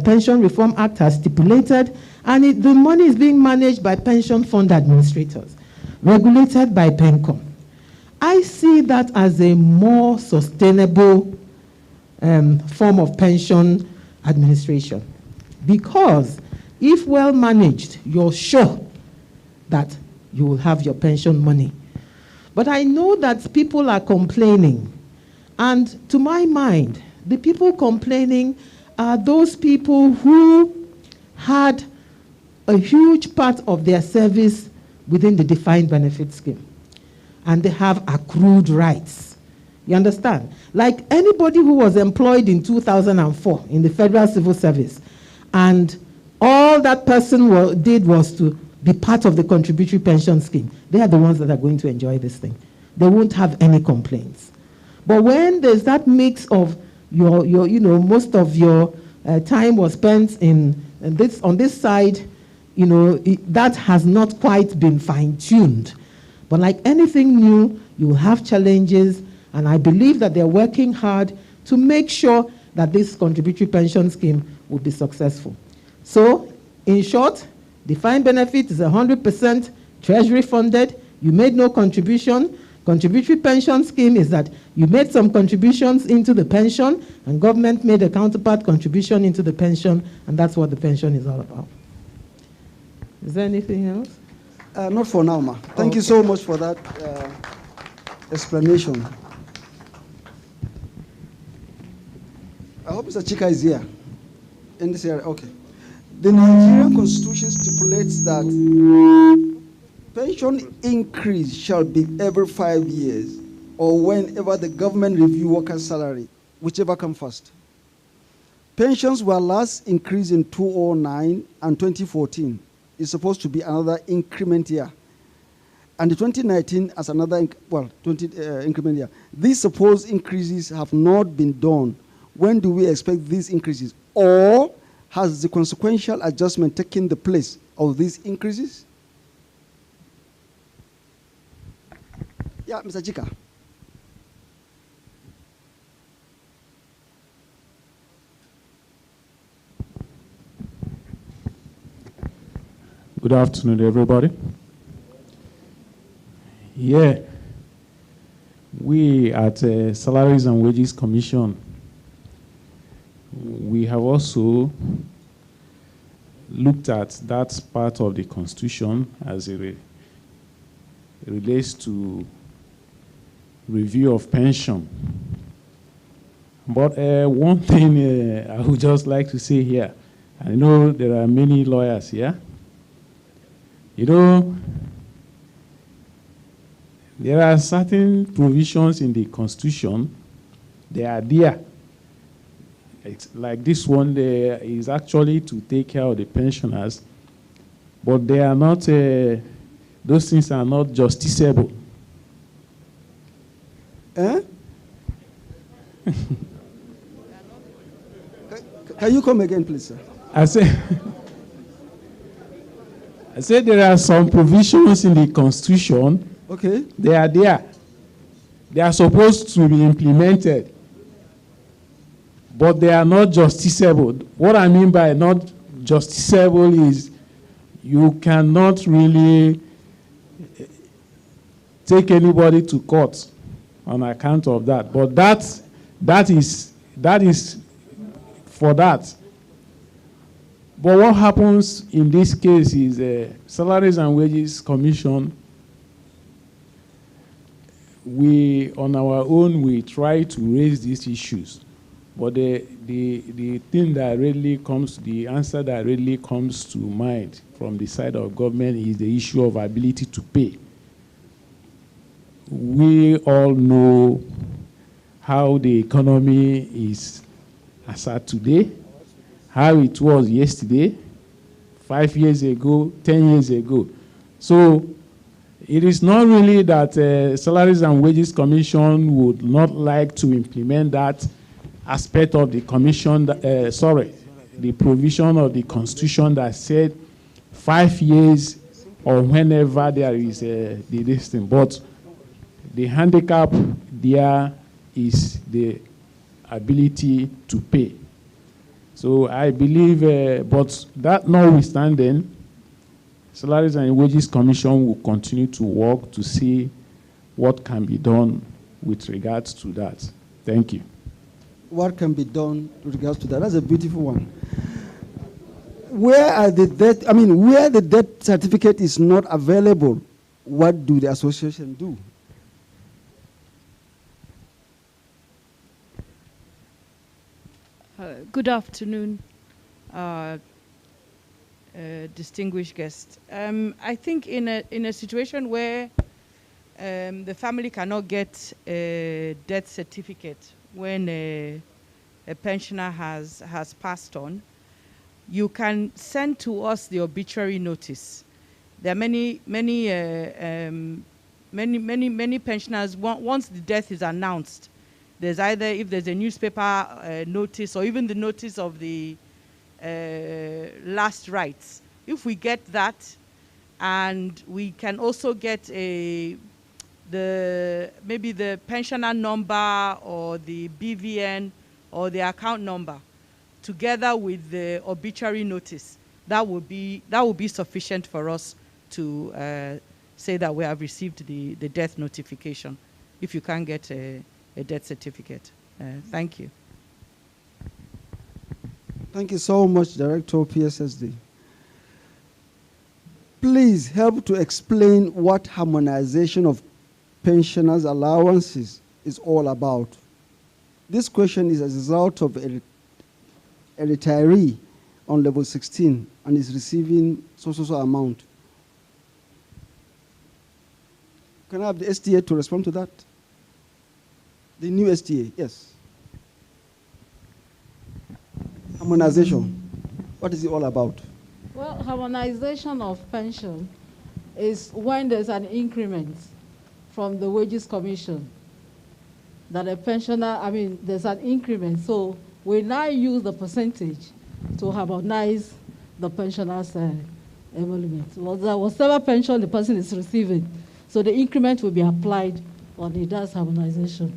Pension Reform Act has stipulated, and the money is being managed by pension fund administrators, regulated by PENCOM. I see that as a more sustainable form of pension administration, because if well managed, you're sure that you will have your pension money. But I know that people are complaining, and to my mind, the people complaining are those people who had a huge part of their service within the defined benefit scheme, and they have accrued rights. You understand? Like anybody who was employed in 2004 in the Federal Civil Service, and all that person did was to be part of the contributory pension scheme, they are the ones that are going to enjoy this thing. They won't have any complaints. But when there's that mix of most of your time was spent on this side, that has not quite been fine-tuned. But like anything new, you will have challenges, and I believe that they're working hard to make sure that this contributory pension scheme will be successful. So, in short, defined benefit is 100% treasury funded. You made no contribution. Contributory pension scheme is that you made some contributions into the pension, and government made a counterpart contribution into the pension, and that's what the pension is all about. Is there anything else? Not for now, ma. Thank you so much for that explanation. I hope Mr. Chika is here in this area. Okay. The Nigerian Constitution stipulates that pension increase shall be every 5 years or whenever the government review workers' salary, whichever comes first. Pensions were last increased in 2009 and 2014. It's supposed to be another increment year. And the 2019 as another, increment year. These supposed increases have not been done. When do we expect these increases? Or has the consequential adjustment taken the place of these increases? Yeah, Mr. Chika. Good afternoon, everybody. Yeah, we at Salaries and Wages Commission, we have also looked at that part of the Constitution as it relates to review of pension. But one thing I would just like to say here, I know there are many lawyers here. There are certain provisions in the Constitution, they are there. It's like this one there is actually to take care of the pensioners, but they are not, those things are not justiciable. Can you come again, please, sir? I said there are some provisions in the Constitution. Okay. They are there. They are supposed to be implemented, but they are not justiciable. What I mean by not justiciable is you cannot really take anybody to court on account of that. But that is for that. But what happens in this case is Salaries and Wages Commission, we, on our own, we try to raise these issues. But the thing that really comes, the answer that really comes to mind from the side of government is the issue of ability to pay. We all know how the economy is as at today, how it was yesterday, 5 years ago, 10 years ago. So it is not really that Salaries and Wages Commission would not like to implement that aspect of the commission, the provision of the Constitution that said 5 years or whenever there is this thing. But the handicap there is the ability to pay. So I believe, but that notwithstanding, Salaries and Wages Commission will continue to work to see what can be done with regards to that. Thank you. What can be done with regards to that? That's a beautiful one. Where the death certificate is not available, what do the association do? Good afternoon, distinguished guests. I think in a situation where the family cannot get a death certificate when a pensioner has passed on, you can send to us the obituary notice. There are many pensioners, once the death is announced, there's either, if there's a newspaper notice or even the notice of the last rites. If we get that, and we can also get maybe the pensioner number or the BVN or the account number together with the obituary notice, that would be sufficient for us to say that we have received the death notification if you can't get a death certificate. Thank you. Thank you so much, Director PSSD. Please help to explain what harmonization of pensioners' allowances is all about. This question is as a result of a retiree on level 16 and is receiving so amount. Can I have the STA to respond to that? The new STA, yes. Harmonization, what is it all about? Well, harmonization of pension is when there's an increment from the Wages Commission that a pensioner, there's an increment. So we now use the percentage to harmonize the pensioner's emolument. Whatever pension the person is receiving, so the increment will be applied when he does harmonization.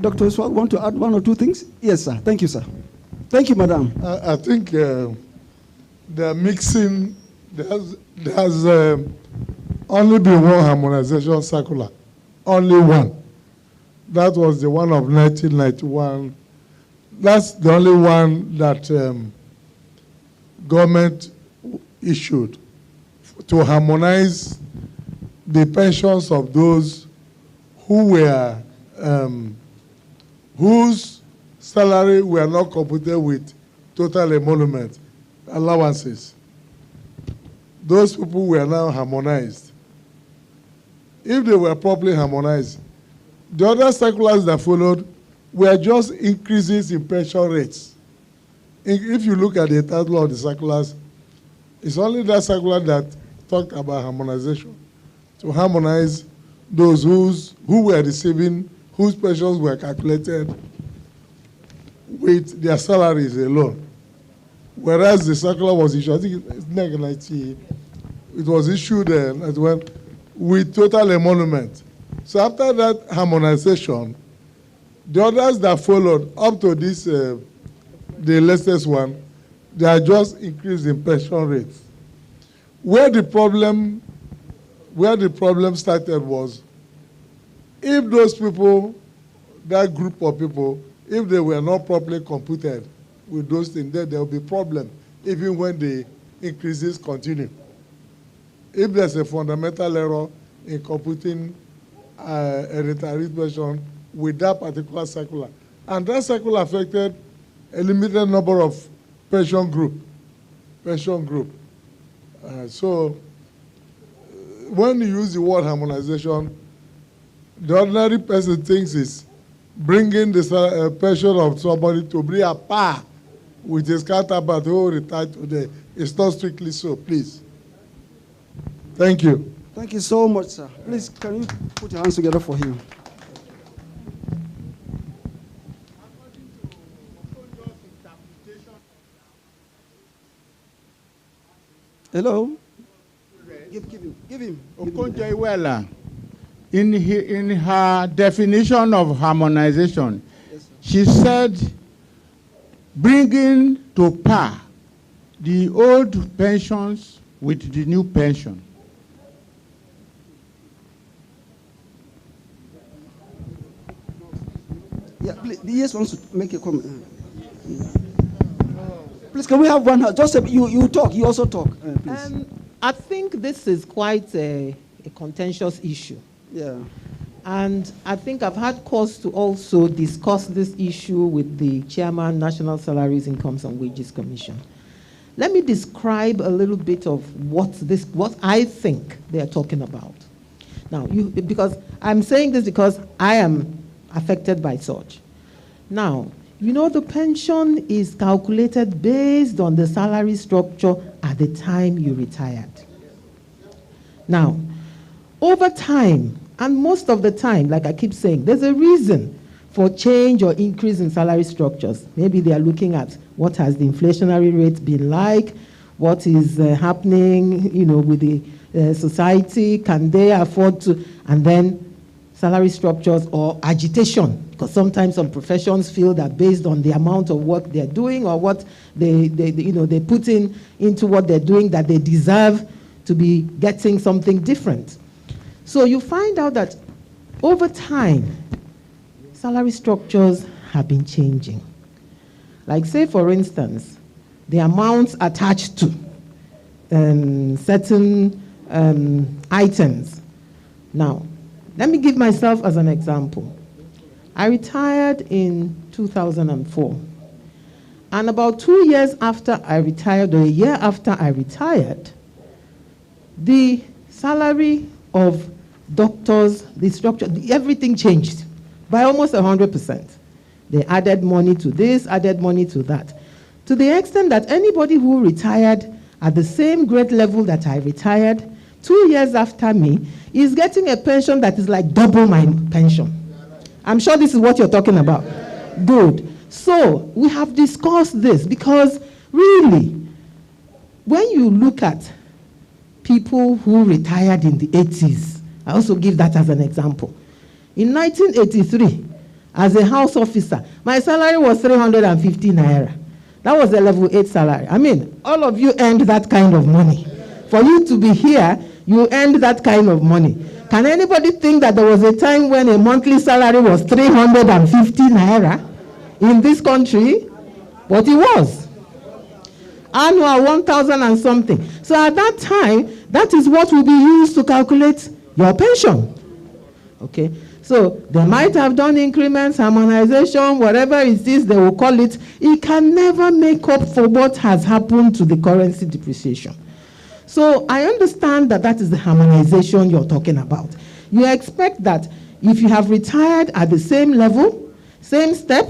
Dr. Swag, want to add one or two things? Yes, sir. Thank you, sir. Thank you, madam. I think they're mixing. There has only been one harmonization circular. Only one. That was the one of 1991. That's the only one that government issued to harmonize the pensions of those who were whose salary were not computed with total emolument allowances. Those people were now harmonized. If they were properly harmonized, the other circulars that followed were just increases in pension rates. If you look at the title of the circulars, it's only that circular that talked about harmonization, to harmonize those who were receiving, whose pensions were calculated with their salaries alone. Whereas the circular was issued, I think it's 1990, it was issued with total emolument. So after that harmonization, the others that followed up to this, the latest one, they are just increase in pension rates. Where the problem started was, if those people, that group of people, if they were not properly computed with those things, then there will be problem, even when the increases continue. If there's a fundamental error in computing a retiree pension with that particular circular, and that circular affected a limited number of pension group. So when you use the word harmonization, the ordinary person thinks it's bringing the pension of somebody to be a par with his counterpart who retired today. It's not strictly so, please. Thank you. Thank you so much, sir. Please, can you put your hands together for him? Hello? Give him. Okonjo-Iweala, in her definition of harmonization, she said bringing to par the old pensions with the new pension. Yeah, please, the ES wants to make a comment. Please, can we have one? Just you talk. You also talk. Please. I think this is quite a contentious issue. Yeah. And I think I've had cause to also discuss this issue with the chairman, National Salaries, Incomes and Wages Commission. Let me describe a little bit of what I think they are talking about. Now, because I'm saying this because I am affected by such. Now, you know, the pension is calculated based on the salary structure at the time you retired. Now, over time, and most of the time, like I keep saying, there's a reason for change or increase in salary structures. Maybe they are looking at what has the inflationary rate been like, what is happening, you know, with the society, can they afford to, and then salary structures or agitation, because sometimes some professions feel that based on the amount of work they're doing or what they put into what they're doing, that they deserve to be getting something different. So you find out that over time, salary structures have been changing. Like, say, for instance, the amounts attached to certain items. Now, let me give myself as an example. I retired in 2004. And about 2 years after I retired, or a year after I retired, the salary of doctors, the structure, everything changed by almost 100%. They added money to this, added money to that, to the extent that anybody who retired at the same grade level that I retired 2 years after me is getting a pension that is like double my pension. I'm sure this is what you're talking about. Good. So we have discussed this because really, when you look at people who retired in the 80s, I also give that as an example. In 1983, as a house officer, my salary was 350 naira. That was a level 8 salary. I mean, all of you earned that kind of money. For you to be here, you earned that kind of money. Can anybody think that there was a time when a monthly salary was 350 naira in this country? But it was. Annual 1,000 and something. So at that time, that is what will be used to calculate your pension. Okay? So they might have done increments, harmonization, whatever it is they will call it. It can never make up for what has happened to the currency depreciation. So I understand that that is the harmonization you're talking about. You expect that if you have retired at the same level, same step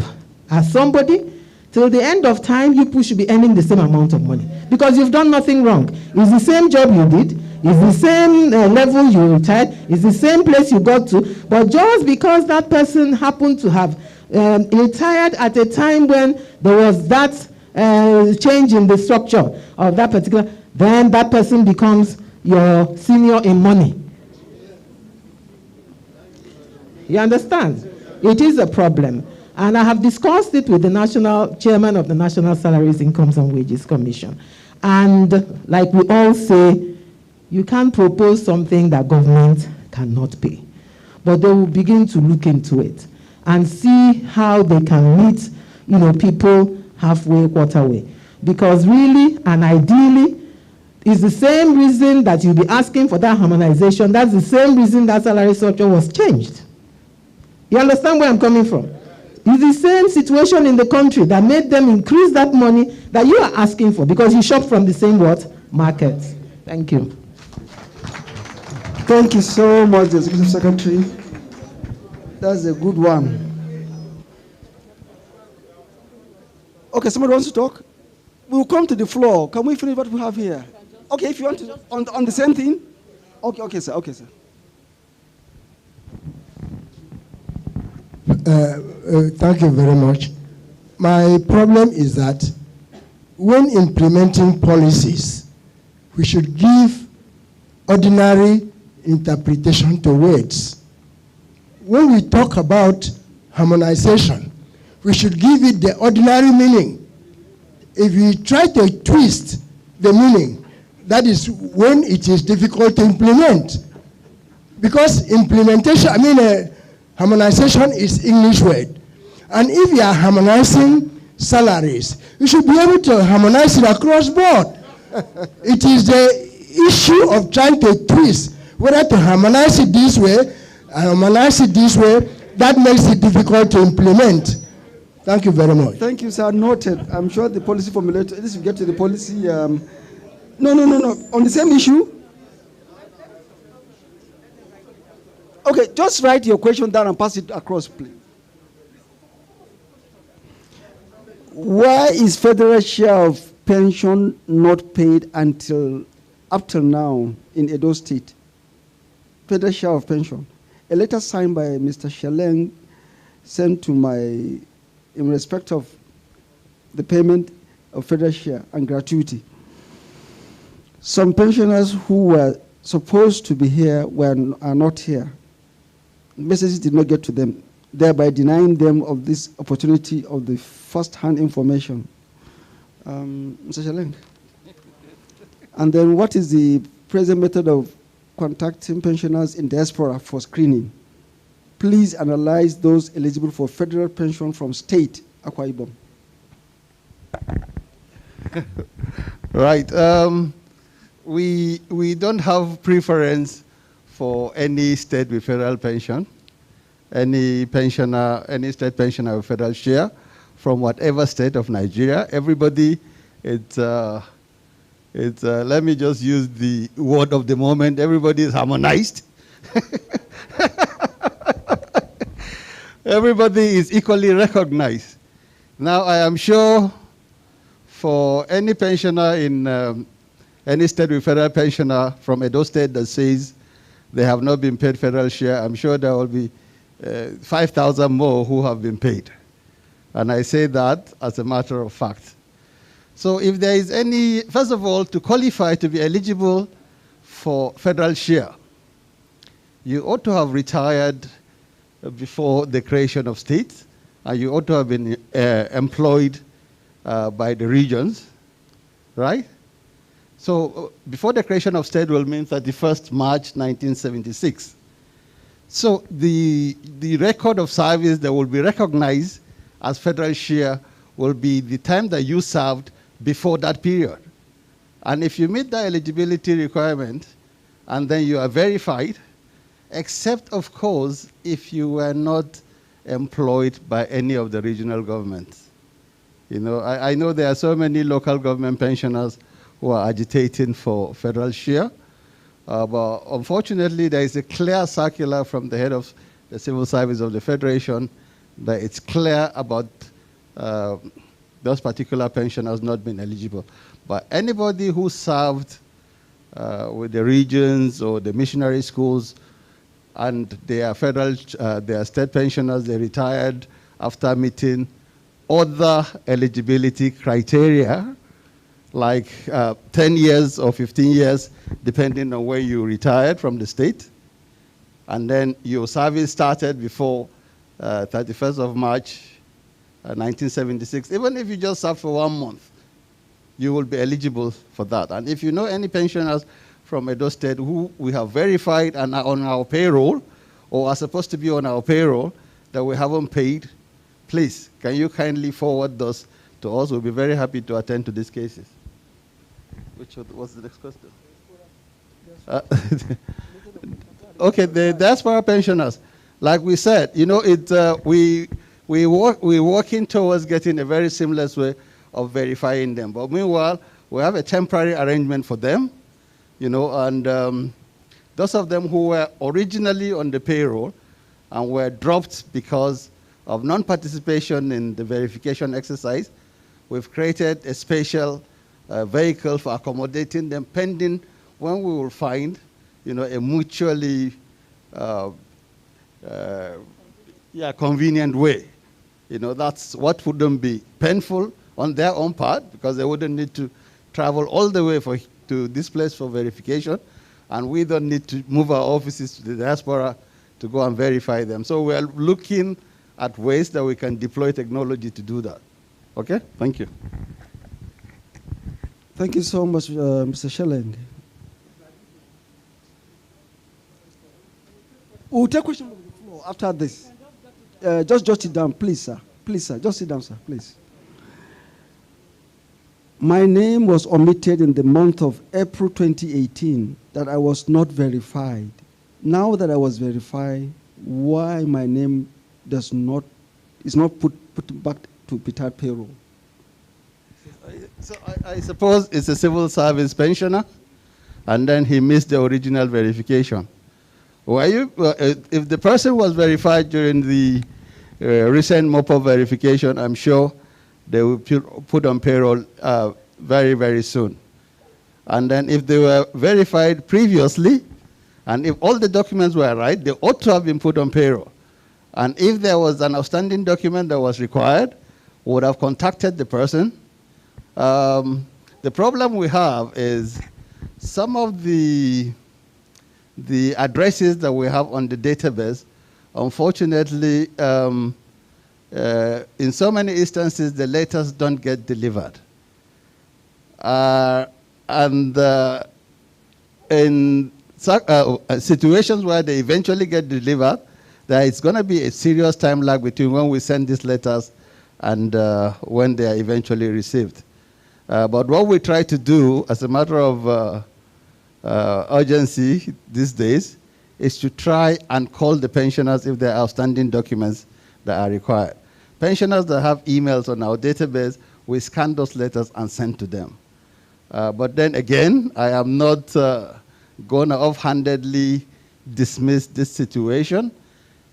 as somebody, till the end of time, you people should be earning the same amount of money because you've done nothing wrong. It's the same job you did. It's the same level you retired. It's the same place you got to. But just because that person happened to have retired at a time when there was that change in the structure of that particular, then that person becomes your senior in money. You understand? It is a problem. And I have discussed it with the national chairman of the National Salaries, Incomes and Wages Commission. And like we all say, you can't propose something that government cannot pay. But they will begin to look into it and see how they can meet, people halfway, quarterway. Because really and ideally, it's the same reason that you'll be asking for that harmonization. That's the same reason that salary structure was changed. You understand where I'm coming from? It's the same situation in the country that made them increase that money that you are asking for because you shop from the same what? Market. Thank you. Thank you so much, Executive Secretary. That's a good one. Okay, somebody wants to talk? we'll come to the floor. Can we finish what we have here? Okay, if you want to, on the same thing. Okay, sir. Okay, sir. Thank you very much. My problem is that when implementing policies, we should give ordinary interpretation to words. When we talk about harmonization, we should give it the ordinary meaning. If we try to twist the meaning, that is when it is difficult to implement. Because implementation, harmonization is English word. And if you are harmonizing salaries, you should be able to harmonize it across board. It is the issue of trying to twist whether to harmonize it this way, harmonize it this way, that makes it difficult to implement. Thank you very much. Thank you, sir. Noted. I'm sure the policy formulator, at least we get to the policy. No. On the same issue? Okay, just write your question down and pass it across, please. Why is federal share of pension not paid up till now in Edo State? Federal share of pension. A letter signed by Mr. Sheleng sent to in respect of the payment of federal share and gratuity. Some pensioners who were supposed to be here are not here. Messages did not get to them, thereby denying them of this opportunity of the first-hand information. Mr. Sheleng. And then what is the present method of contacting pensioners in diaspora for screening? Please analyze those eligible for federal pension from state, Akwa Ibom. Right. We don't have preference for any state with federal pension. Any state pensioner with federal share from whatever state of Nigeria. Everybody, let me just use the word of the moment, everybody is harmonized. Everybody is equally recognized. Now, I am sure for any pensioner in any state with federal pensioner from Edo State that says they have not been paid federal share, I'm sure there will be 5,000 more who have been paid. And I say that as a matter of fact. So if there is any, first of all, to qualify to be eligible for federal share, you ought to have retired before the creation of states, and you ought to have been employed by the regions, right? So before the creation of state will mean 31st March 1976. So the record of service that will be recognized as federal share will be the time that you served before that period. And if you meet the eligibility requirement and then you are verified, except of course if you were not employed by any of the regional governments. You know, I know there are so many local government pensioners who are agitating for federal share, but unfortunately there is a clear circular from the head of the Civil Service of the Federation that it's clear about those particular pensioners not being eligible. But anybody who served with the regions or the missionary schools and they are they are state pensioners, they retired after meeting other eligibility criteria, like 10 years or 15 years, depending on where you retired from the state. And then your service started before 31st of March 1976. Even if you just served for 1 month, you will be eligible for that. And if you know any pensioners from Edo State who we have verified and are on our payroll, or are supposed to be on our payroll, that we haven't paid, please, can you kindly forward those to us? We'll be very happy to attend to these cases. What's the next question? Okay, the diaspora pensioners. Like we said, you know, we're working towards getting a very seamless way of verifying them. But meanwhile, we have a temporary arrangement for them, you know, and those of them who were originally on the payroll and were dropped because of non-participation in the verification exercise, We've created a special vehicle for accommodating them pending when we will find, a mutually convenient way. That's what wouldn't be painful on their own part, because they wouldn't need to travel all the way to this place for verification, and we don't need to move our offices to the diaspora to go and verify them. So we're looking at ways that we can deploy technology to do that. Okay? Thank you. Thank you so much, Mr. Schelling. We'll take questions from the floor after this. Just jot it down, please, sir. Please, sir. Just sit down, sir, please. My name was omitted in the month of April 2018 that I was not verified. Now that I was verified, why my name is not put back to Ptad payroll? So I suppose it's a civil service pensioner, and then he missed the original verification. If the person was verified during the recent MOPO verification, I'm sure they will put on payroll very, very soon. And then if they were verified previously, and if all the documents were right, they ought to have been put on payroll. And if there was an outstanding document that was required, we would have contacted the person. The problem we have is some of the addresses that we have on the database, unfortunately, in so many instances, the letters don't get delivered. And in situations where they eventually get delivered, there is going to be a serious time lag between when we send these letters and when they are eventually received. But what we try to do as a matter of urgency these days is to try and call the pensioners if there are outstanding documents that are required. Pensioners that have emails on our database, we scan those letters and send to them. But then again, I am not going to offhandedly dismiss this situation.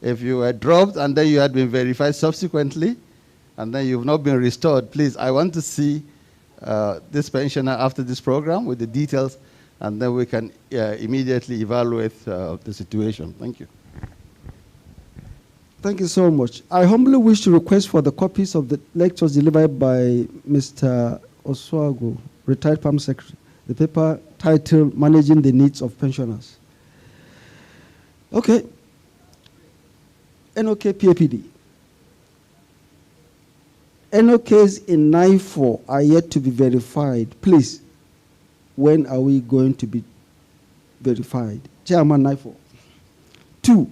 If you were dropped and then you had been verified subsequently, and then you've not been restored, please, I want to see this pensioner after this program with the details, and then we can immediately evaluate the situation. Thank you. Thank you so much. I humbly wish to request for the copies of the lectures delivered by Mr. Oswago, retired Permanent Secretary, the paper titled Managing the Needs of Pensioners. Okay. NOK PAPD. NOKs in NIFO are yet to be verified. Please, when are we going to be verified? Chairman NIFO. 2,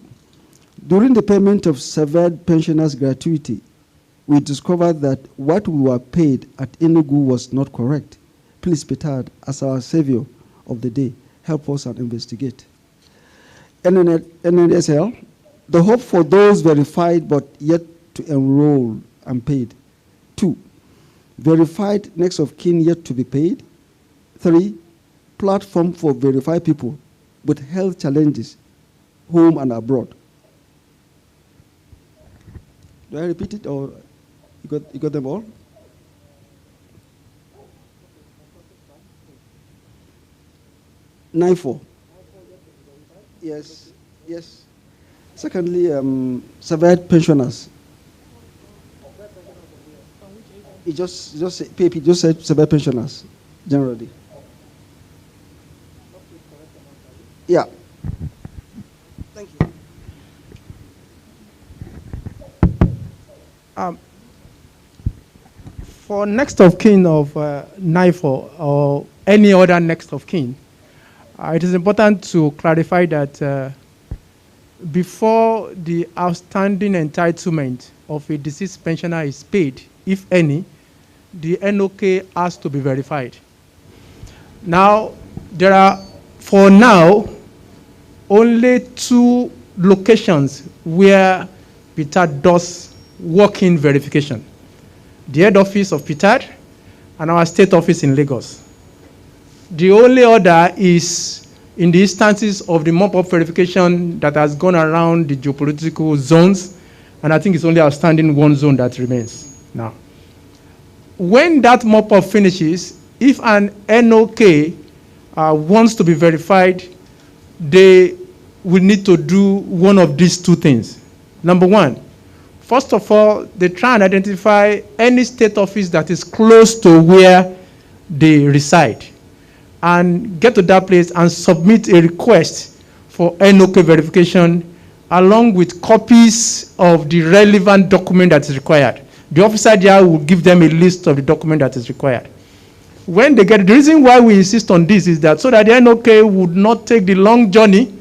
during the payment of severed pensioners' gratuity, we discovered that what we were paid at Enugu was not correct. Please, Ptad, as our savior of the day, help us and investigate. NNSL, the hope for those verified but yet to enroll and paid. 2, verified next of kin yet to be paid. 3, platform for verified people with health challenges, home and abroad. Do I repeat it, or you got them all? NIFO. Yes, yes. Secondly, severed pensioners. It just said severed pensioners, generally. Yeah. Thank you. For next of kin of NIFO or any other next of kin, it is important to clarify that before the outstanding entitlement of a deceased pensioner is paid, if any, the NOK has to be verified. Now, there are, for now, only 2 locations where Ptad does walk-in verification. The head office of Ptad and our state office in Lagos. The only other is in the instances of the mop-up verification that has gone around the geopolitical zones, and I think it's only outstanding one zone that remains now. when that mop-up finishes, if an NOK wants to be verified, they will need to do one of these two things. Number one, first of all, they try and identify any state office that is close to where they reside and get to that place and submit a request for NOK verification along with copies of the relevant document that is required. The officer there will give them a list of the document that is required. When they get, the reason why we insist on this is that so that the NOK would not take the long journey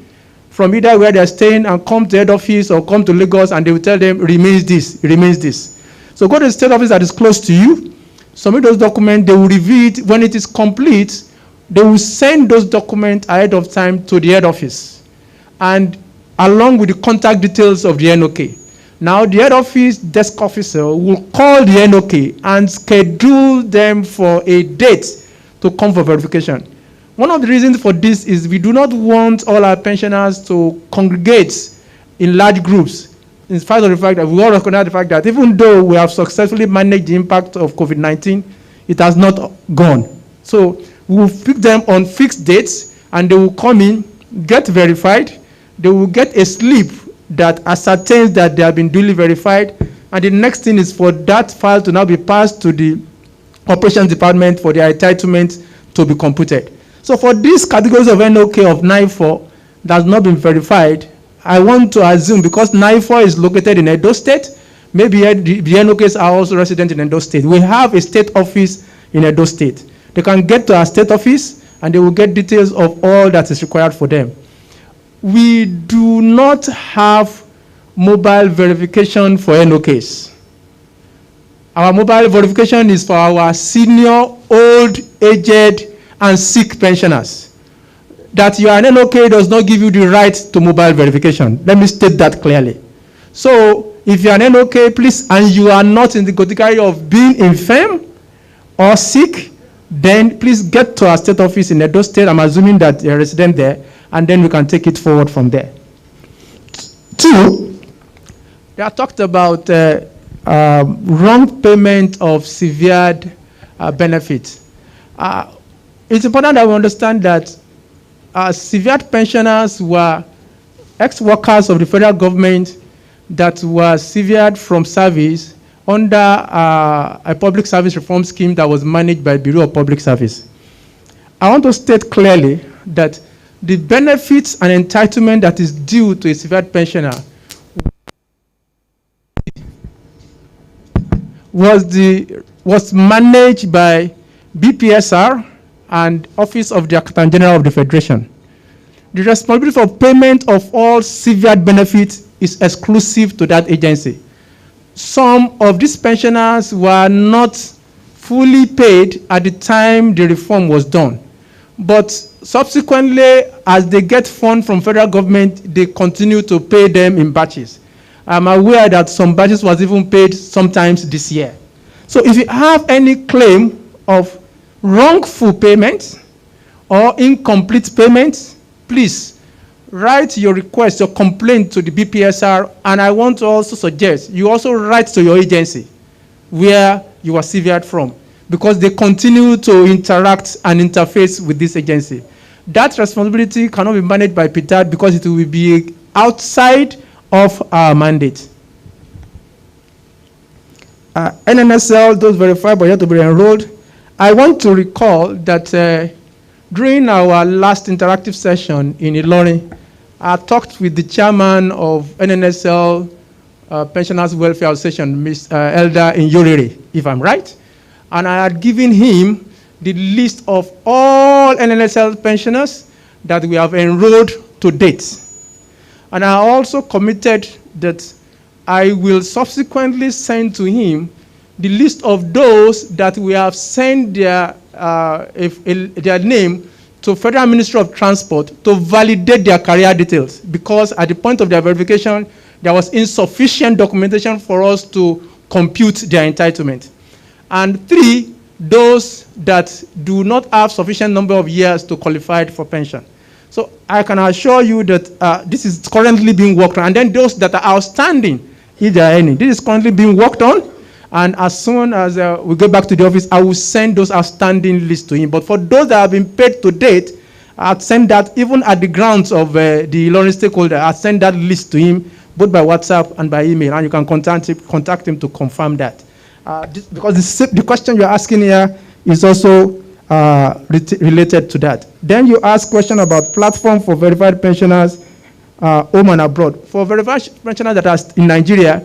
from either where they're staying and come to head office or come to Lagos, and they will tell them, remains this, remains this. So go to the state office that is close to you, submit those documents, they will review it. When it is complete, they will send those documents ahead of time to the head office, and along with the contact details of the NOK. Now, the head office desk officer will call the NOK and schedule them for a date to come for verification. One of the reasons for this is we do not want all our pensioners to congregate in large groups, in spite of the fact that we all recognize the fact that even though we have successfully managed the impact of COVID-19, it has not gone. So we will pick them on fixed dates, and they will come in, get verified. They will get a slip that ascertains that they have been duly verified, and the next thing is for that file to now be passed to the operations department for their entitlement to be computed. So for these categories of NOK of 94 that has not been verified, I want to assume because 94 is located in Edo State, maybe the NOKs are also resident in Edo State. We have a state office in Edo State. They can get to our state office and they will get details of all that is required for them. We do not have mobile verification for NOKs. Our mobile verification is for our senior, old, aged, and sick pensioners. That you are an NOK does not give you the right to mobile verification. Let me state that clearly. So, if you are an NOK, please, and you are not in the category of being infirm or sick, then please get to our state office in Edo State. I'm assuming that you're a resident there, and then we can take it forward from there. Two, they have talked about wrong payment of severed benefits. It's important that we understand that severed pensioners were ex-workers of the federal government that were severed from service under a public service reform scheme that was managed by Bureau of Public Service. I want to state clearly that the benefits and entitlement that is due to a severed pensioner was managed by BPSR and Office of the Accountant General of the Federation. The responsibility for payment of all severed benefits is exclusive to that agency. Some of these pensioners were not fully paid at the time the reform was done. But subsequently, as they get funds from federal government, they continue to pay them in batches. I'm aware that some batches was even paid sometimes this year. So if you have any claim of wrongful payment or incomplete payment, please write your request, your complaint to the BPSR, and I want to also suggest you also write to your agency where you are severed from, because they continue to interact and interface with this agency. That responsibility cannot be managed by Ptad because it will be outside of our mandate. NNSL, those verified but yet to be enrolled. I want to recall that during our last interactive session in Ilorin, I talked with the chairman of NNSL Pensioners Welfare Association, Ms. Elder Inyorere, if I'm right. And I had given him the list of all NNSL pensioners that we have enrolled to date. And I also committed that I will subsequently send to him the list of those that we have sent their name to Federal Ministry of Transport to validate their career details, because at the point of their verification, there was insufficient documentation for us to compute their entitlement. And three, those that do not have sufficient number of years to qualify for pension. So I can assure you that this is currently being worked on. And then those that are outstanding, if there are any, this is currently being worked on. And as soon as we get back to the office, I will send those outstanding lists to him. But for those that have been paid to date, I'll send that even at the grounds of the Lawrence stakeholder. I'll send that list to him, both by WhatsApp and by email, and you can contact him to confirm that. Because the question you're asking here is also related to that. Then you ask question about platform for verified pensioners, home and abroad. For verified pensioners that are in Nigeria,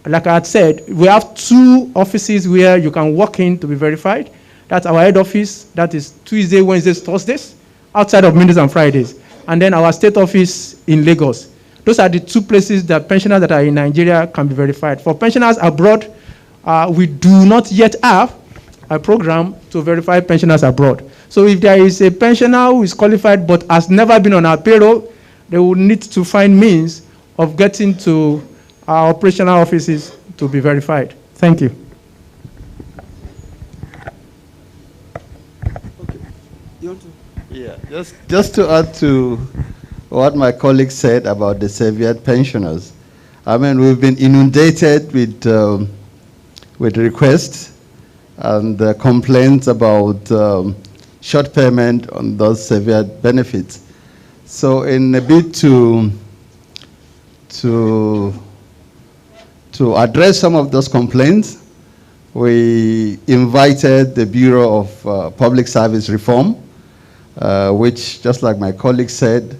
like I had said, we have 2 offices where you can walk in to be verified. That's our head office. That is Tuesday, Wednesdays, Thursdays, outside of Mondays and Fridays. And then our state office in Lagos. Those are the 2 places that pensioners that are in Nigeria can be verified. For pensioners abroad, we do not yet have a program to verify pensioners abroad. So if there is a pensioner who is qualified but has never been on our payroll, they will need to find means of getting to our operational offices to be verified. Thank you. Yeah, just to add to what my colleague said about the severed pensioners. I mean, we've been inundated with requests and complaints about short payment on those severed benefits. So in a bid to address some of those complaints, we invited the Bureau of Public Service Reform, which, just like my colleague said,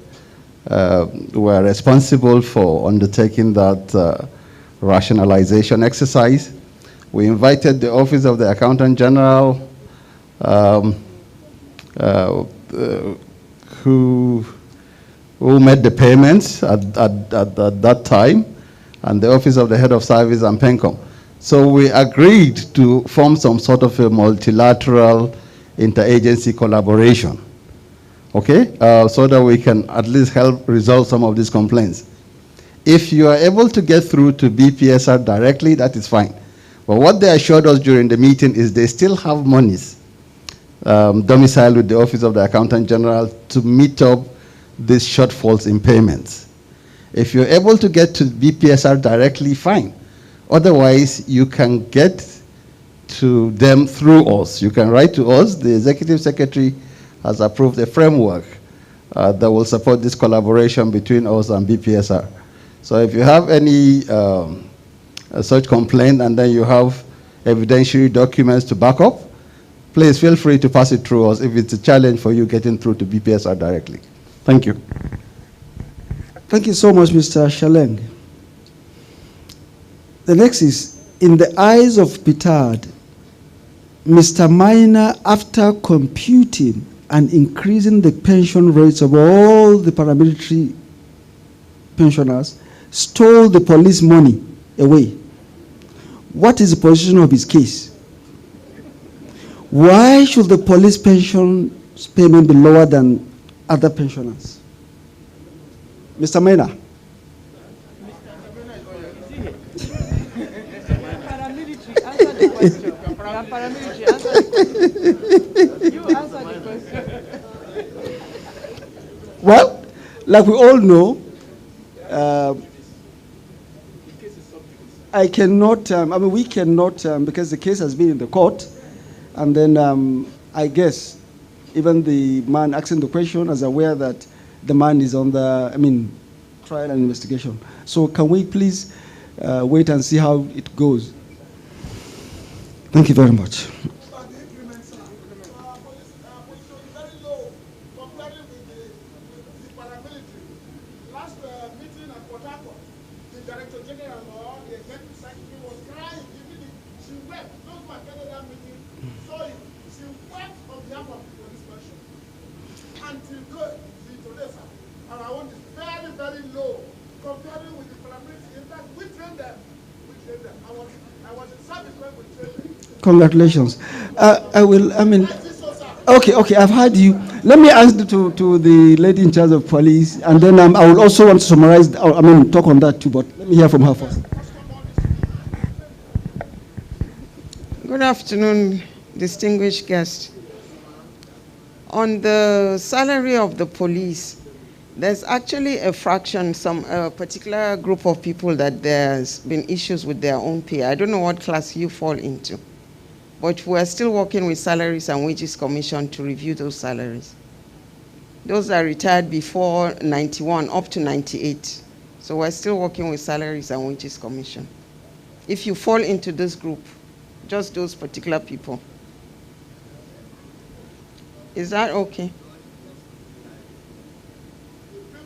were responsible for undertaking that rationalization exercise. We invited the Office of the Accountant General, who made the payments at that time, and the Office of the Head of Service and PENCOM. So we agreed to form some sort of a multilateral interagency collaboration, okay, so that we can at least help resolve some of these complaints. If you are able to get through to BPSR directly, that is fine. But what they assured us during the meeting is they still have monies domiciled with the Office of the Accountant General to meet up these shortfalls in payments. If you're able to get to BPSR directly, fine. Otherwise, you can get to them through us. You can write to us. The Executive Secretary has approved a framework that will support this collaboration between us and BPSR. So if you have any such complaint and then you have evidentiary documents to back up, please feel free to pass it through us if it's a challenge for you getting through to BPSR directly. Thank you. Thank you so much, Mr. Shaleng. The next is, in the eyes of Ptad, Mr. Minor, after computing and increasing the pension rates of all the paramilitary pensioners, stole the police money away. What is the position of his case? Why should the police pension payment be lower than other pensioners? Mr. Minor. Paramilitary, answer the question. Paramilitary, answer the question. You answer the question. Well, like we all know, I cannot, we cannot, because the case has been in the court, and then I guess even the man asking the question is aware that the man is on the, trial and investigation. So can we please wait and see how it goes? Thank you very much. Congratulations. Okay, I've heard you. Let me ask to the lady in charge of police, and then I will also want to summarize, talk on that too, but let me hear from her first. Good afternoon, distinguished guests. On the salary of the police, There's actually a fraction, a particular group of people that there's been issues with their own pay. I don't know what class you fall into, but we're still working with Salaries and Wages Commission to review those salaries. Those are retired before 91 up to 98. So we're still working with Salaries and Wages Commission. If you fall into this group, just those particular people. Is that okay?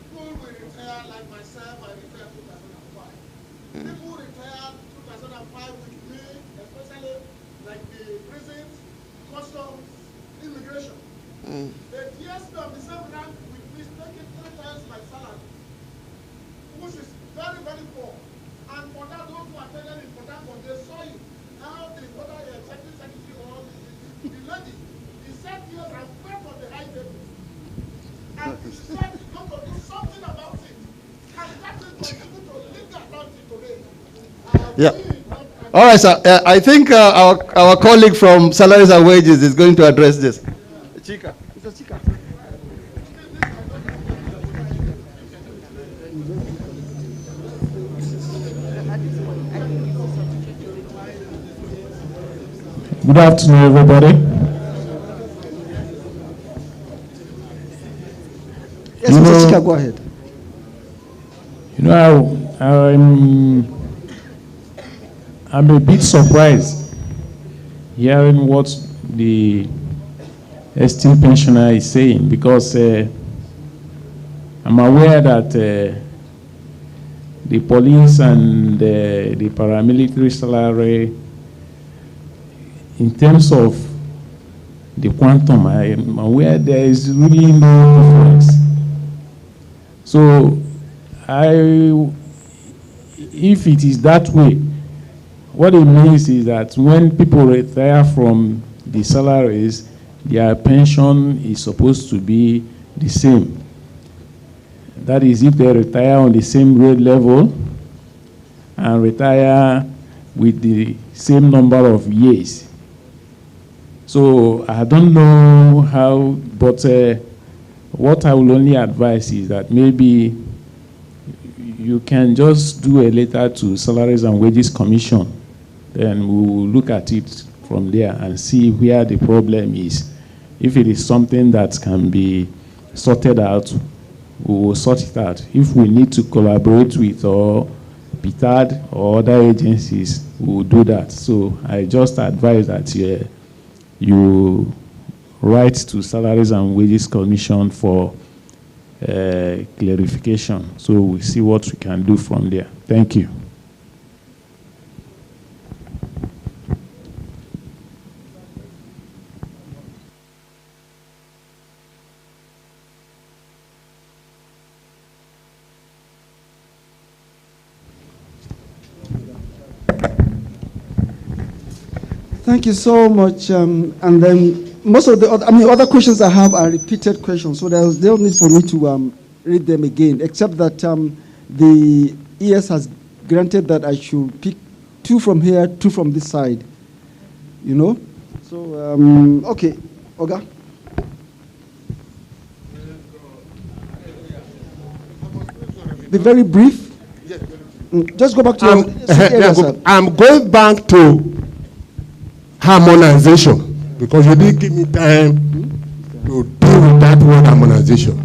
People will retire like myself, I retired 2005. People retired 2005 with me, especially like the prisons, customs, immigration. The TSP of the same rank with me taking 3 times my salary, which is very, very poor. And for that, those who attended in Ptad, they saw you. Now the executive secretary or the lady, he said yes, I'm fed from the high table. And he said he's going to do something about it. And that is going to linger about it today. Yeah. All right, sir. I think our colleague from Salaries and Wages is going to address this. Chika. Mr. Chika. Good afternoon, everybody. Yes, Mr. Chika, go ahead. You know, I'm a bit surprised hearing what the esteemed pensioner is saying, because I'm aware that the police and the paramilitary salary, in terms of the quantum, I am aware there is really no difference. So, if it is that way, what it means is that when people retire from the salaries, their pension is supposed to be the same. That is, if they retire on the same grade level and retire with the same number of years. So I don't know how, but what I will only advise is that maybe you can just do a letter to Salaries and Wages Commission. Then we will look at it from there and see where the problem is. If it is something that can be sorted out, we will sort it out. If we need to collaborate with or Ptad or other agencies, we will do that. So I just advise that you write to Salaries and Wages Commission for clarification. So we'll see what we can do from there. Thank you. Thank you so much. And then most of the other questions I have are repeated questions, so there's no need for me to read them again, except that the ES has granted that I should pick 2 from here, 2 from this side. You know? So, okay, Oga. Be very brief. Just go back to I'm going back to harmonization, because you didn't give me time to deal with that word harmonization.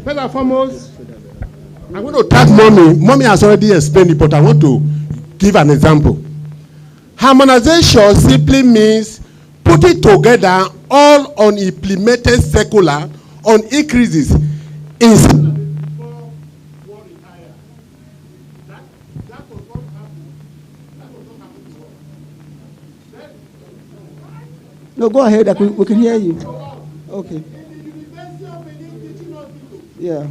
First and foremost, I'm going to thank Mommy. Mommy has already explained it, but I want to give an example. Harmonization simply means putting together all unimplemented circular on increases in. No, go ahead. We can hear you. Okay. Yeah.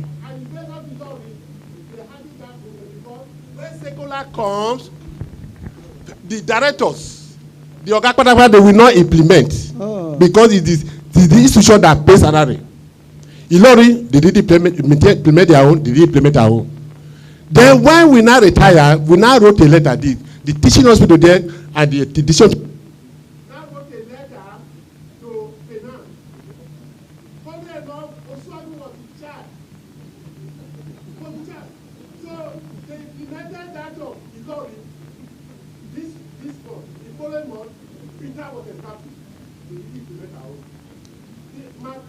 When circular comes, the directors, the Ogakpadapa, they will not implement because it is the institution that pays salary. Ilori, they did implement their own, they did implement our own. Then when we now retire, we now wrote a letter, the teaching hospital there and the teaching. Now wrote a letter to finance. Funny enough,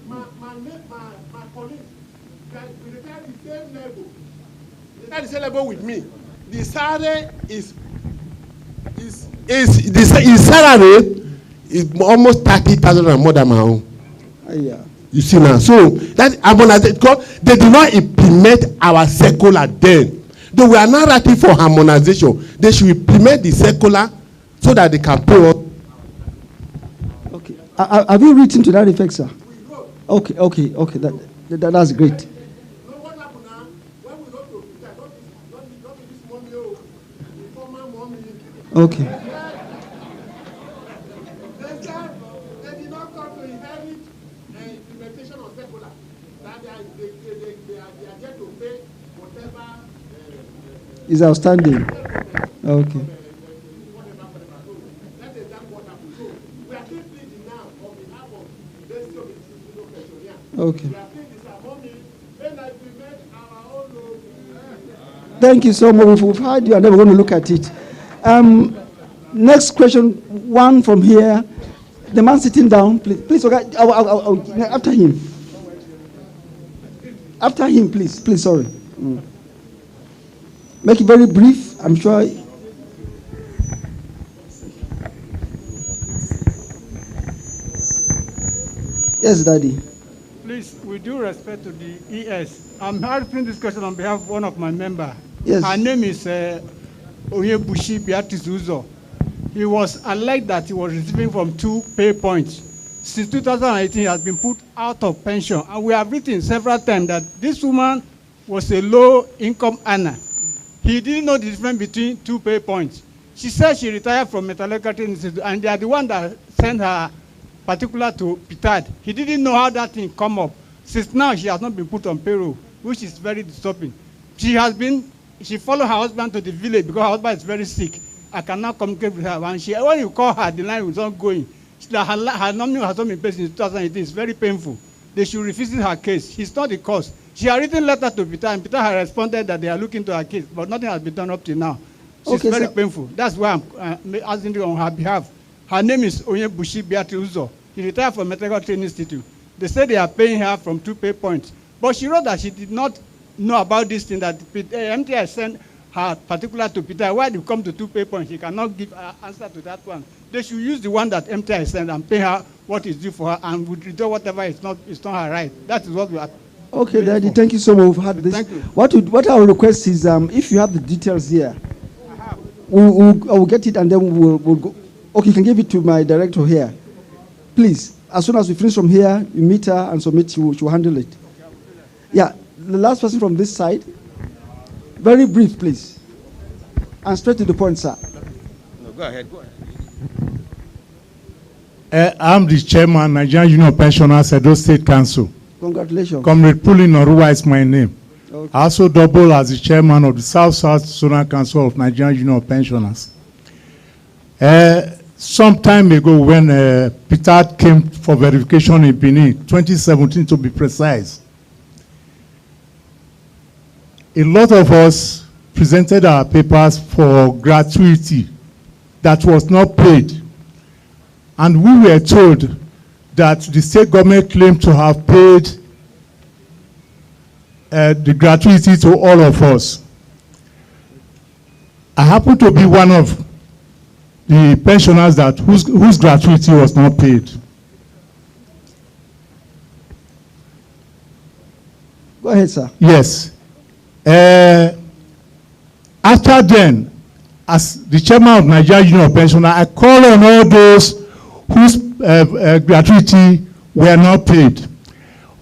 My colleagues, we retire the same level. Retire the same level with me. The salary is salary is almost 30,000 and more than my own. Yeah. You see now, so that harmonization, because they did not implement our circular then. Though we are now writing for harmonization, they should implement the circular so that they can pay us. Okay. Have you written to that effect, sir? Okay. That's great. Okay. Is outstanding. Okay. Okay. Thank you so much. We've heard you, and then we're going to look at it. Next question, one from here. The man sitting down, please. Okay, after him. After him, please. Sorry. Make it very brief. I'm sure. Yes, Daddy. Please, with due respect to the ES, I'm asking this question on behalf of one of my members. Yes. Her name is Onyebushi Beatrice Uzo. He was alleged that he was receiving from 2 pay points. Since 2018, he has been put out of pension. And we have written several times that this woman was a low-income earner. He didn't know the difference between 2 pay points. She said she retired from Metallurgical Training Institute, and they are the one that sent her particular to Ptad. He didn't know how that thing come up. Since now, she has not been put on payroll, which is very disturbing. She followed her husband to the village because her husband is very sick. I cannot communicate with her. When you call her, the line was not going. Her nominee has not been paid since 2018. It's very painful. They should revisit her case. She's not the cause. She had written letter to Ptad, and Ptad had responded that they are looking to her case, but nothing has been done up to now. She's very painful. That's why I'm asking you on her behalf. Her name is Onyebushi Beatrice Uzo. She retired from Metallurgical Training Institute. They say they are paying her from 2 pay points. But she wrote that she did not know about this thing, that MTI sent her particular to Ptad. Why they come to 2 pay points? She cannot give an answer to that one. They should use the one that MTI sent and pay her what is due for her, and would return whatever is not her right. That is what we are. Okay, Daddy, thank you so much. We've had this. Thank you. What I will request is, if you have the details here, I will get it, and then we'll go. Okay, you can give it to my director here. Please, as soon as we finish from here, you meet her and submit, she will handle it. Yeah, the last person from this side. Very brief, please. And straight to the point, sir. No, go ahead. I'm the chairman, Nigerian Union of Pensioners, Edo State Council. Congratulations. Comrade Pulin Oruwa is my name. Okay. I also double as the chairman of the South-South Zonal Council of Nigerian Union of Pensioners. Some time ago, when Ptad came for verification in Benin, 2017 to be precise, a lot of us presented our papers for gratuity that was not paid. And we were told that the state government claimed to have paid the gratuity to all of us. I happen to be one of the pensioners whose gratuity was not paid. Go ahead, sir. Yes. After then, as the chairman of Nigerian Union of Pensioners, I call on all those whose gratuity were not paid.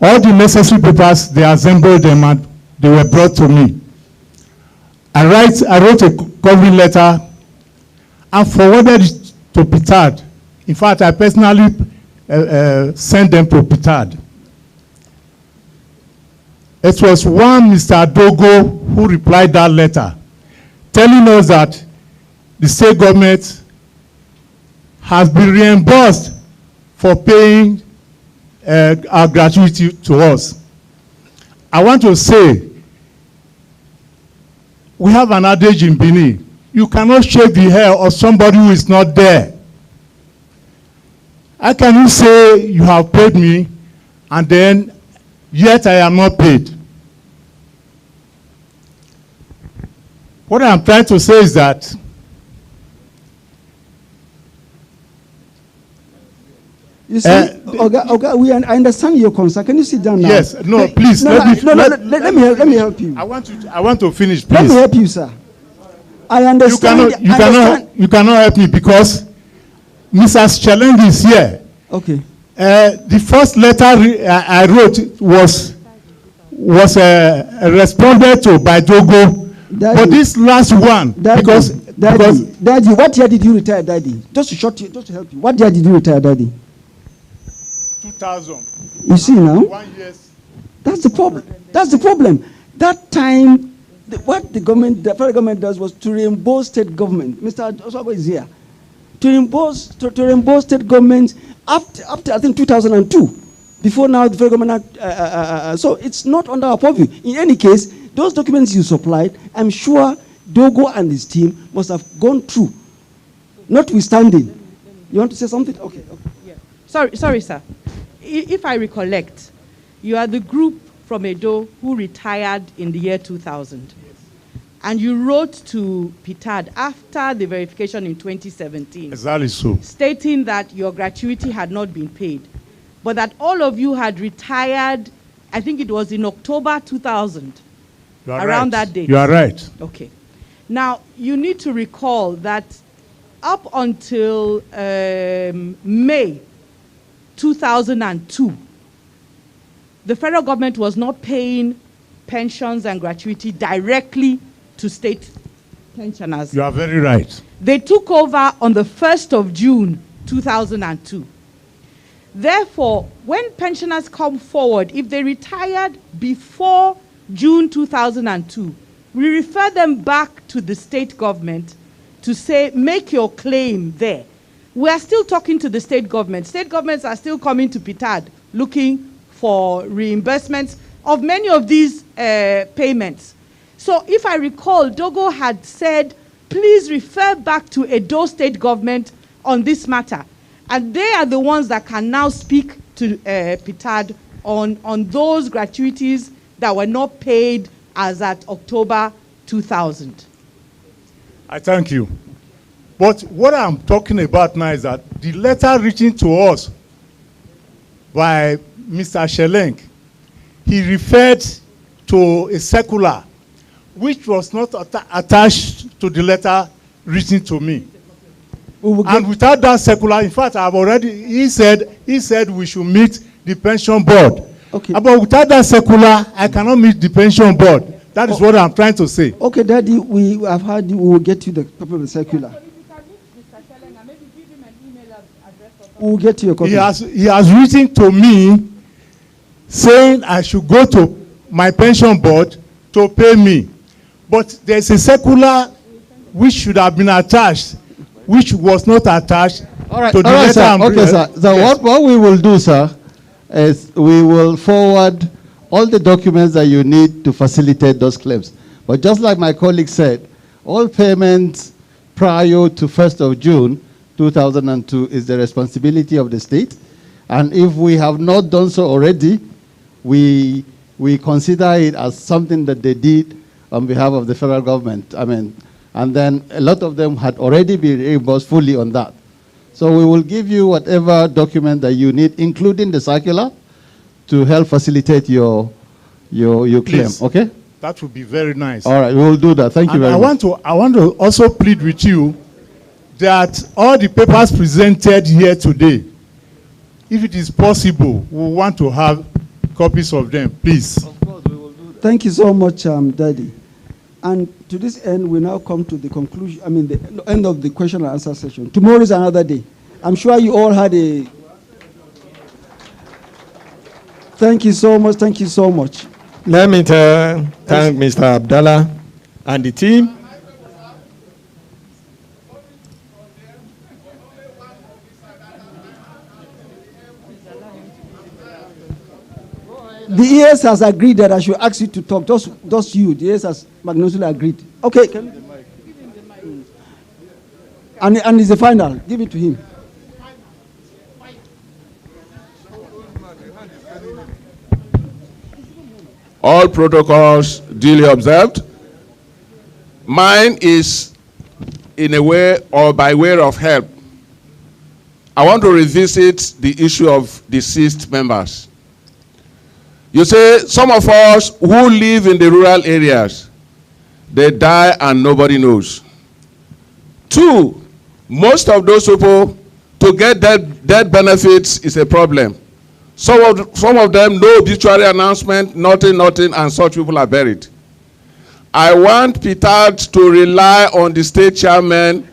All the necessary papers, they assembled them and they were brought to me. I wrote a covering letter and forwarded it to Ptad. In fact, I personally sent them to Ptad. It was one Mr. Adogo who replied that letter, telling us that the state government has been reimbursed for paying our gratuity to us. I want to say, we have an adage in Benin: you cannot shake the hair of somebody who is not there. How can you say you have paid me and then yet I am not paid? What I'm trying to say is that you see, I understand your concern. Can you sit down now? Yes, no, please. Let me help you. I want to finish, please. Let me help you, sir. I understand. You cannot help me because Mrs. Challenge is here. Okay. The first letter I wrote was responded to by Dogo. Daddy, but this last one, Daddy, Daddy, what year did you retire, Daddy? Just to help you. What year did you retire, Daddy? 2000. You see now? 1 year. That's the problem. That's the problem. That time, what the federal government does was to reimburse state government. Mr. Oswabo is here. To reimburse state government after I think 2002. Before now, the federal government so it's not under our purview. In any case, those documents you supplied, I'm sure Dogo and his team must have gone through. Notwithstanding, you want to say something? Okay. Yeah. Sorry, sir. If I recollect, you are the group from Edo who retired in the year 2000. And you wrote to Ptad after the verification in 2017. Exactly so. Stating that your gratuity had not been paid, but that all of you had retired, I think it was in October 2000. You are around right. that date. You are right. Okay. Now, you need to recall that up until May 2002, the federal government was not paying pensions and gratuity directly to state pensioners. You are very right. They took over on the 1st of June 2002. Therefore, when pensioners come forward, if they retired before June 2002, we refer them back to the state government to say, make your claim there. We are still talking to the state government. State governments are still coming to Ptad looking for reimbursements of many of these payments. So if I recall, Dogo had said, please refer back to Edo state government on this matter. And they are the ones that can now speak to Ptad on those gratuities that were not paid as at October 2000. I thank you. But what I'm talking about now is that the letter reaching to us by Mr. Sheleng, he referred to a circular which was not attached to the letter reaching to me. And without that circular, in fact, he said we should meet the pension board. Okay. But without that circular, I cannot meet the pension board. That is what I'm trying to say. Okay, Daddy, we have heard you. We will get you the copy of the circular. We will get you a copy. He has written to me saying I should go to my pension board to pay me. But there's a circular which should have been attached, which was not attached to the letter. Sir. Okay, sir. So yes. What we will do, sir, is we will forward all the documents that you need to facilitate those claims. But just like my colleague said, all payments prior to 1st of June 2002 is the responsibility of the state. And if we have not done so already, we consider it as something that they did on behalf of the federal government. And then a lot of them had already been reimbursed fully on that. So we will give you whatever document that you need, including the circular, to help facilitate your claim. Please. Okay? That would be very nice. All right, we will do that. Thank you very much. I want to also plead with you that all the papers presented here today, if it is possible, we want to have copies of them, please. Of course, we will do that. Thank you so much, Daddy. And to this end, we now come to the conclusion, the end of the question and answer session. Tomorrow is another day. I'm sure you all had a... Thank you so much. Thank you so much. Let me thank Mr. Abdallah and the team. The ES has agreed that I should ask you to talk. Just you. The ES has magnificently agreed. Okay. And it's the final. Give it to him. all protocols duly observed. Mine is in a way or by way of help. I want to revisit the issue of deceased members. You say some of us who live in the rural areas, they die and nobody knows. Two, most of those people, to get death benefits is a problem. Some of them, no obituary announcement, nothing, and such people are buried. I want Ptad to rely on the state chairman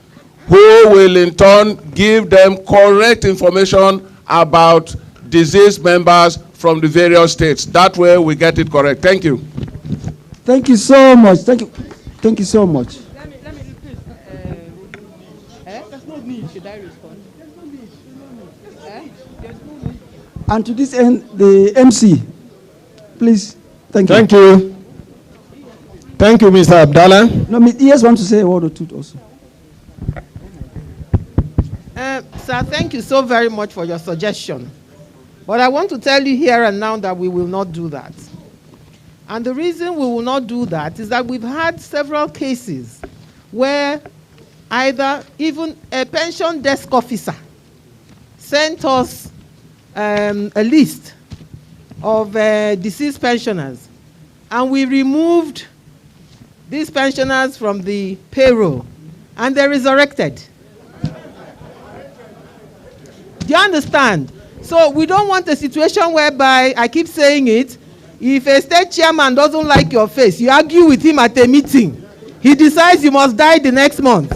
who will in turn give them correct information about deceased members from the various states. That way we get it correct. Thank you. Thank you so much. Thank you. Thank you so much. Let me please. There's no need. Should I respond? There's no need. There's no need. And to this end, the MC, please. Thank you. Thank you. Thank you, Mr. Abdallah. No, ES want to say a word or two also. Sir, thank you so very much for your suggestion. But I want to tell you here and now that we will not do that. And the reason we will not do that is that we've had several cases where either even a pension desk officer sent us a list of deceased pensioners, and we removed these pensioners from the payroll, and they resurrected. Do you understand? So we don't want a situation whereby, I keep saying it, if a state chairman doesn't like your face, you argue with him at a meeting, he decides you must die the next month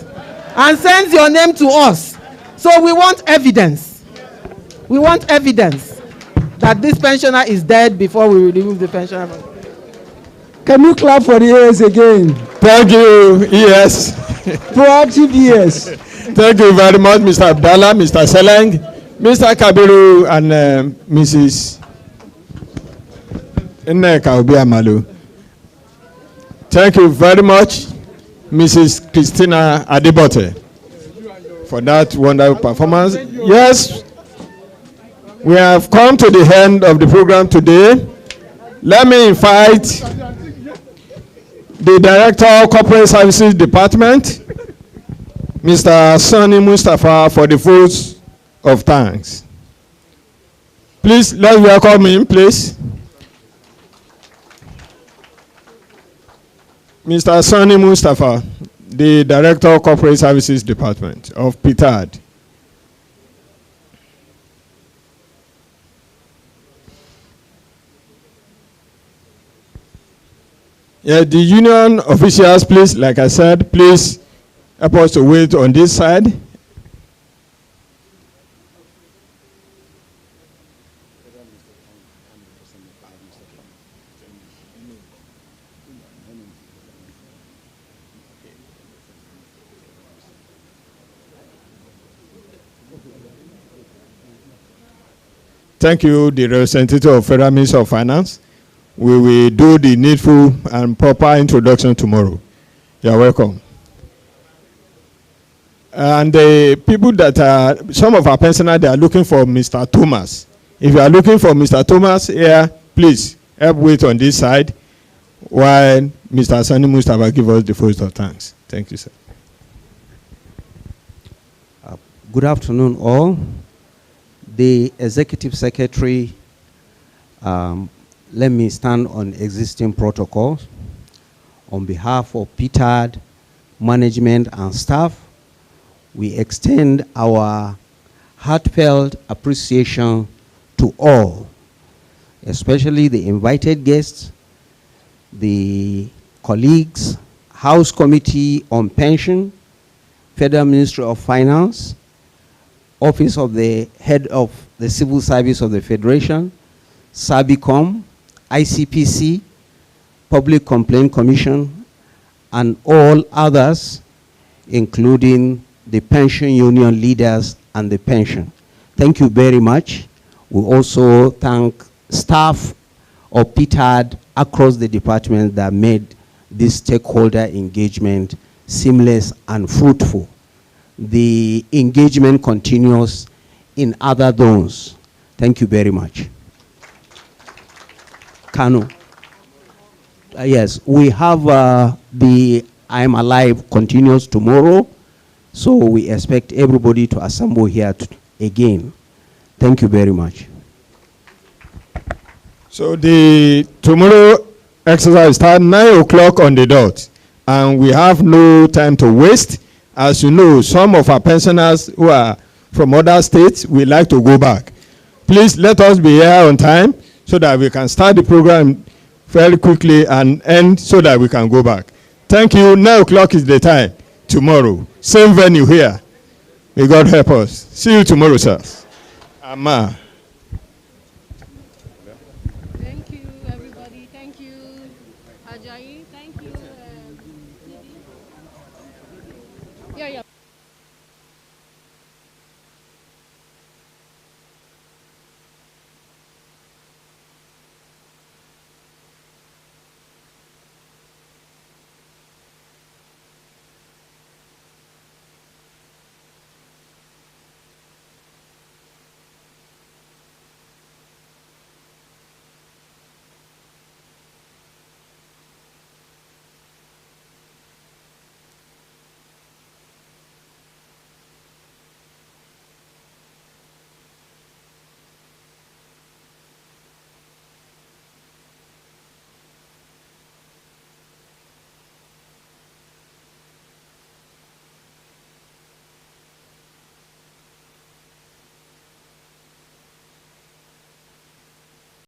and sends your name to us. So we want evidence. We want evidence that this pensioner is dead before we remove the pensioner. Can you clap for the ES again? Thank you, ES. Proactive ES. Thank you very much, Mr. Abdallah, Mr. Seleng, Mr. Kabiru, and Mrs. Nneka Obiamalu. Thank you very much, Mrs. Christina Adebote, for that wonderful performance. Yes, we have come to the end of the program today. Let me invite the Director of Corporate Services Department, Mr. Sani Mustafa, for the votes of thanks. Please, let's welcome him, please. Mr. Sani Mustafa, the Director of Corporate Services Department of Ptad. Yeah, the union officials, please, like I said, please help us to wait on this side. Thank you, the representative of Federal Ministry of Finance. We will do the needful and proper introduction tomorrow. You're welcome. And the people that are, some of our pensioners, they are looking for Mr. Thomas. If you are looking for Mr. Thomas here, please help wait on this side while Mr. Sani Mustafa give us the vote of thanks. Thank you, sir. Good afternoon, all. The Executive Secretary, let me stand on existing protocols. On behalf of Ptad, management and staff, we extend our heartfelt appreciation to all, especially the invited guests, the colleagues, House Committee on Pension, Federal Ministry of Finance, Office of the Head of the Civil Service of the Federation, SABICOM, ICPC, Public Complaint Commission, and all others, including the pension union leaders and the pension. Thank you very much. We also thank staff of Ptad across the department that made this stakeholder engagement seamless and fruitful. The engagement continues in other zones. Thank you very much. Kanu. Yes, we have the I'm Alive continues tomorrow, so we expect everybody to assemble here again. Thank you very much. So the tomorrow exercise starts 9 o'clock on the dot, and we have no time to waste. As you know, some of our pensioners who are from other states, we like to go back. Please let us be here on time so that we can start the program very quickly and end so that we can go back. Thank you. 9 o'clock is the time tomorrow. Same venue here. May God help us. See you tomorrow, sir. Amma. Thank you, everybody. Thank you, Ajayi. Thank you.